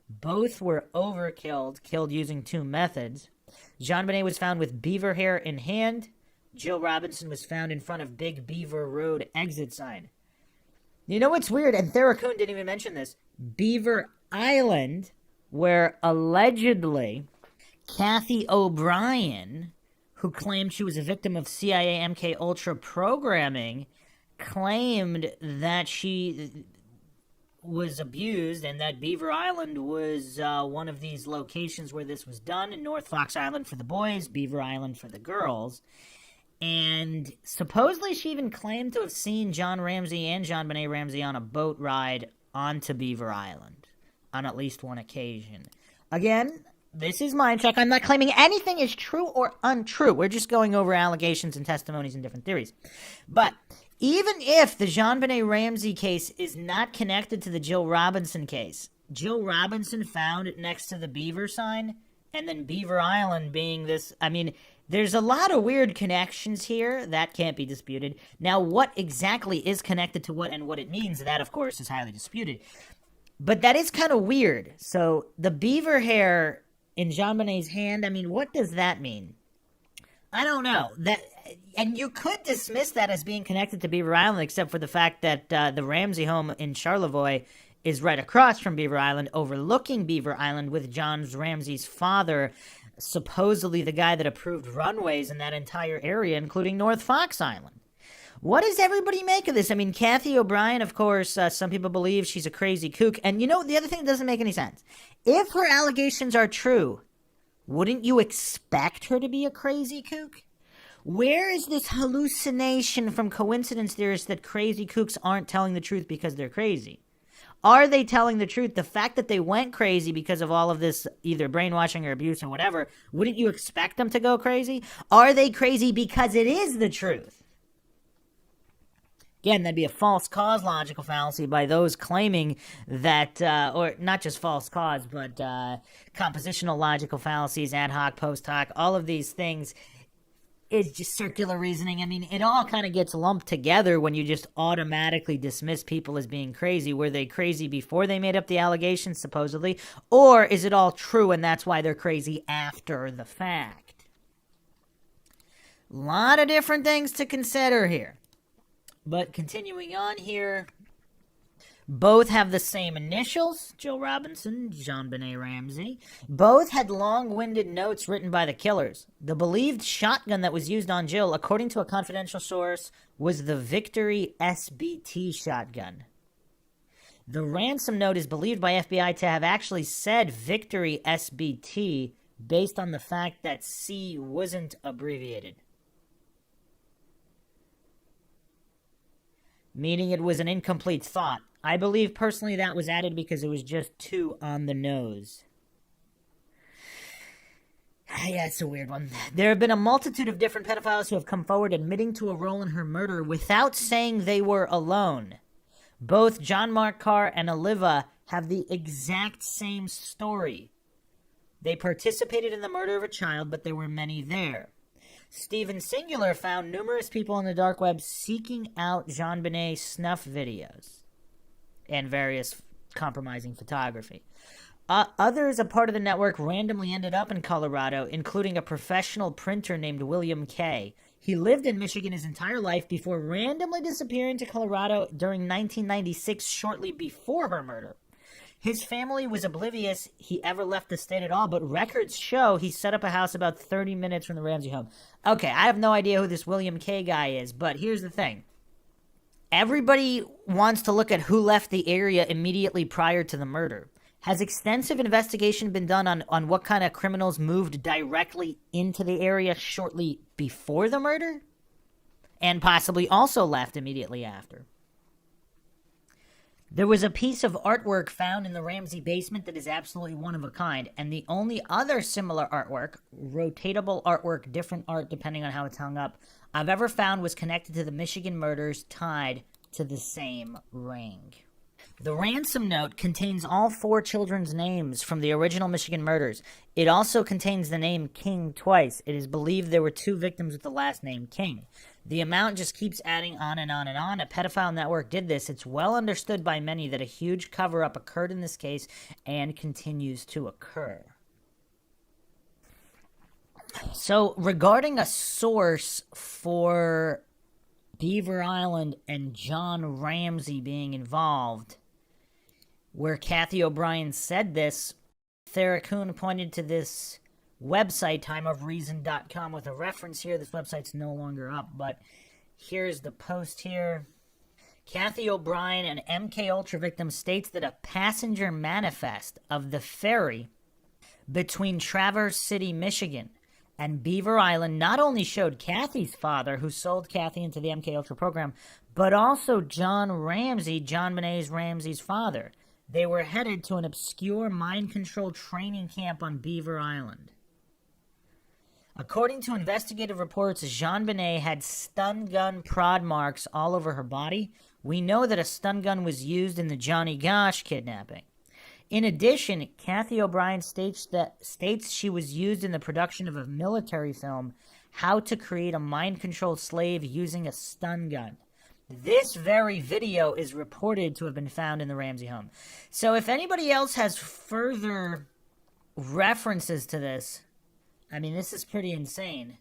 Both were overkilled, killed using two methods. Jonbenet was found with beaver hair in hand. Jill Robinson was found in front of Big Beaver Road exit sign. You know what's weird? And Theracoon didn't even mention this. Beaver Island, where allegedly Kathy O'Brien, who claimed she was a victim of CIA MK Ultra programming, claimed that she was abused and that Beaver Island was one of these locations where this was done. In North Fox Island for the boys, Beaver Island for the girls. And supposedly she even claimed to have seen John Ramsey and Jonbenet Ramsey on a boat ride onto Beaver Island on at least one occasion. Again, this is MINDSHOCK. I'm not claiming anything is true or untrue. We're just going over allegations and testimonies and different theories. But even if the Jonbenet Ramsey case is not connected to the Jill Robinson case, Jill Robinson found it next to the Beaver sign, and then Beaver Island being this, I mean, there's a lot of weird connections here. That can't be disputed. Now, what exactly is connected to what and what it means, that, of course, is highly disputed. But that is kind of weird. So, the beaver hair in Jonbenet's hand, I mean, what does that mean? I don't know. And you could dismiss that as being connected to Beaver Island, except for the fact that the Ramsey home in Charlevoix is right across from Beaver Island, overlooking Beaver Island, with John Ramsey's father, supposedly the guy that approved runways in that entire area, including North Fox Island. What does everybody make of this? I mean, Kathy O'Brien, of course, some people believe she's a crazy kook. And you know, the other thing that doesn't make any sense. If her allegations are true, wouldn't you expect her to be a crazy kook? Where is this hallucination from coincidence theorists that crazy kooks aren't telling the truth because they're crazy? Are they telling the truth? The fact that they went crazy because of all of this, either brainwashing or abuse or whatever, wouldn't you expect them to go crazy? Are they crazy because it is the truth? Again, that'd be a false cause logical fallacy by those claiming that, or not just false cause, but compositional logical fallacies, ad hoc, post hoc, all of these things. It's just circular reasoning. I mean, it all kind of gets lumped together when you just automatically dismiss people as being crazy. Were they crazy before they made up the allegations, supposedly? Or is it all true and that's why they're crazy after the fact? A lot of different things to consider here. But continuing on here, both have the same initials, Jill Robinson, Jonbenet Ramsey. Both had long-winded notes written by the killers. The believed shotgun that was used on Jill, according to a confidential source, was the Victory SBT shotgun. The ransom note is believed by FBI to have actually said Victory SBT based on the fact that C wasn't abbreviated, meaning it was an incomplete thought. I believe personally that was added because it was just too on the nose. Yeah, it's a weird one. There have been a multitude of different pedophiles who have come forward admitting to a role in her murder without saying they were alone. Both John Mark Carr and Oliva have the exact same story. They participated in the murder of a child, but there were many there. Stephen Singular found numerous people on the dark web seeking out Jonbenet snuff videos and various compromising photography. Others, a part of the network, randomly ended up in Colorado, including a professional printer named William Kay. He lived in Michigan his entire life before randomly disappearing to Colorado during 1996, shortly before her murder. His family was oblivious he ever left the state at all, but records show he set up a house about 30 minutes from the Ramsey home. Okay, I have no idea who this William K. guy is, but here's the thing. Everybody wants to look at who left the area immediately prior to the murder. Has extensive investigation been done on what kind of criminals moved directly into the area shortly before the murder? And possibly also left immediately after. There was a piece of artwork found in the Ramsey basement that is absolutely one of a kind, and the only other similar artwork, rotatable artwork, different art depending on how it's hung up, I've ever found was connected to the Michigan murders tied to the same ring. The ransom note contains all 4 children's names from the original Michigan murders. It also contains the name King twice. It is believed there were 2 victims with the last name King. The amount just keeps adding on and on and on. A pedophile network did this. It's well understood by many that a huge cover-up occurred in this case and continues to occur. So, regarding a source for Beaver Island and John Ramsey being involved, where Kathy O'Brien said this, Therakoon pointed to this website, timeofreason.com, with a reference here. This website's no longer up, but here's the post here. Kathy O'Brien, an MK Ultra victim, states that a passenger manifest of the ferry between Traverse City, Michigan, and Beaver Island not only showed Kathy's father, who sold Kathy into the MK Ultra program, but also John Ramsey, Jonbenet Ramsey's father. They were headed to an obscure mind control training camp on Beaver Island. According to investigative reports, Jonbenet had stun gun prod marks all over her body. We know that a stun gun was used in the Johnny Gosh kidnapping. In addition, Kathy O'Brien states she was used in the production of a military film, How to Create a Mind-Controlled Slave Using a Stun Gun. This very video is reported to have been found in the Ramsey home. So if anybody else has further references to this, I mean, this is pretty insane.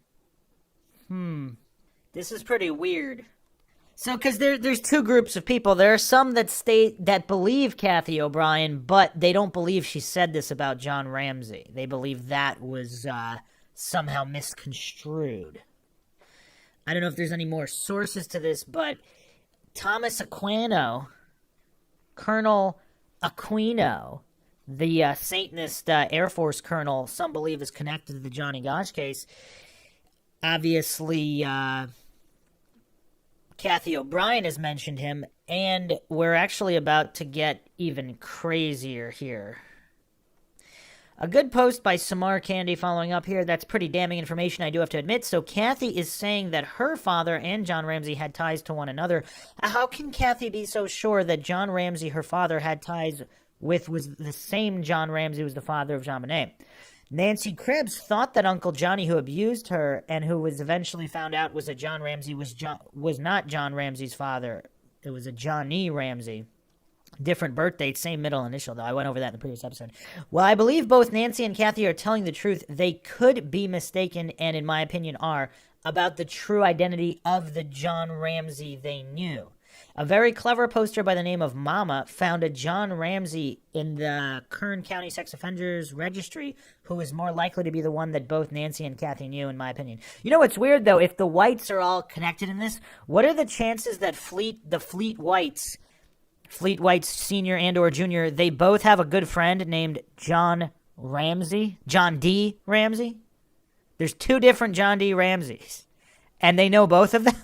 This is pretty weird. So, because there's two groups of people. There are some that believe Kathy O'Brien, but they don't believe she said this about John Ramsey. They believe that was somehow misconstrued. I don't know if there's any more sources to this, but Thomas Aquino, Colonel Aquino, the Satanist Air Force colonel, some believe is connected to the Johnny Gosch case. Obviously, Kathy O'Brien has mentioned him, and we're actually about to get even crazier here. A good post by Samar Candy following up here. That's pretty damning information, I do have to admit. So Kathy is saying that her father and John Ramsey had ties to one another. How can Kathy be so sure that John Ramsey, her father, had ties with was the same John Ramsey who was the father of Jonbenet? Nancy Cribbs thought that Uncle Johnny, who abused her and who was eventually found out was that John Ramsey was not John Ramsey's father. It was a Johnny Ramsey. Different birth date, same middle initial, though. I went over that in the previous episode. While I believe both Nancy and Kathy are telling the truth, they could be mistaken, and in my opinion are, about the true identity of the John Ramsey they knew. A very clever poster by the name of Mama found a John Ramsey in the Kern County Sex Offenders Registry who is more likely to be the one that both Nancy and Kathy knew, in my opinion. You know what's weird, though? If the Whites are all connected in this, what are the chances that the Fleet Whites Sr. and or Jr., they both have a good friend named John Ramsey? John D. Ramsey? There's two different John D. Ramseys, and they know both of them?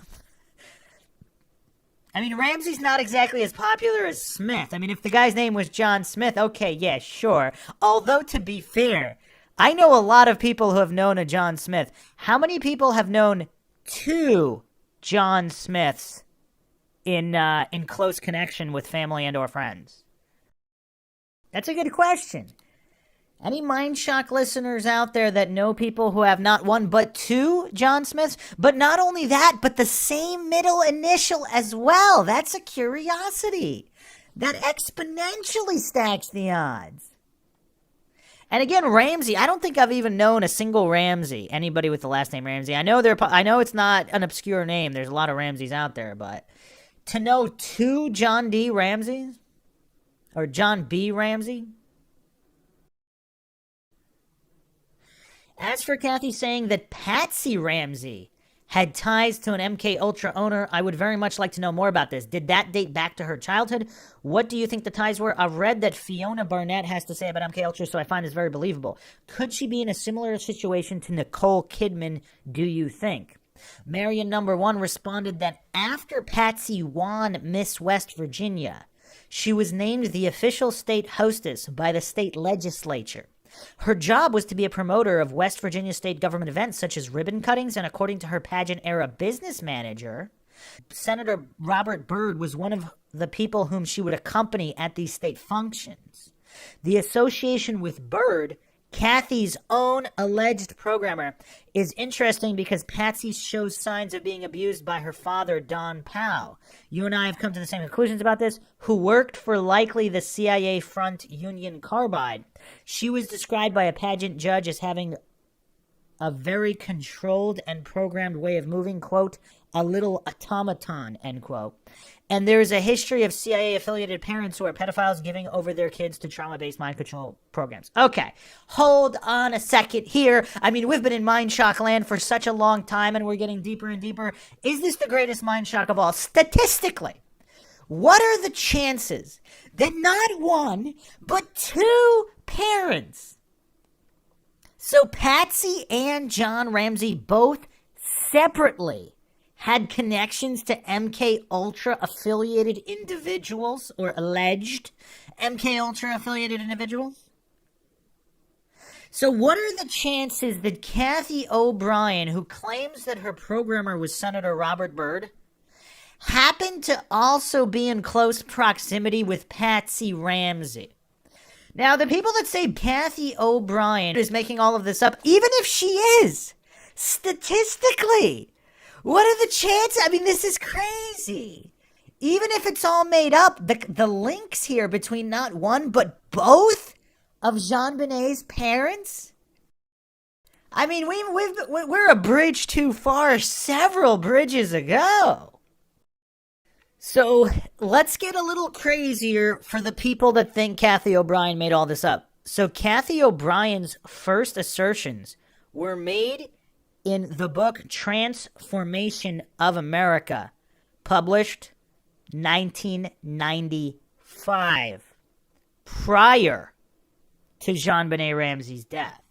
I mean, Ramsey's not exactly as popular as Smith. I mean, if the guy's name was John Smith, okay, yeah, sure. Although, to be fair, I know a lot of people who have known a John Smith. How many people have known two John Smiths in close connection with family and or friends? That's a good question. Any MindShock listeners out there that know people who have not one but two John Smiths? But not only that, but the same middle initial as well. That's a curiosity. That exponentially stacks the odds. And again, Ramsey, I don't think I've even known a single Ramsey, anybody with the last name Ramsey. I know it's not an obscure name. There's a lot of Ramseys out there, but to know two John D. Ramseys? Or John B. Ramsey? As for Kathy saying that Patsy Ramsey had ties to an MK Ultra owner, I would very much like to know more about this. Did that date back to her childhood? What do you think the ties were? I've read that Fiona Barnett has to say about MK Ultra, so I find this very believable. Could she be in a similar situation to Nicole Kidman, do you think? Marion number 1 responded that after Patsy won Miss West Virginia, she was named the official state hostess by the state legislature. Her job was to be a promoter of West Virginia state government events such as ribbon cuttings, and according to her pageant-era business manager, Senator Robert Byrd was one of the people whom she would accompany at these state functions. The association with Byrd, Kathy's own alleged programmer, is interesting because Patsy shows signs of being abused by her father, Don Powell. You and I have come to the same conclusions about this, who worked for likely the CIA front Union Carbide. She was described by a pageant judge as having a very controlled and programmed way of moving, quote, a little automaton, end quote. And there's a history of CIA-affiliated parents who are pedophiles giving over their kids to trauma-based mind control programs. Okay, hold on a second here. I mean, we've been in MindShock land for such a long time, and we're getting deeper and deeper. Is this the greatest MindShock of all? Statistically, what are the chances that not one, but two parents, so Patsy and John Ramsey both separately had connections to MK Ultra affiliated individuals, or alleged MK Ultra affiliated individuals? So what are the chances that Kathy O'Brien, who claims that her programmer was Senator Robert Byrd, happened to also be in close proximity with Patsy Ramsey? Now, the people that say Kathy O'Brien is making all of this up, even if she is, statistically, what are the chances? I mean, this is crazy. Even if it's all made up, the links here between not one, but both of Jonbenet's parents? I mean, we're a bridge too far several bridges ago. So let's get a little crazier for the people that think Kathy O'Brien made all this up. So Kathy O'Brien's first assertions were made in the book Transformation of America, published 1995, prior to Jonbenet Ramsey's death.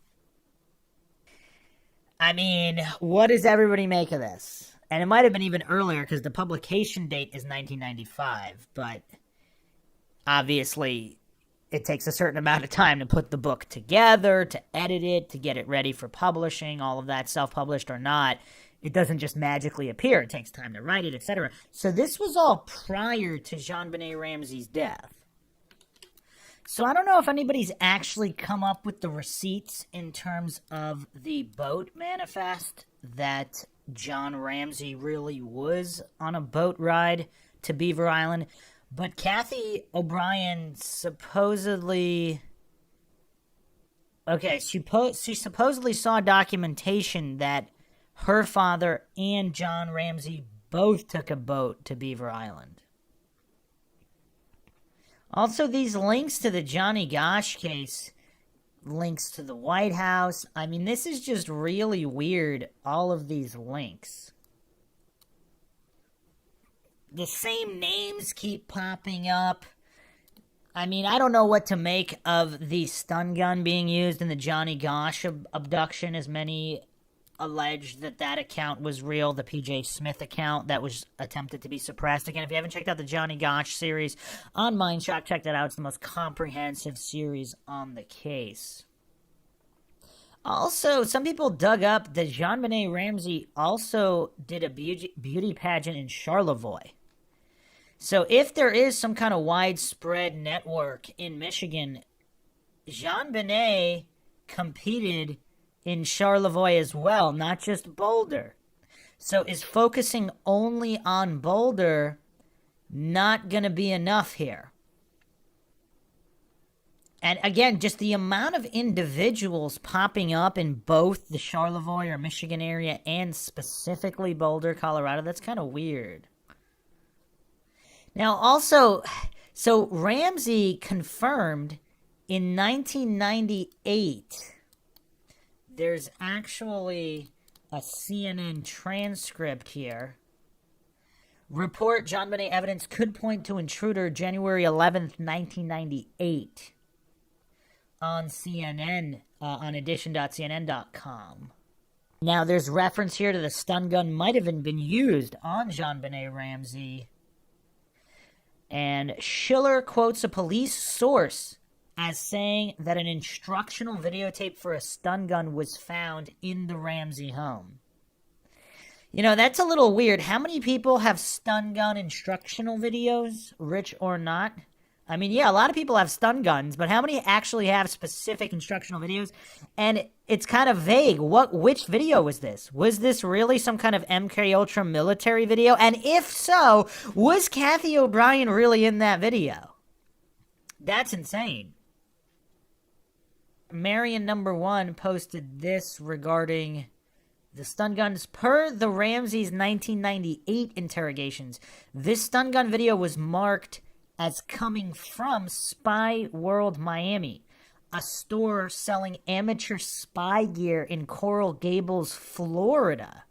I mean, what does everybody make of this? And it might have been even earlier because the publication date is 1995, but obviously it takes a certain amount of time to put the book together, to edit it, to get it ready for publishing, all of that, self-published or not. It doesn't just magically appear. It takes time to write it, etc. So this was all prior to Jonbenet Ramsey's death. So I don't know if anybody's actually come up with the receipts in terms of the boat manifest that John Ramsey really was on a boat ride to Beaver Island. But Kathy O'Brien supposedly... Okay, she supposedly saw documentation that her father and John Ramsey both took a boat to Beaver Island. Also, these links to the Johnny Gosch case, links to the White House. I mean, this is just really weird, all of these links. The same names keep popping up. I mean, I don't know what to make of the stun gun being used in the Johnny Gosch abduction, as many alleged that account was real, the PJ Smith account that was attempted to be suppressed. Again, if you haven't checked out the Johnny Gosch series on MINDSHOCK, check that out. It's the most comprehensive series on the case. Also, some people dug up that Jonbenet Ramsey also did a beauty pageant in Charlevoix. So if there is some kind of widespread network in Michigan, Jonbenet competed in Charlevoix as well, not just Boulder. So is focusing only on Boulder not going to be enough here? And again, just the amount of individuals popping up in both the Charlevoix or Michigan area and specifically Boulder, Colorado, that's kind of weird. Now also, so Ramsey confirmed in 1998, there's actually a CNN transcript here. Report Jonbenet evidence could point to intruder January 11th, 1998 on CNN, on edition.cnn.com. Now, there's reference here to the stun gun might have been used on Jonbenet Ramsey. And Schiller quotes a police source as saying that an instructional videotape for a stun gun was found in the Ramsey home. You know, that's a little weird. How many people have stun gun instructional videos, rich or not? I mean, yeah, a lot of people have stun guns, but how many actually have specific instructional videos? And it's kind of vague. Which video was this? Was this really some kind of MK Ultra military video? And if so, was Kathy O'Brien really in that video? That's insane. Marion number 1 posted this regarding the stun guns. Per the Ramsey's 1998 interrogations, this stun gun video was marked as coming from Spy World Miami, a store selling amateur spy gear in Coral Gables, Florida.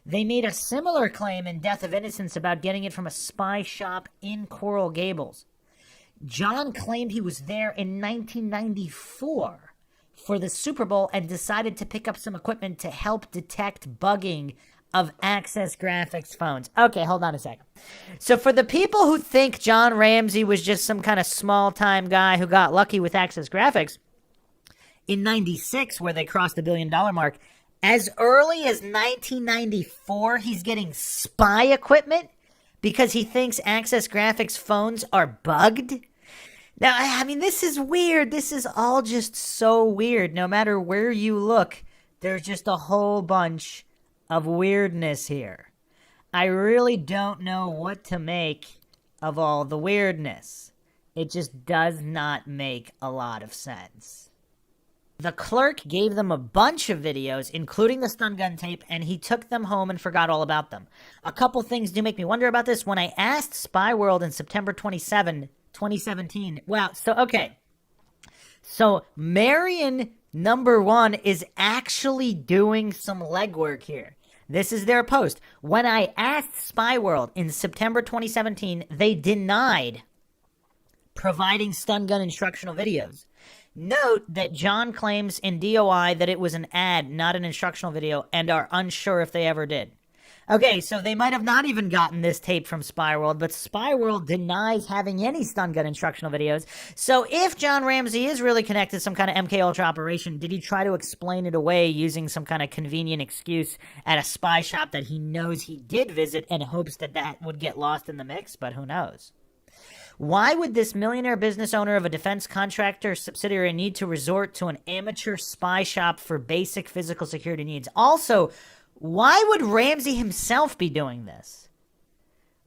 They made a similar claim in Death of Innocence about getting it from a spy shop in Coral Gables. John claimed he was there in 1994 for the Super Bowl and decided to pick up some equipment to help detect bugging of Access Graphics phones. Okay, hold on a second. So for the people who think John Ramsey was just some kind of small-time guy who got lucky with Access Graphics, in 96, where they crossed the $1 billion mark, as early as 1994, he's getting spy equipment because he thinks Access Graphics phones are bugged? Now, I mean, this is weird. This is all just so weird. No matter where you look, there's just a whole bunch of weirdness here. I really don't know what to make of all the weirdness. It just does not make a lot of sense. The clerk gave them a bunch of videos, including the stun gun tape, and he took them home and forgot all about them. A couple things do make me wonder about this. When I asked Spy World in September 2017, So Marion #1 is actually doing some legwork here. This is their post. When I asked Spy World in September 2017, they denied providing stun gun instructional videos. Note that John claims in DOI that it was an ad, not an instructional video, and are unsure if they ever did. Okay, so they might have not even gotten this tape from Spy World, but Spy World denies having any stun gun instructional videos. So if John Ramsey is really connected to some kind of MK Ultra operation, did he try to explain it away using some kind of convenient excuse at a spy shop that he knows he did visit and hopes that that would get lost in the mix? But who knows? Why would this millionaire business owner of a defense contractor subsidiary need to resort to an amateur spy shop for basic physical security needs? Also, why would Ramsey himself be doing this?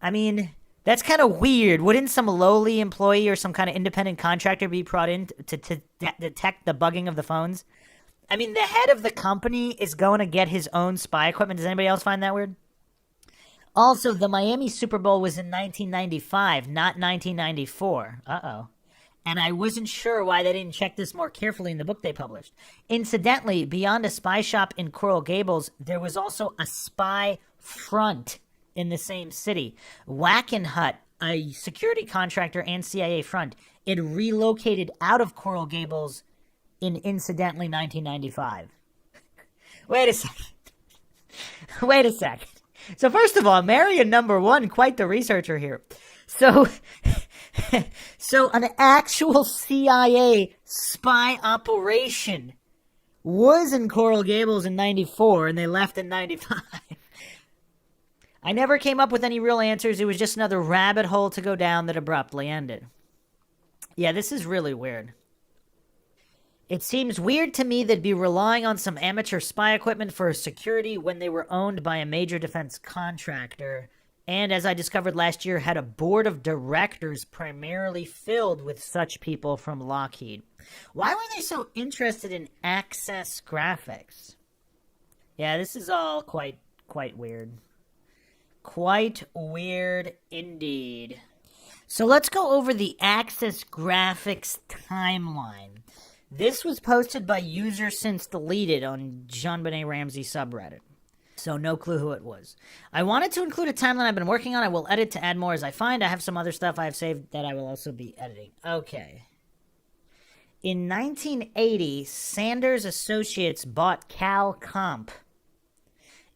I mean, that's kind of weird. Wouldn't some lowly employee or some kind of independent contractor be brought in to detect the bugging of the phones? I mean, the head of the company is going to get his own spy equipment. Does anybody else find that weird? Also, the Miami Super Bowl was in 1995, not 1994. Uh-oh. And I wasn't sure why they didn't check this more carefully in the book they published. Incidentally, beyond a spy shop in Coral Gables, there was also a spy front in the same city. Wackenhut, a security contractor and CIA front, it relocated out of Coral Gables in, incidentally, 1995. Wait a second. So first of all, Marion #1, quite the researcher here. So an actual CIA spy operation was in Coral Gables in 94, and they left in 95. I never came up with any real answers. It was just another rabbit hole to go down that abruptly ended. Yeah, this is really weird. It seems weird to me they'd be relying on some amateur spy equipment for security when they were owned by a major defense contractor, and as I discovered last year, had a board of directors primarily filled with such people from Lockheed. Why were they so interested in Access Graphics? Yeah, this is all quite weird. Quite weird indeed. So let's go over the Access Graphics timeline. This was posted by user since deleted on Jonbenet Ramsey subreddit. So no clue who it was. I wanted to include a timeline I've been working on. I will edit to add more as I find. I have some other stuff I have saved that I will also be editing. Okay. In 1980, Sanders Associates bought Cal Comp.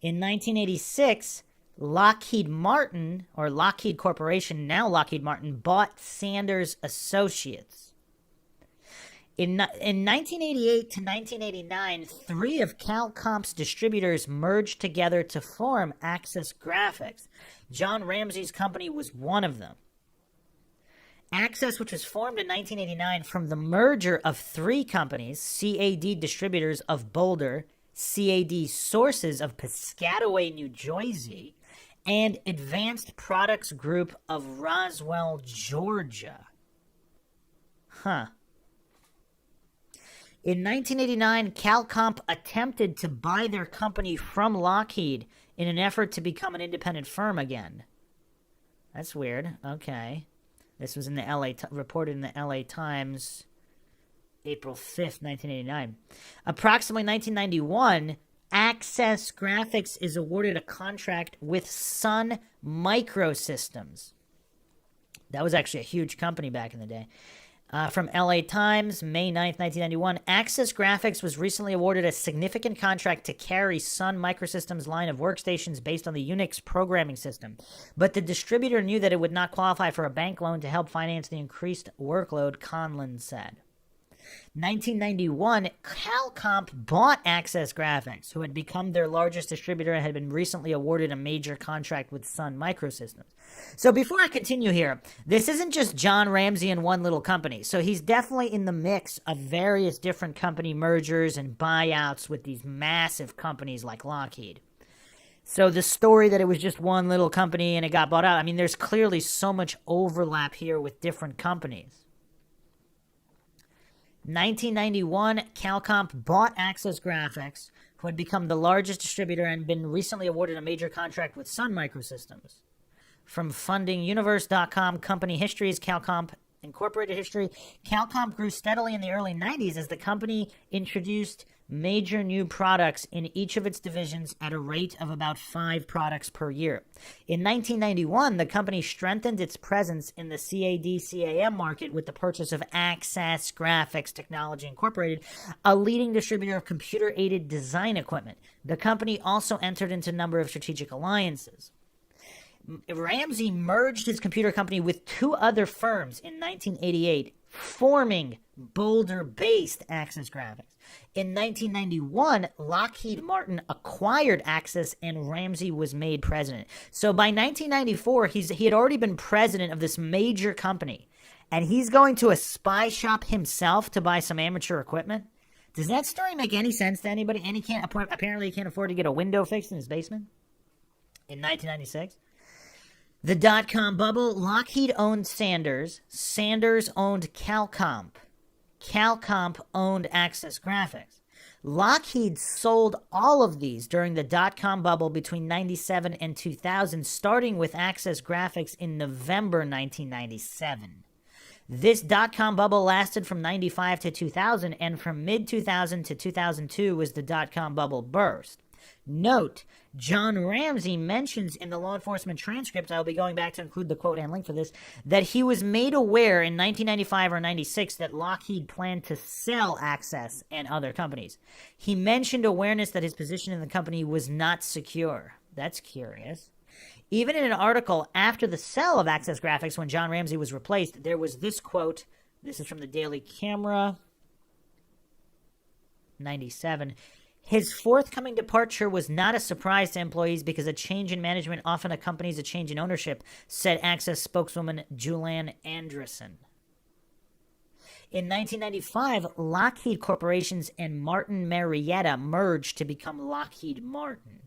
In 1986, Lockheed Martin, or Lockheed Corporation, now Lockheed Martin, bought Sanders Associates. In 1988 to 1989, 3 of CalComp's distributors merged together to form Access Graphics. John Ramsey's company was one of them. Access, which was formed in 1989 from the merger of 3 companies, CAD Distributors of Boulder, CAD Sources of Piscataway, New Jersey, and Advanced Products Group of Roswell, Georgia. Huh. In 1989, CalComp attempted to buy their company from Lockheed in an effort to become an independent firm again. That's weird. Okay. This was in the reported in the LA Times, April 5th, 1989. Approximately 1991, Access Graphics is awarded a contract with Sun Microsystems. That was actually a huge company back in the day. From LA Times, May 9th, 1991, Access Graphics was recently awarded a significant contract to carry Sun Microsystems' line of workstations based on the Unix programming system. But the distributor knew that it would not qualify for a bank loan to help finance the increased workload, Conlon said. 1991, CalComp bought Access Graphics, who had become their largest distributor and had been recently awarded a major contract with Sun Microsystems. So before I continue here, this isn't just John Ramsey and one little company. So he's definitely in the mix of various different company mergers and buyouts with these massive companies like Lockheed. So the story that it was just one little company and it got bought out, I mean, there's clearly so much overlap here with different companies. 1991, Calcomp bought Access Graphics, who had become the largest distributor and been recently awarded a major contract with Sun Microsystems. From funding Universe.com company histories, Calcomp Incorporated history, Calcomp grew steadily in the early 90s as the company introduced major new products in each of its divisions at a rate of about 5 products per year. In 1991, the company strengthened its presence in the CAD/CAM market with the purchase of Access Graphics Technology Incorporated, a leading distributor of computer-aided design equipment. The company also entered into a number of strategic alliances. Ramsey merged his computer company with 2 other firms in 1988, forming Boulder-based Access Graphics. In 1991, Lockheed Martin acquired Access and Ramsey was made president. So by 1994, he had already been president of this major company, and he's going to a spy shop himself to buy some amateur equipment? Does that story make any sense to anybody? And apparently he can't afford to get a window fixed in his basement in 1996. The dot-com bubble, Lockheed owned Sanders. Sanders owned Calcomp. Calcomp owned Access Graphics. Lockheed sold all of these during the dot-com bubble between 97 and 2000, starting with Access Graphics in November 1997. This dot-com bubble lasted from 95 to 2000, and from mid-2000 to 2002 was the dot-com bubble burst. Note, John Ramsey mentions in the law enforcement transcript, I'll be going back to include the quote and link for this, that he was made aware in 1995 or 96 that Lockheed planned to sell Access and other companies. He mentioned awareness that his position in the company was not secure. That's curious. Even in an article after the sale of Access Graphics, when John Ramsey was replaced, there was this quote. This is from the Daily Camera, 97. His forthcoming departure was not a surprise to employees because a change in management often accompanies a change in ownership, said Access spokeswoman Julian Anderson. In 1995, Lockheed Corporations and Martin Marietta merged to become Lockheed Martin.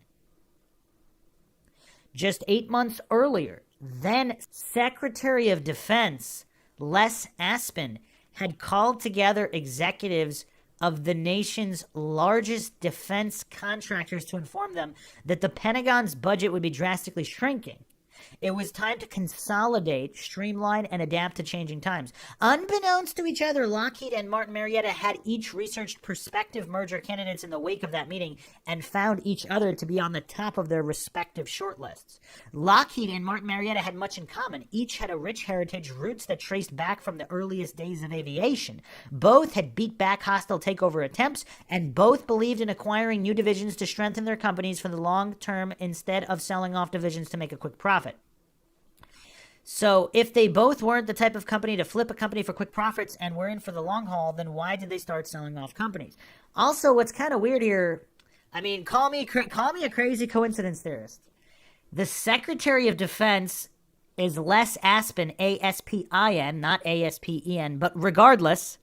Just 8 months earlier, then Secretary of Defense Les Aspin had called together executives of the nation's largest defense contractors to inform them that the Pentagon's budget would be drastically shrinking. It was time to consolidate, streamline, and adapt to changing times. Unbeknownst to each other, Lockheed and Martin Marietta had each researched prospective merger candidates in the wake of that meeting and found each other to be on the top of their respective shortlists. Lockheed and Martin Marietta had much in common. Each had a rich heritage, roots that traced back from the earliest days of aviation. Both had beat back hostile takeover attempts, and both believed in acquiring new divisions to strengthen their companies for the long term instead of selling off divisions to make a quick profit. So if they both weren't the type of company to flip a company for quick profits and were in for the long haul, then why did they start selling off companies? Also, what's kind of weird here, I mean, call me a crazy coincidence theorist. The Secretary of Defense is Les Aspin, A-S-P-I-N, not A-S-P-E-N, but regardless,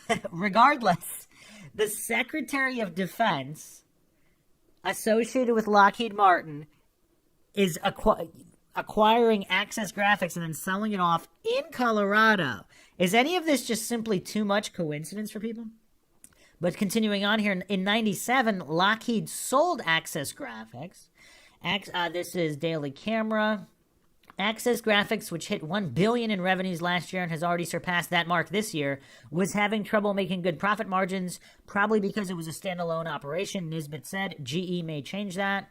the Secretary of Defense associated with Lockheed Martin is acquiring Access Graphics and then selling it off in Colorado. Is any of this just simply too much coincidence for people? But continuing on here, in 97, Lockheed sold Access Graphics. This is Daily Camera. Access Graphics, which hit $1 billion in revenues last year and has already surpassed that mark this year, was having trouble making good profit margins, probably because it was a standalone operation. Nisbet said GE may change that.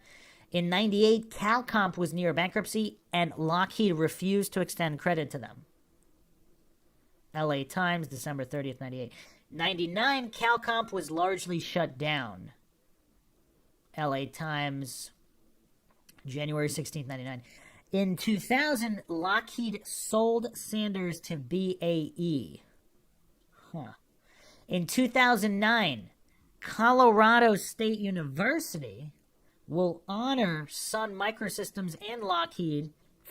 In 98, Calcomp was near bankruptcy, and Lockheed refused to extend credit to them. LA Times, December 30th, 98. 99, Calcomp was largely shut down. LA Times, January 16th, 99. In 2000, Lockheed sold Sanders to BAE. In 2009, Colorado State University will honor Sun Microsystems and Lockheed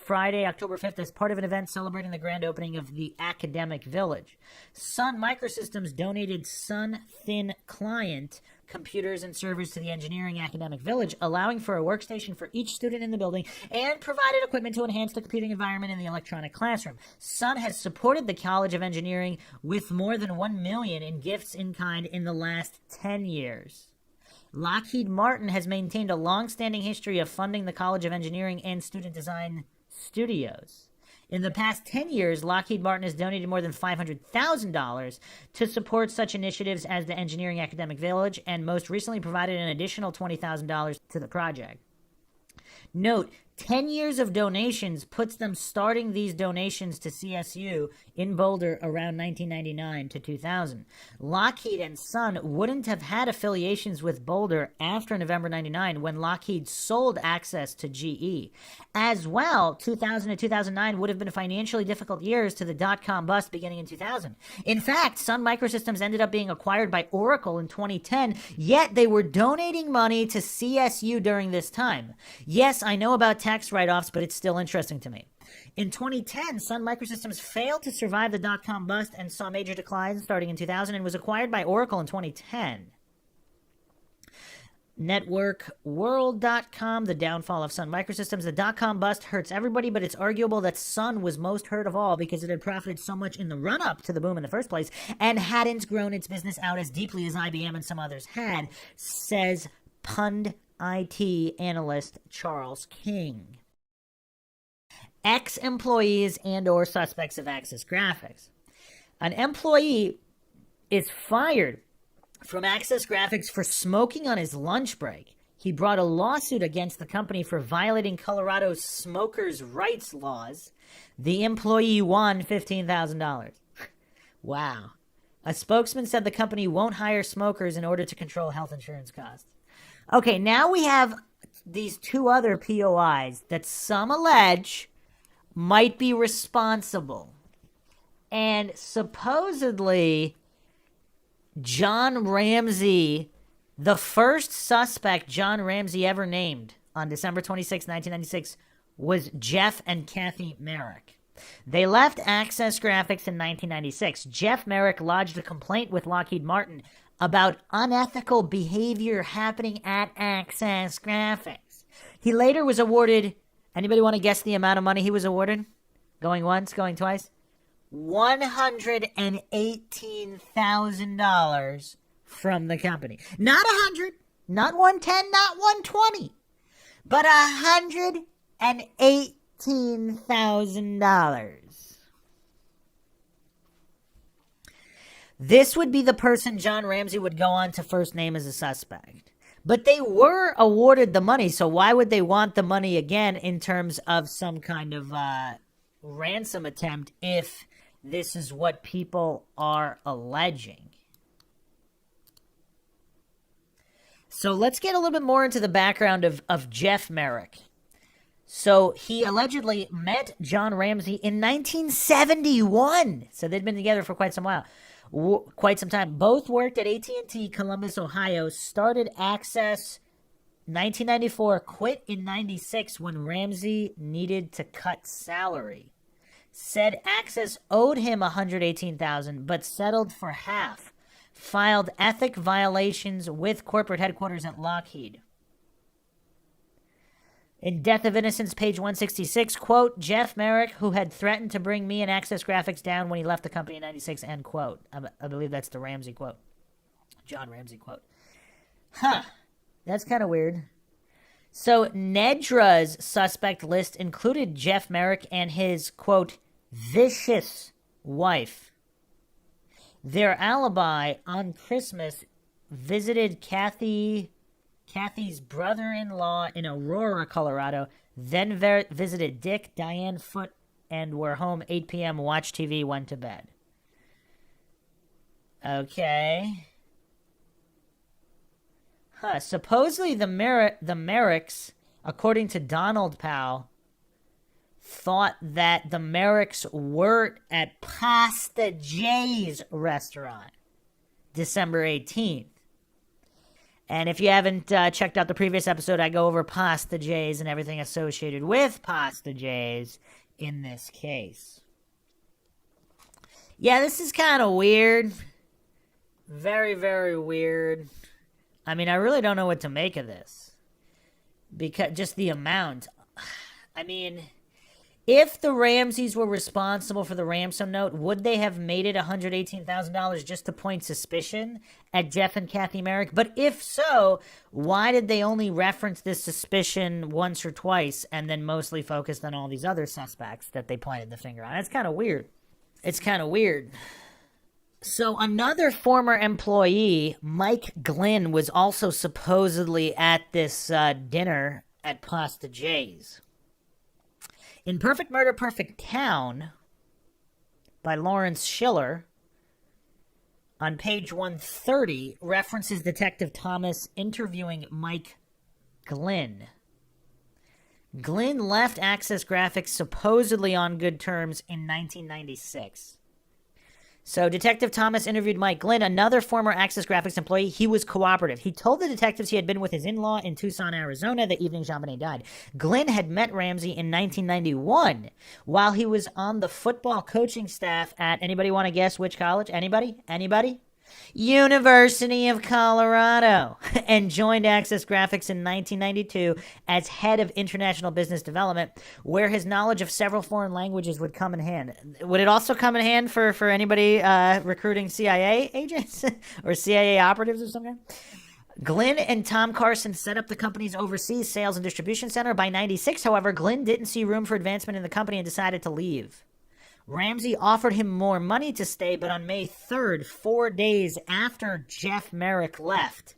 Friday, October 5th, as part of an event celebrating the grand opening of the Academic Village. Sun Microsystems donated Sun Thin Client computers and servers to the Engineering Academic Village, allowing for a workstation for each student in the building, and provided equipment to enhance the computing environment in the electronic classroom. Sun has supported the College of Engineering with more than $1 million in gifts in kind in the last 10 years. Lockheed Martin has maintained a long-standing history of funding the College of Engineering and student design studios. In the past 10 years, Lockheed Martin has donated more than $500,000 to support such initiatives as the Engineering Academic Village, and most recently provided an additional $20,000 to the project. Note, 10 years of donations puts them starting these donations to CSU in Boulder around 1999 to 2000. Lockheed and Sun wouldn't have had affiliations with Boulder after November 99 when Lockheed sold access to GE. As well, 2000 to 2009 would have been financially difficult years to the dot-com bust beginning in 2000. In fact, Sun Microsystems ended up being acquired by Oracle in 2010, yet they were donating money to CSU during this time. Yes, I know about tax write-offs, but it's still interesting to me. In 2010, Sun Microsystems failed to survive the dot-com bust and saw major declines starting in 2000 and was acquired by Oracle in 2010. NetworkWorld.com, the downfall of Sun Microsystems. The dot-com bust hurts everybody, but it's arguable that Sun was most hurt of all because it had profited so much in the run-up to the boom in the first place and hadn't grown its business out as deeply as IBM and some others had, says Pund IT analyst Charles King. Ex-employees and or suspects of Axis Graphics. An employee is fired from Axis Graphics for smoking on his lunch break. He brought a lawsuit against the company for violating Colorado's smokers' rights laws. The employee won $15,000. Wow. A spokesman said the company won't hire smokers in order to control health insurance costs. Okay, now we have these two other POIs that some allege might be responsible. And supposedly, John Ramsey, the first suspect John Ramsey ever named on December 26, 1996, was Jeff and Kathy Merrick. They left Access Graphics in 1996. Jeff Merrick lodged a complaint with Lockheed Martin about unethical behavior happening at Access Graphics. He later was awarded, anybody want to guess the amount of money he was awarded? Going once, going twice? $118,000 from the company. Not 100, not 110, not 120, but $118,000. This would be the person John Ramsey would go on to first name as a suspect. But they were awarded the money, so why would they want the money again in terms of some kind of ransom attempt if this is what people are alleging? So let's get a little bit more into the background of Jeff Merrick. So he allegedly met John Ramsey in 1971. So they'd been together for quite some while. Quite some time. Both worked at AT&T Columbus, Ohio, started Access 1994, quit in 96 when Ramsey needed to cut salary. Said Access owed him $118,000 but settled for half. Filed ethic violations with corporate headquarters at Lockheed. In Death of Innocence, page 166, quote, Jeff Merrick, who had threatened to bring me and Access Graphics down when he left the company in 96, end quote. I believe that's the Ramsey quote. John Ramsey quote. Huh. That's kind of weird. So Nedra's suspect list included Jeff Merrick and his, quote, vicious wife. Their alibi on Christmas visited Kathy's brother-in-law in Aurora, Colorado, then visited Dick, Diane Foote, and were home 8 p.m., watched TV, went to bed. Okay. Supposedly the Merricks, according to Donald Powell, thought that the Merricks were at Pasta J's restaurant December 18th. And if you haven't checked out the previous episode, I go over Pasta J's and everything associated with Pasta J's in this case. Yeah, this is kind of weird. Very, very weird. I mean, I really don't know what to make of this. Because just the amount. I mean, if the Ramseys were responsible for the ransom note, would they have made it $118,000 just to point suspicion at Jeff and Kathy Merrick? But if so, why did they only reference this suspicion once or twice and then mostly focused on all these other suspects that they pointed the finger on? It's kind of weird. It's kind of weird. So another former employee, Mike Glynn, was also supposedly at this dinner at Pasta J's. In Perfect Murder, Perfect Town by Lawrence Schiller, on page 130, references Detective Thomas interviewing Mike Glynn. Glynn left Access Graphics supposedly on good terms in 1996. So Detective Thomas interviewed Mike Glynn, another former Access Graphics employee. He was cooperative. He told the detectives he had been with his in-law in Tucson, Arizona, the evening Jonbenet died. Glynn had met Ramsey in 1991 while he was on the football coaching staff at, anybody want to guess which college? Anybody? University of Colorado, and joined Access Graphics in 1992 as head of international business development, where his knowledge of several foreign languages would come in hand. Would it also come in hand for anybody recruiting CIA agents or CIA operatives or something? Glynn and Tom Carson set up the company's overseas sales and distribution center. By 96, however, Glynn didn't see room for advancement in the company and decided to leave. Ramsey offered him more money to stay, but on May 3rd, 4 days after Jeff Merrick left,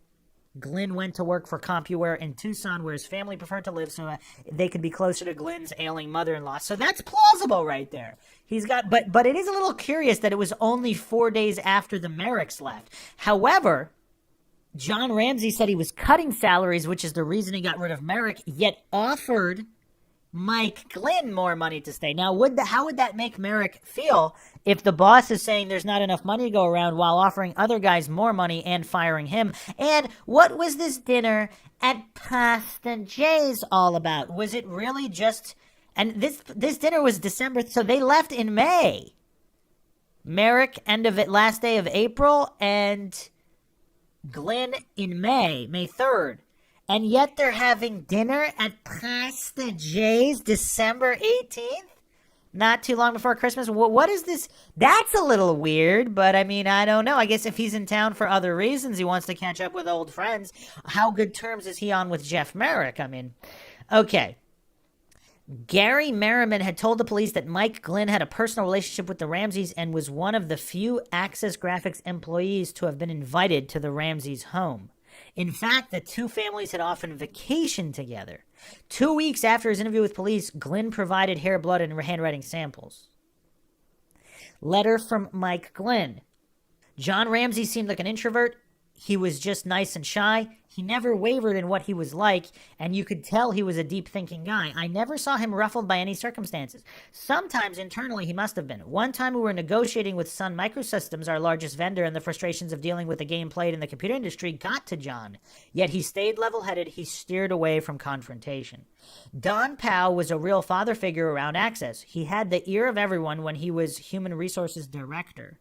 Glynn went to work for CompuWare in Tucson, where his family preferred to live so they could be closer to Glynn's ailing mother-in-law. So that's plausible right there. But it is a little curious that it was only 4 days after the Merricks left. However, John Ramsey said he was cutting salaries, which is the reason he got rid of Merrick, yet offered Mike Glynn more money to stay. Now, how would that make Merrick feel if the boss is saying there's not enough money to go around while offering other guys more money and firing him? And what was this dinner at Pasta J's all about? Was it really just... And this dinner was December, so they left in May. Merrick, last day of April, and Glynn in May 3rd. And yet they're having dinner at Pasta J's December 18th? Not too long before Christmas? What is this? That's a little weird, but I mean, I don't know. I guess if he's in town for other reasons, he wants to catch up with old friends. How good terms is he on with Jeff Merrick? I mean, okay. Gary Merriman had told the police that Mike Glynn had a personal relationship with the Ramseys and was one of the few Access Graphics employees to have been invited to the Ramseys' home. In fact, the two families had often vacationed together. 2 weeks after his interview with police, Glynn provided hair, blood, and handwriting samples. Letter from Mike Glynn. John Ramsey seemed like an introvert. He was just nice and shy. He never wavered in what he was like, and you could tell he was a deep-thinking guy. I never saw him ruffled by any circumstances. Sometimes internally he must have been. One time we were negotiating with Sun Microsystems, our largest vendor, and the frustrations of dealing with the game played in the computer industry got to John. Yet he stayed level-headed. He steered away from confrontation. Don Powell was a real father figure around Access. He had the ear of everyone when he was Human Resources Director.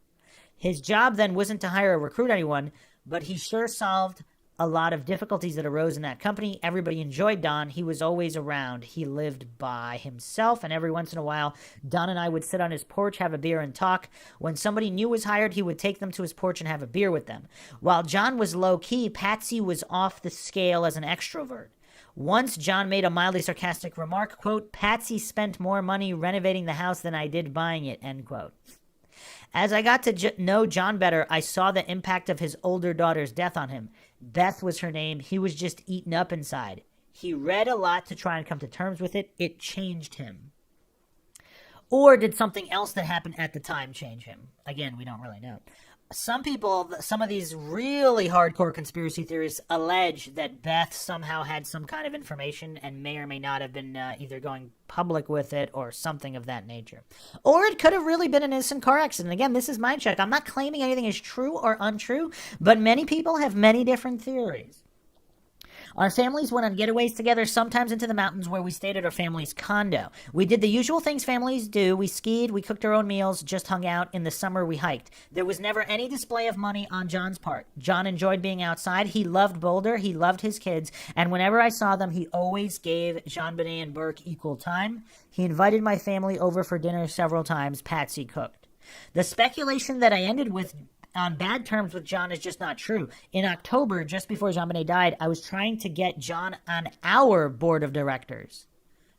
His job then wasn't to hire or recruit anyone, but he sure solved a lot of difficulties that arose in that company. Everybody enjoyed Don. He was always around. He lived by himself, and every once in a while, Don and I would sit on his porch, have a beer, and talk. When somebody new was hired, he would take them to his porch and have a beer with them. While John was low-key, Patsy was off the scale as an extrovert. Once John made a mildly sarcastic remark, quote, "Patsy spent more money renovating the house than I did buying it," end quote. As I got to know John better, I saw the impact of his older daughter's death on him. Beth was her name. He was just eaten up inside. He read a lot to try and come to terms with it. It changed him. Or did something else that happened at the time change him? Again, we don't really know. Some people, some of these really hardcore conspiracy theorists allege that Beth somehow had some kind of information and may or may not have been either going public with it or something of that nature. Or it could have really been an innocent car accident. Again, this is MINDSHOCK. I'm not claiming anything is true or untrue, but many people have many different theories. Our families went on getaways together, sometimes into the mountains where we stayed at our family's condo. We did the usual things families do. We skied, we cooked our own meals, just hung out. In the summer, we hiked. There was never any display of money on John's part. John enjoyed being outside. He loved Boulder. He loved his kids. And whenever I saw them, he always gave Jonbenet and Burke equal time. He invited my family over for dinner several times. Patsy cooked. The speculation that I ended with on bad terms with John is just not true. In October, just before Jonbenet died, I was trying to get John on our board of directors,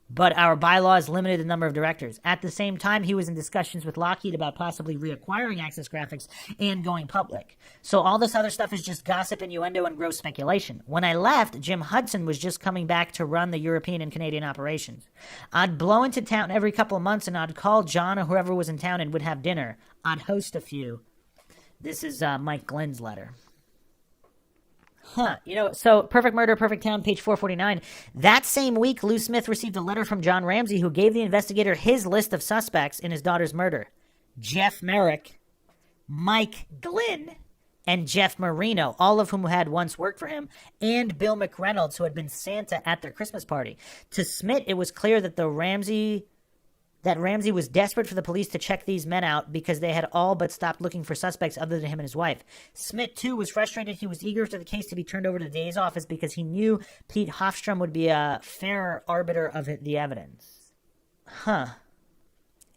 but our bylaws limited the number of directors. At the same time, he was in discussions with Lockheed about possibly reacquiring Access Graphics and going public. So all this other stuff is just gossip, innuendo, and gross speculation. When I left, Jim Hudson was just coming back to run the European and Canadian operations. I'd blow into town every couple of months, and I'd call John or whoever was in town and would have dinner. I'd host a few. This is Mike Glenn's letter. So Perfect Murder, Perfect Town, page 449. That same week, Lou Smith received a letter from John Ramsey, who gave the investigator his list of suspects in his daughter's murder. Jeff Merrick, Mike Glenn, and Jeff Marino, all of whom had once worked for him, and Bill McReynolds, who had been Santa at their Christmas party. To Smith, it was clear that Ramsey was desperate for the police to check these men out because they had all but stopped looking for suspects other than him and his wife. Smith, too, was frustrated. He was eager for the case to be turned over to the DA's office because he knew Pete Hofstrom would be a fairer arbiter of the evidence.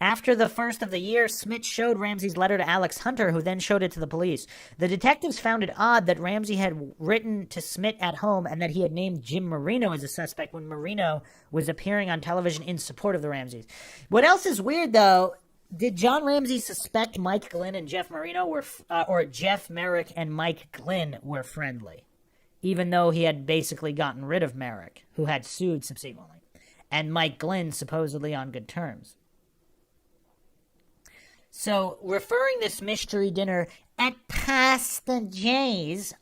After the first of the year, Smith showed Ramsey's letter to Alex Hunter, who then showed it to the police. The detectives found it odd that Ramsey had written to Smith at home and that he had named Jim Marino as a suspect when Marino was appearing on television in support of the Ramseys. What else is weird, though, did John Ramsey suspect Mike Glenn and Jeff Marino or Jeff Merrick and Mike Glenn were friendly, even though he had basically gotten rid of Merrick, who had sued subsequently, and Mike Glenn supposedly on good terms? So, referring this mystery dinner at Pasta J's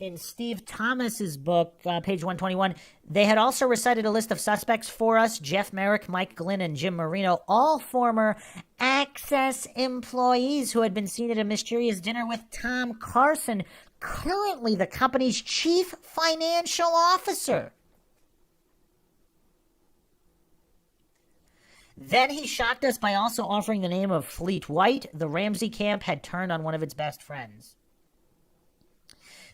in Steve Thomas's book, page 121, they had also recited a list of suspects for us: Jeff Merrick, Mike Glenn, and Jim Marino, all former Access employees who had been seen at a mysterious dinner with Tom Carson, currently the company's chief financial officer. Then he shocked us by also offering the name of Fleet White. The Ramsey camp had turned on one of its best friends.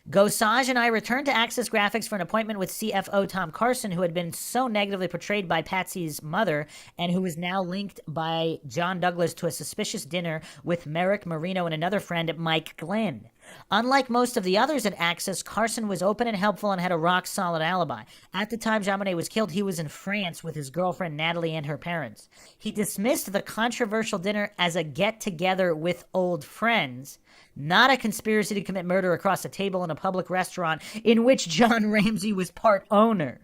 Gosage and I returned to Access Graphics for an appointment with CFO Tom Carson, who had been so negatively portrayed by Patsy's mother and who was now linked by John Douglas to a suspicious dinner with Merrick Marino and another friend, Mike Glenn. Unlike most of the others at Access, Carson was open and helpful and had a rock-solid alibi. At the time Jonbenet was killed, he was in France with his girlfriend Natalie and her parents. He dismissed the controversial dinner as a get-together with old friends, not a conspiracy to commit murder across a table in a public restaurant in which John Ramsey was part owner.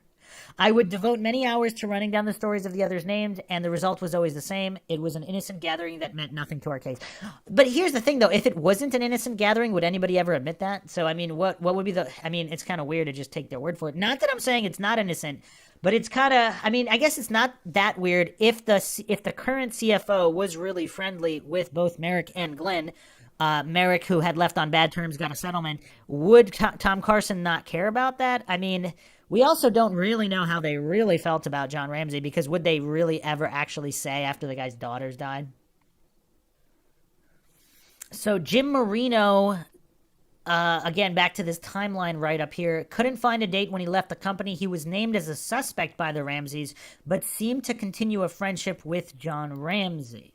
I would devote many hours to running down the stories of the others named, and the result was always the same. It was an innocent gathering that meant nothing to our case. But here's the thing, though. If it wasn't an innocent gathering, would anybody ever admit that? So, I mean, what would be the... I mean, it's kind of weird to just take their word for it. Not that I'm saying it's not innocent, but it's kind of... I mean, I guess it's not that weird if the current CFO was really friendly with both Merrick and Glenn. Merrick, who had left on bad terms, got a settlement. Would Tom Carson not care about that? I mean... We also don't really know how they really felt about John Ramsey, because would they really ever actually say after the guy's daughters died? So Jim Marino, again, back to this timeline right up here, couldn't find a date when he left the company. He was named as a suspect by the Ramseys, but seemed to continue a friendship with John Ramsey.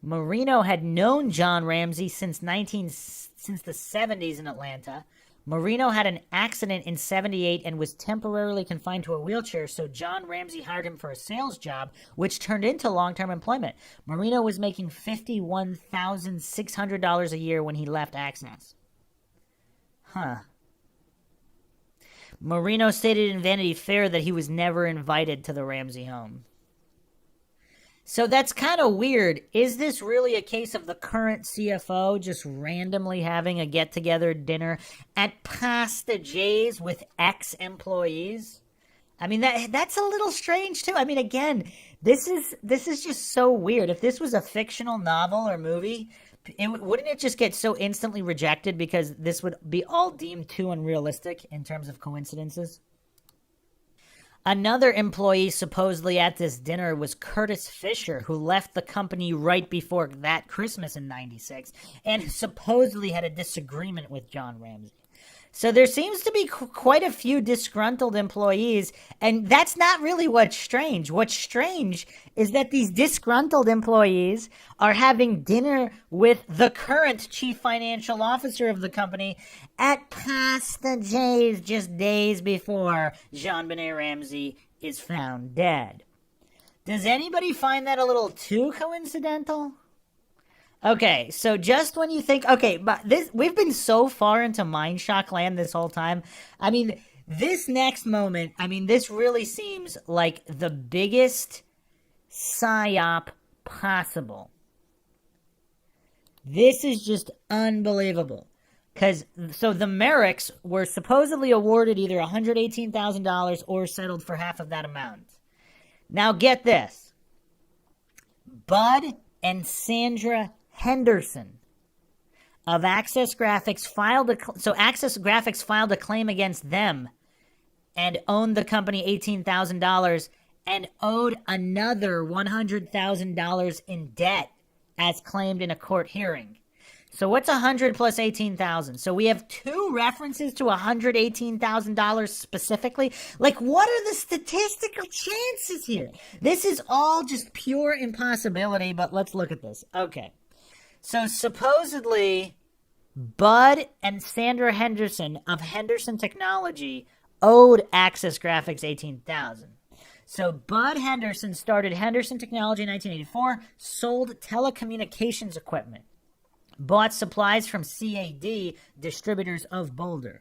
Marino had known John Ramsey since the 70s in Atlanta. Marino had an accident in 78 and was temporarily confined to a wheelchair, so John Ramsey hired him for a sales job, which turned into long-term employment. Marino was making $51,600 a year when he left Access. Marino stated in Vanity Fair that he was never invited to the Ramsey home. So that's kind of weird. Is this really a case of the current CFO just randomly having a get-together dinner at Pasta J's with ex-employees? I mean, that's a little strange, too. I mean, again, this is just so weird. If this was a fictional novel or movie, wouldn't it just get so instantly rejected because this would be all deemed too unrealistic in terms of coincidences? Another employee supposedly at this dinner was Curtis Fisher, who left the company right before that Christmas in '96 and supposedly had a disagreement with John Ramsey. So there seems to be quite a few disgruntled employees, and that's not really what's strange. What's strange is that these disgruntled employees are having dinner with the current chief financial officer of the company at Pasta J's just days before Jonbenet Ramsey is found dead. Does anybody find that a little too coincidental? Okay, so just when you think, okay, but we've been so far into MindShock land this whole time. I mean, this next moment, this really seems like the biggest psyop possible. This is just unbelievable. So the Merricks were supposedly awarded either $118,000 or settled for half of that amount. Now get this. Bud and Sandra Henderson of Access Graphics filed a claim against them and owned the company $18,000 and owed another $100,000 in debt as claimed in a court hearing. So what's 100 plus 18,000? So we have two references to $118,000 specifically. Like, what are the statistical chances here? This is all just pure impossibility, but let's look at this. Okay. So supposedly, Bud and Sandra Henderson of Henderson Technology owed Access Graphics $18,000. So Bud Henderson started Henderson Technology in 1984, sold telecommunications equipment, bought supplies from CAD, distributors of Boulder.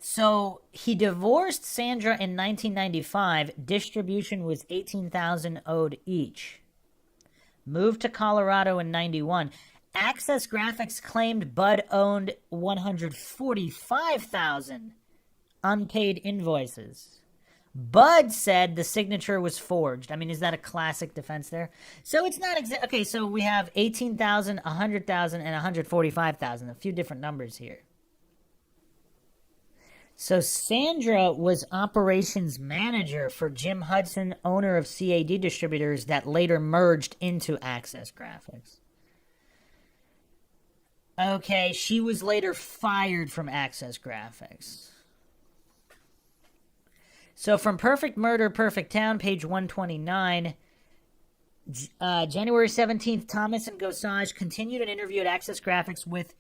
So he divorced Sandra in 1995. Distribution was $18,000 owed each. Moved to Colorado in 91. Access Graphics claimed Bud owned $145,000 unpaid invoices. Bud said the signature was forged. Is that a classic defense there? So it's not okay, so we have 18,000, 100,000, and 145,000. A few different numbers here. So Sandra was operations manager for Jim Hudson, owner of CAD Distributors that later merged into Access Graphics. Okay, she was later fired from Access Graphics. So from Perfect Murder, Perfect Town, page 129, January 17th, Thomas and Gosage continued an interview at Access Graphics with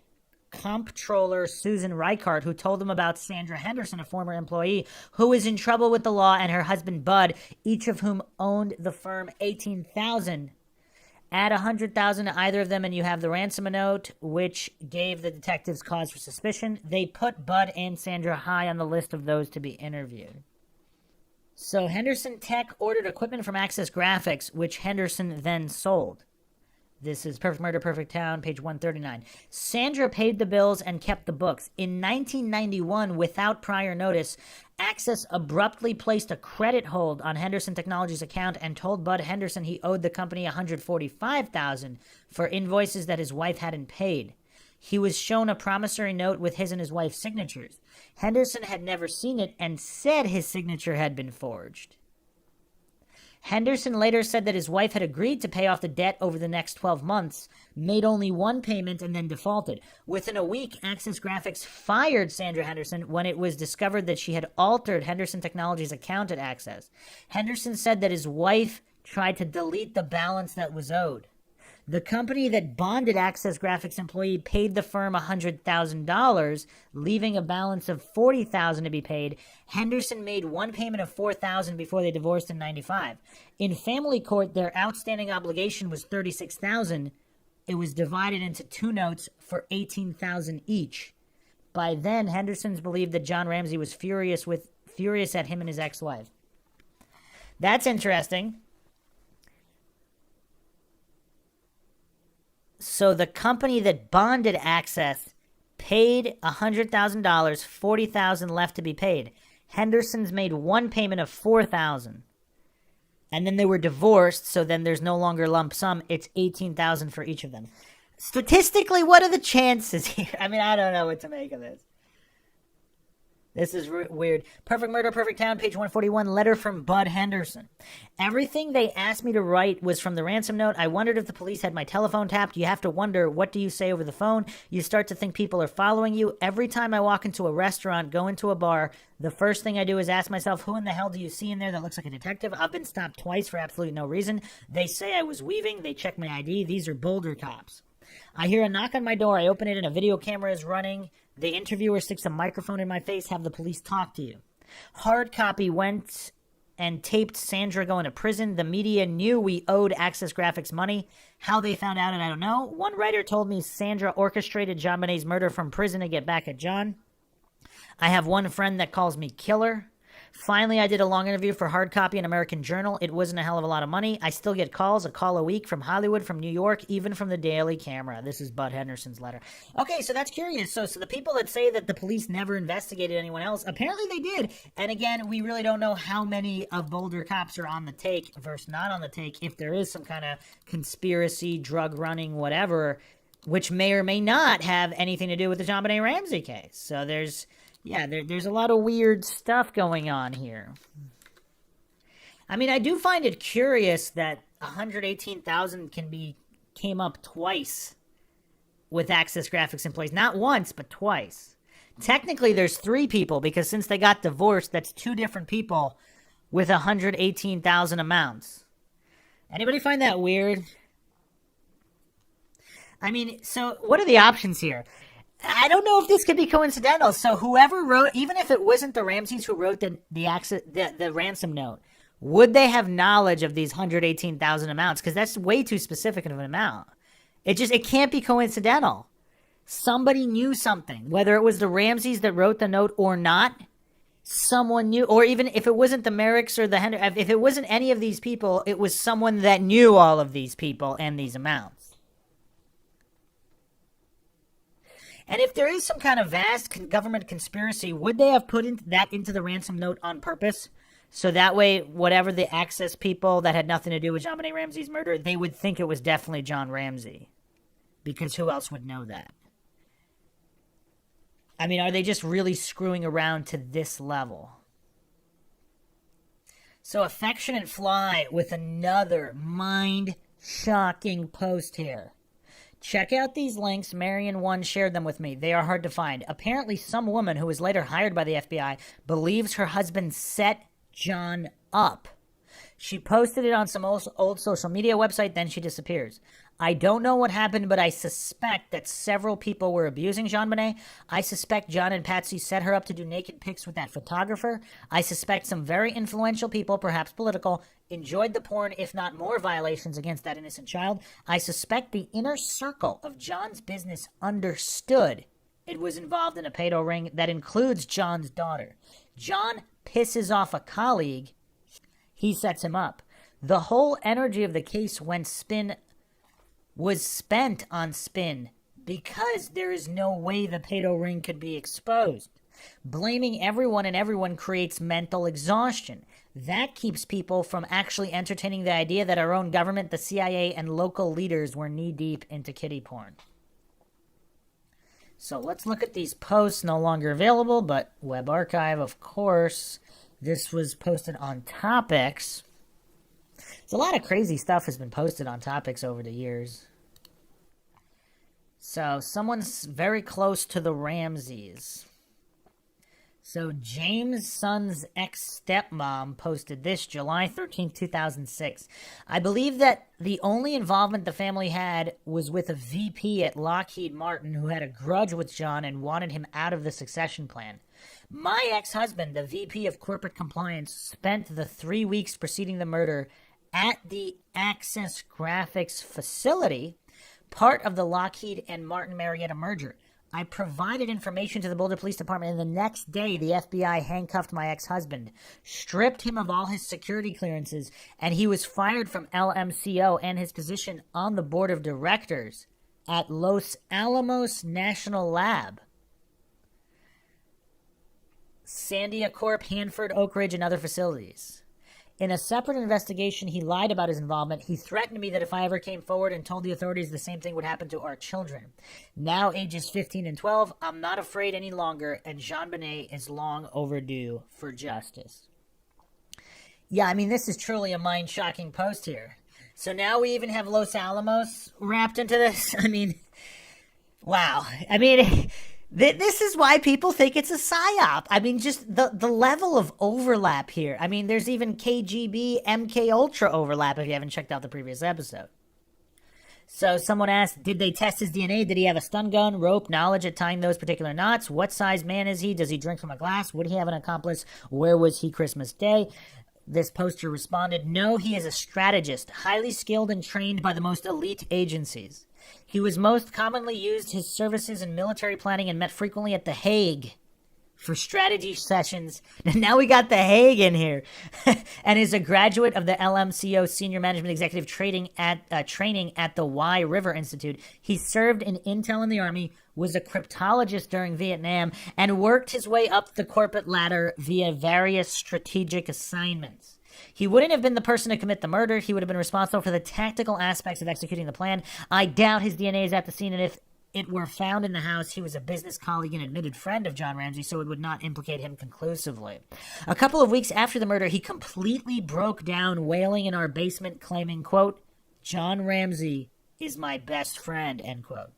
comptroller Susan Reichart, who told them about Sandra Henderson, a former employee, who was in trouble with the law, and her husband Bud, each of whom owned the firm $18,000. Add $100,000 to either of them, and you have the ransom note, which gave the detectives cause for suspicion. They put Bud and Sandra high on the list of those to be interviewed. So Henderson Tech ordered equipment from Access Graphics, which Henderson then sold. This is Perfect Murder, Perfect Town, page 139. Sandra paid the bills and kept the books. In 1991, without prior notice, Access abruptly placed a credit hold on Henderson Technologies' account and told Bud Henderson he owed the company $145,000 for invoices that his wife hadn't paid. He was shown a promissory note with his and his wife's signatures. Henderson had never seen it and said his signature had been forged. Henderson later said that his wife had agreed to pay off the debt over the next 12 months, made only one payment, and then defaulted. Within a week, Access Graphics fired Sandra Henderson when it was discovered that she had altered Henderson Technologies' account at Access. Henderson said that his wife tried to delete the balance that was owed. The company that bonded Access Graphics employee paid the firm $100,000, leaving a balance of $40,000 to be paid. Henderson made one payment of $4,000 before they divorced in '95. In family court, their outstanding obligation was $36,000. It was divided into two notes for $18,000 each. By then, Henderson's believed that John Ramsey was furious at him and his ex-wife. That's interesting. So the company that bonded Access paid $100,000, $40,000 left to be paid. Henderson's made one payment of $4,000. And then they were divorced, so then there's no longer lump sum. It's $18,000 for each of them. Statistically, what are the chances here? I mean, I don't know what to make of this. This is weird. Perfect Murder, Perfect Town, page 141, letter from Bud Henderson. Everything they asked me to write was from the ransom note. I wondered if the police had my telephone tapped. You have to wonder, what do you say over the phone? You start to think people are following you. Every time I walk into a restaurant, go into a bar, the first thing I do is ask myself, who in the hell do you see in there that looks like a detective? I've been stopped twice for absolutely no reason. They say I was weaving. They check my ID. These are Boulder cops. I hear a knock on my door. I open it and a video camera is running. The interviewer sticks a microphone in my face, have the police talk to you. Hard copy went and taped Sandra going to prison. The media knew we owed Access Graphics money. How they found out, and I don't know. One writer told me Sandra orchestrated Jonbenet's murder from prison to get back at John. I have one friend that calls me killer. Finally, I did a long interview for Hard Copy and American Journal. It wasn't a hell of a lot of money. I still get calls, a call a week from Hollywood, from New York, even from the Daily Camera. This is Bud Henderson's letter. Okay, so that's curious. So the people that say that the police never investigated anyone else, apparently they did. And again, we really don't know how many of Boulder cops are on the take versus not on the take, if there is some kind of conspiracy, drug running, whatever, which may or may not have anything to do with the Jonbenet Ramsey case. So there's a lot of weird stuff going on here. I mean, I do find it curious that 118,000 came up twice with Access Graphics in place. Not once, but twice. Technically, there's 3 people, because since they got divorced, that's 2 different people with 118,000 amounts. Anybody find that weird? I mean, so what are the options here? I don't know if this could be coincidental. So whoever wrote, even if it wasn't the Ramseys who wrote the ransom note, would they have knowledge of these 118,000 amounts? Because that's way too specific of an amount. It can't be coincidental. Somebody knew something, whether it was the Ramseys that wrote the note or not. Someone knew, or even if it wasn't the Merricks or if it wasn't any of these people, it was someone that knew all of these people and these amounts. And if there is some kind of vast government conspiracy, would they have put that into the ransom note on purpose? So that way, whatever the Access people that had nothing to do with Jonbenet Ramsey's murder, they would think it was definitely John Ramsey. Because who else would know that? I mean, are they just really screwing around to this level? So Affectionate Fly with another mind-shocking post here. Check out these links. Marion 1 shared them with me. They are hard to find. Apparently, some woman who was later hired by the FBI believes her husband set John up. She posted it on some old social media website, then she disappears. I don't know what happened, but I suspect that several people were abusing Jonbenet. I suspect John and Patsy set her up to do naked pics with that photographer. I suspect some very influential people, perhaps political, enjoyed the porn, if not more violations against that innocent child. I suspect the inner circle of John's business understood it was involved in a pedo ring that includes John's daughter. John pisses off a colleague. He sets him up. The whole energy of the case was spent on spin because there is no way the pedo ring could be exposed. Blaming everyone and everyone creates mental exhaustion. That keeps people from actually entertaining the idea that our own government, the CIA, and local leaders were knee-deep into kiddie porn. So let's look at these posts, no longer available, but web archive, of course. This was posted on Topics. So a lot of crazy stuff has been posted on Topics over the years. So someone's very close to the Ramseys. So James' son's ex-stepmom posted this July 13, 2006. I believe that the only involvement the family had was with a VP at Lockheed Martin who had a grudge with John and wanted him out of the succession plan. My ex-husband, the VP of corporate compliance, spent the 3 weeks preceding the murder at the Access Graphics facility, part of the Lockheed and Martin Marietta merger. I provided information to the Boulder Police Department, and the next day the FBI handcuffed my ex-husband, stripped him of all his security clearances, and he was fired from LMCO and his position on the board of directors at Los Alamos National Lab, Sandia Corp, Hanford, Oak Ridge, and other facilities. In a separate investigation, he lied about his involvement. He threatened me that if I ever came forward and told the authorities the same thing would happen to our children. Now ages 15 and 12, I'm not afraid any longer, and Jonbenet is long overdue for justice. Yeah, I mean, this is truly a mind-shocking post here. So now we even have Los Alamos wrapped into this? I mean, wow. I mean, this is why people think it's a psyop. I mean, just the level of overlap here. I mean, there's even KGB, MK Ultra overlap if you haven't checked out the previous episode. So someone asked, did they test his DNA? Did he have a stun gun, rope, knowledge at tying those particular knots? What size man is he? Does he drink from a glass? Would he have an accomplice? Where was he Christmas Day? This poster responded, no, he is a strategist, highly skilled and trained by the most elite agencies. He was most commonly used his services in military planning and met frequently at The Hague for strategy sessions. Now we got The Hague in here. And is a graduate of the LMCO Senior Management Executive training at the Y River Institute. He served in intel in the Army, was a cryptologist during Vietnam, and worked his way up the corporate ladder via various strategic assignments. He wouldn't have been the person to commit the murder. He would have been responsible for the tactical aspects of executing the plan. I doubt his DNA is at the scene, and if it were found in the house, he was a business colleague and admitted friend of John Ramsey, so it would not implicate him conclusively. A couple of weeks after the murder, he completely broke down, wailing in our basement, claiming, quote, John Ramsey is my best friend, end quote.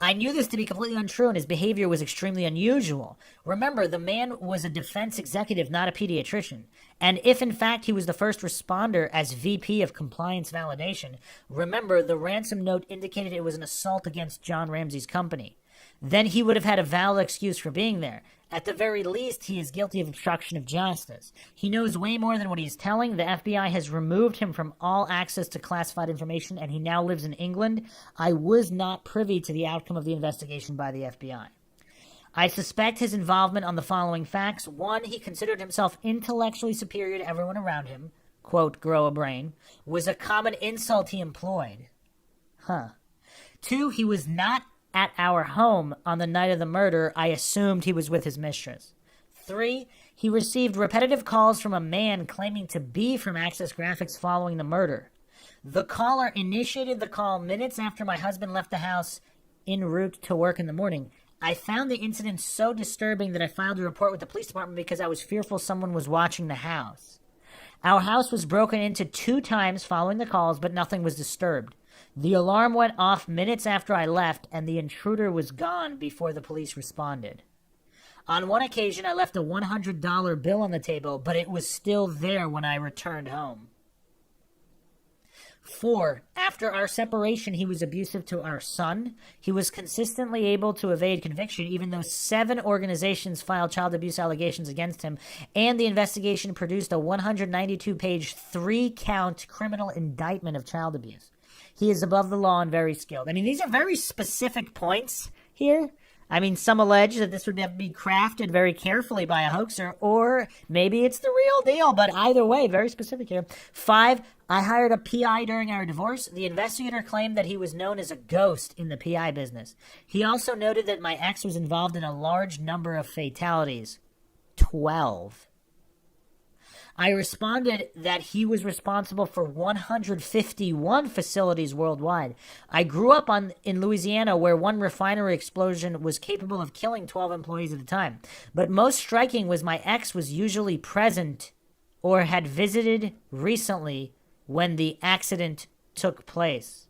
I knew this to be completely untrue, and his behavior was extremely unusual. Remember, the man was a defense executive, not a pediatrician. And if, in fact, he was the first responder as VP of Compliance Validation, remember, the ransom note indicated it was an assault against John Ramsey's company. Then he would have had a valid excuse for being there. At the very least, he is guilty of obstruction of justice. He knows way more than what he's telling. The FBI has removed him from all access to classified information, and he now lives in England. I was not privy to the outcome of the investigation by the FBI. I suspect his involvement on the following facts. 1, he considered himself intellectually superior to everyone around him. Quote, grow a brain. Was a common insult he employed. 2, he was not at our home on the night of the murder. I assumed he was with his mistress. 3, he received repetitive calls from a man claiming to be from Access Graphics following the murder. The caller initiated the call minutes after my husband left the house en route to work in the morning. I found the incident so disturbing that I filed a report with the police department because I was fearful someone was watching the house. Our house was broken into 2 times following the calls, but nothing was disturbed. The alarm went off minutes after I left, and the intruder was gone before the police responded. On one occasion, I left a $100 bill on the table, but it was still there when I returned home. 4, after our separation, he was abusive to our son. He was consistently able to evade conviction, even though 7 organizations filed child abuse allegations against him, and the investigation produced a 192-page, 3-count criminal indictment of child abuse. He is above the law and very skilled. I mean, these are very specific points here. I mean, some allege that this would have to be crafted very carefully by a hoaxer, or maybe it's the real deal, but either way, very specific here. 5, I hired a PI during our divorce. The investigator claimed that he was known as a ghost in the PI business. He also noted that my ex was involved in a large number of fatalities. 12. I responded that he was responsible for 151 facilities worldwide. I grew up in Louisiana, where one refinery explosion was capable of killing 12 employees at a time. But most striking was my ex was usually present or had visited recently when the accident took place.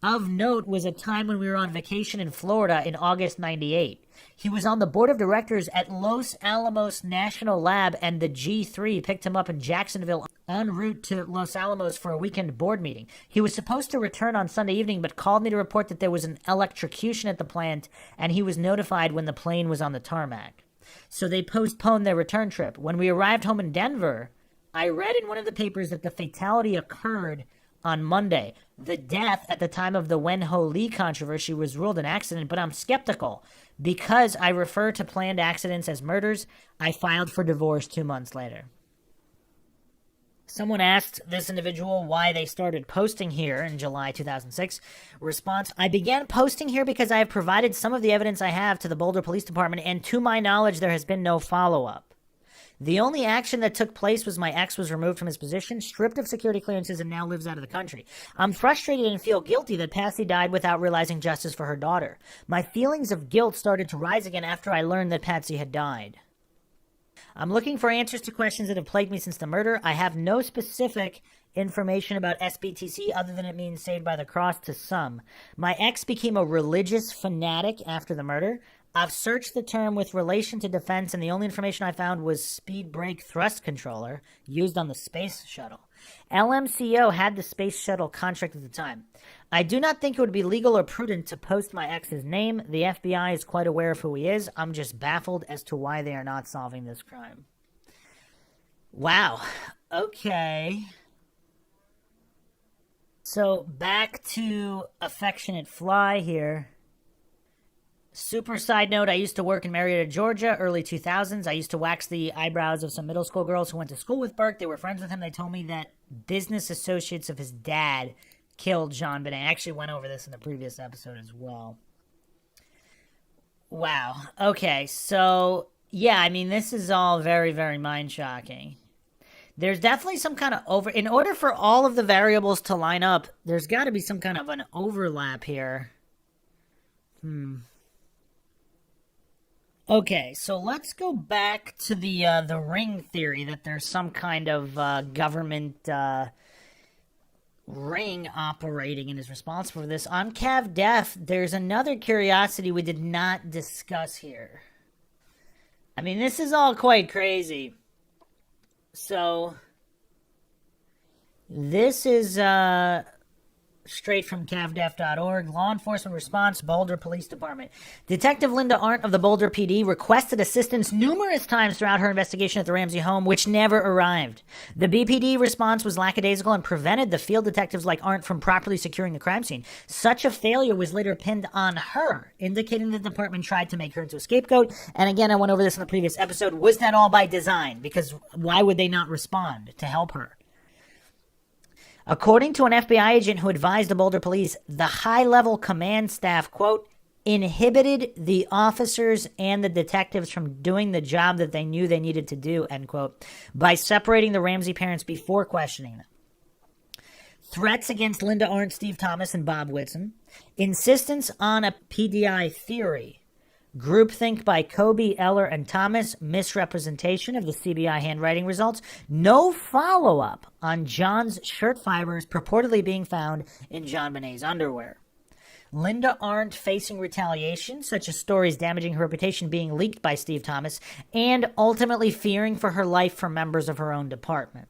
Of note was a time when we were on vacation in Florida in August 98. He was on the board of directors at Los Alamos National Lab, and the G3 picked him up in Jacksonville en route to Los Alamos for a weekend board meeting. He was supposed to return on Sunday evening, but called me to report that there was an electrocution at the plant, and he was notified when the plane was on the tarmac. So they postponed their return trip. When we arrived home in Denver, I read in one of the papers that the fatality occurred on Monday. The death at the time of the Wen-Ho Lee controversy was ruled an accident, but I'm skeptical. Because I refer to planned accidents as murders, I filed for divorce 2 months later. Someone asked this individual why they started posting here in July 2006. Response, I began posting here because I have provided some of the evidence I have to the Boulder Police Department, and to my knowledge, there has been no follow-up. The only action that took place was my ex was removed from his position, stripped of security clearances, and now lives out of the country. I'm frustrated and feel guilty that Patsy died without realizing justice for her daughter. My feelings of guilt started to rise again after I learned that Patsy had died. I'm looking for answers to questions that have plagued me since the murder. I have no specific information about SBTC other than it means saved by the cross to some. My ex became a religious fanatic after the murder. I've searched the term with relation to defense, and the only information I found was speed brake thrust controller used on the space shuttle. LMCO had the space shuttle contract at the time. I do not think it would be legal or prudent to post my ex's name. The FBI is quite aware of who he is. I'm just baffled as to why they are not solving this crime. Wow. Okay. So back to Affectionate Fly here. Super side note, I used to work in Marietta, Georgia, early 2000s. I used to wax the eyebrows of some middle school girls who went to school with Burke. They were friends with him. They told me that business associates of his dad killed Jonbenet. I actually went over this in the previous episode as well. Wow. Okay, so, yeah, I mean, this is all very, very mind-shocking. There's definitely some kind of in order for all of the variables to line up, there's got to be some kind of an overlap here. Okay, so let's go back to the ring theory that there's some kind of government ring operating and is responsible for this. On Cav Def, there's another curiosity we did not discuss here. I mean, this is all quite crazy. So, this is straight from cavdef.org. Law enforcement response, Boulder Police Department. Detective Linda Arndt of the Boulder PD requested assistance numerous times throughout her investigation at the Ramsey home, which never arrived. The BPD response was lackadaisical and prevented the field detectives like Arndt from properly securing the crime scene. Such a failure was later pinned on her, indicating the department tried to make her into a scapegoat. And again, I went over this in the previous episode. Was that all by design? Because why would they not respond to help her? According to an FBI agent who advised the Boulder police, the high-level command staff, quote, inhibited the officers and the detectives from doing the job that they knew they needed to do, end quote, by separating the Ramsey parents before questioning them. Threats against Linda Arndt, Steve Thomas, and Bob Whitson. Insistence on a PDI theory. Groupthink by Kobe, Eller, and Thomas. Misrepresentation of the CBI handwriting results. No follow-up on John's shirt fibers purportedly being found in Jonbenet's underwear. Linda Arndt facing retaliation, such as stories damaging her reputation being leaked by Steve Thomas, and ultimately fearing for her life from members of her own department.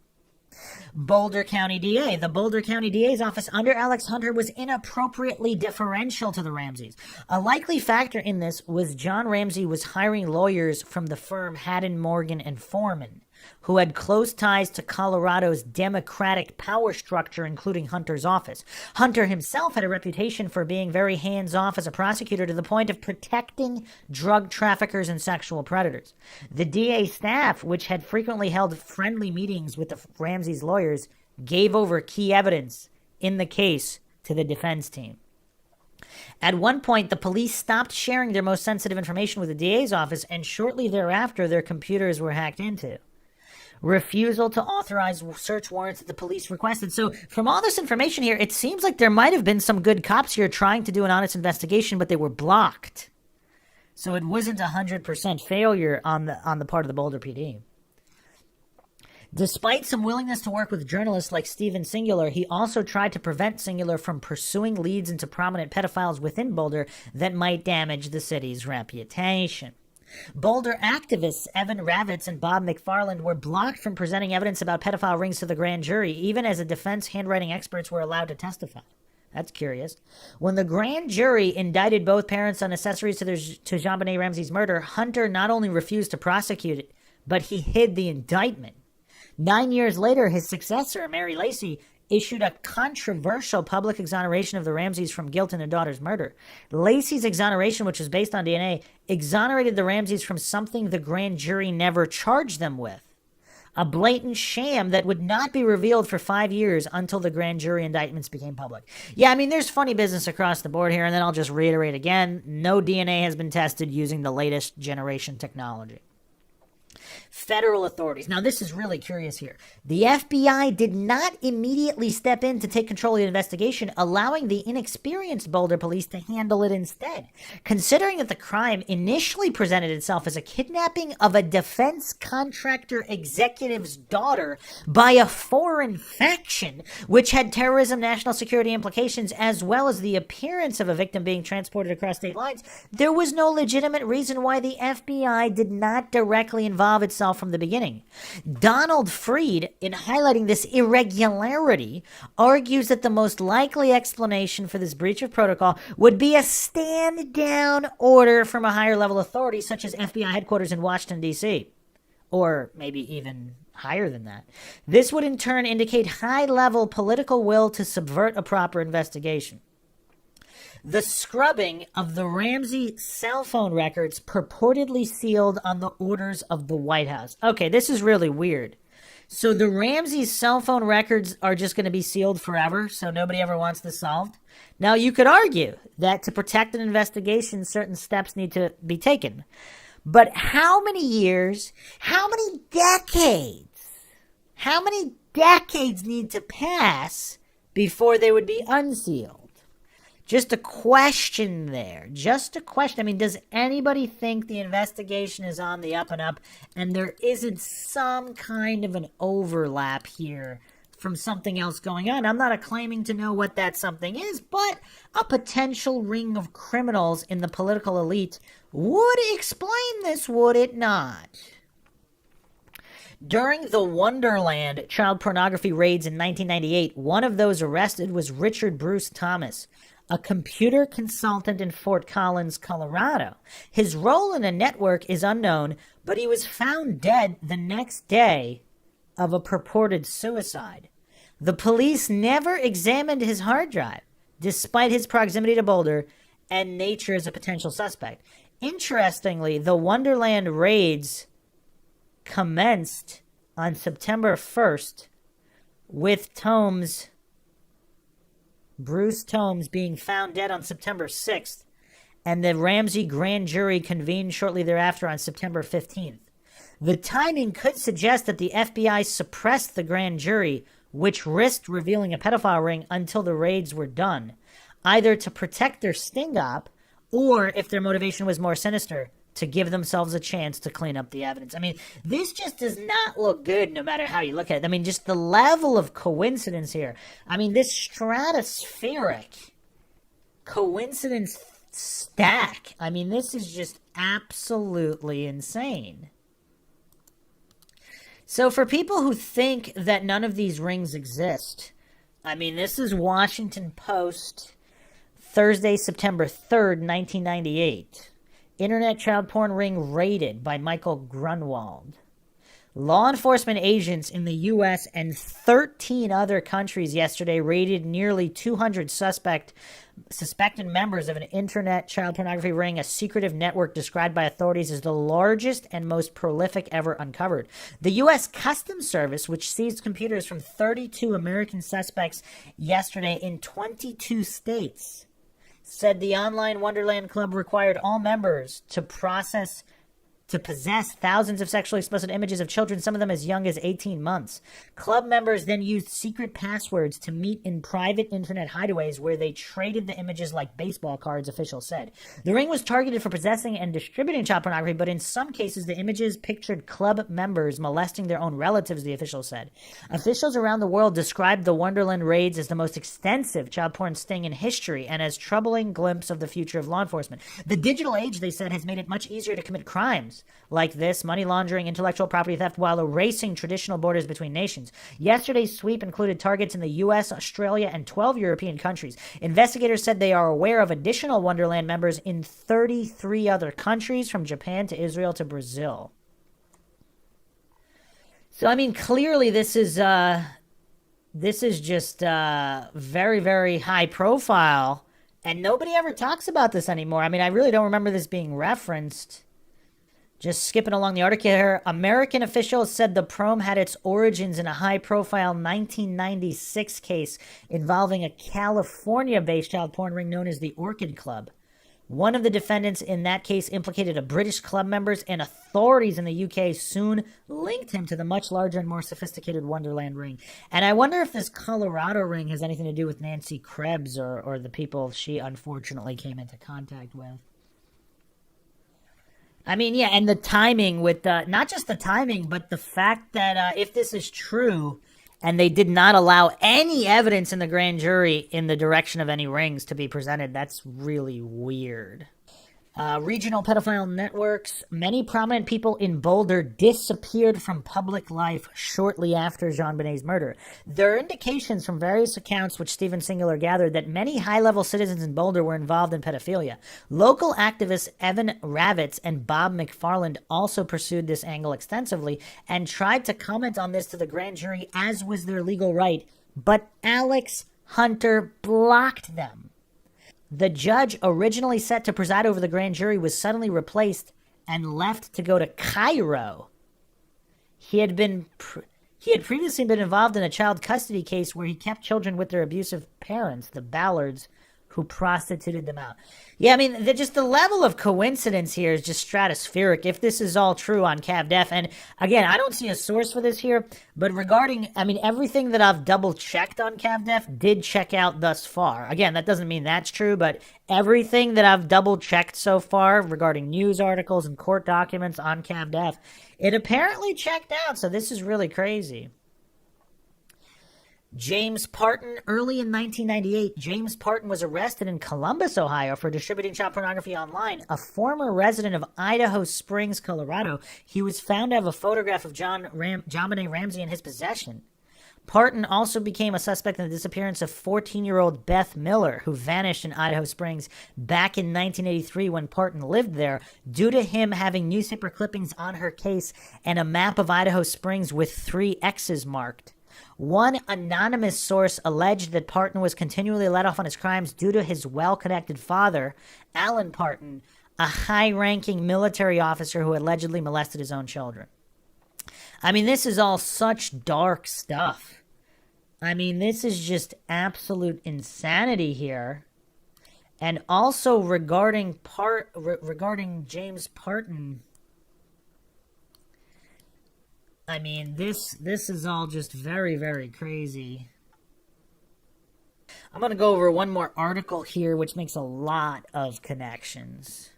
Boulder County DA. The Boulder County DA's office under Alex Hunter was inappropriately differential to the Ramseys. A likely factor in this was John Ramsey was hiring lawyers from the firm Haddon, Morgan, and Foreman, who had close ties to Colorado's Democratic power structure, including Hunter's office. Hunter himself had a reputation for being very hands-off as a prosecutor to the point of protecting drug traffickers and sexual predators. The DA staff, which had frequently held friendly meetings with the Ramsey's lawyers, gave over key evidence in the case to the defense team. At one point, the police stopped sharing their most sensitive information with the DA's office, and shortly thereafter, their computers were hacked into. Refusal to authorize search warrants that the police requested. So from all this information here, it seems like there might have been some good cops here trying to do an honest investigation, but they were blocked. So it wasn't 100% failure on the part of the Boulder PD. Despite some willingness to work with journalists like Steven Singular, he also tried to prevent Singular from pursuing leads into prominent pedophiles within Boulder that might damage the city's reputation. Boulder activists Evan Ravitz and Bob McFarland were blocked from presenting evidence about pedophile rings to the grand jury, even as the defense handwriting experts were allowed to testify. That's curious. When the grand jury indicted both parents on accessories to Jonbenet Ramsey's murder, Hunter not only refused to prosecute it, but he hid the indictment. 9 years later, his successor, Mary Lacy, issued a controversial public exoneration of the Ramseys from guilt in their daughter's murder. Lacy's exoneration, which was based on DNA, exonerated the Ramseys from something the grand jury never charged them with. A blatant sham that would not be revealed for 5 years until the grand jury indictments became public. Yeah, I mean, there's funny business across the board here, and then I'll just reiterate again, no DNA has been tested using the latest generation technology. federal authorities. Now, this is really curious here. The FBI did not immediately step in to take control of the investigation, allowing the inexperienced Boulder police to handle it instead. Considering that the crime initially presented itself as a kidnapping of a defense contractor executive's daughter by a foreign faction, which had terrorism, national security implications, as well as the appearance of a victim being transported across state lines, there was no legitimate reason why the FBI did not directly involve itself from the beginning. Donald Freed, in highlighting this irregularity, argues that the most likely explanation for this breach of protocol would be a stand-down order from a higher-level authority, such as FBI headquarters in Washington, D.C., or maybe even higher than that. This would in turn indicate high-level political will to subvert a proper investigation. The scrubbing of the Ramsey cell phone records purportedly sealed on the orders of the White House. Okay, this is really weird. So the Ramsey cell phone records are just going to be sealed forever, so nobody ever wants this solved? Now, you could argue that to protect an investigation, certain steps need to be taken. But how many years, how many decades need to pass before they would be unsealed? Just a question there. Just a question. I mean, does anybody think the investigation is on the up and up and there isn't some kind of an overlap here from something else going on? I'm not claiming to know what that something is, but a potential ring of criminals in the political elite would explain this, would it not? During the Wonderland child pornography raids in 1998, one of those arrested was Richard Bruce Thomas, a computer consultant in Fort Collins, Colorado. His role in the network is unknown, but he was found dead the next day of a purported suicide. The police never examined his hard drive, despite his proximity to Boulder and nature as a potential suspect. Interestingly, the Wonderland raids commenced on September 1st with Bruce Thomas being found dead on September 6th, and the Ramsey grand jury convened shortly thereafter on September 15th. The timing could suggest that the FBI suppressed the grand jury, which risked revealing a pedophile ring until the raids were done, either to protect their sting-op or, if their motivation was more sinister, to give themselves a chance to clean up the evidence. I mean, this just does not look good no matter how you look at it. I mean, just the level of coincidence here. I mean, this stratospheric coincidence stack. I mean, this is just absolutely insane. So for people who think that none of these rings exist, I mean, this is Washington Post, Thursday, September 3rd, 1998. Internet child porn ring raided by Michael Grunwald. Law enforcement agents in the U.S. and 13 other countries yesterday raided nearly 200 suspected members of an internet child pornography ring, a secretive network described by authorities as the largest and most prolific ever uncovered. The U.S. Customs Service, which seized computers from 32 American suspects yesterday in 22 states, said the online Wonderland Club required all members to possess thousands of sexually explicit images of children, some of them as young as 18 months. Club members then used secret passwords to meet in private internet hideaways where they traded the images like baseball cards, officials said. The ring was targeted for possessing and distributing child pornography, but in some cases the images pictured club members molesting their own relatives, the officials said. Officials around the world described the Wonderland raids as the most extensive child porn sting in history and as troubling glimpse of the future of law enforcement. The digital age, they said, has made it much easier to commit crimes like this, money laundering, intellectual property theft, while erasing traditional borders between nations. Yesterday's sweep included targets in the U.S., Australia, and 12 European countries. Investigators said they are aware of additional Wonderland members in 33 other countries, from Japan to Israel to Brazil. So, I mean, clearly this is just very, very high profile, and nobody ever talks about this anymore. I mean, I really don't remember this being referenced. Just skipping along the article here, American officials said the prom had its origins in a high-profile 1996 case involving a California-based child porn ring known as the Orchid Club. One of the defendants in that case implicated a British club members, and authorities in the UK soon linked him to the much larger and more sophisticated Wonderland ring. And I wonder if this Colorado ring has anything to do with Nancy Krebs or the people she unfortunately came into contact with. I mean, yeah, and the timing with not just the timing, but the fact that if this is true, and they did not allow any evidence in the grand jury in the direction of any rings to be presented, that's really weird. Regional pedophile networks. Many prominent people in Boulder disappeared from public life shortly after Jonbenet's murder. There are indications from various accounts which Stephen Singular gathered that many high-level citizens in Boulder were involved in pedophilia. Local activists Evan Ravitz and Bob McFarland also pursued this angle extensively and tried to comment on this to the grand jury, as was their legal right, but Alex Hunter blocked them. The judge originally set to preside over the grand jury was suddenly replaced and left to go to Cairo. He had previously been involved in a child custody case where he kept children with their abusive parents, the Ballards, who prostituted them out. Yeah, I mean, just the level of coincidence here is just stratospheric, if this is all true on CavDef. And again, I don't see a source for this here, but regarding, I mean, everything that I've double-checked on CavDef did check out thus far. Again, that doesn't mean that's true, but everything that I've double-checked so far regarding news articles and court documents on CavDef, it apparently checked out, so this is really crazy. James Parton. Early in 1998, James Parton was arrested in Columbus, Ohio for distributing child pornography online. A former resident of Idaho Springs, Colorado, he was found to have a photograph of Jonbenet Ramsey in his possession. Parton also became a suspect in the disappearance of 14-year-old Beth Miller, who vanished in Idaho Springs back in 1983 when Parton lived there, due to him having newspaper clippings on her case and a map of Idaho Springs with 3 X's marked. One anonymous source alleged that Parton was continually let off on his crimes due to his well-connected father, Alan Parton, a high-ranking military officer who allegedly molested his own children. I mean, this is all such dark stuff. I mean, this is just absolute insanity here. And also regarding James Parton, I mean, this is all just very, very crazy. I'm going to go over one more article here, which makes a lot of connections.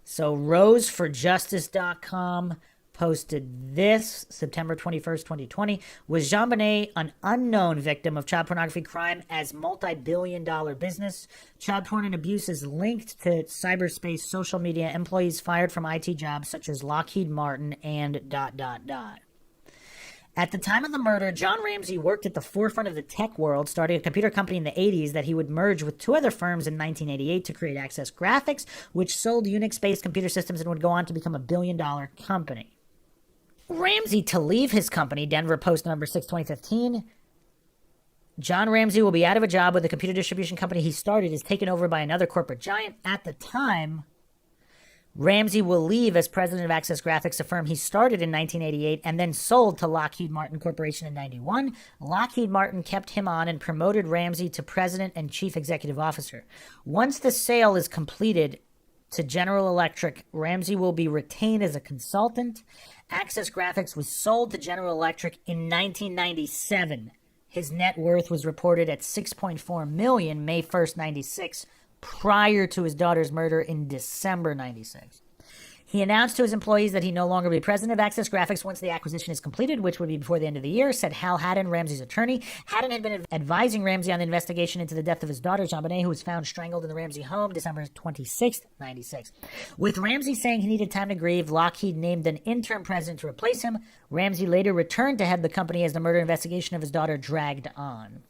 So, roseforjustice.com posted this, September 21st, 2020. Was Jonbenet an unknown victim of child pornography crime as multi-billion-dollar business? Child porn and abuse is linked to cyberspace social media employees fired from IT jobs such as Lockheed Martin and ... At the time of the murder, John Ramsey worked at the forefront of the tech world, starting a computer company in the 80s that he would merge with 2 other firms in 1988 to create Access Graphics, which sold Unix-based computer systems and would go on to become a billion-dollar company. Ramsey to leave his company, Denver Post, November 6, 2015. John Ramsey will be out of a job with the computer distribution company he started is taken over by another corporate giant. At the time, Ramsey will leave as president of Access Graphics, a firm he started in 1988 and then sold to Lockheed Martin Corporation in 91. Lockheed Martin kept him on and promoted Ramsey to president and chief executive officer. Once the sale is completed to General Electric, Ramsey will be retained as a consultant. Access Graphics was sold to General Electric in 1997. His net worth was reported at $6.4 million May 1st, 96. Prior to his daughter's murder in December 96. He announced to his employees that he no longer will be president of Access Graphics once the acquisition is completed, which would be before the end of the year, said Hal Haddon, Ramsey's attorney. Haddon had been advising Ramsey on the investigation into the death of his daughter, Jonbenet, who was found strangled in the Ramsey home December 26, 96. With Ramsey saying he needed time to grieve, Lockheed named an interim president to replace him. Ramsey later returned to head the company as the murder investigation of his daughter dragged on.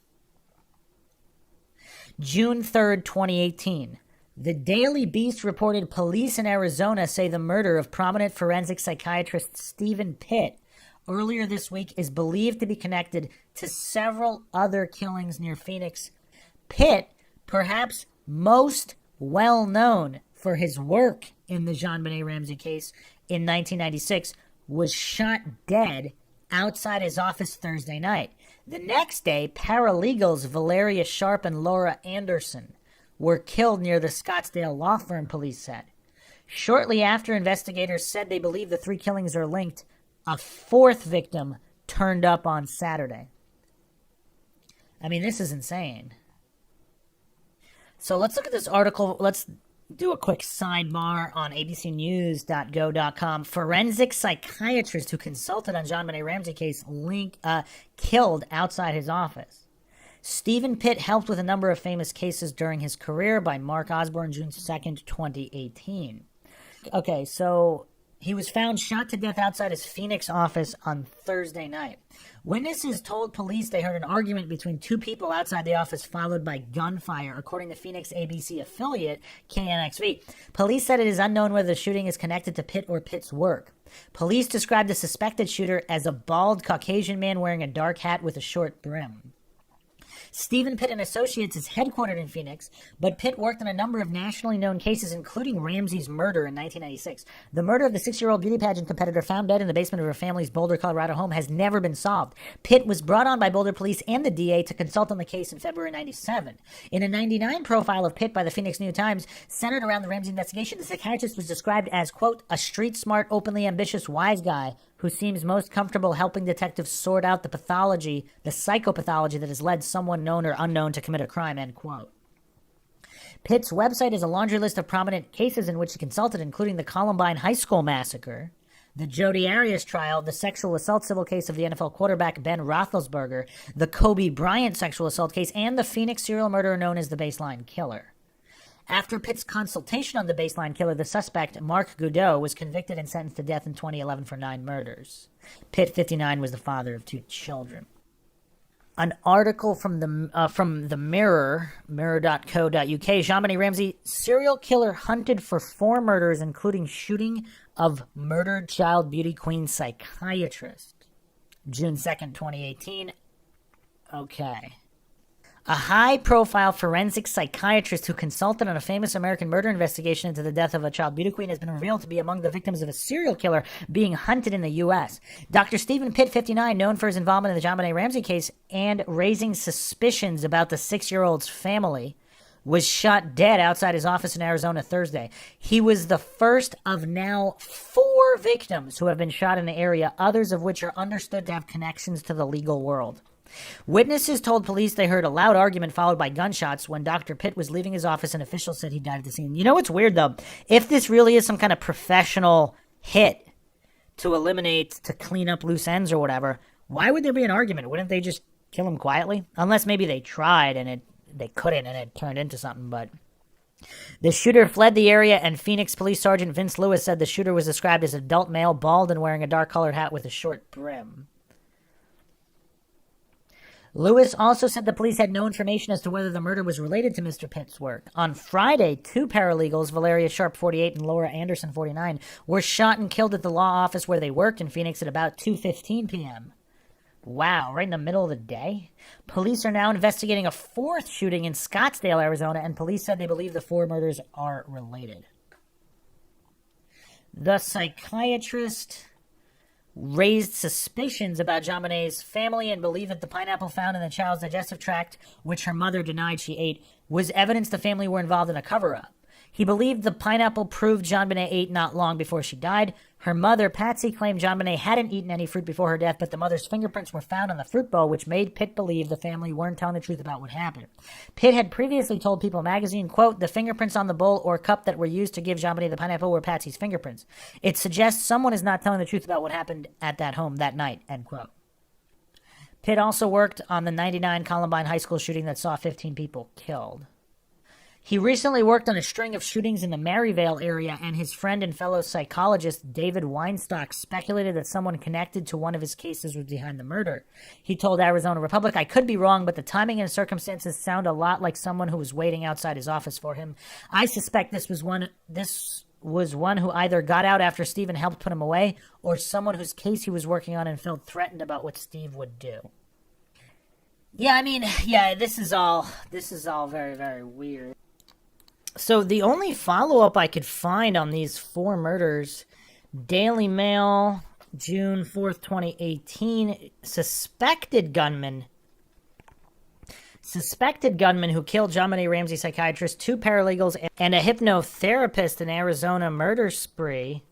June 3rd, 2018. The Daily Beast reported police in Arizona say the murder of prominent forensic psychiatrist Stephen Pitt earlier this week is believed to be connected to several other killings near Phoenix. Pitt, perhaps most well known for his work in the Jonbenet Ramsey case in 1996, was shot dead outside his office Thursday night. The next day, paralegals Valeria Sharp and Laura Anderson were killed near the Scottsdale law firm, police said. Shortly after investigators said they believe the 3 killings are linked, a 4th victim turned up on Saturday. I mean, this is insane. So let's look at this article. Let's do a quick sidebar on abcnews.go.com. Forensic psychiatrist who consulted on Jonbenet Ramsey case killed outside his office. Stephen Pitt helped with a number of famous cases during his career by Mark Osborne, June 2nd, 2018. Okay, so he was found shot to death outside his Phoenix office on Thursday night. Witnesses told police they heard an argument between 2 people outside the office followed by gunfire, according to Phoenix ABC affiliate KNXV. Police said it is unknown whether the shooting is connected to Pitt or Pitt's work. Police described the suspected shooter as a bald Caucasian man wearing a dark hat with a short brim. Stephen Pitt and Associates is headquartered in Phoenix, but Pitt worked on a number of nationally known cases, including Ramsey's murder in 1996. The murder of the 6-year-old beauty pageant competitor found dead in the basement of her family's Boulder, Colorado home has never been solved. Pitt was brought on by Boulder police and the DA to consult on the case in February 97. In a 99 profile of Pitt by the Phoenix New-Times, centered around the Ramsey investigation, the psychiatrist was described as, quote, a street-smart, openly ambitious, wise guy who seems most comfortable helping detectives sort out the pathology, the psychopathology that has led someone known or unknown to commit a crime, end quote. Pitt's website is a laundry list of prominent cases in which he consulted, including the Columbine High School massacre, the Jodi Arias trial, the sexual assault civil case of the NFL quarterback Ben Roethlisberger, the Kobe Bryant sexual assault case, and the Phoenix serial murderer known as the Baseline Killer. After Pitt's consultation on the Baseline Killer, the suspect, Mark Goudreau, was convicted and sentenced to death in 2011 for 9 murders. Pitt, 59, was the father of 2 children. An article from the Mirror, mirror.co.uk, Jonbenet Ramsey, serial killer hunted for 4 murders, including shooting of murdered child beauty queen psychiatrist. June 2nd, 2018. Okay. A high-profile forensic psychiatrist who consulted on a famous American murder investigation into the death of a child beauty queen has been revealed to be among the victims of a serial killer being hunted in the U.S. Dr. Stephen Pitt, 59, known for his involvement in the Jonbenet Ramsey case and raising suspicions about the 6-year-old's family, was shot dead outside his office in Arizona Thursday. He was the first of now 4 victims who have been shot in the area, others of which are understood to have connections to the legal world. Witnesses told police they heard a loud argument followed by gunshots when Dr. Pitt was leaving his office and officials said he died at the scene. You know what's weird, though? If this really is some kind of professional hit to clean up loose ends or whatever, why would there be an argument? Wouldn't they just kill him quietly? Unless maybe they tried and they couldn't and it turned into something, but... The shooter fled the area, and Phoenix Police Sergeant Vince Lewis said the shooter was described as an adult male, bald and wearing a dark-colored hat with a short brim. Lewis also said the police had no information as to whether the murder was related to Mr. Pitt's work. On Friday, 2 paralegals, Valeria Sharp, 48, and Laura Anderson, 49, were shot and killed at the law office where they worked in Phoenix at about 2:15 p.m. Wow, right in the middle of the day? Police are now investigating a 4th shooting in Scottsdale, Arizona, and police said they believe the 4 murders are related. The psychiatrist raised suspicions about Jonbenet's family and believed that the pineapple found in the child's digestive tract, which her mother denied she ate, was evidence the family were involved in a cover-up. He believed the pineapple proved Jonbenet ate not long before she died. Her mother, Patsy, claimed Jonbenet hadn't eaten any fruit before her death, but the mother's fingerprints were found on the fruit bowl, which made Pitt believe the family weren't telling the truth about what happened. Pitt had previously told People magazine, quote, the fingerprints on the bowl or cup that were used to give Jonbenet the pineapple were Patsy's fingerprints. It suggests someone is not telling the truth about what happened at that home that night, end quote. Pitt also worked on the 99 Columbine High School shooting that saw 15 people killed. He recently worked on a string of shootings in the Maryvale area, and his friend and fellow psychologist David Weinstock speculated that someone connected to one of his cases was behind the murder. He told Arizona Republic, I could be wrong, but the timing and circumstances sound a lot like someone who was waiting outside his office for him. I suspect this was one who either got out after Stephen helped put him away, or someone whose case he was working on and felt threatened about what Steve would do. Yeah, I mean, this is all very, very weird. So the only follow-up I could find on these 4 murders, Daily Mail, June 4th, 2018, suspected gunman Suspected gunman who killed Jonbenet Ramsey psychiatrist, 2 paralegals, and a hypnotherapist in Arizona murder spree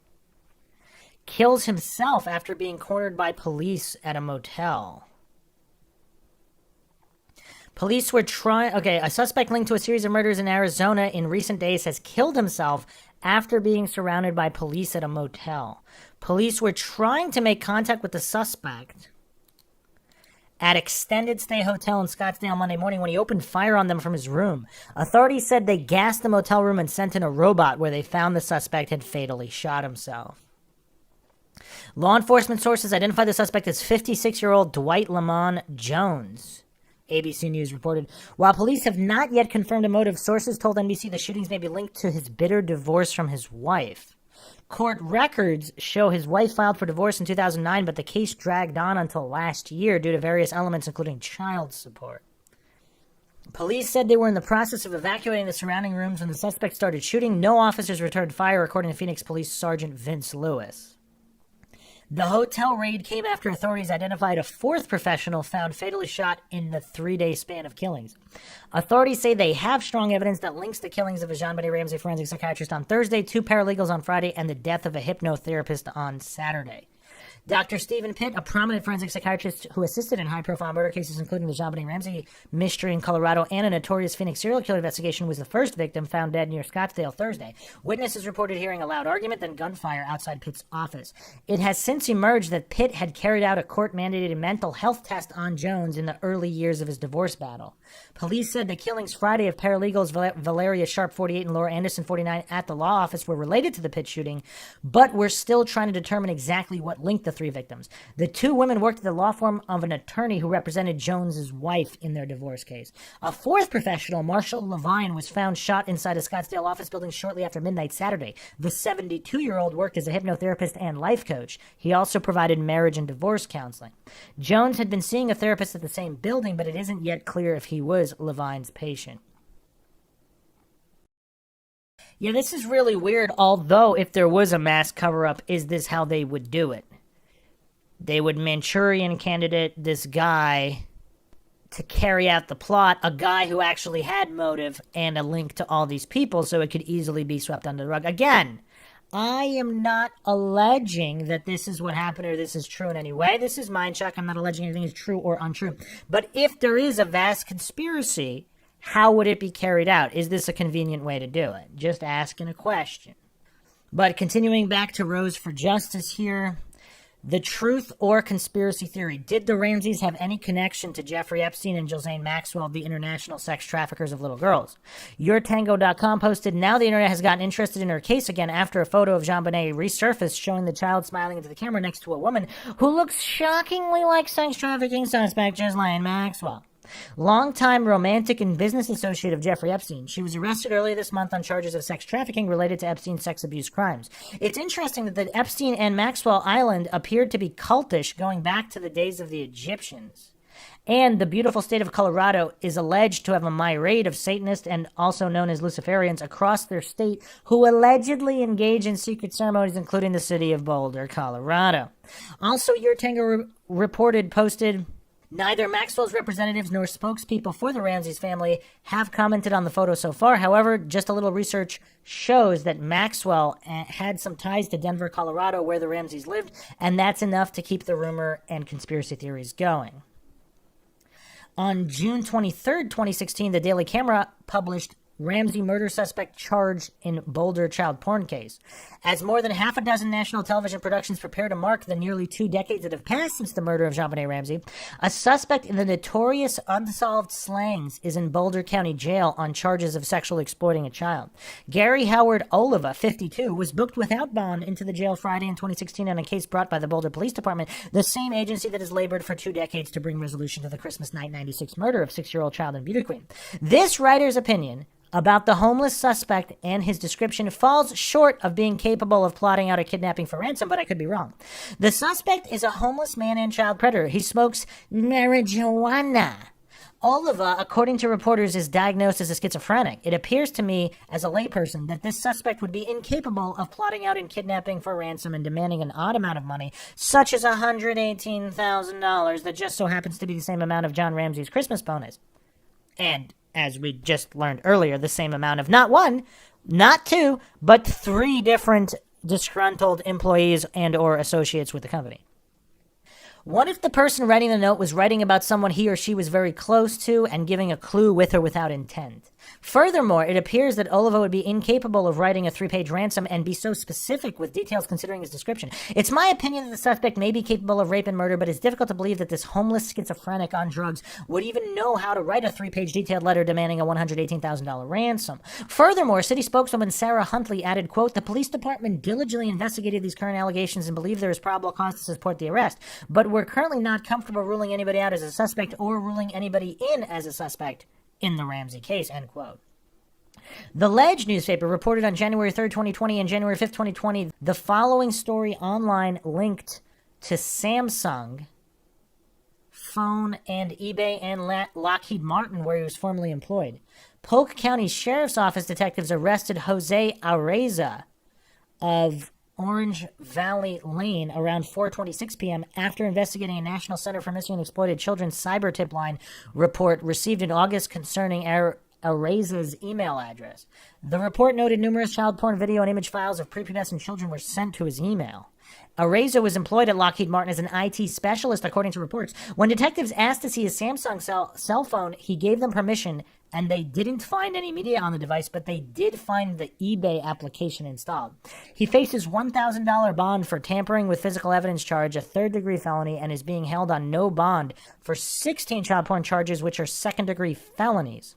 kills himself after being cornered by police at a motel. Police were trying... Okay, a suspect linked to a series of murders in Arizona in recent days has killed himself after being surrounded by police at a motel. Police were trying to make contact with the suspect at Extended Stay Hotel in Scottsdale Monday morning when he opened fire on them from his room. Authorities said they gassed the motel room and sent in a robot where they found the suspect had fatally shot himself. Law enforcement sources identified the suspect as 56-year-old Dwight Lamont Jones. ABC News reported. While police have not yet confirmed a motive, sources told NBC the shootings may be linked to his bitter divorce from his wife. Court records show his wife filed for divorce in 2009, but the case dragged on until last year due to various elements, including child support. Police said they were in the process of evacuating the surrounding rooms when the suspect started shooting. No officers returned fire, according to Phoenix Police Sergeant Vince Lewis. The hotel raid came after authorities identified a 4th professional found fatally shot in the 3-day span of killings. Authorities say they have strong evidence that links the killings of a Jonbenet Ramsey forensic psychiatrist on Thursday, 2 paralegals on Friday, and the death of a hypnotherapist on Saturday. Dr. Stephen Pitt, a prominent forensic psychiatrist who assisted in high-profile murder cases, including the Jonbenet Ramsey mystery in Colorado and a notorious Phoenix serial killer investigation, was the first victim found dead near Scottsdale Thursday. Witnesses reported hearing a loud argument, then gunfire outside Pitt's office. It has since emerged that Pitt had carried out a court-mandated mental health test on Jones in the early years of his divorce battle. Police said the killings Friday of paralegals Valeria Sharp, 48, and Laura Anderson, 49, at the law office were related to the Pitt shooting, but we're still trying to determine exactly what linked the 3 victims. The 2 women worked at the law firm of an attorney who represented Jones's wife in their divorce case. A 4th professional, Marshall Levine, was found shot inside a Scottsdale office building shortly after midnight Saturday. The 72-year-old worked as a hypnotherapist and life coach. He also provided marriage and divorce counseling. Jones had been seeing a therapist at the same building, but it isn't yet clear if he was Levine's patient. Yeah, this is really weird, although if there was a mass cover-up, is this how they would do it? They would Manchurian candidate this guy to carry out the plot, a guy who actually had motive and a link to all these people, so it could easily be swept under the rug. Again, I am not alleging that this is what happened or this is true in any way. This is MINDSHOCK. I'm not alleging anything is true or untrue. But if there is a vast conspiracy, how would it be carried out? Is this a convenient way to do it? Just asking a question. But continuing back to Rose for Justice here, the truth or conspiracy theory. Did the Ramseys have any connection to Jeffrey Epstein and Ghislaine Maxwell, the international sex traffickers of little girls? YourTango.com posted, now the internet has gotten interested in her case again after a photo of Jonbenet resurfaced showing the child smiling into the camera next to a woman who looks shockingly like sex trafficking suspect Ghislaine Maxwell. Longtime romantic and business associate of Jeffrey Epstein. She was arrested earlier this month on charges of sex trafficking related to Epstein's sex abuse crimes. It's interesting that the Epstein and Maxwell Island appeared to be cultish going back to the days of the Egyptians. And the beautiful state of Colorado is alleged to have a myriad of Satanists and also known as Luciferians across their state who allegedly engage in secret ceremonies, including the city of Boulder, Colorado. Also, Your Tango posted, neither Maxwell's representatives nor spokespeople for the Ramseys family have commented on the photo so far. However, just a little research shows that Maxwell had some ties to Denver, Colorado, where the Ramseys lived, and that's enough to keep the rumor and conspiracy theories going. On June 23rd, 2016, the Daily Camera published Ramsey murder suspect charged in Boulder child porn case. As more than half a dozen national television productions prepare to mark the nearly 2 decades that have passed since the murder of Jonbenet Ramsey, a suspect in the notorious unsolved slayings is in Boulder County Jail on charges of sexually exploiting a child. Gary Howard Oliva, 52, was booked without bond into the jail Friday in 2016 on a case brought by the Boulder Police Department, the same agency that has labored for 2 decades to bring resolution to the Christmas night 96 murder of 6-year-old child and beauty queen. This writer's opinion about the homeless suspect and his description falls short of being capable of plotting out a kidnapping for ransom, but I could be wrong. The suspect is a homeless man and child predator. He smokes marijuana. Oliva, according to reporters, is diagnosed as a schizophrenic. It appears to me, as a layperson, that this suspect would be incapable of plotting out and kidnapping for ransom and demanding an odd amount of money, such as $118,000, that just so happens to be the same amount of John Ramsey's Christmas bonus. And as we just learned earlier, the same amount of not one, not two, but 3 different disgruntled employees and or associates with the company. What if the person writing the note was writing about someone he or she was very close to and giving a clue with or without intent? Furthermore, it appears that Olivo would be incapable of writing a 3-page ransom and be so specific with details considering his description. It's my opinion that the suspect may be capable of rape and murder, but it's difficult to believe that this homeless schizophrenic on drugs would even know how to write a 3-page detailed letter demanding a $118,000 ransom. Furthermore, city spokeswoman Sarah Huntley added, quote, "The police department diligently investigated these current allegations and believe there is probable cause to support the arrest, but we're currently not comfortable ruling anybody out as a suspect or ruling anybody in as a suspect in the Ramsey case," end quote. The Ledge newspaper reported on January 3rd, 2020 and January 5th, 2020, the following story online linked to Samsung, phone, and eBay and Lockheed Martin, where he was formerly employed. Polk County Sheriff's Office detectives arrested Jose Areza of Orange Valley Lane around 4:26 p.m. after investigating a National Center for Missing and Exploited Children cyber tip line report received in August concerning Areza's email address. The report noted numerous child porn video and image files of prepubescent children were sent to his email. Areza was employed at Lockheed Martin as an IT specialist, according to reports. When detectives asked to see his Samsung cell phone, he gave them permission, and they didn't find any media on the device, but they did find the eBay application installed. He faces $1,000 bond for tampering with physical evidence charge, a 3rd-degree felony, and is being held on no bond for 16 child porn charges, which are 2nd-degree felonies.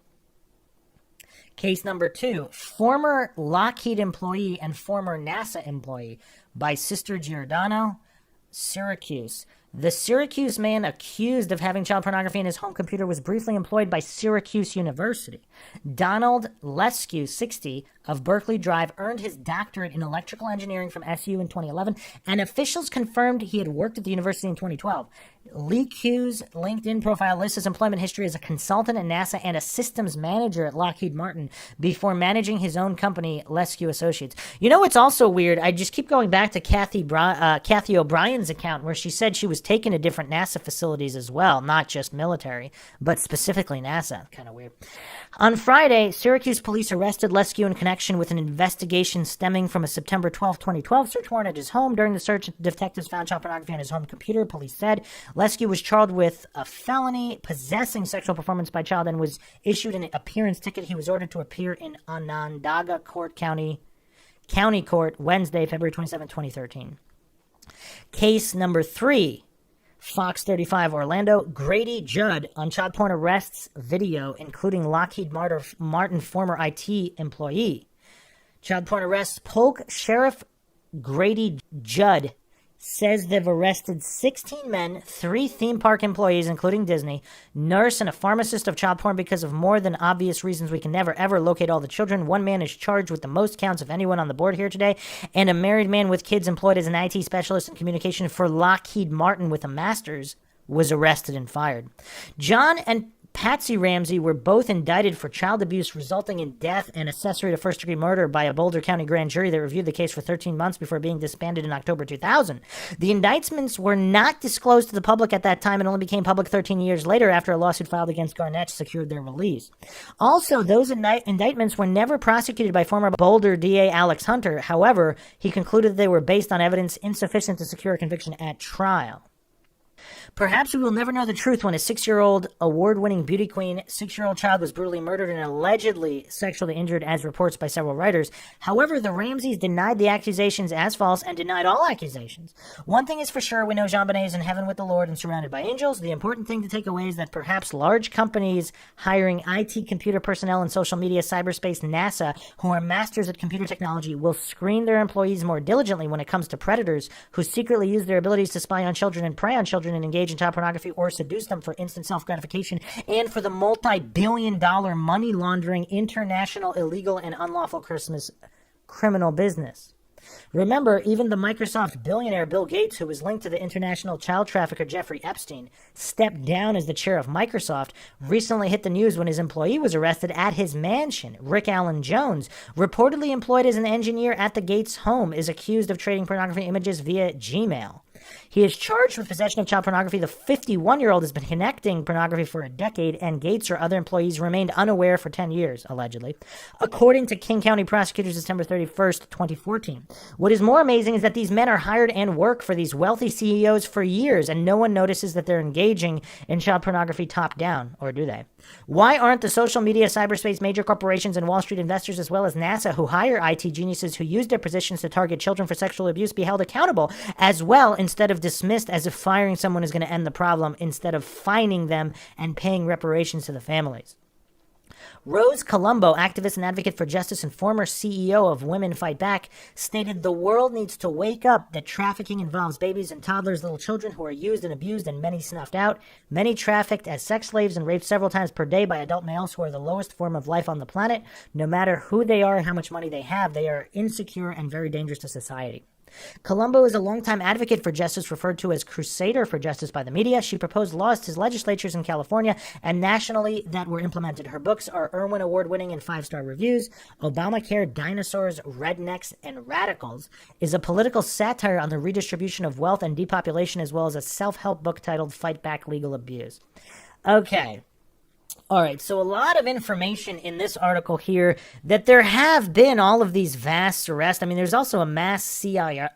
Case number 2, former Lockheed employee and former NASA employee by Sister Giordano, Syracuse. The Syracuse man accused of having child pornography in his home computer was briefly employed by Syracuse University. Donald Leskew, 60, of Berkeley Drive, earned his doctorate in electrical engineering from SU in 2011, and officials confirmed he had worked at the university in 2012. Leskew's LinkedIn profile lists his employment history as a consultant at NASA and a systems manager at Lockheed Martin before managing his own company, Leskew Associates. You know what's also weird? I just keep going back to Kathy O'Brien's account, where she said she was taken to different NASA facilities as well, not just military, but specifically NASA. Kind of weird. On Friday, Syracuse police arrested Leskew in connection with an investigation stemming from a September 12, 2012 search warrant at his home. During the search, detectives found child pornography on his home computer, police said. Leskew was charged with a felony, possessing sexual performance by child, and was issued an appearance ticket. He was ordered to appear in Onondaga County Court Wednesday, February 27, 2013. Case number 3. Fox 35 Orlando, Grady Judd on child porn arrests video, including Lockheed Martin former IT employee. Child porn arrests, Polk Sheriff Grady Judd says they've arrested 16 men, 3 theme park employees, including Disney, nurse, and a pharmacist of child porn because of more than obvious reasons we can never, ever locate all the children. One man is charged with the most counts of anyone on the board here today, and a married man with kids employed as an IT specialist in communication for Lockheed Martin with a master's was arrested and fired. John and Patsy Ramsey were both indicted for child abuse resulting in death and accessory to first-degree murder by a Boulder County grand jury that reviewed the case for 13 months before being disbanded in October 2000. The indictments were not disclosed to the public at that time and only became public 13 years later after a lawsuit filed against Garnett secured their release. Also, those indictments were never prosecuted by former Boulder DA Alex Hunter. However, he concluded they were based on evidence insufficient to secure a conviction at trial. Perhaps we will never know the truth when a 6-year-old award-winning beauty queen, 6-year-old child was brutally murdered and allegedly sexually injured, as reports by several writers. However, the Ramseys denied the accusations as false and denied all accusations. One thing is for sure, we know Jonbenet is in heaven with the Lord and surrounded by angels. The important thing to take away is that perhaps large companies hiring IT computer personnel in social media, cyberspace, NASA, who are masters at computer technology, will screen their employees more diligently when it comes to predators who secretly use their abilities to spy on children and prey on children and engage in child pornography or seduce them for instant self-gratification and for the multi-billion-dollar money laundering, international, illegal, and unlawful criminal business. Remember, even the Microsoft billionaire Bill Gates, who was linked to the international child trafficker Jeffrey Epstein, stepped down as the chair of Microsoft, recently hit the news when his employee was arrested at his mansion. Rick Allen Jones, reportedly employed as an engineer at the Gates home, is accused of trading pornography images via Gmail. He is charged with possession of child pornography. The 51-year-old has been connecting pornography for a decade, and Gates or other employees remained unaware for 10 years, allegedly, according to King County prosecutors December 31st, 2014. What is more amazing is that these men are hired and work for these wealthy CEOs for years, and no one notices that they're engaging in child pornography top down, or do they? Why aren't the social media, cyberspace, major corporations, and Wall Street investors, as well as NASA, who hire IT geniuses who use their positions to target children for sexual abuse, be held accountable as well, instead of dismissed as if firing someone is going to end the problem, instead of fining them and paying reparations to the families? Rose Colombo, activist and advocate for justice and former CEO of Women Fight Back, stated the world needs to wake up that trafficking involves babies and toddlers, little children who are used and abused and many snuffed out, many trafficked as sex slaves and raped several times per day by adult males who are the lowest form of life on the planet. No matter who they are, how much money they have, they are insecure and very dangerous to society. Colombo is a longtime advocate for justice, referred to as crusader for justice by the media. She proposed laws to legislatures in California and nationally that were implemented. Her books are Irwin Award-winning and 5-star reviews. Obamacare, Dinosaurs, Rednecks, and Radicals is a political satire on the redistribution of wealth and depopulation, as well as a self-help book titled Fight Back Legal Abuse. Okay. All right, so a lot of information in this article here that there have been all of these vast arrests. I mean, there's also a mass CIA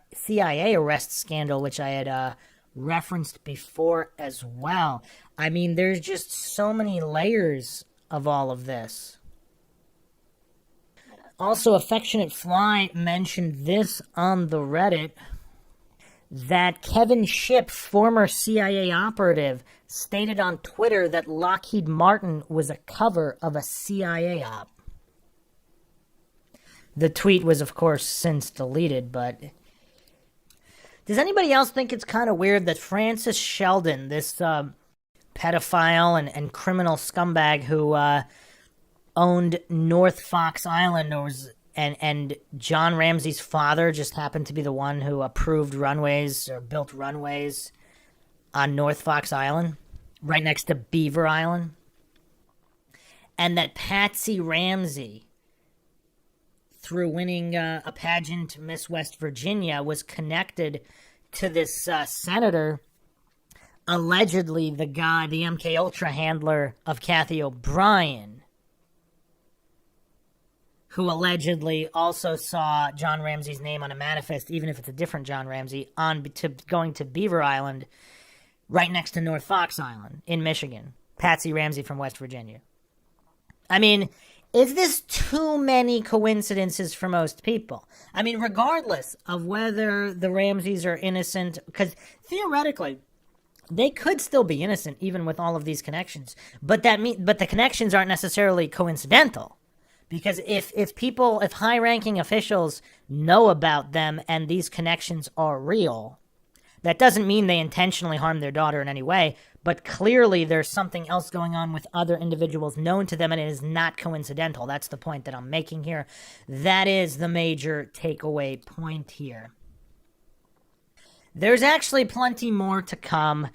arrest scandal, which I had referenced before as well. I mean, there's just so many layers of all of this. Also, Affectionate Fly mentioned this on the Reddit, that Kevin Shipp, former CIA operative, stated on Twitter that Lockheed Martin was a cover of a CIA op. The tweet was, of course, since deleted, but does anybody else think it's kind of weird that Francis Sheldon, this pedophile and criminal scumbag who owned North Fox Island, and John Ramsey's father just happened to be the one who approved runways or built runways on North Fox Island, right next to Beaver Island, and that Patsy Ramsey, through winning a pageant Miss West Virginia, was connected to this senator, allegedly the guy, the MKUltra handler of Kathy O'Brien, who allegedly also saw John Ramsey's name on a manifest, even if it's a different John Ramsey, going to Beaver Island, right next to North Fox Island in Michigan. Patsy Ramsey from West Virginia. I mean, is this too many coincidences for most people? I mean, regardless of whether the Ramseys are innocent, because theoretically, they could still be innocent even with all of these connections. But the connections aren't necessarily coincidental. Because if high-ranking officials know about them and these connections are real, that doesn't mean they intentionally harm their daughter in any way, but clearly there's something else going on with other individuals known to them, and it is not coincidental. That's the point that I'm making here. That is the major takeaway point here. There's actually plenty more to come.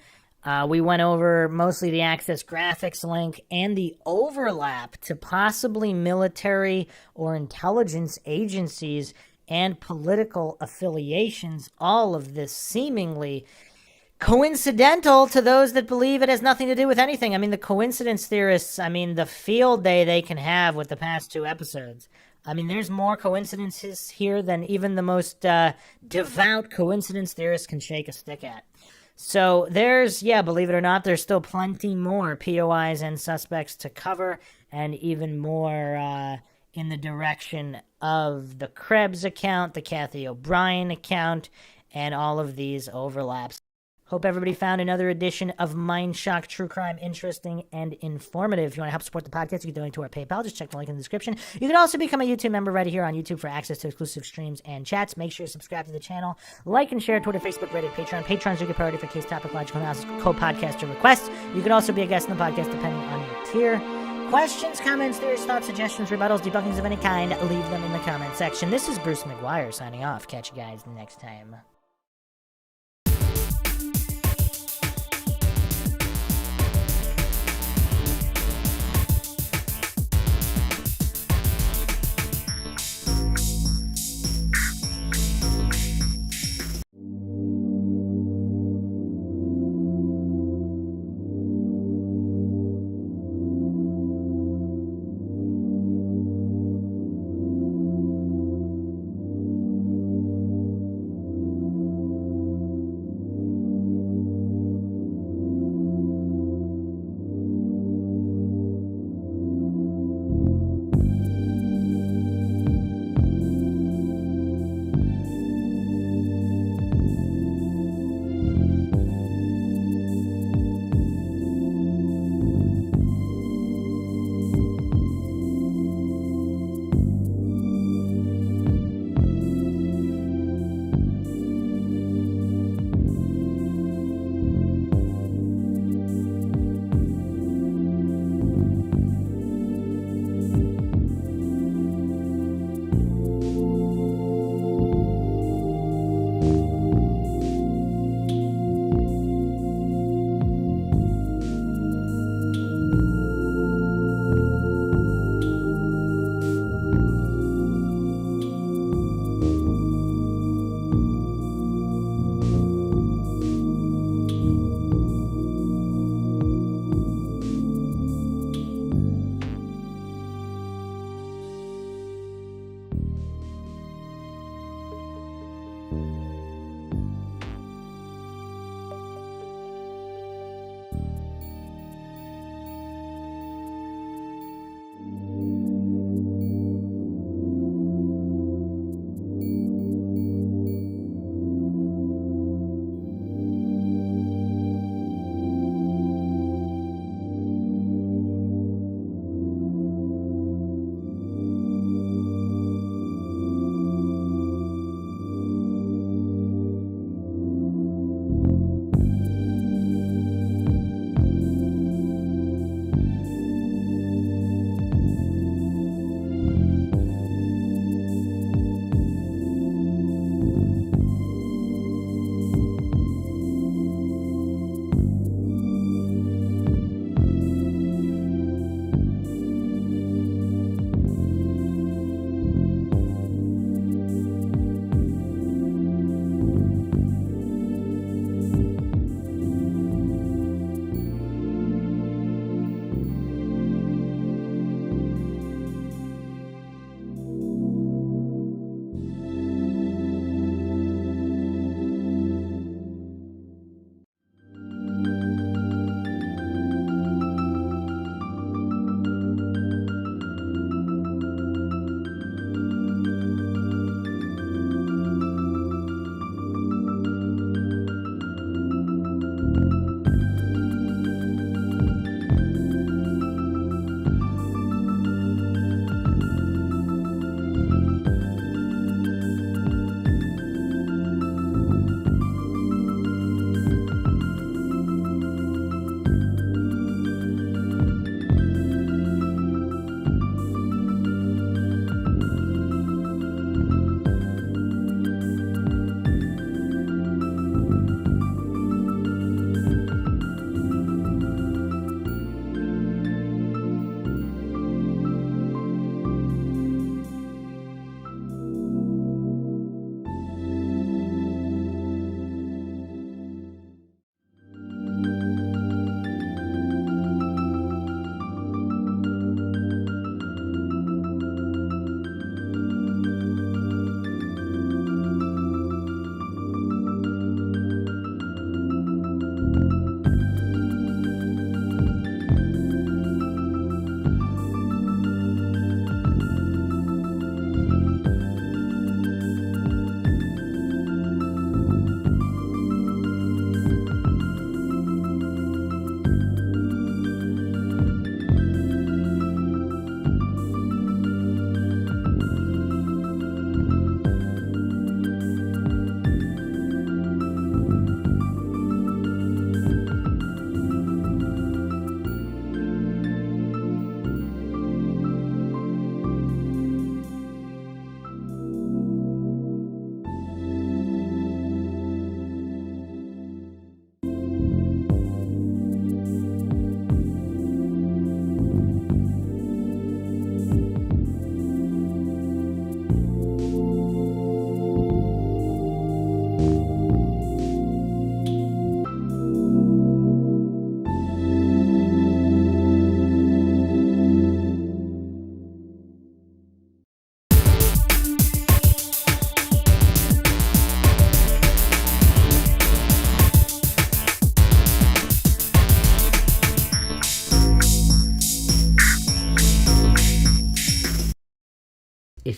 We went over mostly the Access Graphics link and the overlap to possibly military or intelligence agencies and political affiliations. All of this seemingly coincidental to those that believe it has nothing to do with anything. I mean, the coincidence theorists, the field day they can have with the past 2 episodes. I mean, there's more coincidences here than even the most devout coincidence theorists can shake a stick at. So believe it or not, there's still plenty more POIs and suspects to cover, and even more in the direction of the Krebs account, the Kathy O'Brien account, and all of these overlaps. Hope everybody found another edition of MindShock True Crime interesting and informative. If you want to help support the podcast, you can donate to our PayPal. Just check the link in the description. You can also become a YouTube member right here on YouTube for access to exclusive streams and chats. Make sure to subscribe to the channel. Like and share Twitter, Facebook, Reddit, Patreon. Patreon's your priority for case topic, logical analysis, co-podcaster requests. You can also be a guest in the podcast depending on your tier. Questions, comments, theories, thoughts, suggestions, rebuttals, debunkings of any kind, leave them in the comment section. This is Bruce McGuire signing off. Catch you guys next time.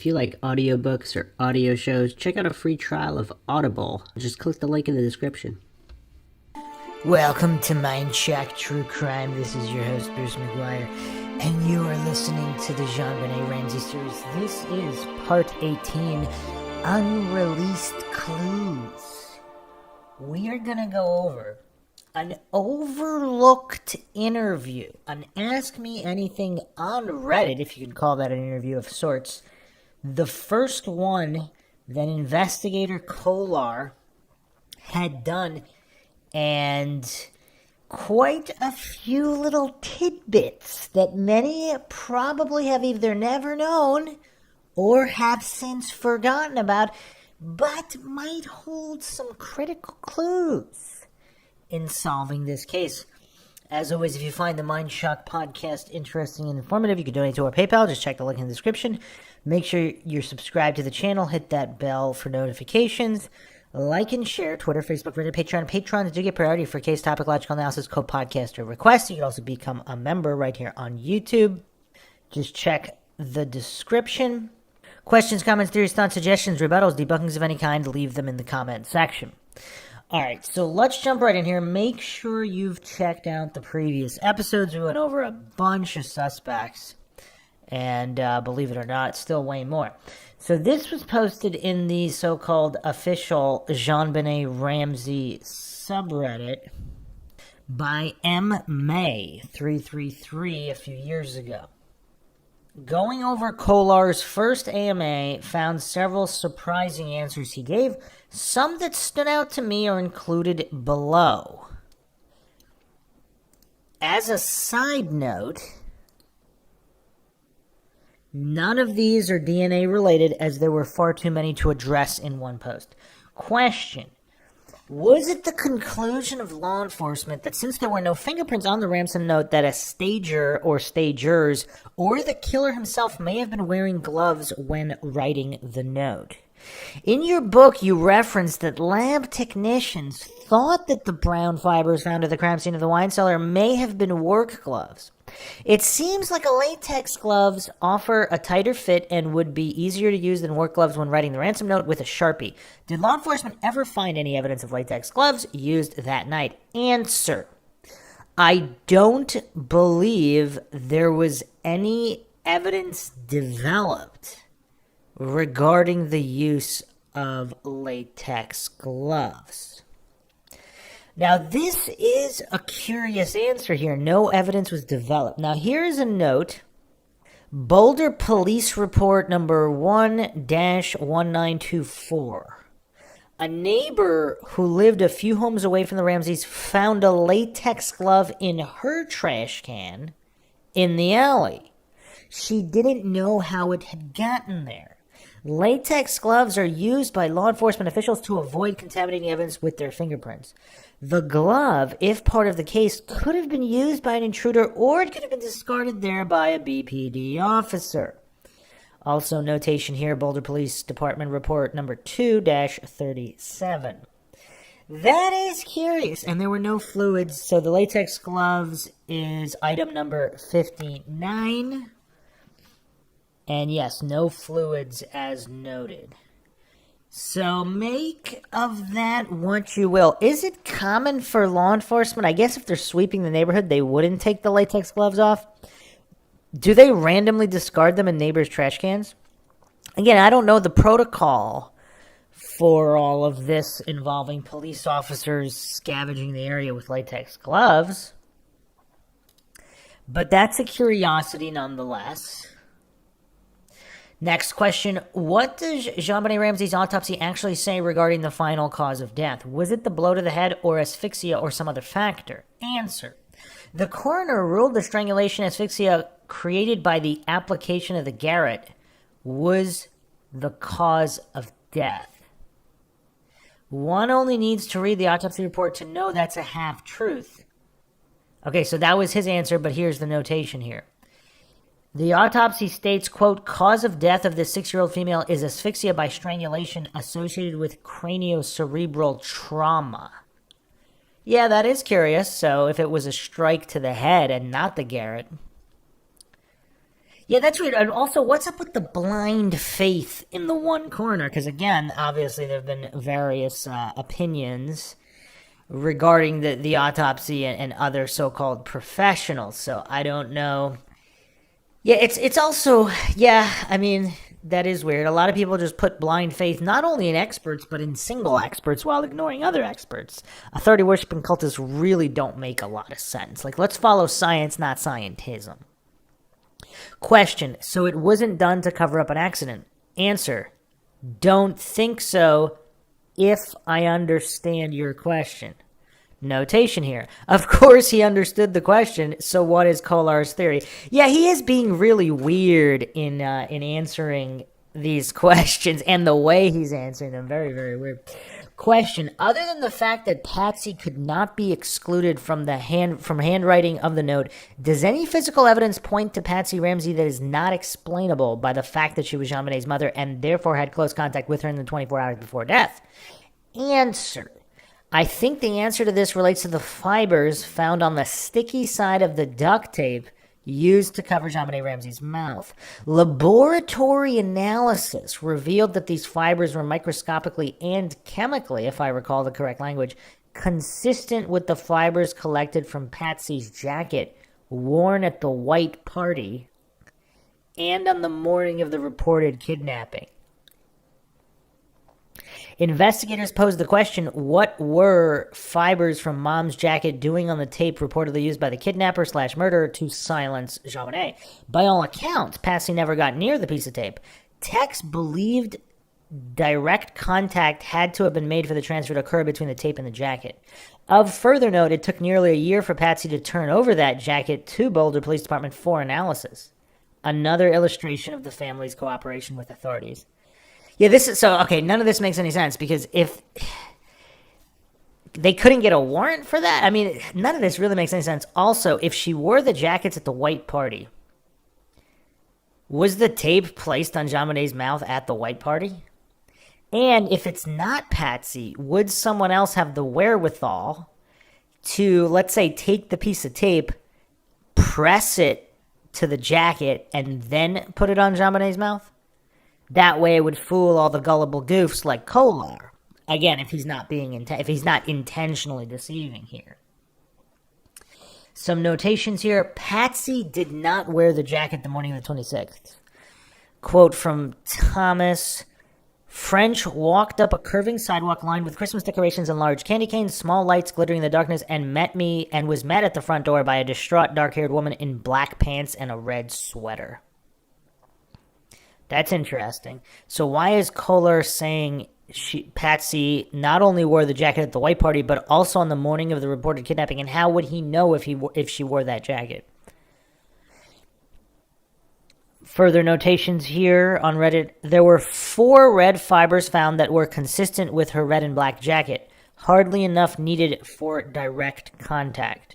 you like audiobooks or audio shows, check out a free trial of Audible. Just click the link in the description. Welcome to MINDSHOCK True Crime. This is your host, Bruce McGuire, and you are listening to the Jonbenet Ramsey series. This is part 18, Unreleased Clues. We are going to go over an overlooked interview, an Ask Me Anything on Reddit, if you could call that an interview of sorts. The first one that investigator Kolar had done, and quite a few little tidbits that many probably have either never known or have since forgotten about, but might hold some critical clues in solving this case. As always, if you find the MINDSHOCK podcast interesting and informative, you can donate to our PayPal. Just check the link in the description. Make sure you're subscribed to the channel. Hit that bell for notifications. Like and share. Twitter, Facebook, Reddit, Patreon. Patrons do get priority for case, topic, logical analysis, co-podcast, or requests. You can also become a member right here on YouTube. Just check the description. Questions, comments, theories, thoughts, suggestions, rebuttals, debunkings of any kind, leave them in the comment section. Alright, so let's jump right in here. Make sure you've checked out the previous episodes. We went over a bunch of suspects. And believe it or not, still way more. So this was posted in the so-called official Jonbenet Ramsey subreddit by May333 a few years ago. Going over Kolar's first AMA, found several surprising answers he gave. Some that stood out to me are included below. As a side note, none of these are DNA related, as there were far too many to address in one post. Question: was it the conclusion of law enforcement that since there were no fingerprints on the ransom note, that a stager or stagers or the killer himself may have been wearing gloves when writing the note? In your book, you referenced that lab technicians thought that the brown fibers found at the crime scene of the wine cellar may have been work gloves. It seems like a latex gloves offer a tighter fit and would be easier to use than work gloves when writing the ransom note with a Sharpie. Did law enforcement ever find any evidence of latex gloves used that night? Answer: I don't believe there was any evidence developed regarding the use of latex gloves. Now, this is a curious answer here. No evidence was developed. Now, here is a note. Boulder Police Report number 1-1924. A neighbor who lived a few homes away from the Ramseys found a latex glove in her trash can in the alley. She didn't know how it had gotten there. Latex gloves are used by law enforcement officials to avoid contaminating evidence with their fingerprints. The glove, if part of the case, could have been used by an intruder, or it could have been discarded there by a BPD officer. Also, notation here, Boulder Police Department Report number 2-37. That is curious, and there were no fluids, so the latex gloves is item number 59. And yes, no fluids as noted. So make of that what you will. Is it common for law enforcement? I guess if they're sweeping the neighborhood, they wouldn't take the latex gloves off. Do they randomly discard them in neighbors' trash cans? Again, I don't know the protocol for all of this involving police officers scavenging the area with latex gloves. But that's a curiosity nonetheless. Next question. What does Jonbenet Ramsey's autopsy actually say regarding the final cause of death? Was it the blow to the head or asphyxia or some other factor? Answer. The coroner ruled the strangulation asphyxia created by the application of the garrote was the cause of death. One only needs to read the autopsy report to know that's a half-truth. Okay, so that was his answer, but here's the notation here. The autopsy states, quote, cause of death of this 6-year-old female is asphyxia by strangulation associated with craniocerebral trauma. Yeah, that is curious. So if it was a strike to the head and not the garrote. Yeah, that's weird. And also, what's up with the blind faith in the one coroner? Because again, obviously, there have been various opinions regarding the autopsy and other so-called professionals. So I don't know. Yeah, it's also, yeah, I mean, that is weird. A lot of people just put blind faith not only in experts, but in single experts while ignoring other experts. Authority worshiping cultists really don't make a lot of sense. Like, let's follow science, not scientism. Question: so it wasn't done to cover up an accident? Answer: don't think so, if I understand your question. Notation here. Of course he understood the question, so what is Kolar's theory? Yeah, he is being really weird in answering these questions, and the way he's answering them. Very, very weird. Question: other than the fact that Patsy could not be excluded from handwriting of the note, does any physical evidence point to Patsy Ramsey that is not explainable by the fact that she was Jonbenet's mother and therefore had close contact with her in the 24 hours before death? Answer: I think the answer to this relates to the fibers found on the sticky side of the duct tape used to cover Jonbenet Ramsey's mouth. Laboratory analysis revealed that these fibers were microscopically and chemically, if I recall the correct language, consistent with the fibers collected from Patsy's jacket worn at the white party and on the morning of the reported kidnapping. Investigators posed the question, what were fibers from Mom's jacket doing on the tape reportedly used by the kidnapper/murderer to silence Jonbenet? By all accounts, Patsy never got near the piece of tape. Tex believed direct contact had to have been made for the transfer to occur between the tape and the jacket. Of further note, it took nearly a year for Patsy to turn over that jacket to Boulder Police Department for analysis. Another illustration of the family's cooperation with authorities. Yeah, this is so okay. None of this makes any sense because if they couldn't get a warrant for that, I mean, none of this really makes any sense. Also, if she wore the jackets at the white party, was the tape placed on Jonbenet's mouth at the white party? And if it's not Patsy, would someone else have the wherewithal to, let's say, take the piece of tape, press it to the jacket, and then put it on Jonbenet's mouth? That way it would fool all the gullible goofs like Kolar. Again, if he's not if he's not intentionally deceiving here. Some notations here. Patsy did not wear the jacket the morning of the 26th. Quote from Thomas: French walked up a curving sidewalk lined with Christmas decorations and large candy canes, small lights glittering in the darkness, and was met at the front door by a distraught dark-haired woman in black pants and a red sweater. That's interesting. So why is Kolar saying Patsy not only wore the jacket at the white party, but also on the morning of the reported kidnapping? And how would he know if she wore that jacket? Further notations here on Reddit. There were 4 red fibers found that were consistent with her red and black jacket. Hardly enough needed for direct contact.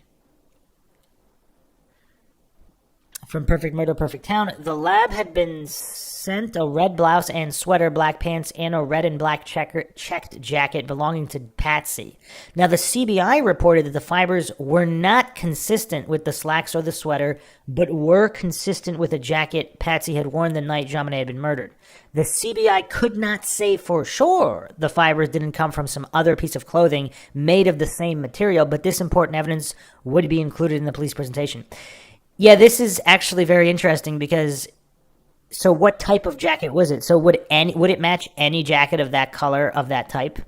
From Perfect Murder, Perfect Town, the lab had been sent a red blouse and sweater, black pants, and a red and black checked jacket belonging to Patsy. Now, the CBI reported that the fibers were not consistent with the slacks or the sweater, but were consistent with a jacket Patsy had worn the night Jonbenet had been murdered. The CBI could not say for sure the fibers didn't come from some other piece of clothing made of the same material, but this important evidence would be included in the police presentation. Yeah, this is actually very interesting because, so what type of jacket was it? So would it match any jacket of that color, of that type?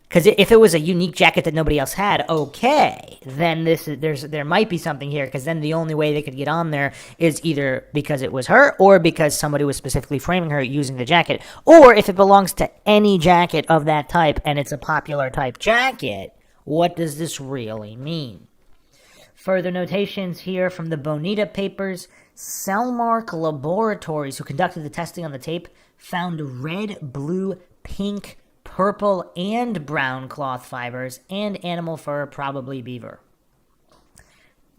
Because if it was a unique jacket that nobody else had, okay, then there might be something here, because then the only way they could get on there is either because it was her or because somebody was specifically framing her using the jacket. Or if it belongs to any jacket of that type and it's a popular type jacket, what does this really mean? Further notations here from the Bonita papers. Cellmark Laboratories, who conducted the testing on the tape, found red, blue, pink, purple, and brown cloth fibers and animal fur, probably beaver.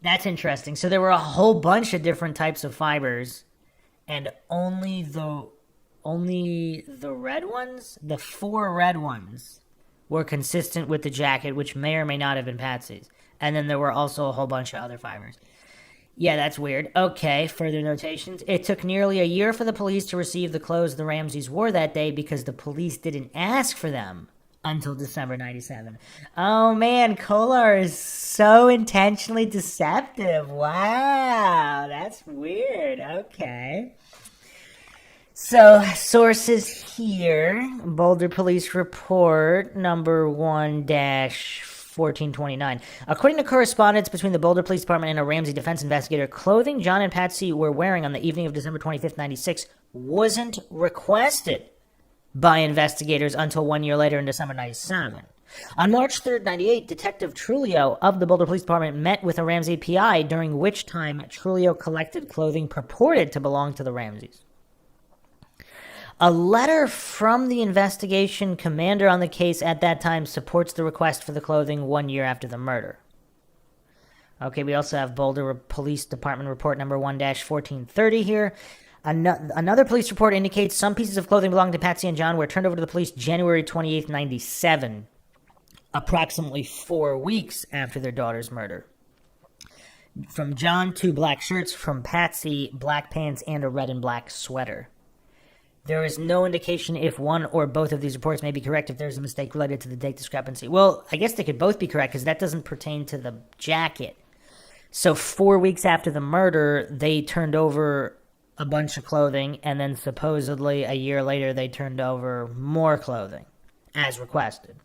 That's interesting. So there were a whole bunch of different types of fibers, and only the red ones, the 4 red ones, were consistent with the jacket, which may or may not have been Patsy's. And then there were also a whole bunch of other fibers. Yeah, that's weird. Okay, further notations. It took nearly a year for the police to receive the clothes the Ramseys wore that day because the police didn't ask for them until December 97. Oh man, Kolar is so intentionally deceptive. Wow, that's weird. Okay. So, sources here Boulder Police Report number 1-1429. According to correspondence between the Boulder Police Department and a Ramsey defense investigator, clothing John and Patsy were wearing on the evening of December 25th, 96 wasn't requested by investigators until 1 year later in December 97. On March 3rd, 98, Detective Trulio of the Boulder Police Department met with a Ramsey PI, during which time Trulio collected clothing purported to belong to the Ramseys. A letter from the investigation commander on the case at that time supports the request for the clothing 1 year after the murder. Okay, we also have Boulder Police Department report number 1-1430 here. Another police report indicates some pieces of clothing belonging to Patsy and John were turned over to the police January 28th, 97, approximately 4 weeks after their daughter's murder. From John, 2 black shirts. From Patsy, black pants and a red and black sweater. There is no indication if one or both of these reports may be correct if there's a mistake related to the date discrepancy. Well, I guess they could both be correct because that doesn't pertain to the jacket. So 4 weeks after the murder, they turned over a bunch of clothing, and then supposedly a year later they turned over more clothing, as requested.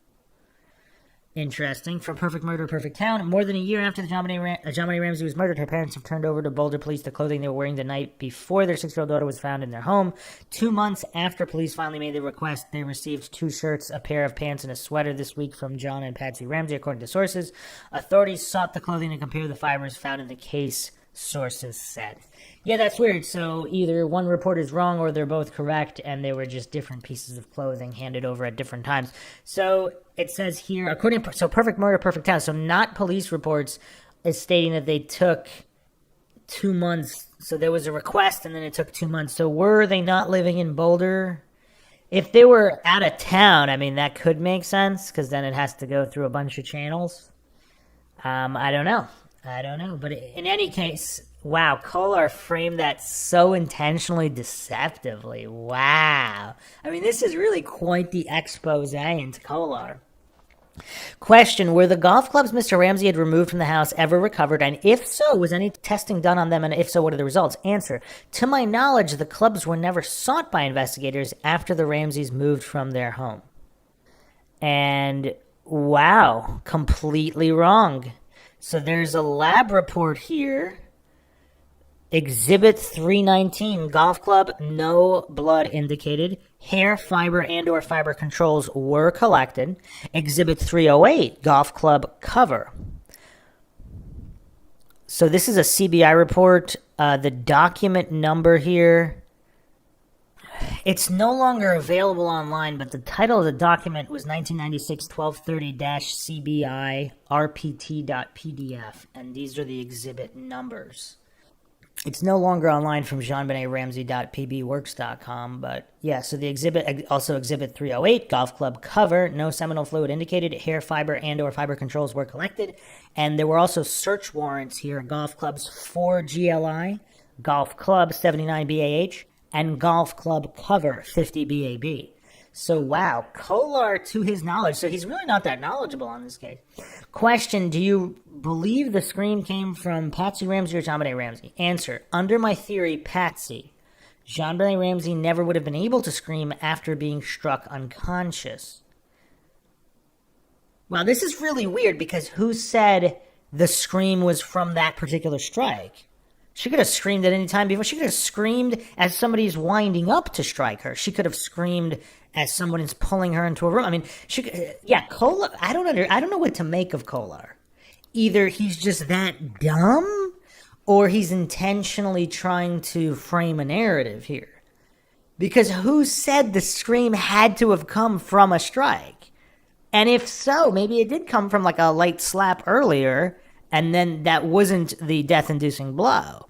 Interesting. From Perfect Murder, Perfect Town, more than a year after Jonbenet Ramsey was murdered, her parents have turned over to Boulder police the clothing they were wearing the night before their 6-year-old daughter was found in their home. 2 months after police finally made the request, they received 2 shirts, a pair of pants, and a sweater this week from John and Patsy Ramsey, according to sources. Authorities sought the clothing to compare the fibers found in the case, sources said. Yeah, that's weird. So either one report is wrong or they're both correct, and they were just different pieces of clothing handed over at different times. So it says here, Perfect Murder, Perfect Town. So not police reports is stating that they took 2 months. So there was a request, and then it took 2 months. So were they not living in Boulder? If they were out of town, I mean, that could make sense, because then it has to go through a bunch of channels. I don't know. But in any case, wow, Kolar framed that so intentionally deceptively. Wow. I mean, this is really quite the expose into Kolar. Question, were the golf clubs Mr. Ramsey had removed from the house ever recovered? And if so, was any testing done on them? And if so, what are the results? Answer, to my knowledge, the clubs were never sought by investigators after the Ramseys moved from their home. And wow, completely wrong. So there's a lab report here. Exhibit 319, golf club, no blood indicated. Hair, fiber, and or fiber controls were collected. Exhibit 308, golf club cover. So this is a CBI report. The document number here, it's no longer available online, but the title of the document was 1996-1230-CBI RPT.PDF, and these are the exhibit numbers. It's no longer online from JonbenetRamsey.pbworks.com, but yeah, so the exhibit, also exhibit 308, golf club cover, no seminal fluid indicated, hair fiber and or fiber controls were collected, and there were also search warrants here, golf clubs 4 GLI, golf club 79 BAH, and golf club cover 50 BAB. So wow, Kolar, to his knowledge, so he's really not that knowledgeable on this case. Question, do you believe the scream came from Patsy Ramsey or Jonbenet Ramsey? Answer, under my theory, Patsy. Jonbenet Ramsey never would have been able to scream after being struck unconscious. Well, this is really weird because who said the scream was from that particular strike? She could have screamed at any time before. She could have screamed as somebody's winding up to strike her. She could have screamed as someone is pulling her into a room. I mean, Kolar, I don't know what to make of Kolar. Either he's just that dumb, or he's intentionally trying to frame a narrative here. Because who said the scream had to have come from a strike? And if so, maybe it did come from like a light slap earlier, and then that wasn't the death-inducing blow.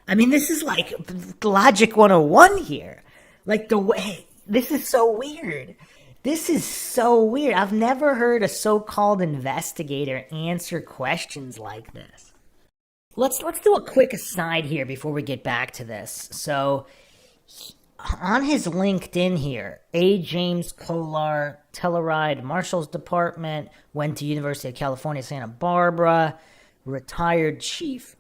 I mean, this is like Logic 101 here. Like the way, this is so weird. This is so weird. I've never heard a so-called investigator answer questions like this. let's do a quick aside here before we get back to this. So, on his LinkedIn here, A. James Kolar, Telluride Marshal's Department, went to University of California, Santa Barbara, retired chief.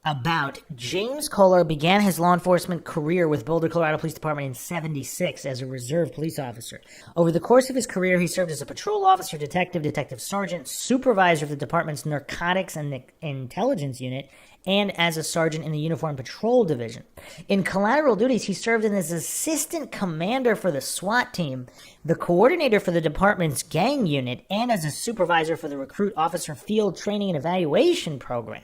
About James Kolar began his law enforcement career with Boulder, Colorado Police Department in '76 as a reserve police officer. Over the course of his career, he served as a patrol officer, detective, detective sergeant, supervisor of the department's narcotics and intelligence unit, and as a sergeant in the Uniform Patrol Division. In collateral duties, he served as assistant commander for the SWAT team, the coordinator for the department's gang unit, and as a supervisor for the Recruit Officer Field Training and Evaluation Program.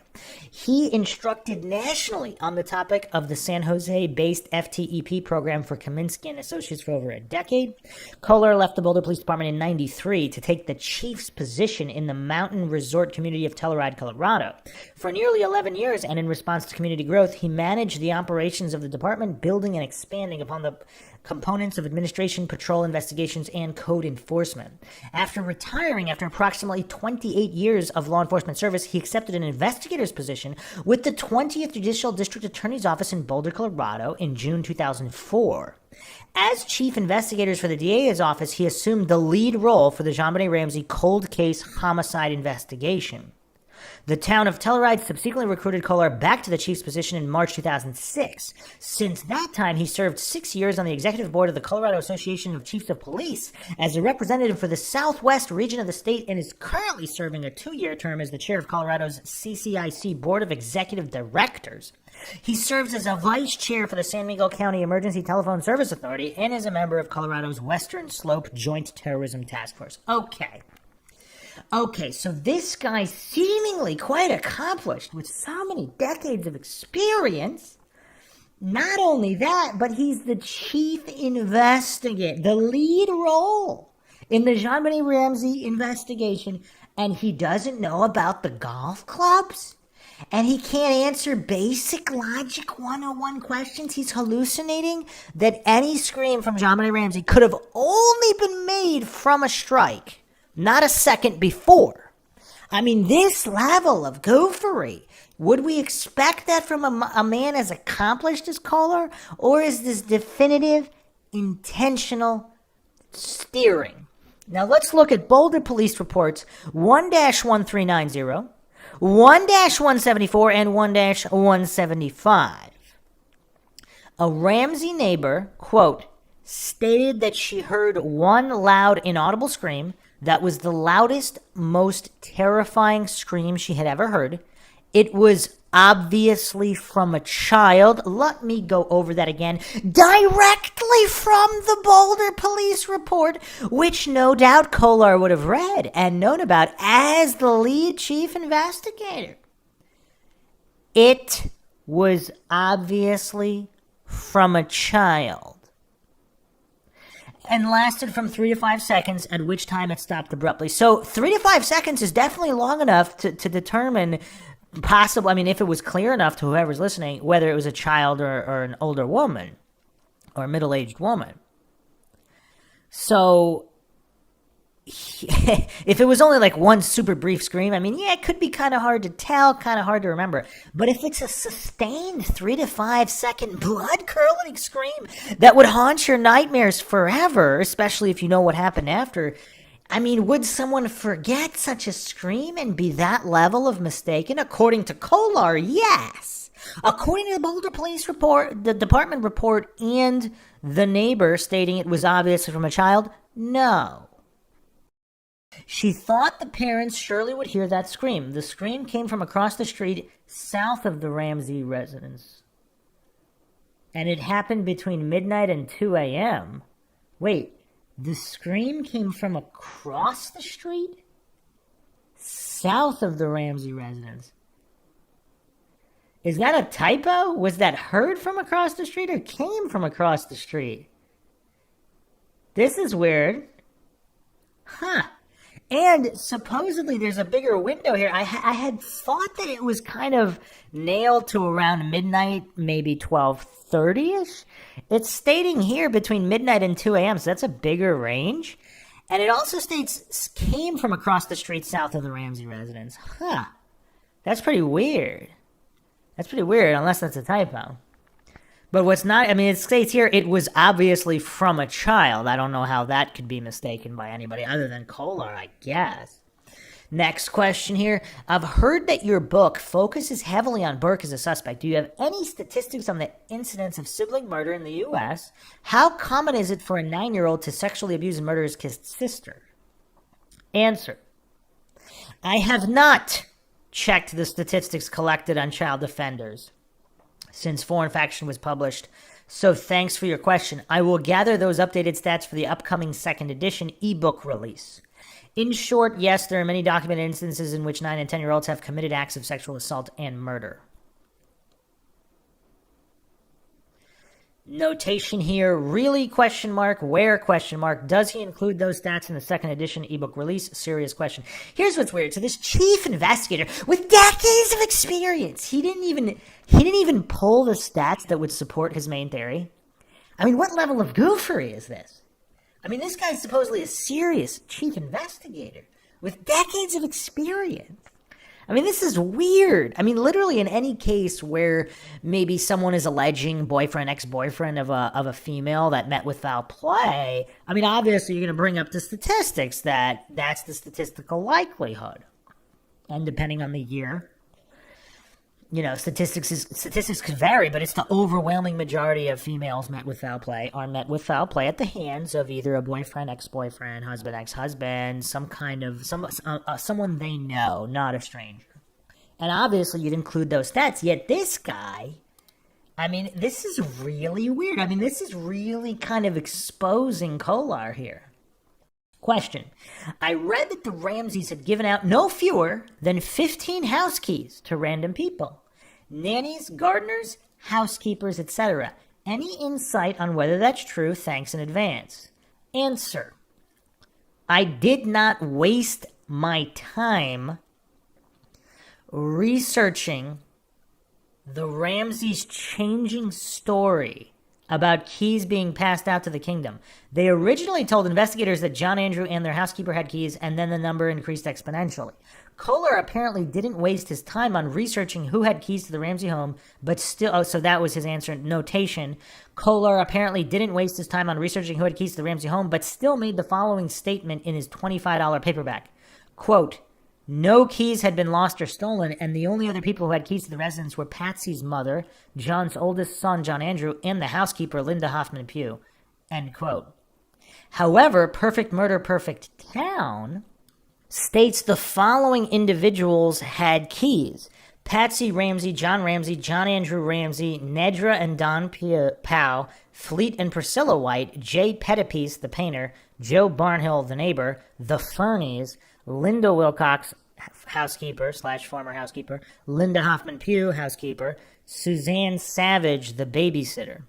He instructed nationally on the topic of the San Jose-based FTEP program for Kaminsky and Associates for over a decade. Kolar left the Boulder Police Department in '93 to take the chief's position in the mountain resort community of Telluride, Colorado. For nearly 11 years, and in response to community growth, he managed the operations of the department, building and expanding upon the components of administration, patrol investigations, and code enforcement. After retiring after approximately 28 years of law enforcement service, he accepted an investigator's position with the 20th Judicial District Attorney's Office in Boulder, Colorado in June 2004. As chief investigator for the DA's office, he assumed the lead role for the Jonbenet Ramsey cold case homicide investigation. The town of Telluride subsequently recruited Kolar back to the chief's position in March 2006. Since that time, he served 6 years on the executive board of the Colorado Association of Chiefs of Police as a representative for the Southwest region of the state and is currently serving a 2-year term as the chair of Colorado's CCIC Board of Executive Directors. He serves as a vice chair for the San Miguel County Emergency Telephone Service Authority and is a member of Colorado's Western Slope Joint Terrorism Task Force. Okay, so this guy seemingly quite accomplished with so many decades of experience. Not only that, but he's the chief investigator, the lead role in the Jonbenet Ramsey investigation, and he doesn't know about the golf clubs? And he can't answer basic logic 101 questions? He's hallucinating that any scream from Jonbenet Ramsey could have only been made from a strike, not a second before. I mean, this level of goofery, would we expect that from a man as accomplished as Kolar? Or is this definitive, intentional steering? Now let's look at Boulder Police Reports 1-1390, 1-174, and 1-175. A Ramsey neighbor, quote, stated that she heard one loud, inaudible scream that was the loudest, most terrifying scream she had ever heard. It was obviously from a child. Let me go over that again. Directly from the Boulder Police Report, which no doubt Kolar would have read and known about as the lead chief investigator. It was obviously from a child and lasted from 3 to 5 seconds, at which time it stopped abruptly. So 3 to 5 seconds is definitely long enough to determine possible, I mean, if it was clear enough to whoever's listening, whether it was a child or an older woman or a middle-aged woman. So if it was only like one super brief scream, I mean, yeah, it could be kind of hard to tell, kind of hard to remember. But if it's a sustained 3 to 5 second blood-curdling scream that would haunt your nightmares forever, especially if you know what happened after, I mean, would someone forget such a scream and be that level of mistaken? According to Kolar, yes. According to the Boulder Police Report, the department report, and the neighbor stating it was obviously from a child, no. She thought the parents surely would hear that scream. The scream came from across the street south of the Ramsey residence. And it happened between midnight and 2 a.m. Wait, the scream came from across the street? South of the Ramsey residence. Is that a typo? Was that heard from across the street or came from across the street? This is weird. Huh. And supposedly there's a bigger window here. I had thought that it was kind of nailed to around midnight, maybe 12:30-ish. It's stating here between midnight and 2 a.m., so that's a bigger range. And it also states came from across the street south of the Ramsey residence. Huh. That's pretty weird. That's pretty weird, unless that's a typo. But what's not, I mean, it states here it was obviously from a child. I don't know how that could be mistaken by anybody other than Kolar, I guess. Next question here. I've heard that your book focuses heavily on Burke as a suspect. Do you have any statistics on the incidence of sibling murder in the U.S.? How common is it for a 9-year-old to sexually abuse and murder his kissed sister? Answer. I have not checked the statistics collected on child offenders since Foreign Faction was published, so thanks for your question. I will gather those updated stats for the upcoming second edition ebook release. In short, yes, there are many documented instances in which 9 and 10-year-olds have committed acts of sexual assault and murder. Notation here, really, question mark, where, question mark, does he include those stats in the second edition ebook release? Serious question. Here's what's weird. So this chief investigator with decades of experience, he didn't even pull the stats that would support his main theory. I mean, what level of goofery is this? I mean, this guy's supposedly a serious chief investigator with decades of experience. I mean, this is weird. I mean, literally in any case where maybe someone is alleging boyfriend, ex-boyfriend of a female that met with foul play, I mean, obviously you're going to bring up the statistics that's the statistical likelihood. And depending on the year, you know, statistics could vary, but it's the overwhelming majority of females met with foul play are met with foul play at the hands of either a boyfriend, ex-boyfriend, husband, ex-husband, someone they know, not a stranger. And obviously you'd include those stats, yet this guy, I mean, this is really weird. I mean, this is really kind of exposing Kolar here. Question. I read that the Ramseys had given out no fewer than 15 house keys to random people. Nannies, gardeners, housekeepers, etc. Any insight on whether that's true? Thanks in advance. Answer. I did not waste my time researching the Ramseys' changing story about keys being passed out to the kingdom. They originally told investigators that John Andrew and their housekeeper had keys, and then the number increased exponentially. Kolar apparently didn't waste his time on researching who had keys to the Ramsey home, but still, so that was his answer. Notation. Kolar apparently didn't waste his time on researching who had keys to the Ramsey home, but still made the following statement in his $25 paperback. Quote, no keys had been lost or stolen, and the only other people who had keys to the residence were Patsy's mother, John's oldest son, John Andrew, and the housekeeper, Linda Hoffman Pugh. End quote. However, Perfect Murder, Perfect Town states the following individuals had keys. Patsy Ramsey, John Andrew Ramsey, Nedra and Don Powell, Fleet and Priscilla White, Jay Pettipiece, the painter, Joe Barnhill, the neighbor, the Fernies, Linda Wilcox, housekeeper / former housekeeper, Linda Hoffman Pugh, housekeeper, Suzanne Savage, the babysitter.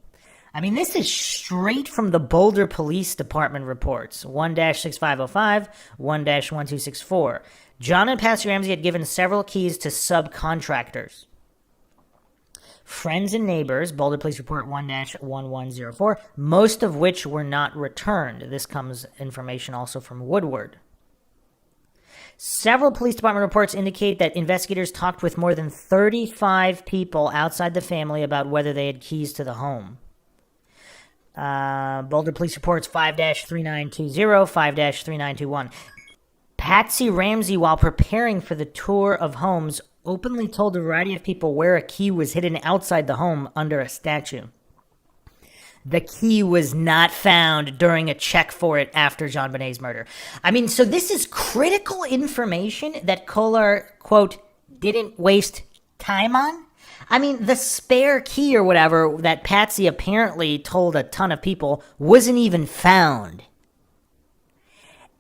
I mean, this is straight from the Boulder Police Department reports, 1-6505, 1-1264. John and Patsy Ramsey had given several keys to subcontractors. Friends and neighbors, Boulder Police Report 1-1104, most of which were not returned. This comes information also from Woodward. Several police department reports indicate that investigators talked with more than 35 people outside the family about whether they had keys to the home. Boulder Police Reports 5-3920, 5-3921. Patsy Ramsey, while preparing for the tour of homes, openly told a variety of people where a key was hidden outside the home under a statue. The key was not found during a check for it after Jonbenet's murder. I mean, so this is critical information that Kolar, quote, didn't waste time on? I mean, the spare key or whatever that Patsy apparently told a ton of people wasn't even found.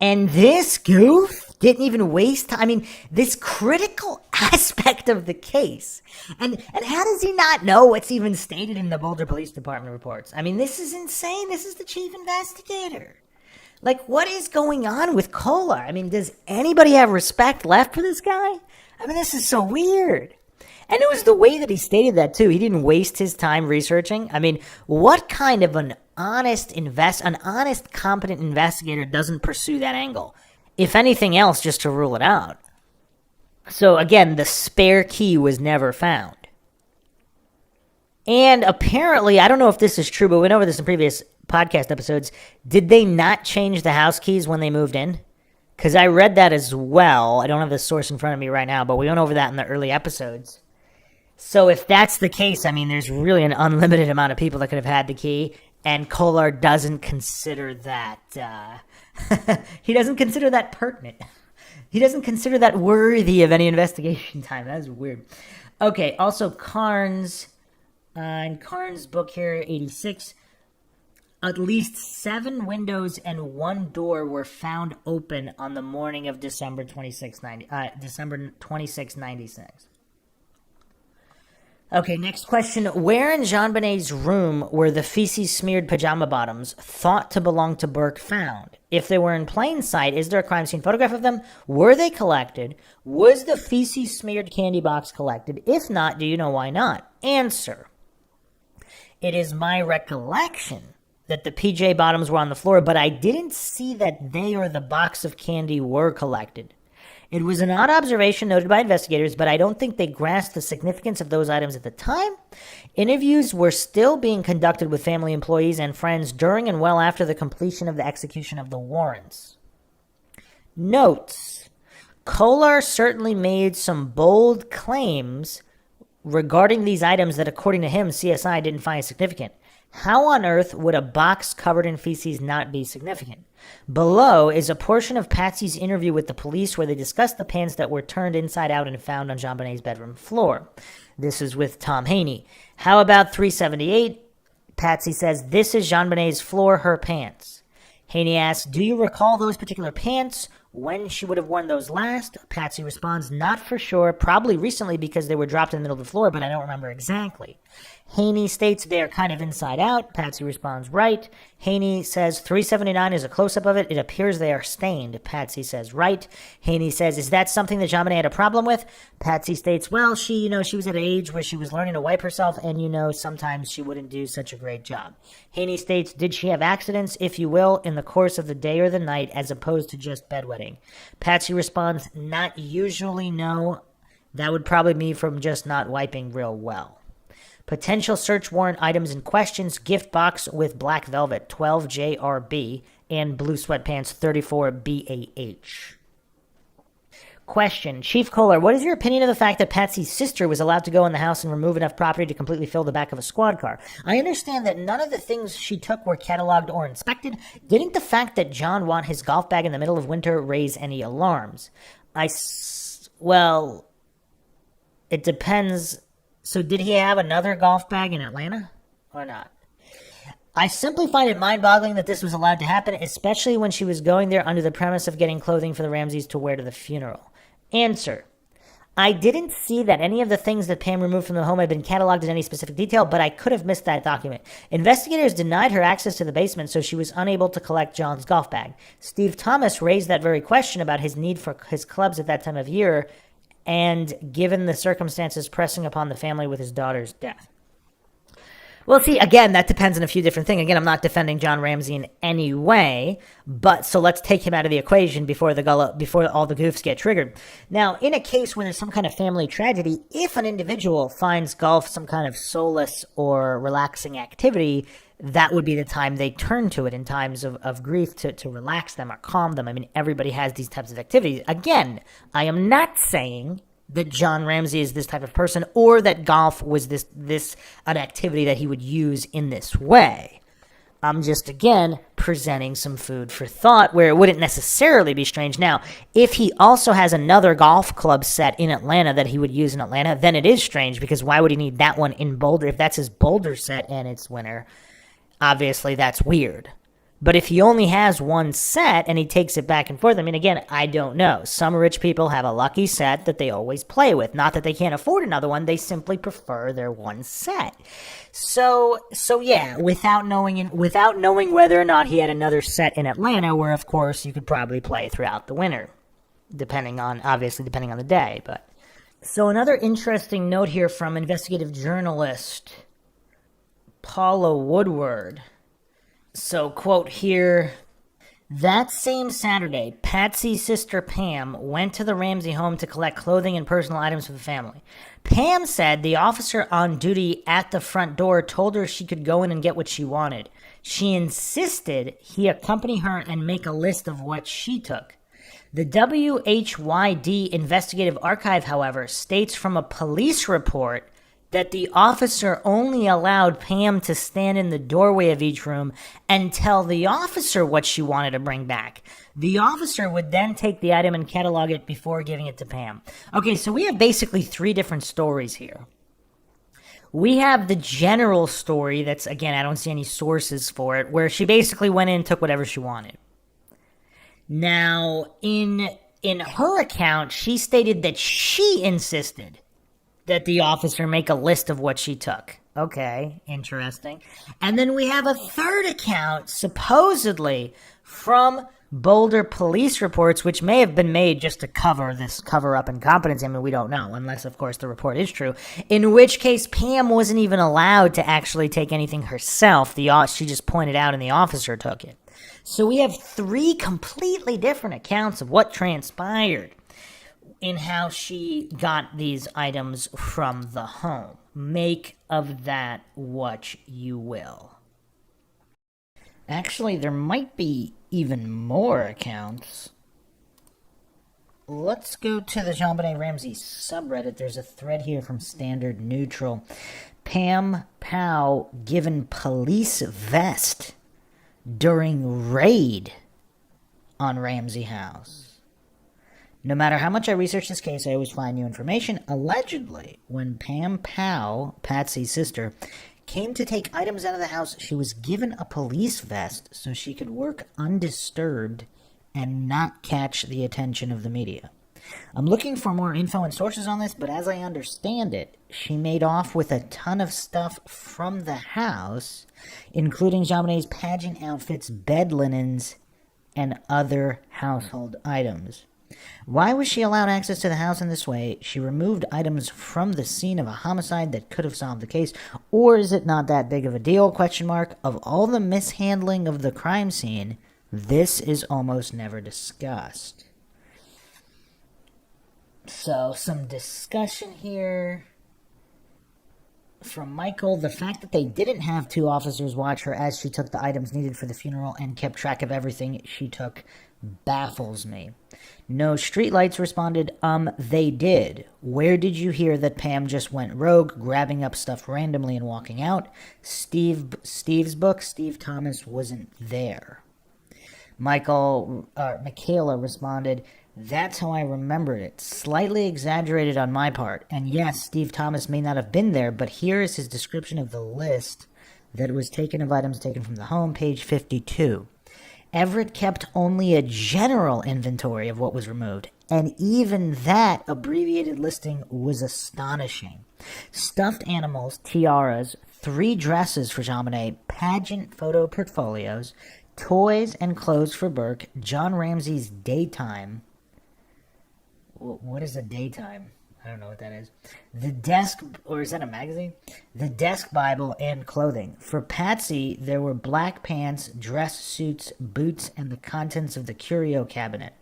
And this goof didn't even waste time. I mean, this critical aspect of the case. And how does he not know what's even stated in the Boulder Police Department reports? I mean, this is insane. This is the chief investigator. Like, what is going on with Kolar? I mean, does anybody have respect left for this guy? I mean, this is so weird. And it was the way that he stated that, too. He didn't waste his time researching. I mean, what kind of an honest, competent investigator doesn't pursue that angle? If anything else, just to rule it out. So, again, the spare key was never found. And apparently, I don't know if this is true, but we went over this in previous podcast episodes. Did they not change the house keys when they moved in? Because I read that as well. I don't have the source in front of me right now, but we went over that in the early episodes. So if that's the case, I mean, there's really an unlimited amount of people that could have had the key, and Kolar doesn't consider that, he doesn't consider that pertinent. He doesn't consider that worthy of any investigation time. That's weird. Okay, also Carnes, in Carnes' book here, 86, at least 7 windows and 1 door were found open on the morning of December 26, 96. Okay, next question. Where in Jonbenet's room were the feces-smeared pajama bottoms thought to belong to Burke found? If they were in plain sight, is there a crime scene photograph of them? Were they collected? Was the feces-smeared candy box collected? If not, do you know why not? Answer. It is my recollection that the PJ bottoms were on the floor, but I didn't see that they or the box of candy were collected. It was an odd observation noted by investigators, but I don't think they grasped the significance of those items at the time. Interviews were still being conducted with family employees and friends during and well after the completion of the execution of the warrants. Notes. Kolar certainly made some bold claims regarding these items that, according to him, CSI didn't find significant. How on earth would a box covered in feces not be significant? Below is a portion of Patsy's interview with the police where they discuss the pants that were turned inside out and found on Jonbenet's bedroom floor. This is with Tom Haney. How about 378? Patsy says, this is Jonbenet's floor, her pants. Haney asks, do you recall those particular pants? When she would have worn those last? Patsy responds, not for sure, probably recently because they were dropped in the middle of the floor, but I don't remember exactly. Haney states they are kind of inside out. Patsy responds, right. Haney says 379 is a close-up of it. It appears they are stained. Patsy says, right. Haney says, is that something that Jonbenet had a problem with? Patsy states, well, she was at an age where she was learning to wipe herself, and, sometimes she wouldn't do such a great job. Haney states, did she have accidents, if you will, in the course of the day or the night, as opposed to just bedwetting? Patsy responds, not usually, no. That would probably be from just not wiping real well. Potential search warrant items and questions: gift box with black velvet, 12 JRB, and blue sweatpants, 34 BAH. Question: Chief Kolar, what is your opinion of the fact that Patsy's sister was allowed to go in the house and remove enough property to completely fill the back of a squad car? I understand that none of the things she took were cataloged or inspected. Didn't the fact that John want his golf bag in the middle of winter raise any alarms? Well, it depends. So did he have another golf bag in Atlanta or not? I simply find it mind-boggling that this was allowed to happen, especially when she was going there under the premise of getting clothing for the Ramseys to wear to the funeral. Answer: I didn't see that any of the things that Pam removed from the home had been cataloged in any specific detail, but I could have missed that document. Investigators denied her access to the basement, so she was unable to collect John's golf bag. Steve Thomas raised that very question about his need for his clubs at that time of year, and given the circumstances pressing upon the family with his daughter's death. Well, see, again, that depends on a few different things. Again, I'm not defending John Ramsey in any way, but so let's take him out of the equation before all the goofs get triggered. Now, in a case where there's some kind of family tragedy, if an individual finds golf some kind of solace or relaxing activity, that would be the time they turn to it in times of grief to relax them or calm them. I mean, everybody has these types of activities. Again, I am not saying that John Ramsey is this type of person or that golf was an activity that he would use in this way. I'm just, again, presenting some food for thought where it wouldn't necessarily be strange. Now, if he also has another golf club set in Atlanta that he would use in Atlanta, then it is strange, because why would he need that one in Boulder if that's his Boulder set and it's winter? Obviously, that's weird. But if he only has one set and he takes it back and forth, I mean, again, I don't know. Some rich people have a lucky set that they always play with. Not that they can't afford another one. They simply prefer their one set. So yeah, without knowing whether or not he had another set in Atlanta, where, of course, you could probably play throughout the winter, depending on the day. But so another interesting note here from investigative journalist Paula Woodward. So, quote here, That same Saturday, Patsy's sister Pam went to the Ramsey home to collect clothing and personal items for the family. Pam said the officer on duty at the front door told her she could go in and get what she wanted. She insisted he accompany her and make a list of what she took. The WHYD Investigative Archive, however, states from a police report that the officer only allowed Pam to stand in the doorway of each room and tell the officer what she wanted to bring back. The officer would then take the item and catalog it before giving it to Pam. Okay, so we have basically three different stories here. We have the general story that's, again, I don't see any sources for it, where she basically went in and took whatever she wanted. Now, in her account, she stated that she insisted that the officer make a list of what she took. Okay, interesting. And then we have a third account, supposedly from Boulder police reports, which may have been made just to cover up incompetence. I mean, we don't know, unless, of course, the report is true. In which case, Pam wasn't even allowed to actually take anything herself. She just pointed out and the officer took it. So we have three completely different accounts of what transpired in how she got these items from the home. Make of that what you will. Actually, there might be even more accounts. Let's go to the Jonbenet Ramsey subreddit. There's a thread here from Standard Neutral. Pam Powell given police vest during raid on Ramsey house. No matter how much I research this case, I always find new information. Allegedly, when Pam Powell, Patsy's sister, came to take items out of the house, she was given a police vest so she could work undisturbed and not catch the attention of the media. I'm looking for more info and sources on this, but as I understand it, she made off with a ton of stuff from the house, including Jonbenet's pageant outfits, bed linens, and other household items. Why was she allowed access to the house in this way? She removed items from the scene of a homicide that could have solved the case, or is it not that big of a deal? Of all the mishandling of the crime scene, this is almost never discussed. So, some discussion here from Michael. The fact that they didn't have two officers watch her as she took the items needed for the funeral and kept track of everything she took baffles me. No streetlights responded, they did. Where did you hear that Pam just went rogue, grabbing up stuff randomly and walking out? Steve's book, Steve Thomas wasn't there. Michaela responded, that's how I remembered it. Slightly exaggerated on my part. And yes, Steve Thomas may not have been there, but here is his description of the list that was taken of items taken from the home, page 52. Everett kept only a general inventory of what was removed, and even that abbreviated listing was astonishing. Stuffed animals, tiaras, 3 dresses for Jonbenet, pageant photo portfolios, toys and clothes for Burke, John Ramsey's daytime. What is a daytime? I don't know what that is. The desk, or is that a magazine? The desk Bible and clothing. For Patsy, there were black pants, dress suits, boots, and the contents of the curio cabinet.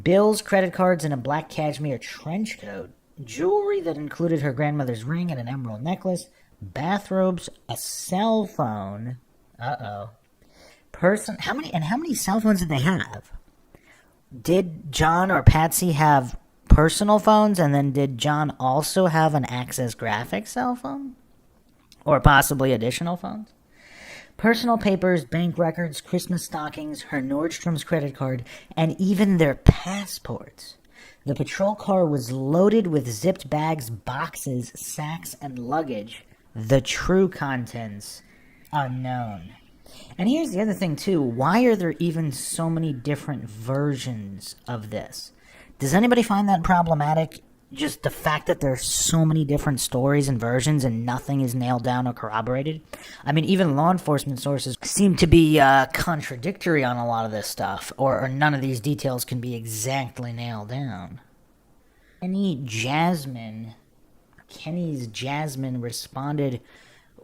Bills, credit cards, and a black cashmere trench coat. Jewelry that included her grandmother's ring and an emerald necklace. Bathrobes, a cell phone. How many cell phones did they have? Did John or Patsy have personal phones, and then did John also have an Access Graphics cell phone? Or possibly additional phones? Personal papers, bank records, Christmas stockings, her Nordstrom's credit card, and even their passports. The patrol car was loaded with zipped bags, boxes, sacks, and luggage. The true contents unknown. And here's the other thing, too. Why are there even so many different versions of this? Does anybody find that problematic? Just the fact that there's so many different stories and versions and nothing is nailed down or corroborated? I mean, even law enforcement sources seem to be contradictory on a lot of this stuff, or none of these details can be exactly nailed down. Kenny's Jasmine responded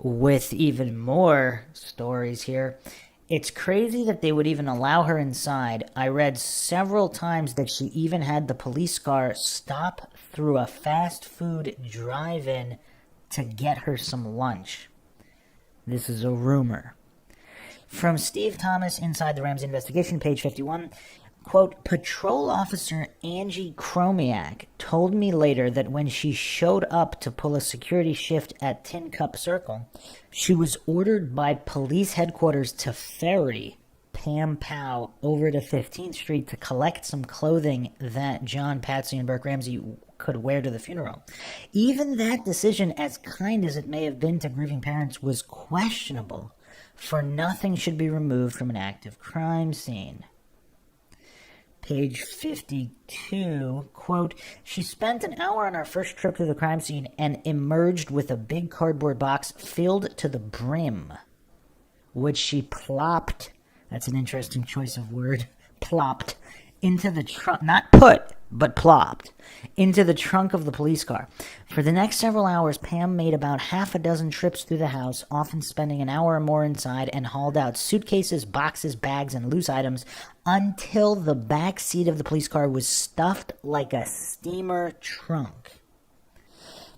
with even more stories here. It's crazy that they would even allow her inside. I read several times that she even had the police car stop through a fast food drive-in to get her some lunch. This is a rumor. From Steve Thomas, Inside the Ramsey Investigation, page 51, quote, Patrol Officer Angie Chromiak told me later that when she showed up to pull a security shift at Tin Cup Circle, she was ordered by police headquarters to ferry Pam Powell over to 15th Street to collect some clothing that John, Patsy, and Burke Ramsey could wear to the funeral. Even that decision, as kind as it may have been to grieving parents, was questionable, for nothing should be removed from an active crime scene. Page 52, quote, she spent an hour on our first trip to the crime scene and emerged with a big cardboard box filled to the brim, which she plopped, that's an interesting choice of word, plopped, into the trunk, not put, but plopped, into the trunk of the police car. For the next several hours, Pam made about half a dozen trips through the house, often spending an hour or more inside, and hauled out suitcases, boxes, bags, and loose items until the back seat of the police car was stuffed like a steamer trunk.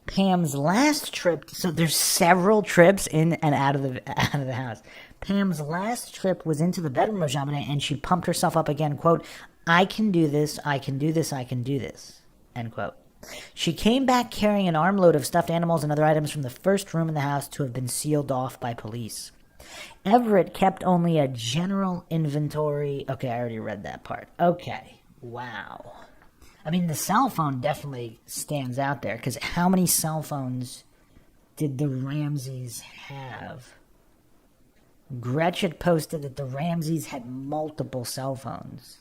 Pam's last trip, so there's several trips in and out of the house. Pam's last trip was into the bedroom of Jonbenet, and she pumped herself up again, quote, I can do this, I can do this, I can do this, end quote. She came back carrying an armload of stuffed animals and other items from the first room in the house to have been sealed off by police. Everett kept only a general inventory. Okay, I already read that part. Okay, wow. I mean, the cell phone definitely stands out there, because how many cell phones did the Ramseys have? Gretchen posted that the Ramseys had multiple cell phones.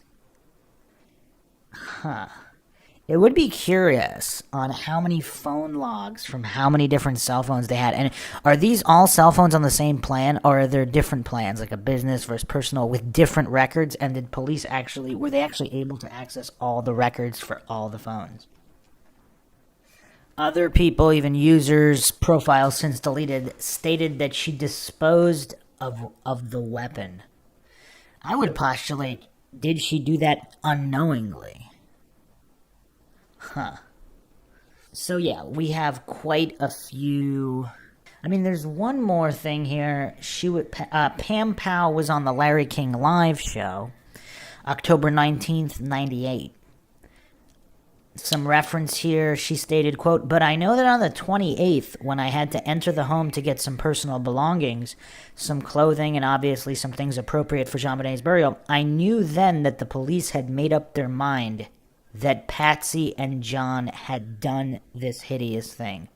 Huh. It would be curious on how many phone logs from how many different cell phones they had. And are these all cell phones on the same plan, or are there different plans, like a business versus personal, with different records? And did police were they actually able to access all the records for all the phones? Other people, even users' profiles since deleted, stated that she disposed of the weapon. I would postulate, did she do that unknowingly? Huh. So yeah, we have quite a few. I mean, there's one more thing here. Pam Powell was on the Larry King live show, October 19th, 98. Some reference here, she stated, quote, but I know that on the 28th, when I had to enter the home to get some personal belongings, some clothing, and obviously some things appropriate for Jonbenet's burial, I knew then that the police had made up their mind that Patsy and John had done this hideous thing.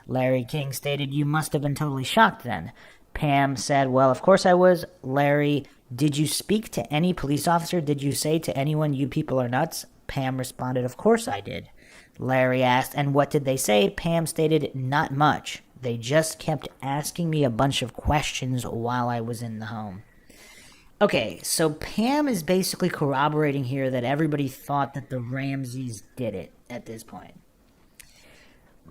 Larry King stated, you must have been totally shocked then. Pam said, well, of course I was. Larry, did you speak to any police officer? Did you say to anyone, you people are nuts? Pam responded, of course I did. Larry asked, and what did they say? Pam stated, not much. They just kept asking me a bunch of questions while I was in the home. Okay, so Pam is basically corroborating here that everybody thought that the Ramseys did it at this point.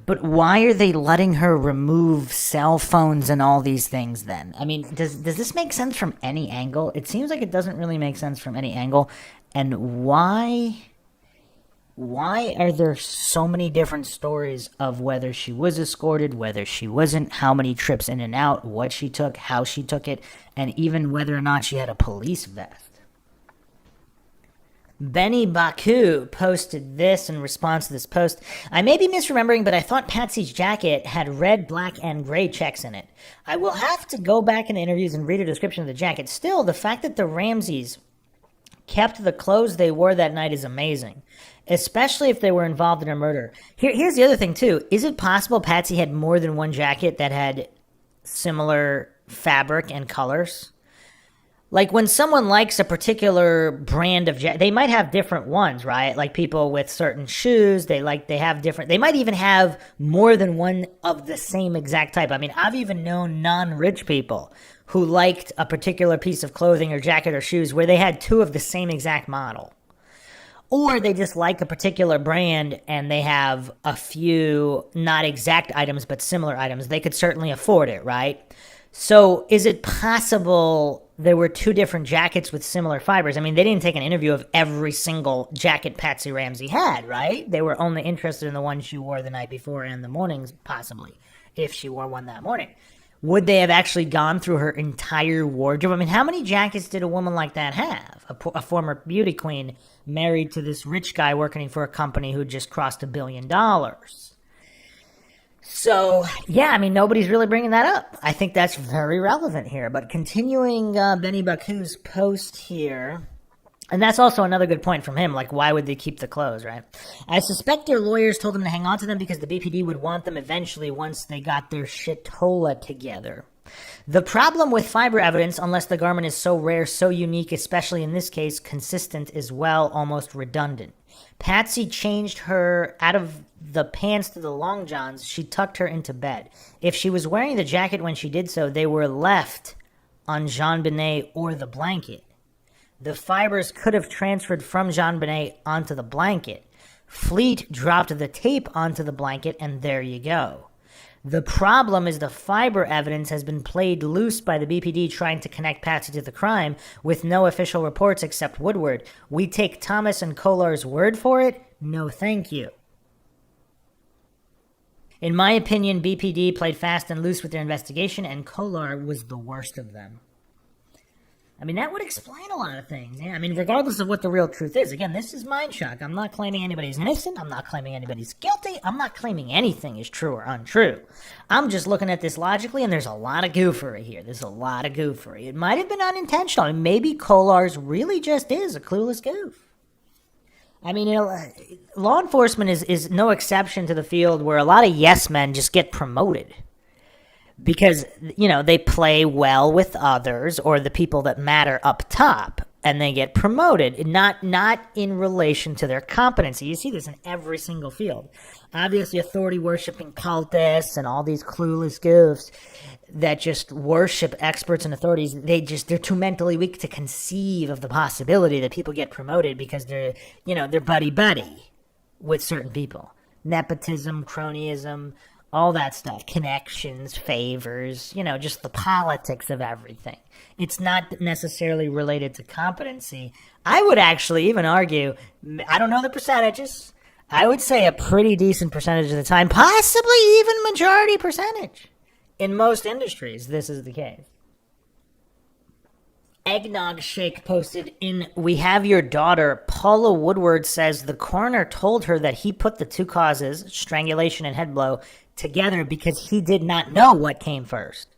But why are they letting her remove cell phones and all these things then? I mean, does this make sense from any angle? It seems like it doesn't really make sense from any angle. And why are there so many different stories of whether she was escorted, whether she wasn't, how many trips in and out, what she took, how she took it, and even whether or not she had a police vest? Benny Baku posted this in response to this post. I may be misremembering, but I thought Patsy's jacket had red, black, and gray checks in it. I will have to go back in the interviews and read a description of the jacket. Still, the fact that the Ramseys kept the clothes they wore that night is amazing, especially if they were involved in a murder. Here's the other thing, too. Is it possible Patsy had more than one jacket that had similar fabric and colors? Like, when someone likes a particular brand of jacket, they might have different ones, right? Like people with certain shoes, they have different, they might even have more than one of the same exact type. I mean, I've even known non-rich people who liked a particular piece of clothing or jacket or shoes where they had two of the same exact model. Or they just like a particular brand and they have a few, not exact items, but similar items. They could certainly afford it, right? So is it possible there were two different jackets with similar fibers. I mean, they didn't take an interview of every single jacket Patsy Ramsey had, right? They were only interested in the one she wore the night before and the mornings, possibly, if she wore one that morning. Would they have actually gone through her entire wardrobe? I mean, how many jackets did a woman like that have? A former beauty queen married to this rich guy working for a company who just crossed $1 billion. So, yeah, I mean, nobody's really bringing that up. I think that's very relevant here. But continuing Benny Baku's post here, and that's also another good point from him, like, why would they keep the clothes, right? I suspect their lawyers told them to hang on to them because the BPD would want them eventually once they got their shitola together. The problem with fiber evidence, unless the garment is so rare, so unique, especially in this case, consistent as well, almost redundant. Patsy changed her out of the pants to the long johns. She tucked her into bed. If she was wearing the jacket when she did so, they were left on Jonbenet or the blanket. The fibers could have transferred from Jonbenet onto the blanket. Fleet dropped the tape onto the blanket, and there you go. The problem is the fiber evidence has been played loose by the BPD trying to connect Patsy to the crime with no official reports except Woodward. We take Thomas and Kolar's word for it? No thank you. In my opinion, BPD played fast and loose with their investigation, and Kolar was the worst of them. I mean, that would explain a lot of things. Yeah, I mean, regardless of what the real truth is. Again, this is MINDSHOCK. I'm not claiming anybody's innocent. I'm not claiming anybody's guilty. I'm not claiming anything is true or untrue. I'm just looking at this logically, and there's a lot of goofery here. There's a lot of goofery. It might have been unintentional. I mean, maybe Kolar's really just is a clueless goof. I mean, law enforcement is no exception to the field where a lot of yes men just get promoted. Because, they play well with others or the people that matter up top, and they get promoted, not in relation to their competency. You see this in every single field. Obviously, authority-worshipping cultists and all these clueless goofs that just worship experts and authorities, they're too mentally weak to conceive of the possibility that people get promoted because they're buddy-buddy with certain people. Nepotism, cronyism, all that stuff, connections, favors, just the politics of everything. It's not necessarily related to competency. I would actually even argue, I don't know the percentages, I would say a pretty decent percentage of the time, possibly even majority percentage. In most industries, this is the case. Eggnog Shake posted in We Have Your Daughter, Paula Woodward says the coroner told her that he put the two causes, strangulation and head blow, together because he did not know what came first.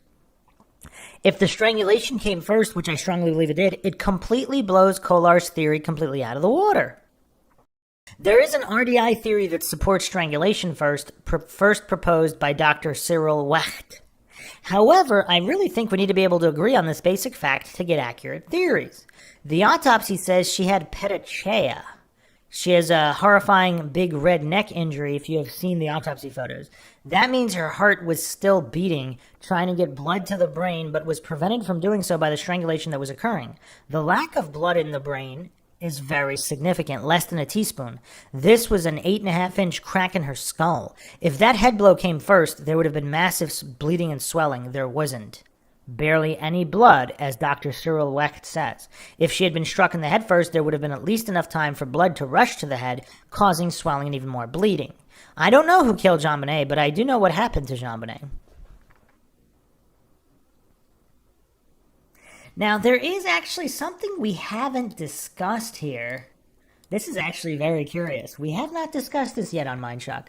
If the strangulation came first, which I strongly believe it did, it completely blows Kolar's theory completely out of the water. There is an RDI theory that supports strangulation first proposed by Dr. Cyril Wecht. However, I really think we need to be able to agree on this basic fact to get accurate theories. The autopsy says she had petechia. She has a horrifying big red neck injury if you have seen the autopsy photos. That means her heart was still beating, trying to get blood to the brain, but was prevented from doing so by the strangulation that was occurring. The lack of blood in the brain is very significant, less than a teaspoon. This was an 8.5-inch crack in her skull. If that head blow came first, there would have been massive bleeding and swelling. There wasn't. Barely any blood, as Dr. Cyril Wecht says. If she had been struck in the head first, there would have been at least enough time for blood to rush to the head, causing swelling and even more bleeding. I don't know who killed Jonbenet, but I do know what happened to Jonbenet. Now, there is actually something we haven't discussed here. This is actually very curious. We have not discussed this yet on MINDSHOCK.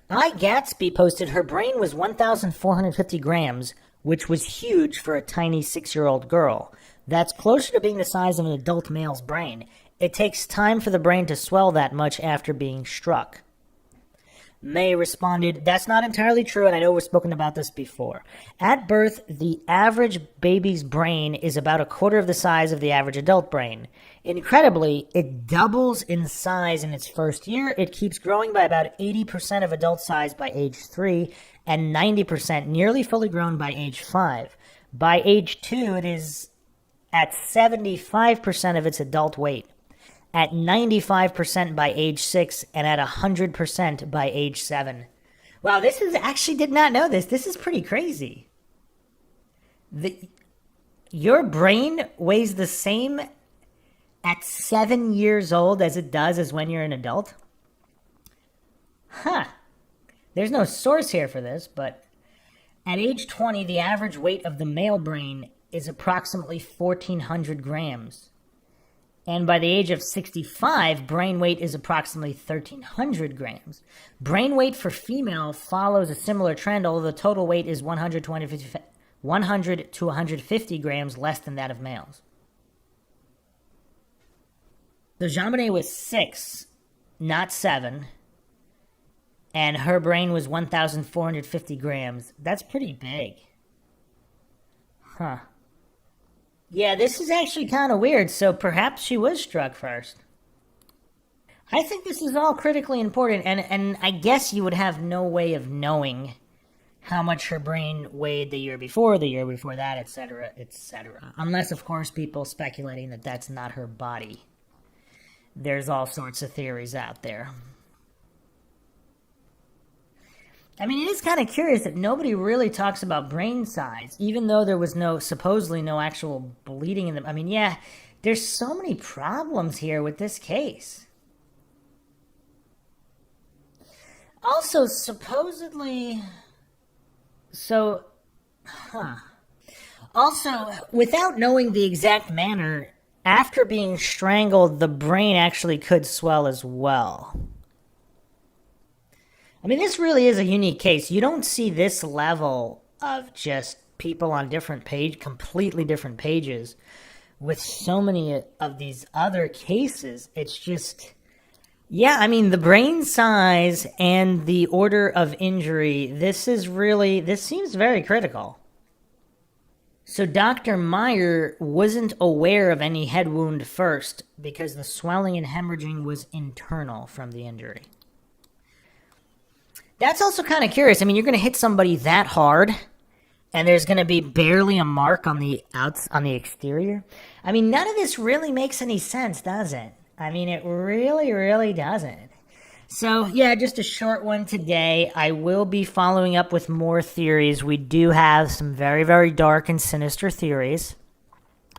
Gatsby posted her brain was 1,450 grams, which was huge for a tiny 6-year-old girl. That's closer to being the size of an adult male's brain. It takes time for the brain to swell that much after being struck. May responded, that's not entirely true, and I know we've spoken about this before. At birth, the average baby's brain is about a quarter of the size of the average adult brain. Incredibly, it doubles in size in its first year. It keeps growing by about 80% of adult size by age 3, and 90% nearly fully grown by age 5. By age 2, it is at 75% of its adult weight, at 95% by age 6, and at 100% by age 7. Wow, did not know this. This is pretty crazy. your brain weighs the same at 7 years old as it does as when you're an adult? Huh. There's no source here for this, but at age 20, the average weight of the male brain is approximately 1,400 grams. And by the age of 65, brain weight is approximately 1,300 grams. Brain weight for female follows a similar trend, although the total weight is 100 to 150 grams less than that of males. So Jonbenet was 6, not 7, and her brain was 1,450 grams. That's pretty big. Huh. Yeah, this is actually kind of weird, so perhaps she was struck first. I think this is all critically important, and I guess you would have no way of knowing how much her brain weighed the year before that, etc., etc. Unless, of course, people speculating that that's not her body. There's all sorts of theories out there. I mean, it is kind of curious that nobody really talks about brain size, even though there was supposedly no actual bleeding in them. I mean, yeah, there's so many problems here with this case. Also, supposedly... Also, without knowing the exact manner, after being strangled, the brain actually could swell as well. I mean, this really is a unique case. You don't see this level of just people on completely different pages with so many of these other cases. It's just, yeah, I mean, the brain size and the order of injury, this seems very critical. So Dr. Meyer wasn't aware of any head wound first because the swelling and hemorrhaging was internal from the injury. That's also kind of curious. I mean, you're going to hit somebody that hard, and there's going to be barely a mark on the exterior. I mean, none of this really makes any sense, does it? I mean, it really, really doesn't. So, yeah, just a short one today. I will be following up with more theories. We do have some very, very dark and sinister theories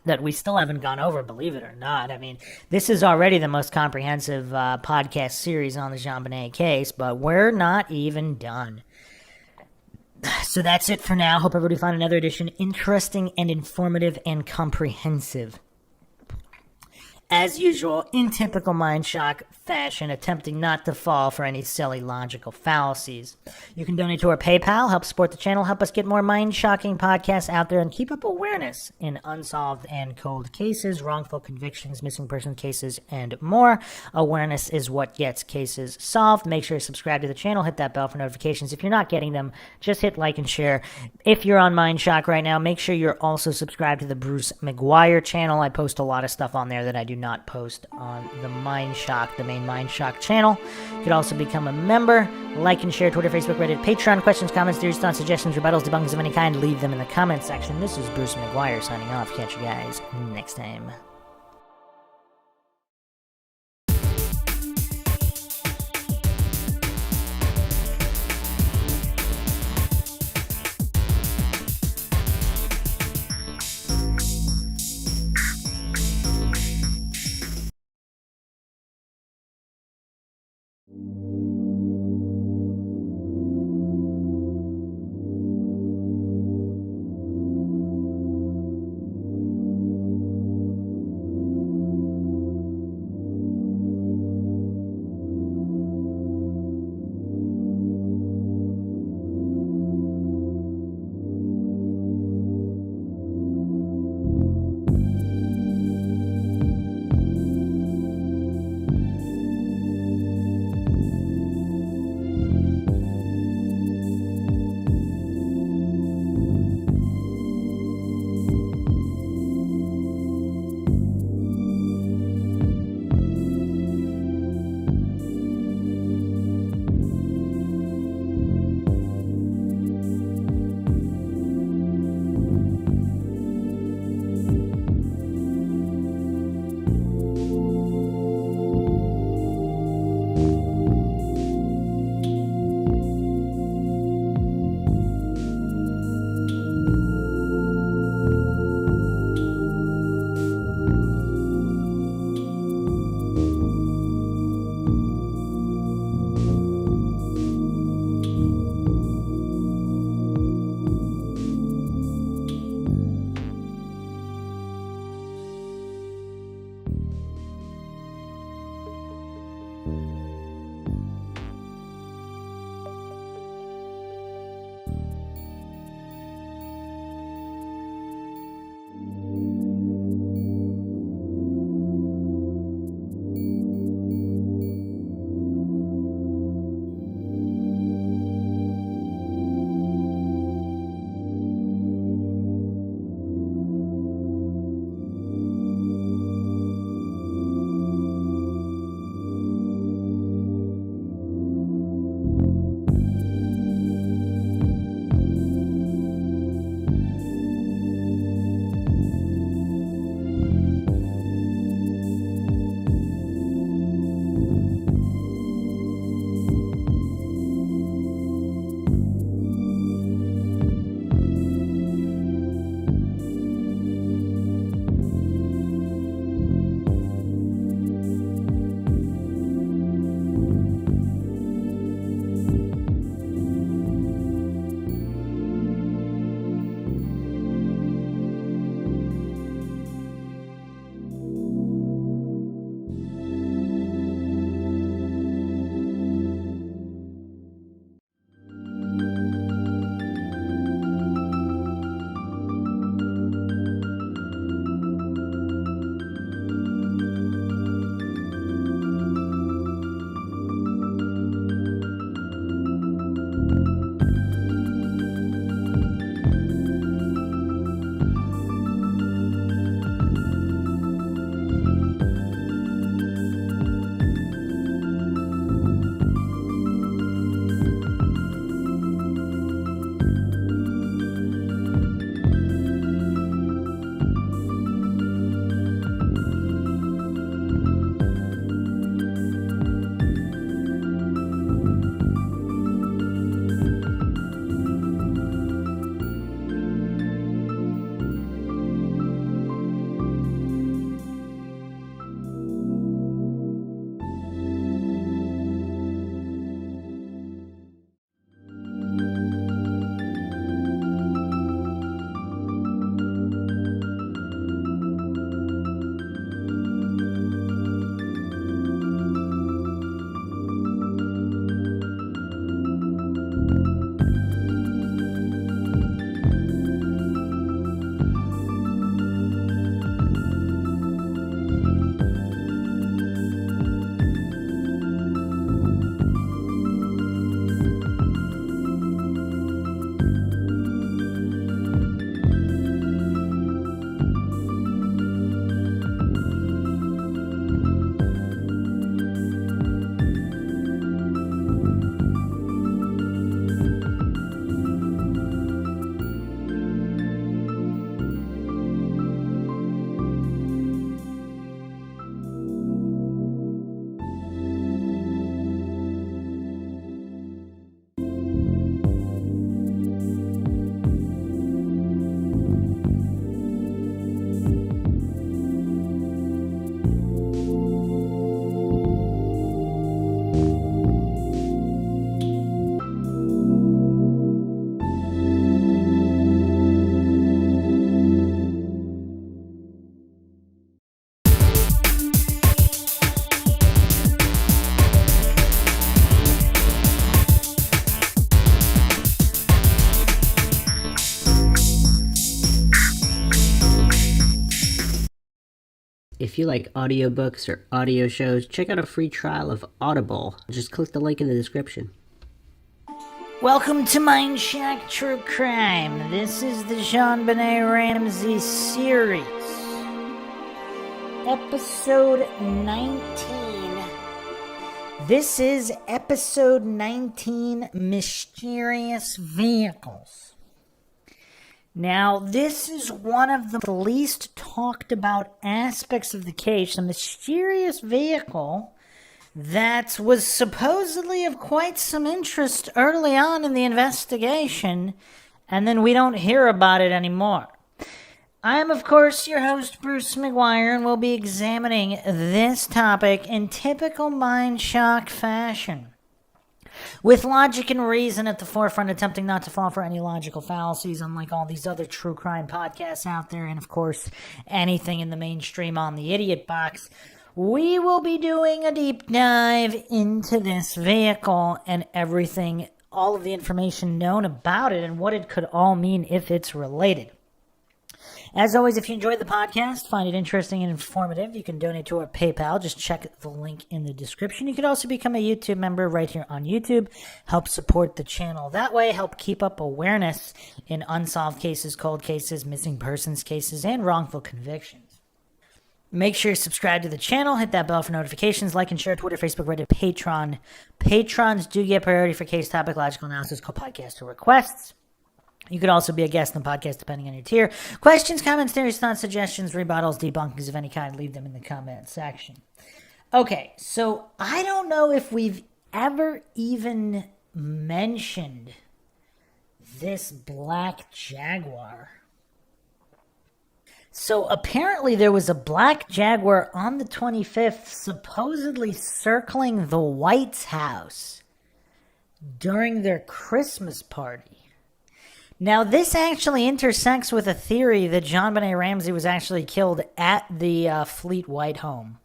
that we still haven't gone over, believe it or not. I mean, this is already the most comprehensive podcast series on the Jonbenet case, but we're not even done. So that's it for now. Hope everybody found another edition interesting and informative and comprehensive. As usual, in typical MindShock fashion, attempting not to fall for any silly logical fallacies. You can donate to our PayPal, help support the channel, help us get more mind-shocking podcasts out there, and keep up awareness in unsolved and cold cases, wrongful convictions, missing person cases, and more. Awareness is what gets cases solved. Make sure to subscribe to the channel, hit that bell for notifications. If you're not getting them, just hit like and share. If you're on MindShock right now, make sure you're also subscribed to the Bruce McGuire channel. I post a lot of stuff on there that I do not post on the MindShock, the main MindShock channel. You could also become a member. Like and share Twitter, Facebook, Reddit, Patreon. Questions, comments, theories, thoughts, suggestions, rebuttals, debunkings of any kind, leave them in the comments section. This is Bruce McGuire signing off. Catch you guys next time. If you like audiobooks or audio shows, check out a free trial of Audible. Just click the link in the description. Welcome to MINDSHOCK True Crime. This is the Jonbenet Ramsey series. Episode 19. This is episode 19, Mysterious Vehicles. Now, this is one of the least talked about aspects of the case, a mysterious vehicle that was supposedly of quite some interest early on in the investigation, and then we don't hear about it anymore. I am, of course, your host, Bruce McGuire, and we'll be examining this topic in typical MINDSHOCK fashion, with logic and reason at the forefront, attempting not to fall for any logical fallacies, unlike all these other true crime podcasts out there, and of course, anything in the mainstream on the idiot box. We will be doing a deep dive into this vehicle and everything, all of the information known about it, and what it could all mean if it's related. As always, if you enjoyed the podcast, find it interesting and informative, you can donate to our PayPal. Just check the link in the description. You could also become a YouTube member right here on YouTube. Help support the channel that way. Help keep up awareness in unsolved cases, cold cases, missing persons cases, and wrongful convictions. Make sure you subscribe to the channel. Hit that bell for notifications. Like and share Twitter, Facebook, Reddit, Patreon. Patrons do get priority for case topic, logical analysis, co-podcast, or requests. You could also be a guest on the podcast depending on your tier. Questions, comments, theories, thoughts, suggestions, rebuttals, debunkings of any kind, leave them in the comment section. Okay, so I don't know if we've ever even mentioned this black Jaguar. So apparently there was a black Jaguar on the 25th supposedly circling the White's house during their Christmas party. Now, this actually intersects with a theory that Jonbenet Ramsey was actually killed at the Fleet White home.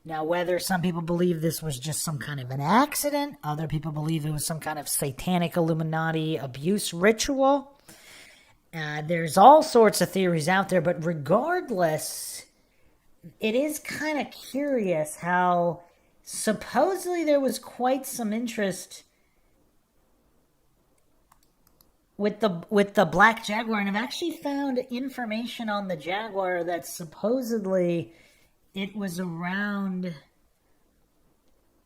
Now, whether some people believe this was just some kind of an accident, other people believe it was some kind of satanic Illuminati abuse ritual. There's all sorts of theories out there, but regardless, it is kind of curious how supposedly there was quite some interest with the black Jaguar, and I've actually found information on the Jaguar that supposedly it was around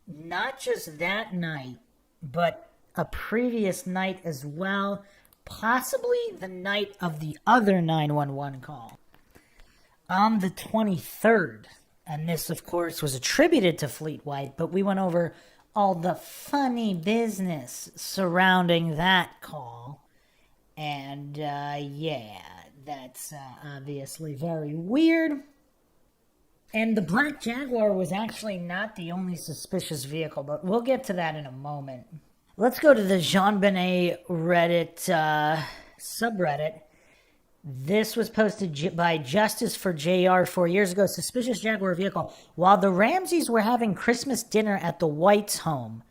not just that night, but a previous night as well, possibly the night of the other 911 call on the 23rd. And this, of course, was attributed to Fleet White, but we went over all the funny business surrounding that call. And, yeah, that's obviously very weird. And the black Jaguar was actually not the only suspicious vehicle, but we'll get to that in a moment. Let's go to the Jonbenet Reddit subreddit. This was posted by Justice for JR 4 years ago. Suspicious Jaguar vehicle. While the Ramseys were having Christmas dinner at the White's home,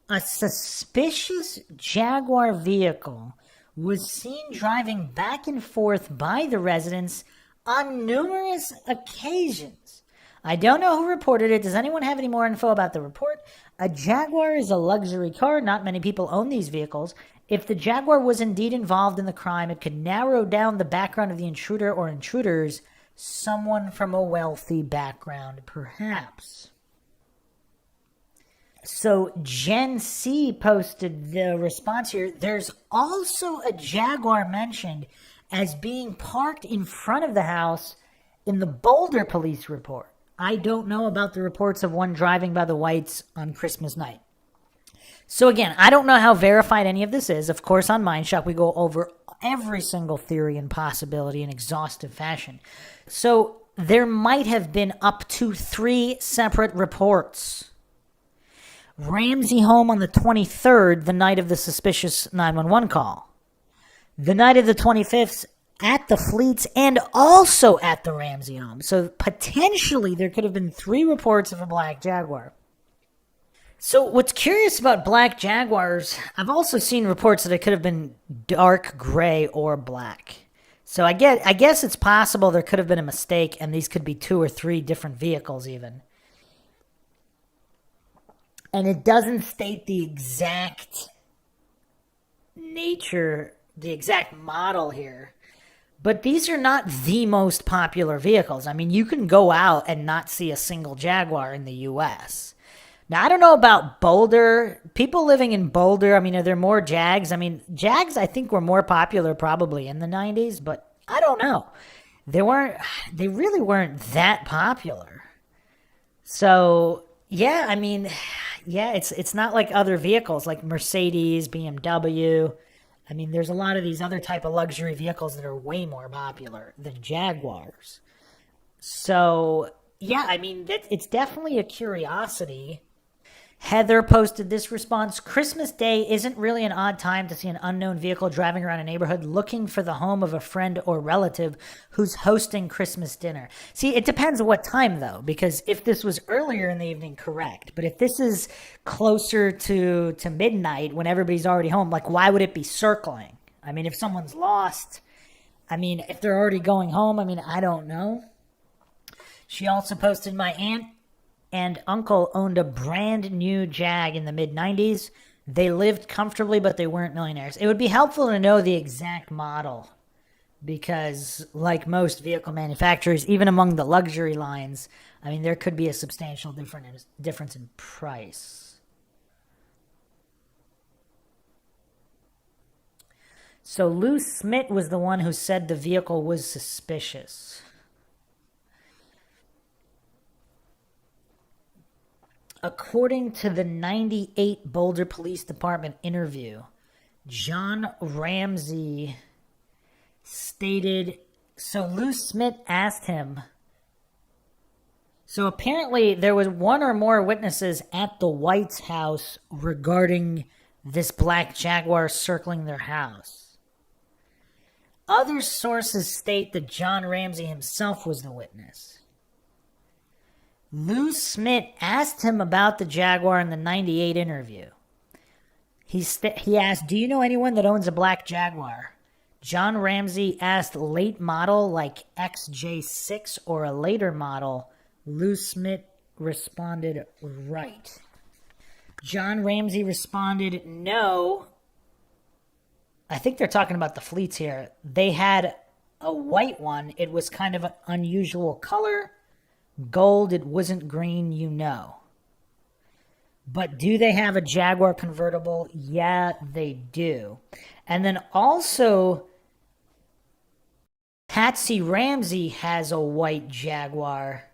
a suspicious Jaguar vehicle was seen driving back and forth by the residents on numerous occasions. I don't know who reported it. Does anyone have any more info about the report? A Jaguar is a luxury car. Not many people own these vehicles. If the Jaguar was indeed involved in the crime, it could narrow down the background of the intruder or intruders. Someone from a wealthy background, perhaps. So Gen C posted the response here. There's also a Jaguar mentioned as being parked in front of the house in the Boulder police report. I don't know about the reports of one driving by the Whites on Christmas night. So again, I don't know how verified any of this is. Of course, on MINDSHOCK, we go over every single theory and possibility in exhaustive fashion. So there might have been up to 3 separate reports Ramsey home on the 23rd, the night of the suspicious 911 call. The night of the 25th, at the Fleets and also at the Ramsey home. So potentially there could have been 3 reports of a black Jaguar. So what's curious about black Jaguars, I've also seen reports that it could have been dark gray or black. So I guess it's possible there could have been a mistake and these could be 2 or 3 different vehicles even. And it doesn't state the exact nature, the exact model here. But these are not the most popular vehicles. I mean, you can go out and not see a single Jaguar in the U.S. Now, I don't know about Boulder. People living in Boulder, I mean, are there more Jags? I mean, Jags, I think, were more popular probably in the 90s, but I don't know. They really weren't that popular. So, yeah, I mean, yeah, it's not like other vehicles like Mercedes, BMW. I mean, there's a lot of these other type of luxury vehicles that are way more popular than Jaguars. So, yeah, I mean, it's definitely a curiosity. Heather posted this response: Christmas Day isn't really an odd time to see an unknown vehicle driving around a neighborhood looking for the home of a friend or relative who's hosting Christmas dinner. See, it depends what time, though, because if this was earlier in the evening, correct. But if this is closer to midnight when everybody's already home, like, why would it be circling? I mean, if someone's lost, I mean, if they're already going home, I mean, I don't know. She also posted, my aunt and uncle owned a brand new Jag in the mid-90s. They lived comfortably, but they weren't millionaires. It would be helpful to know the exact model because, like most vehicle manufacturers, even among the luxury lines, I mean, there could be a substantial difference in price. So Lou Smith was the one who said the vehicle was suspicious. According to the 98 Boulder Police Department interview, John Ramsey stated, so Lou Smith asked him, so apparently there was 1 or more witnesses at the White's house regarding this black Jaguar circling their house. Other sources state that John Ramsey himself was the witness. Lou Smith asked him about the Jaguar in the 98 interview. He asked, do you know anyone that owns a black Jaguar? John Ramsey asked late model like XJ6 or a later model. Lou Smith responded, right. John Ramsey responded, no. I think they're talking about the Fleets here. They had a white one. It was kind of an unusual color. Gold, it wasn't green, you know. But do they have a Jaguar convertible? Yeah, they do. And then also, Patsy Ramsey has a white Jaguar.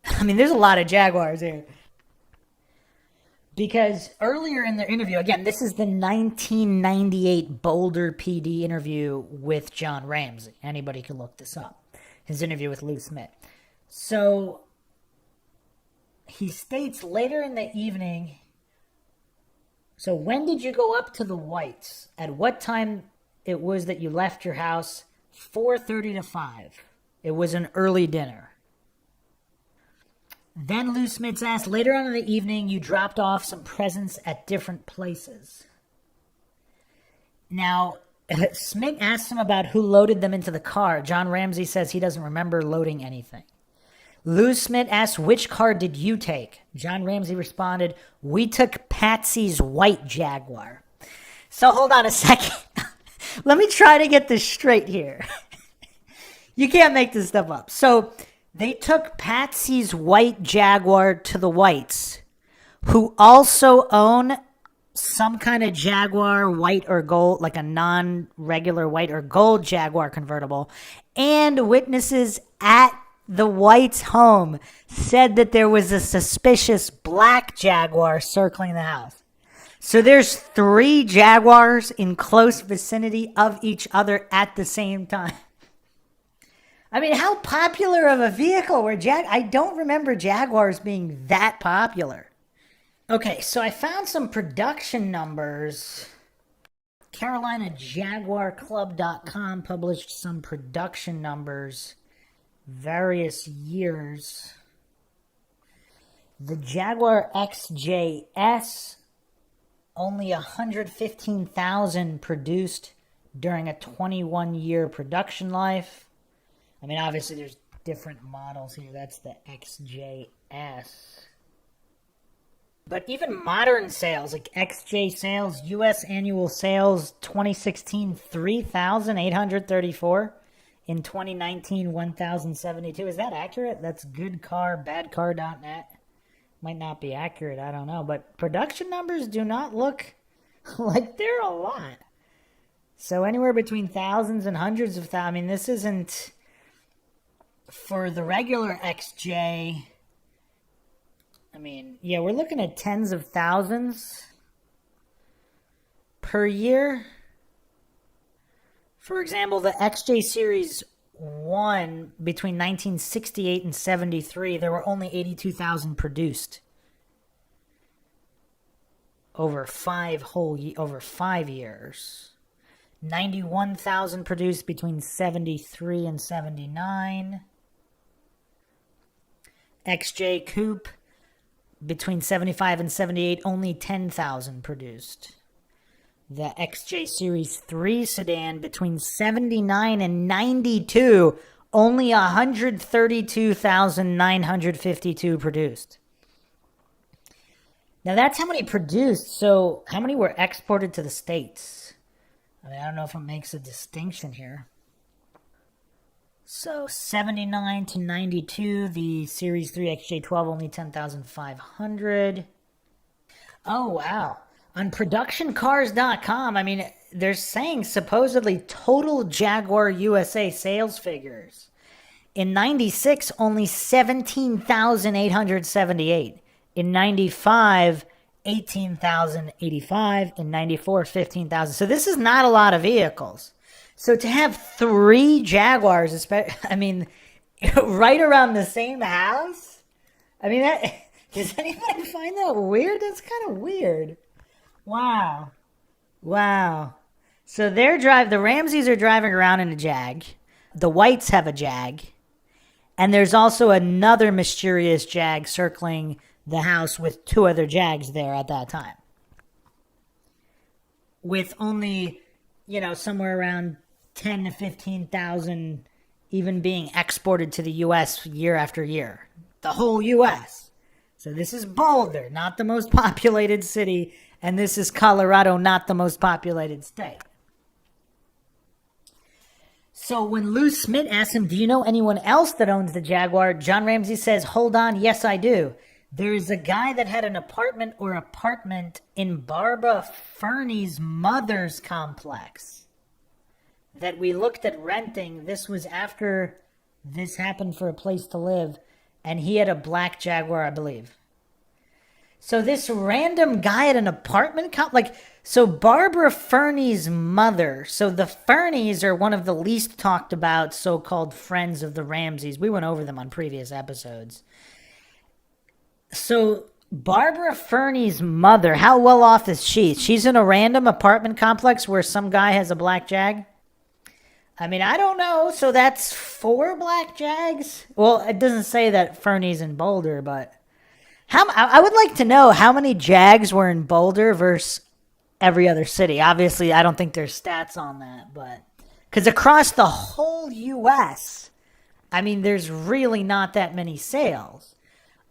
I mean, there's a lot of Jaguars here. Because earlier in the interview, again, this is the 1998 Boulder PD interview with John Ramsey. Anybody can look this up. His interview with Lou Smith. So he states later in the evening, so when did you go up to the Whites? At what time it was that you left your house? 4:30 to 5. It was an early dinner. Then Lou Smith asked, later on in the evening, you dropped off some presents at different places. Now, Smith asked him about who loaded them into the car. John Ramsey says he doesn't remember loading anything. Lou Smith asked, which car did you take? John Ramsey responded, we took Patsy's white Jaguar. So hold on a second. Let me try to get this straight here. You can't make this stuff up. So they took Patsy's white Jaguar to the Whites, who also own some kind of Jaguar, white or gold, like a non-regular white or gold Jaguar convertible, and witnesses at the White's home said that there was a suspicious black Jaguar circling the house. So there's 3 Jaguars in close vicinity of each other at the same time. I mean, how popular of a vehicle were I don't remember Jaguars being that popular. Okay, so I found some production numbers. CarolinaJaguarClub.com published some production numbers, various years. The Jaguar XJS, only 115,000 produced during a 21-year production life. I mean, obviously there's different models here. That's the XJS. But even modern sales, like XJ sales, US annual sales 2016, 3,834. In 2019, 1,072. Is that accurate? That's goodcarbadcar.net. Might not be accurate, I don't know. But production numbers do not look like they're a lot. So anywhere between thousands and hundreds of thousands. I mean, this isn't for the regular XJ. I mean, yeah, we're looking at tens of thousands per year. For example, the XJ Series 1 between 1968 and 73, there were only 82,000 produced over 5 years. 91,000 produced between 73 and 79. XJ Coupe between 75 and 78, only 10,000 produced. The XJ Series 3 sedan between 79 and 92, only 132,952 produced. Now that's how many produced. So how many were exported to the States? I mean, I don't know if it makes a distinction here. So 79 to 92, the Series 3 XJ12, only 10,500. Oh, wow. On productioncars.com, I mean, they're saying supposedly total Jaguar USA sales figures. In 96, only 17,878. In 95, 18,085. In 94, 15,000. So this is not a lot of vehicles. So to have 3 Jaguars, I mean, right around the same house? I mean, does anybody find that weird? That's kind of weird. Wow. So the Ramseys are driving around in a Jag. The Whites have a Jag. And there's also another mysterious Jag circling the house with 2 other Jags there at that time. With only, somewhere around 10 to 15,000 even being exported to the U.S. year after year. The whole U.S. So this is Boulder, not the most populated city. And this is Colorado, not the most populated state. So when Lou Smith asks him, do you know anyone else that owns the Jaguar? John Ramsey says, hold on, yes, I do. There's a guy that had an apartment in Barbara Fernie's mother's complex that we looked at renting. This was after this happened for a place to live. And he had a black Jaguar, I believe. So this random guy at an apartment so Barbara Fernie's mother. So the Fernies are one of the least talked about so-called friends of the Ramseys. We went over them on previous episodes. So Barbara Fernie's mother, how well off is she? She's in a random apartment complex where some guy has a black Jag? I mean, I don't know. So that's 4 black Jags? Well, it doesn't say that Fernie's in Boulder, but I would like to know how many Jags were in Boulder versus every other city. Obviously, I don't think there's stats on that, but because across the whole U.S., I mean, there's really not that many sales.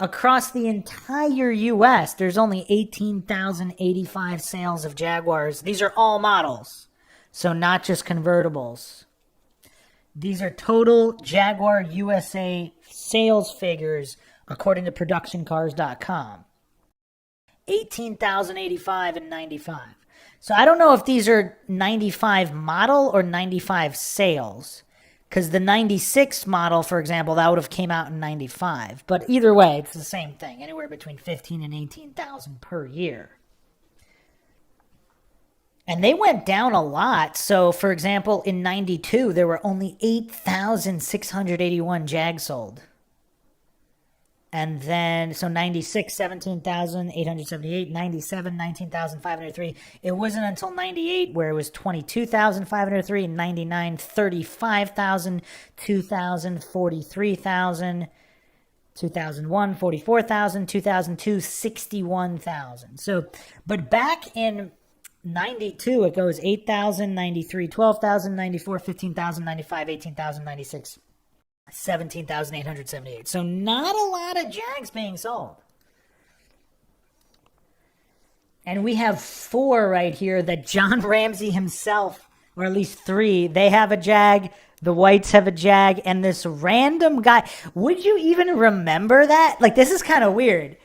Across the entire U.S., there's only 18,085 sales of Jaguars. These are all models, so not just convertibles. These are total Jaguar USA sales figures according to productioncars.com. 18,085 and 95. So I don't know if these are 95 model or 95 sales. Because the 96 model, for example, that would have came out in 95. But either way, it's the same thing. Anywhere between 15 and 18,000 per year. And they went down a lot. So, for example, in 92, there were only 8,681 Jags sold. And then, so 96, 17,878, 97, 19,503. It wasn't until 98 where it was 22,503, 99, 35,000, 2000, 43,000, 2001, 44,000, 2002, 61,000. So, but back in 92, it goes 8,000, 93, 12,000, 94, 15,000, 95, 18,000, 96. 17,878. So not a lot of Jags being sold. And we have 4 right here that John Ramsey himself, or at least 3, they have a Jag, the Whites have a Jag, and this random guy. Would you even remember that? Like, this is kind of weird.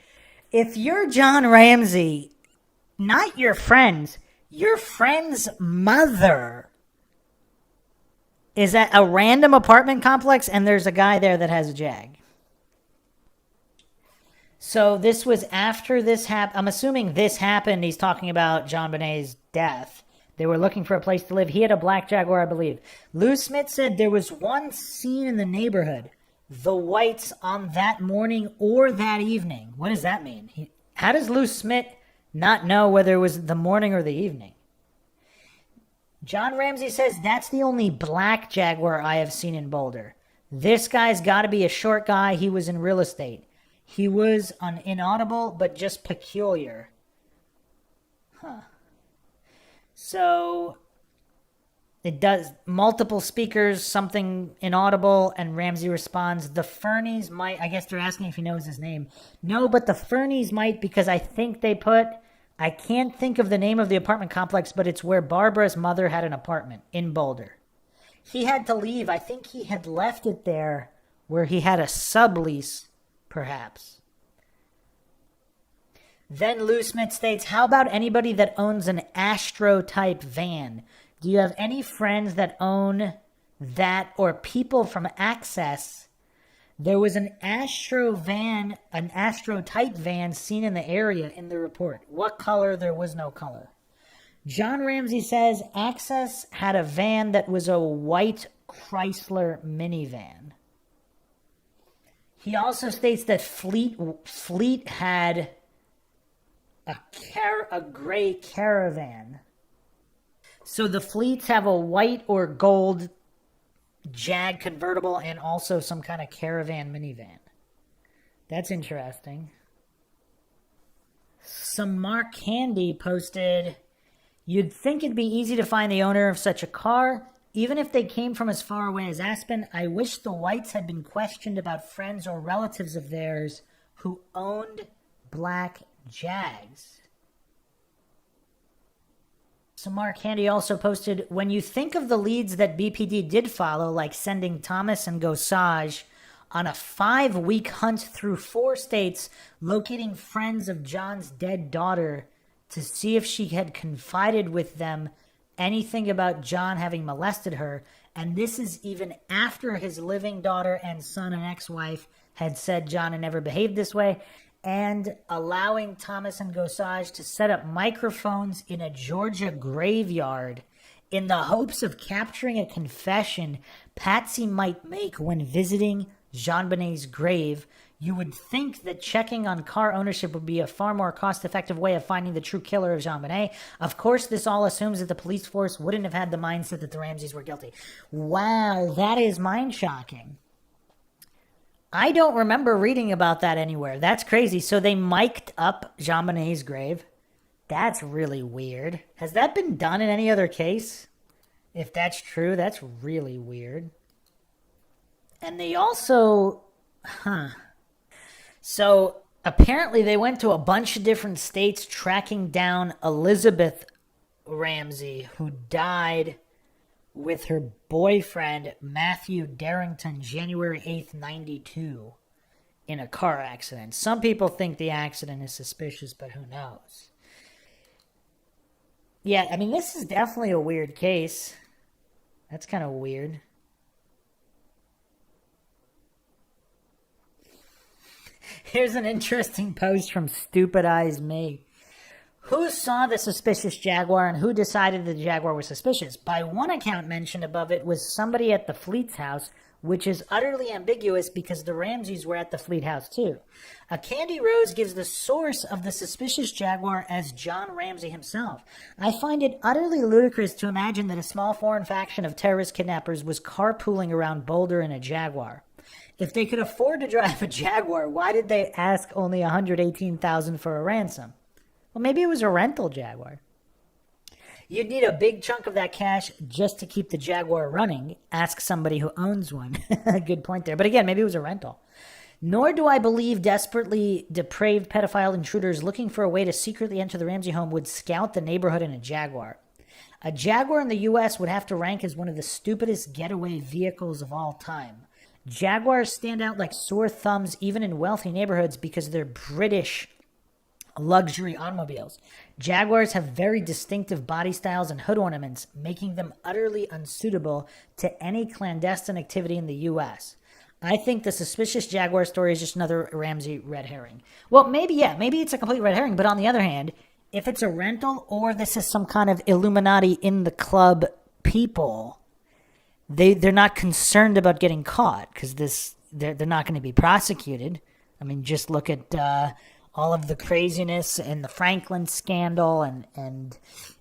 If you're John Ramsey, not your friend's mother is at a random apartment complex, and there's a guy there that has a Jag. So this was after this happened. I'm assuming this happened. He's talking about Jonbenet's death. They were looking for a place to live. He had a black Jaguar, I believe. Lou Smith said there was one scene in the neighborhood, the Whites on that morning or that evening. What does that mean? How does Lou Smith not know whether it was the morning or the evening? John Ramsey says that's the only black Jaguar I have seen in Boulder. This guy's got to be a short guy. He was in real estate. He was inaudible, but just peculiar. Huh. So it does multiple speakers, something inaudible, and Ramsey responds, the Fernies might, I guess they're asking if he knows his name. No, but the Fernies might, because I think they put, I can't think of the name of the apartment complex, but it's where Barbara's mother had an apartment in Boulder. He had to leave. I think he had left it there where he had a sublease, perhaps. Then Lou Smith states, how about anybody that owns an Astro-type van? Do you have any friends that own that or people from Access? There was an Astro-type van seen in the area in the report. What color? There was no color. John Ramsey says Access had a van that was a white Chrysler minivan. He also states that Fleet had a gray Caravan. So the Fleets have a white or gold Jag convertible and also some kind of Caravan minivan. That's interesting. Some Mark Candy posted, you'd think it'd be easy to find the owner of such a car, even if they came from as far away as Aspen. I wish the Whites had been questioned about friends or relatives of theirs who owned black Jags. Samar Candy also posted, when you think of the leads that BPD did follow, like sending Thomas and Gosage on a 5-week hunt through 4 states, locating friends of John's dead daughter to see if she had confided with them anything about John having molested her, and this is even after his living daughter and son and ex-wife had said John had never behaved this way, and allowing Thomas and Gosage to set up microphones in a Georgia graveyard in the hopes of capturing a confession Patsy might make when visiting Jonbenet's grave. You would think that checking on car ownership would be a far more cost-effective way of finding the true killer of Jonbenet. Of course, this all assumes that the police force wouldn't have had the mindset that the Ramseys were guilty. Wow, that is mind-shocking. I don't remember reading about that anywhere. That's crazy. So they mic'd up Jonbenet's grave? That's really weird. Has that been done in any other case? If that's true, that's really weird. And they also... So apparently they went to a bunch of different states tracking down Elizabeth Ramsey, who died with her boyfriend, Matthew Darrington, January 8th, 92, in a car accident. Some people think the accident is suspicious, but who knows? Yeah, I mean, this is definitely a weird case. That's kind of weird. Here's an interesting post from Stupid Eyes Me. Who saw the suspicious Jaguar and who decided the Jaguar was suspicious? By one account mentioned above, it was somebody at the Fleet's house, which is utterly ambiguous because the Ramseys were at the Fleet House too. A Candy Rose gives the source of the suspicious Jaguar as John Ramsey himself. I find it utterly ludicrous to imagine that a small foreign faction of terrorist kidnappers was carpooling around Boulder in a Jaguar. If they could afford to drive a Jaguar, why did they ask only $118,000 for a ransom? Well, maybe it was a rental Jaguar. You'd need a big chunk of that cash just to keep the Jaguar running. Ask somebody who owns one. Good point there. But again, maybe it was a rental. Nor do I believe desperately depraved pedophile intruders looking for a way to secretly enter the Ramsey home would scout the neighborhood in a Jaguar. A Jaguar in the U.S. would have to rank as one of the stupidest getaway vehicles of all time. Jaguars stand out like sore thumbs even in wealthy neighborhoods because they're British luxury automobiles. Jaguars have very distinctive body styles and hood ornaments, making them utterly unsuitable to any clandestine activity in the U.S. I think the suspicious Jaguar story is just another Ramsey red herring. Well, maybe it's a complete red herring, but on the other hand, if it's a rental or this is some kind of Illuminati in the club people, they're not concerned about getting caught because they're not going to be prosecuted. I mean, just look at all of the craziness and the Franklin scandal and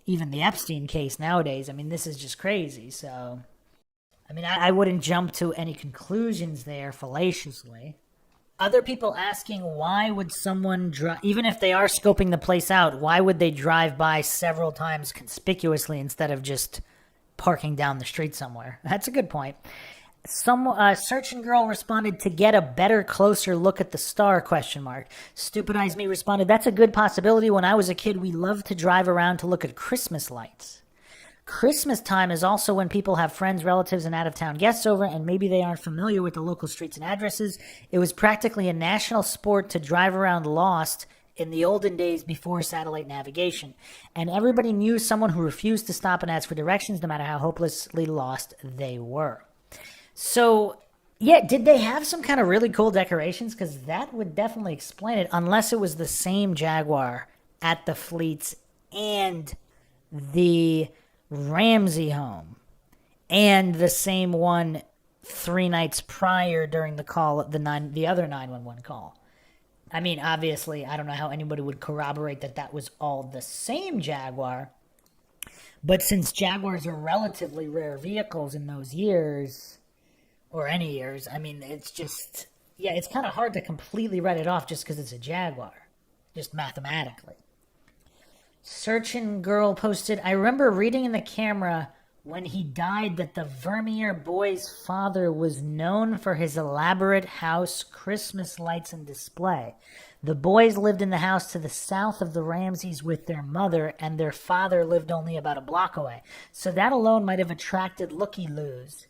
even the Epstein case nowadays. I mean, this is just crazy. So, I mean, I wouldn't jump to any conclusions there fallaciously. Other people asking why would someone drive, even if they are scoping the place out, why would they drive by several times conspicuously instead of just parking down the street somewhere? That's a good point. Some Searching Girl responded, to get a better, closer look at the star, ? Stupid Eyes Me responded, that's a good possibility. When I was a kid, we loved to drive around to look at Christmas lights. Christmas time is also when people have friends, relatives, and out-of-town guests over, and maybe they aren't familiar with the local streets and addresses. It was practically a national sport to drive around lost in the olden days before satellite navigation. And everybody knew someone who refused to stop and ask for directions, no matter how hopelessly lost they were. So, yeah, did they have some kind of really cool decorations? Because that would definitely explain it, unless it was the same Jaguar at the Fleets and the Ramsey home, and the same one 3 nights prior during the call, the other 911 call. I mean, obviously, I don't know how anybody would corroborate that was all the same Jaguar, but since Jaguars are relatively rare vehicles in those years, or any years, I mean, it's just, yeah, it's kind of hard to completely write it off just because it's a Jaguar, just mathematically. Searching Girl posted, I remember reading in the camera when he died that the Vermeer boy's father was known for his elaborate house, Christmas lights, and display. The boys lived in the house to the south of the Ramseys with their mother, and their father lived only about a block away. So that alone might have attracted looky-loos.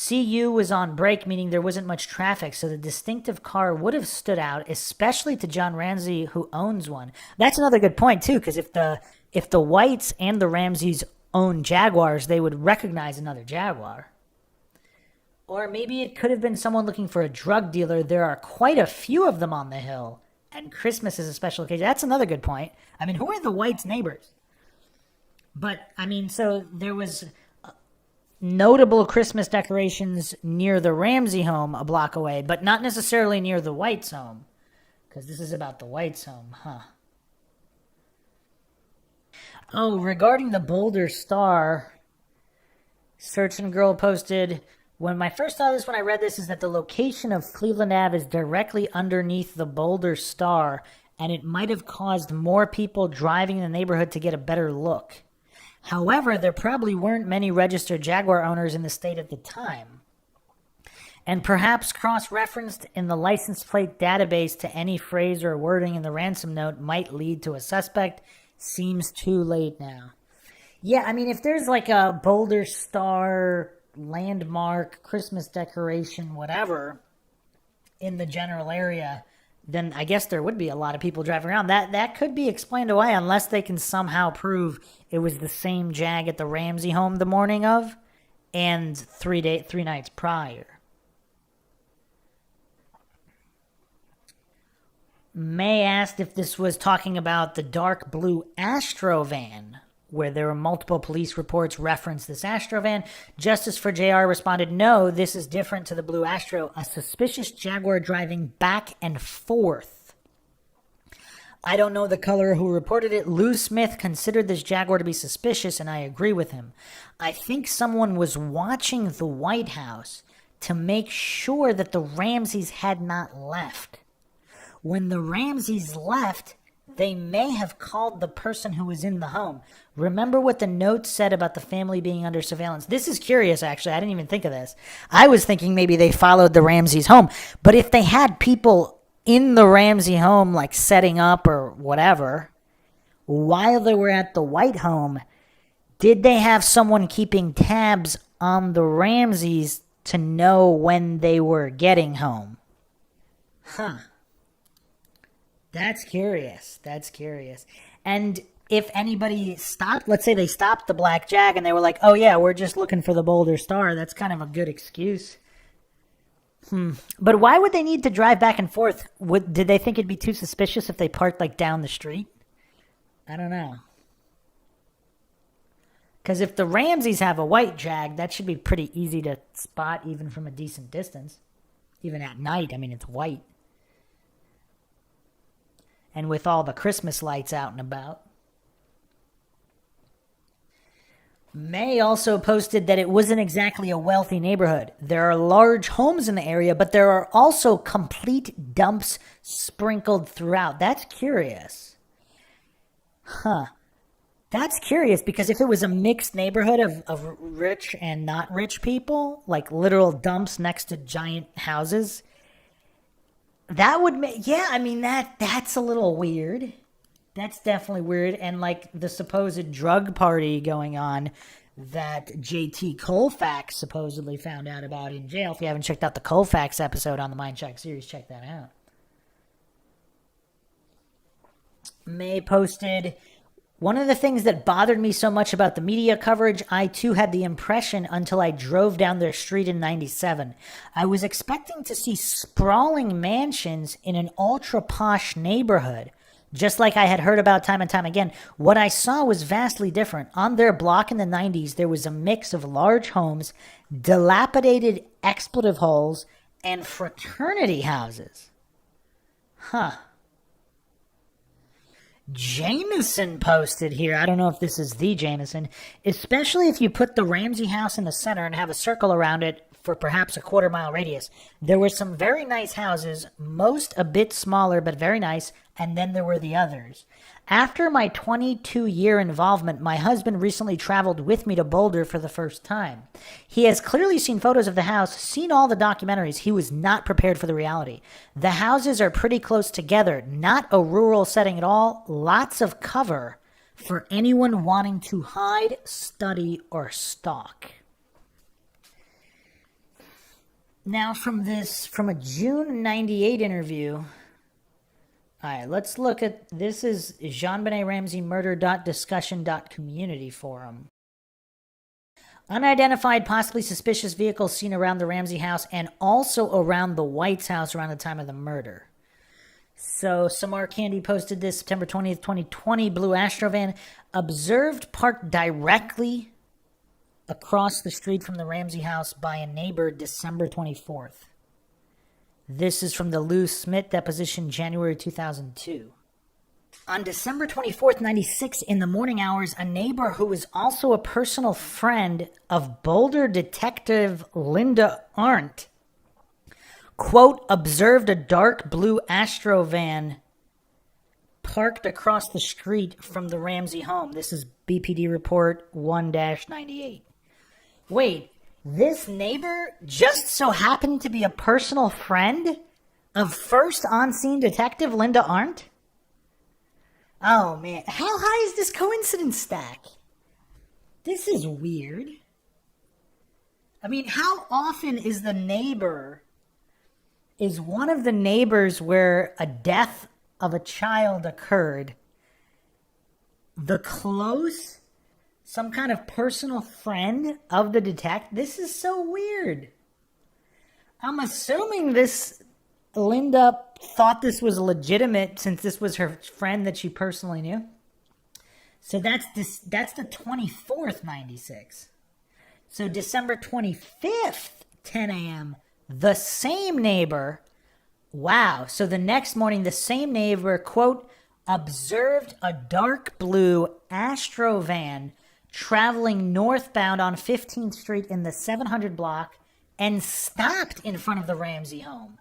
CU was on break, meaning there wasn't much traffic, so the distinctive car would have stood out, especially to John Ramsey, who owns one. That's another good point, too, because if the Whites and the Ramseys own Jaguars, they would recognize another Jaguar. Or maybe it could have been someone looking for a drug dealer. There are quite a few of them on the hill, and Christmas is a special occasion. That's another good point. I mean, who are the Whites' neighbors? But, I mean, so there was notable Christmas decorations near the Ramsey home a block away, but not necessarily near the Whites' home, because this is about the Whites' home, huh? Oh, regarding the Boulder Star, Searching Girl posted, when my first thought is when I read this is that the location of Cleveland Ave is directly underneath the Boulder Star, and it might have caused more people driving in the neighborhood to get a better look. However, there probably weren't many registered Jaguar owners in the state at the time. And perhaps cross-referenced in the license plate database to any phrase or wording in the ransom note might lead to a suspect. Seems too late now. Yeah, I mean, if there's like a Boulder Star landmark, Christmas decoration, whatever, in the general area, then I guess there would be a lot of people driving around. That could be explained away unless they can somehow prove it was the same Jag at the Ramsey home the morning of and 3 nights prior. May asked if this was talking about the dark blue Astro van where there were multiple police reports reference this Astro van. Justice for JR responded, no, this is different to the blue Astro, a suspicious Jaguar driving back and forth. I don't know the color who reported it. Lou Smith considered this Jaguar to be suspicious, and I agree with him. I think someone was watching the White House to make sure that the Ramseys had not left. When the Ramseys left, they may have called the person who was in the home. Remember what the note said about the family being under surveillance? This is curious, actually. I didn't even think of this. I was thinking maybe they followed the Ramseys home. But if they had people in the Ramsey home, like setting up or whatever, while they were at the White home, did they have someone keeping tabs on the Ramseys to know when they were getting home? Huh. That's curious. That's curious. And if anybody stopped, let's say they stopped the Black Jag and they were like, oh yeah, we're just looking for the Boulder Star, that's kind of a good excuse. But why would they need to drive back and forth? Did they think it'd be too suspicious if they parked like down the street? I don't know. Because if the Ramseys have a white Jag, that should be pretty easy to spot even from a decent distance. Even at night, I mean, it's white. And with all the Christmas lights out and about. May also posted that it wasn't exactly a wealthy neighborhood. There are large homes in the area, but there are also complete dumps sprinkled throughout. That's curious. Huh. That's curious, because if it was a mixed neighborhood of rich and not rich people, like literal dumps next to giant houses, that would make, yeah, I mean, that's a little weird. That's definitely weird. And like the supposed drug party going on that JT Colfax supposedly found out about in jail. If you haven't checked out the Colfax episode on the MINDSHOCK series, check that out. May posted, one of the things that bothered me so much about the media coverage, I too had the impression until I drove down their street in 97. I was expecting to see sprawling mansions in an ultra-posh neighborhood, just like I had heard about time and time again. What I saw was vastly different. On their block in the 90s, there was a mix of large homes, dilapidated expletive holes, and fraternity houses. Huh. Jameson posted here, I don't know if this is the Jameson, especially if you put the Ramsey house in the center and have a circle around it for perhaps a quarter-mile radius. There were some very nice houses, most a bit smaller but very nice, and then there were the others. After my 22-year involvement, my husband recently traveled with me to Boulder for the first time. He has clearly seen photos of the house, seen all the documentaries. He was not prepared for the reality. The houses are pretty close together, not a rural setting at all, lots of cover for anyone wanting to hide, study, or stalk. Now from a June 98 interview... All right, let's look at, this is Jonbenet Ramsey murder.discussion.community forum. Unidentified, possibly suspicious vehicles seen around the Ramsey house and also around the White's house around the time of the murder. So Samar Candy posted this September 20th, 2020, blue Astro van, observed parked directly across the street from the Ramsey house by a neighbor December 24th. This is from the Lou Smith deposition, January 2002. On December 24th, 96, in the morning hours, a neighbor who was also a personal friend of Boulder detective Linda Arndt, quote, observed a dark blue Astro van parked across the street from the Ramsey home. This is BPD report 1-98. Wait. This neighbor just so happened to be a personal friend of first on-scene detective Linda Arndt? Oh, man. How high is this coincidence stack? This is weird. I mean, how often is one of the neighbors where a death of a child occurred the close... some kind of personal friend of the detective? This is so weird. I'm assuming this Linda thought this was legitimate since this was her friend that she personally knew. So that's the 24th, 96. So December 25th, 10 a.m., the same neighbor, wow. So the next morning, the same neighbor, quote, observed a dark blue Astro van traveling northbound on 15th Street in the 700 block and stopped in front of the Ramsey home.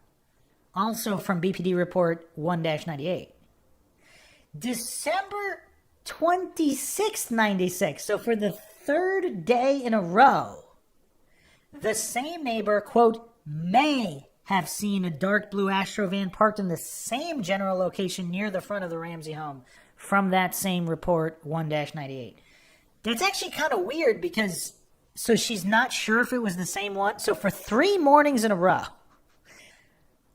Also from BPD report 1-98. December 26th, 96. So for the third day in a row, the same neighbor, quote, may have seen a dark blue Astro van parked in the same general location near the front of the Ramsey home from that same report 1-98. That's actually kind of weird because, so she's not sure if it was the same one. So for 3 mornings in a row,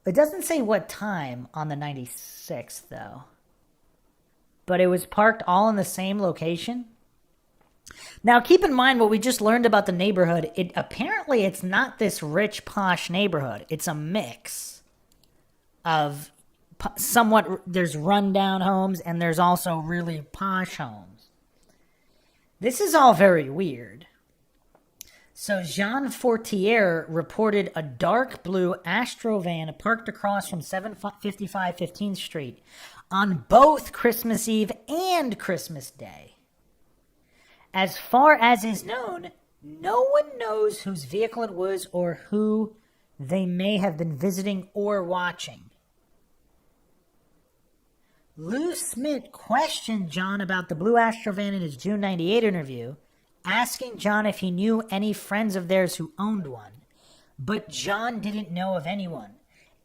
it doesn't say what time on the 96th though, but it was parked all in the same location. Now, keep in mind what we just learned about the neighborhood. Apparently, it's not this rich, posh neighborhood. It's a mix of somewhat, there's rundown homes, and there's also really posh homes. This is all very weird. So, Jean Fortier reported a dark blue Astro van parked across from 755 15th Street on both Christmas Eve and Christmas Day. As far as is known, no one knows whose vehicle it was or who they may have been visiting or watching. Lou Smith questioned John about the blue Astro van in his June 98 interview, asking John if he knew any friends of theirs who owned one. But John didn't know of anyone.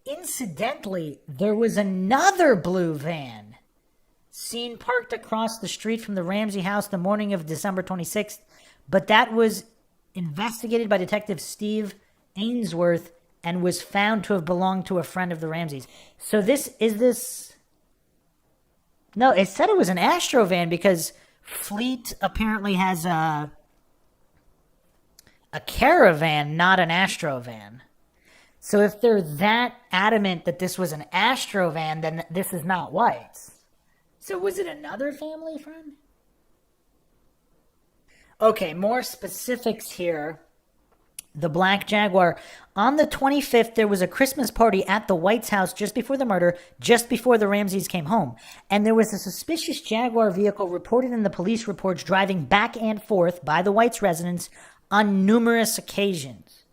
Incidentally, there was another blue van seen parked across the street from the Ramsey house the morning of December 26th, but that was investigated by Detective Steve Ainsworth and was found to have belonged to a friend of the Ramseys. So no, it said it was an Astro van because Fleet apparently has a Caravan, not an Astro van. So if they're that adamant that this was an Astro van, then this is not White's. So was it another family friend? Okay, more specifics here. The Black Jaguar. On the 25th, there was a Christmas party at the White's house just before the murder, just before the Ramseys came home. And there was a suspicious Jaguar vehicle reported in the police reports driving back and forth by the White's residence on numerous occasions.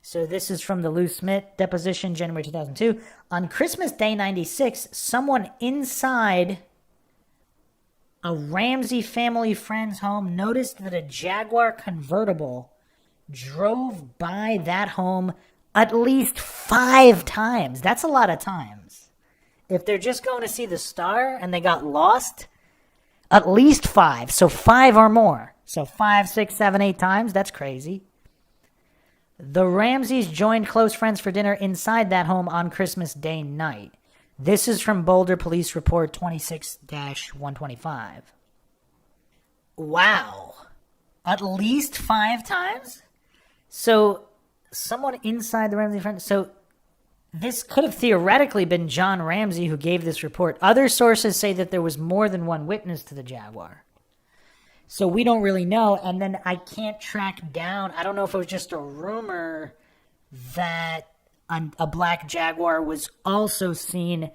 So this is from the Lou Smith deposition, January 2002. On Christmas Day 96, someone inside a Ramsey family friend's home noticed that a Jaguar convertible drove by that home at least 5 times. That's a lot of times. If they're just going to see the star and they got lost, at least 5. So 5 or more. So 5, 6, 7, 8 times. That's crazy. The Ramseys joined close friends for dinner inside that home on Christmas Day night. This is from Boulder Police Report 26-125. Wow. At least 5 times? So, someone inside the Ramsey friend. So, this could have theoretically been John Ramsey who gave this report. Other sources say that there was more than one witness to the Jaguar. So, we don't really know. And then I can't track down. I don't know if it was just a rumor that a black Jaguar was also seen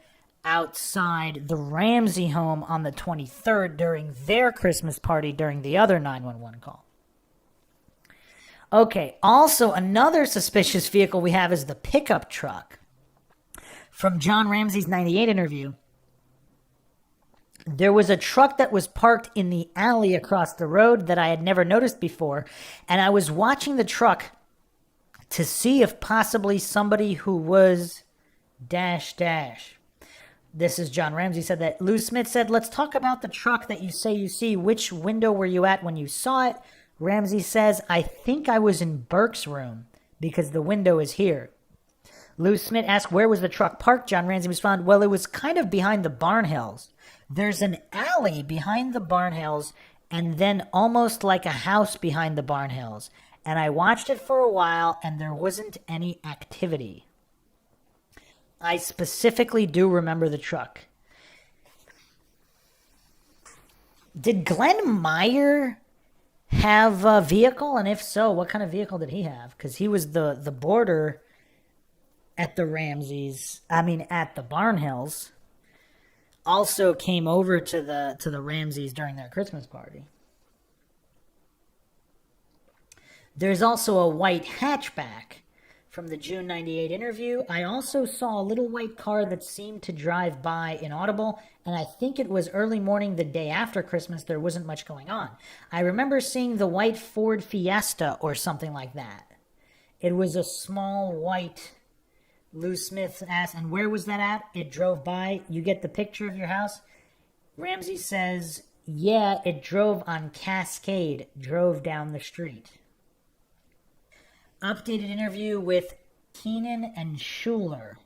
outside the Ramsey home on the 23rd during their Christmas party during the other 911 call. Okay, also another suspicious vehicle we have is the pickup truck. From John Ramsey's 98 interview, there was a truck that was parked in the alley across the road that I had never noticed before, and I was watching the truck to see if possibly somebody who was ... This is John Ramsey said that. Lou Smith said, let's talk about the truck that you say you see. Which window were you at when you saw it? Ramsey says, I think I was in Burke's room because the window is here. Lou Smith asked, where was the truck parked? John Ramsey responded, well, it was kind of behind the barn hills. There's an alley behind the barn hills and then almost like a house behind the barn hills. And I watched it for a while and there wasn't any activity. I specifically do remember the truck. Did Glenn Meyer have a vehicle? And if so, what kind of vehicle did he have? Because he was the boarder at the Ramseys, at the Barnhills, also came over to the Ramseys during their Christmas party. There's also a white hatchback from the June 98 interview. I also saw a little white car that seemed to drive by inaudible, and I think it was early morning the day after Christmas. There wasn't much going on. I remember seeing the white Ford Fiesta or something like that. It was a small white Lou Smith asked, and where was that at? It drove by. You get the picture of your house? Ramsey says, yeah, it drove on Cascade, drove down the street. Updated interview with Keenan and Schuler.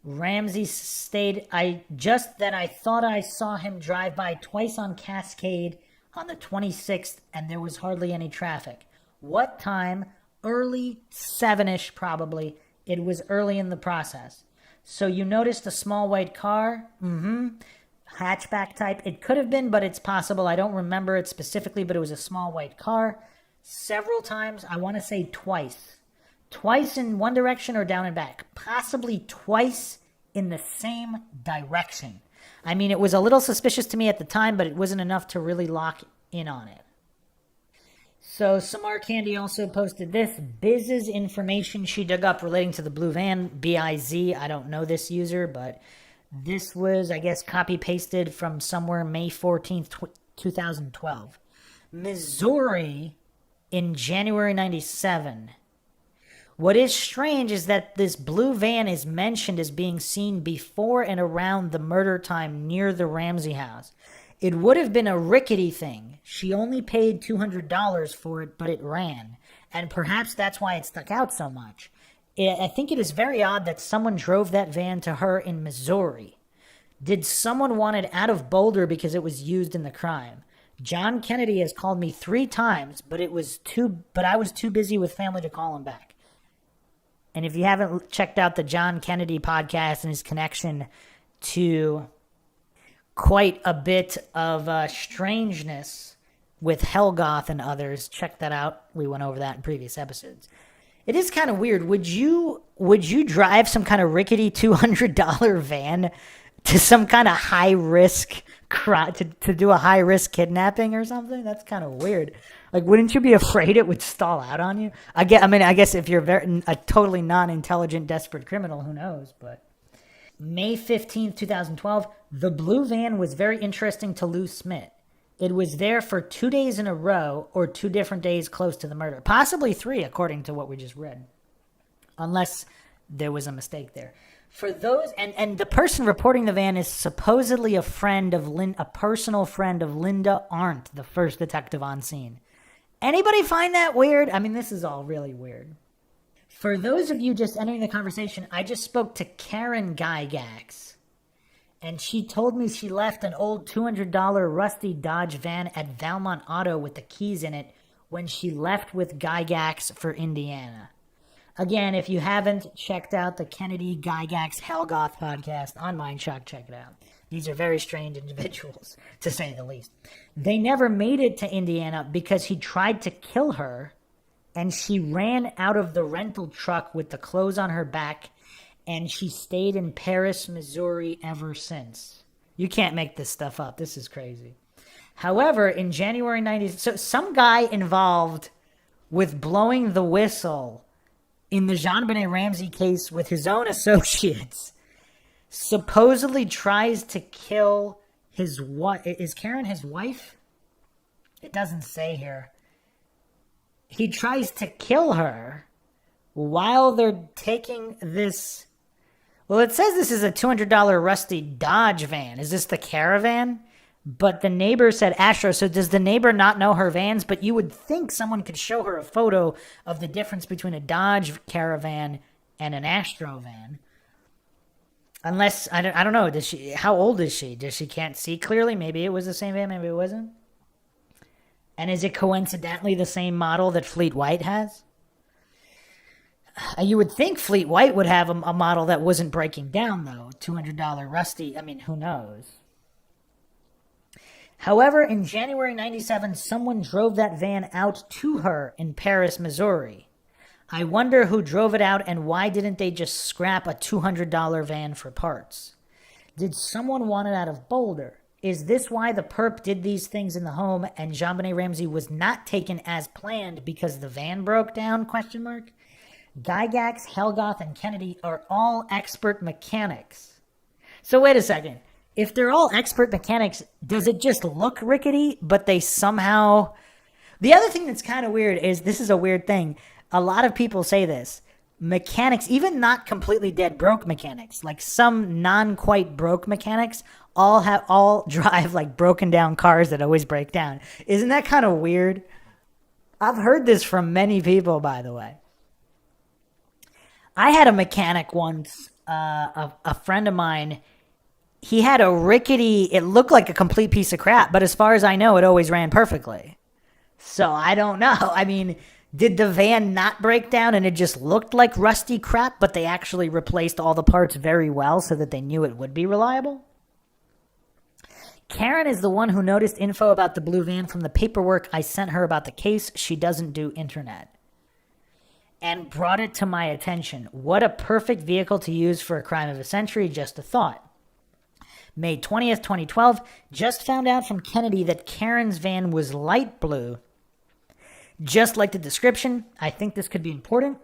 Ramsey stated, I thought I saw him drive by twice on Cascade on the 26th, and there was hardly any traffic. What time? Early 7-ish, probably. It was early in the process. So you noticed a small white car? Mm-hmm. Hatchback type. It could have been, but it's possible. I don't remember it specifically, but it was a small white car. Several times, I want to say twice. Twice in one direction or down and back. Possibly twice in the same direction. I mean, it was a little suspicious to me at the time, but it wasn't enough to really lock in on it. So Samar Candy also posted this. Biz's information she dug up relating to the blue van, B-I-Z. I don't know this user, but this was, I guess, copy-pasted from somewhere May 14th, 2012. Missouri in January 97. What is strange is that this blue van is mentioned as being seen before and around the murder time near the Ramsey house. It would have been a rickety thing. She only paid $200 for it, but it ran. And perhaps that's why it stuck out so much. I think it is very odd that someone drove that van to her in Missouri. Did someone want it out of Boulder because it was used in the crime? John Kennedy has called me 3 times, but I was too busy with family to call him back. And if you haven't checked out the John Kennedy podcast and his connection to quite a bit of strangeness with Helgoth and others, check that out. We went over that in previous episodes. It is kind of weird. Would you drive some kind of rickety $200 van to some kind of high risk to do a high risk kidnapping or something? That's kind of weird. Like, wouldn't you be afraid it would stall out on you? I guess if you're a totally non-intelligent, desperate criminal, who knows? But May 15th, 2012, the blue van was very interesting to Lou Smith. It was there for 2 days in a row, or 2 different days close to the murder. Possibly 3, according to what we just read. Unless there was a mistake there. For those, and the person reporting the van is supposedly a personal friend of Linda Arndt, the first detective on scene. Anybody find that weird? I mean, this is all really weird. For those of you just entering the conversation, I just spoke to Karen Gygax, and she told me she left an old $200 rusty Dodge van at Valmont Auto with the keys in it when she left with Gygax for Indiana. Again, if you haven't checked out the Kennedy Gygax Helgoth podcast on MindShock, check it out. These are very strange individuals, to say the least. They never made it to Indiana because he tried to kill her, and she ran out of the rental truck with the clothes on her back, and she stayed in Paris, Missouri ever since. You can't make this stuff up. This is crazy. However, in January 90s, so some guy involved with blowing the whistle in the Jonbenet Ramsey case with his own associates supposedly tries to kill his wife. Is Karen his wife? It doesn't say here. He tries to kill her while they're taking this. Well, it says this is a $200 rusty Dodge van. Is this the Caravan? But the neighbor said Astro. So does the neighbor not know her vans? But you would think someone could show her a photo of the difference between a Dodge Caravan and an Astro van. Unless, I don't know, how old is she? Does she can't see clearly? Maybe it was the same van, maybe it wasn't. And is it coincidentally the same model that Fleet White has? You would think Fleet White would have a model that wasn't breaking down, though. $200 rusty, I mean, who knows? However, in January 97, someone drove that van out to her in Paris, Missouri. I wonder who drove it out and why didn't they just scrap a $200 van for parts? Did someone want it out of Boulder? Is this why the perp did these things in the home and Jonbenet Ramsey was not taken as planned because the van broke down? Question mark. Gygax, Helgoth, and Kennedy are all expert mechanics. So wait a second. If they're all expert mechanics, does it just look rickety, but they somehow... The other thing that's kind of weird is, this is a weird thing. A lot of people say this. Mechanics, even not completely dead broke mechanics, like some non-quite broke mechanics, all drive like broken down cars that always break down. Isn't that kind of weird? I've heard this from many people, by the way. I had a mechanic once, a friend of mine. He had a rickety, it looked like a complete piece of crap, but as far as I know, it always ran perfectly. So I don't know. I mean, did the van not break down and it just looked like rusty crap, but they actually replaced all the parts very well so that they knew it would be reliable? Karen is the one who noticed info about the blue van from the paperwork I sent her about the case. She doesn't do internet. And brought it to my attention. What a perfect vehicle to use for a crime of the century, just a thought. May 20th, 2012, just found out from Kennedy that Karen's van was light blue. Just like the description, I think this could be important.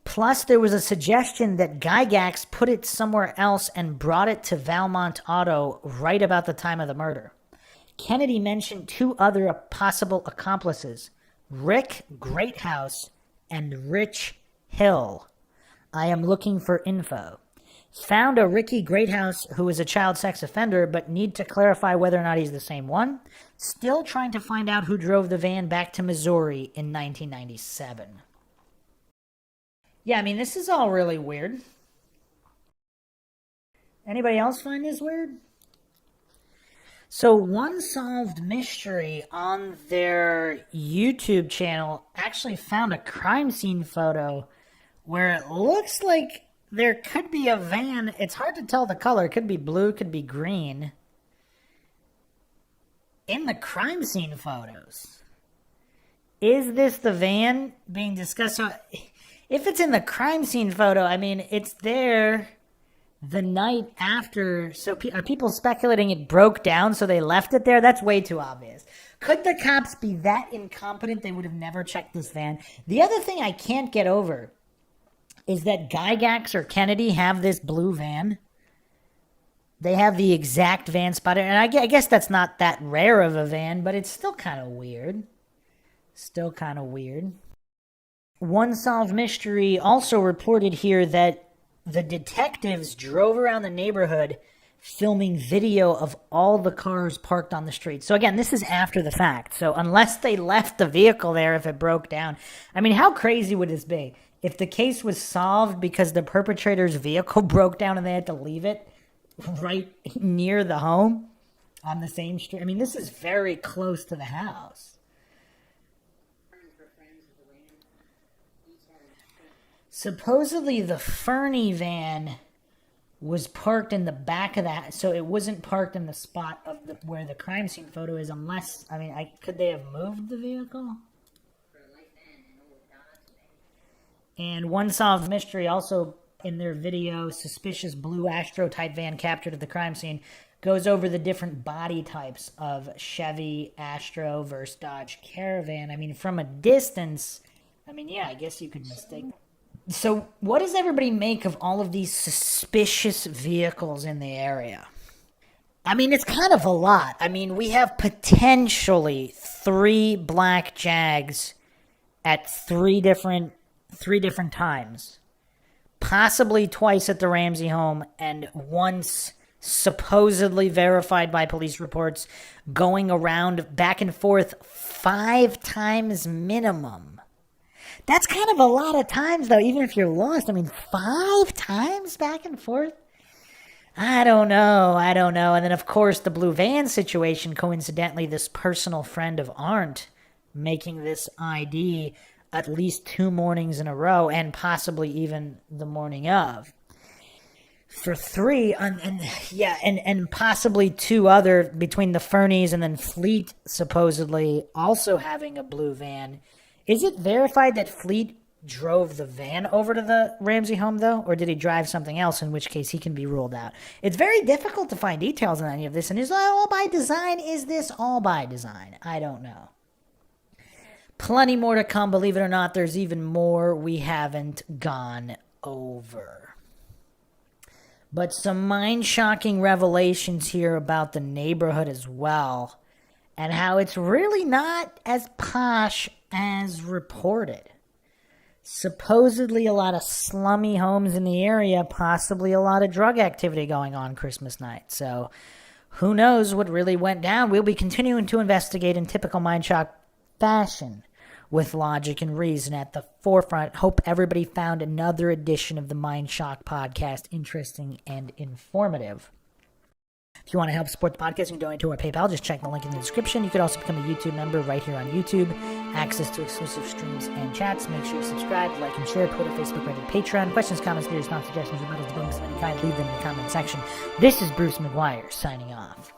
Plus, there was a suggestion that Gygax put it somewhere else and brought it to Valmont Auto right about the time of the murder. Kennedy mentioned two other possible accomplices, Rick Greathouse and Rich Hill. I am looking for info. Found a Ricky Greathouse who is a child sex offender, but need to clarify whether or not he's the same one. Still trying to find out who drove the van back to Missouri in 1997. Yeah, I mean, this is all really weird. Anybody else find this weird? So One Solved Mystery on their YouTube channel actually found a crime scene photo where it looks like there could be a van. It's hard to tell the color. It could be blue, could be green. In the crime scene photos. Is this the van being discussed? So if it's in the crime scene photo, I mean, it's there the night after. So are people speculating it broke down so they left it there? That's way too obvious. Could the cops be that incompetent they would have never checked this van? The other thing I can't get over is that Gygax or Kennedy have this blue van. They have the exact van spotted. And I guess that's not that rare of a van, but it's still kind of weird. Still kind of weird. One Solved Mystery also reported here that the detectives drove around the neighborhood filming video of all the cars parked on the street. So again, this is after the fact. So unless they left the vehicle there if it broke down. I mean, how crazy would this be? If the case was solved because the perpetrator's vehicle broke down and they had to leave it right near the home on the same street. I mean, this is very close to the house. Supposedly the Fernie van was parked in the back of that, so it wasn't parked in the spot of where the crime scene photo is, unless, I mean, could they have moved the vehicle? And One Solved Mystery also, in their video, suspicious blue Astro type van captured at the crime scene, goes over the different body types of Chevy Astro versus Dodge Caravan. I mean, from a distance, I mean, yeah, I guess you could mistake. So what does everybody make of all of these suspicious vehicles in the area? I mean, it's kind of a lot. I mean, we have potentially 3 black Jags at three different times. Possibly twice at the Ramsey home, and once supposedly verified by police reports, going around back and forth 5 times minimum. That's kind of a lot of times, though, even if you're lost. I mean, 5 times back and forth? I don't know. And then, of course, the blue van situation, coincidentally, this personal friend of Arndt making this ID at least 2 mornings in a row, and possibly even the morning of. for 3, and possibly 2 other between the Fernies and then Fleet supposedly also having a blue van. Is it verified that Fleet drove the van over to the Ramsey home, though? Or did he drive something else, in which case he can be ruled out? It's very difficult to find details on any of this. And is it all by design? Is this all by design? I don't know. Plenty more to come. Believe it or not, there's even more we haven't gone over. But some mind-shocking revelations here about the neighborhood as well, and how it's really not as posh as reported. Supposedly a lot of slummy homes in the area, possibly a lot of drug activity going on Christmas night. So who knows what really went down? We'll be continuing to investigate in typical MindShock fashion with logic and reason at the forefront. Hope everybody found another edition of the MindShock podcast interesting and informative. If you want to help support the podcast, you can donate to our PayPal. Just check the link in the description. You could also become a YouTube member right here on YouTube. Access to exclusive streams and chats. Make sure you subscribe, like, and share. Twitter, Facebook, Reddit, Patreon. Questions, comments, theories, thoughts, suggestions, rebuttals, debunkings of any kind, leave them in the comment section. This is Bruce McGuire signing off.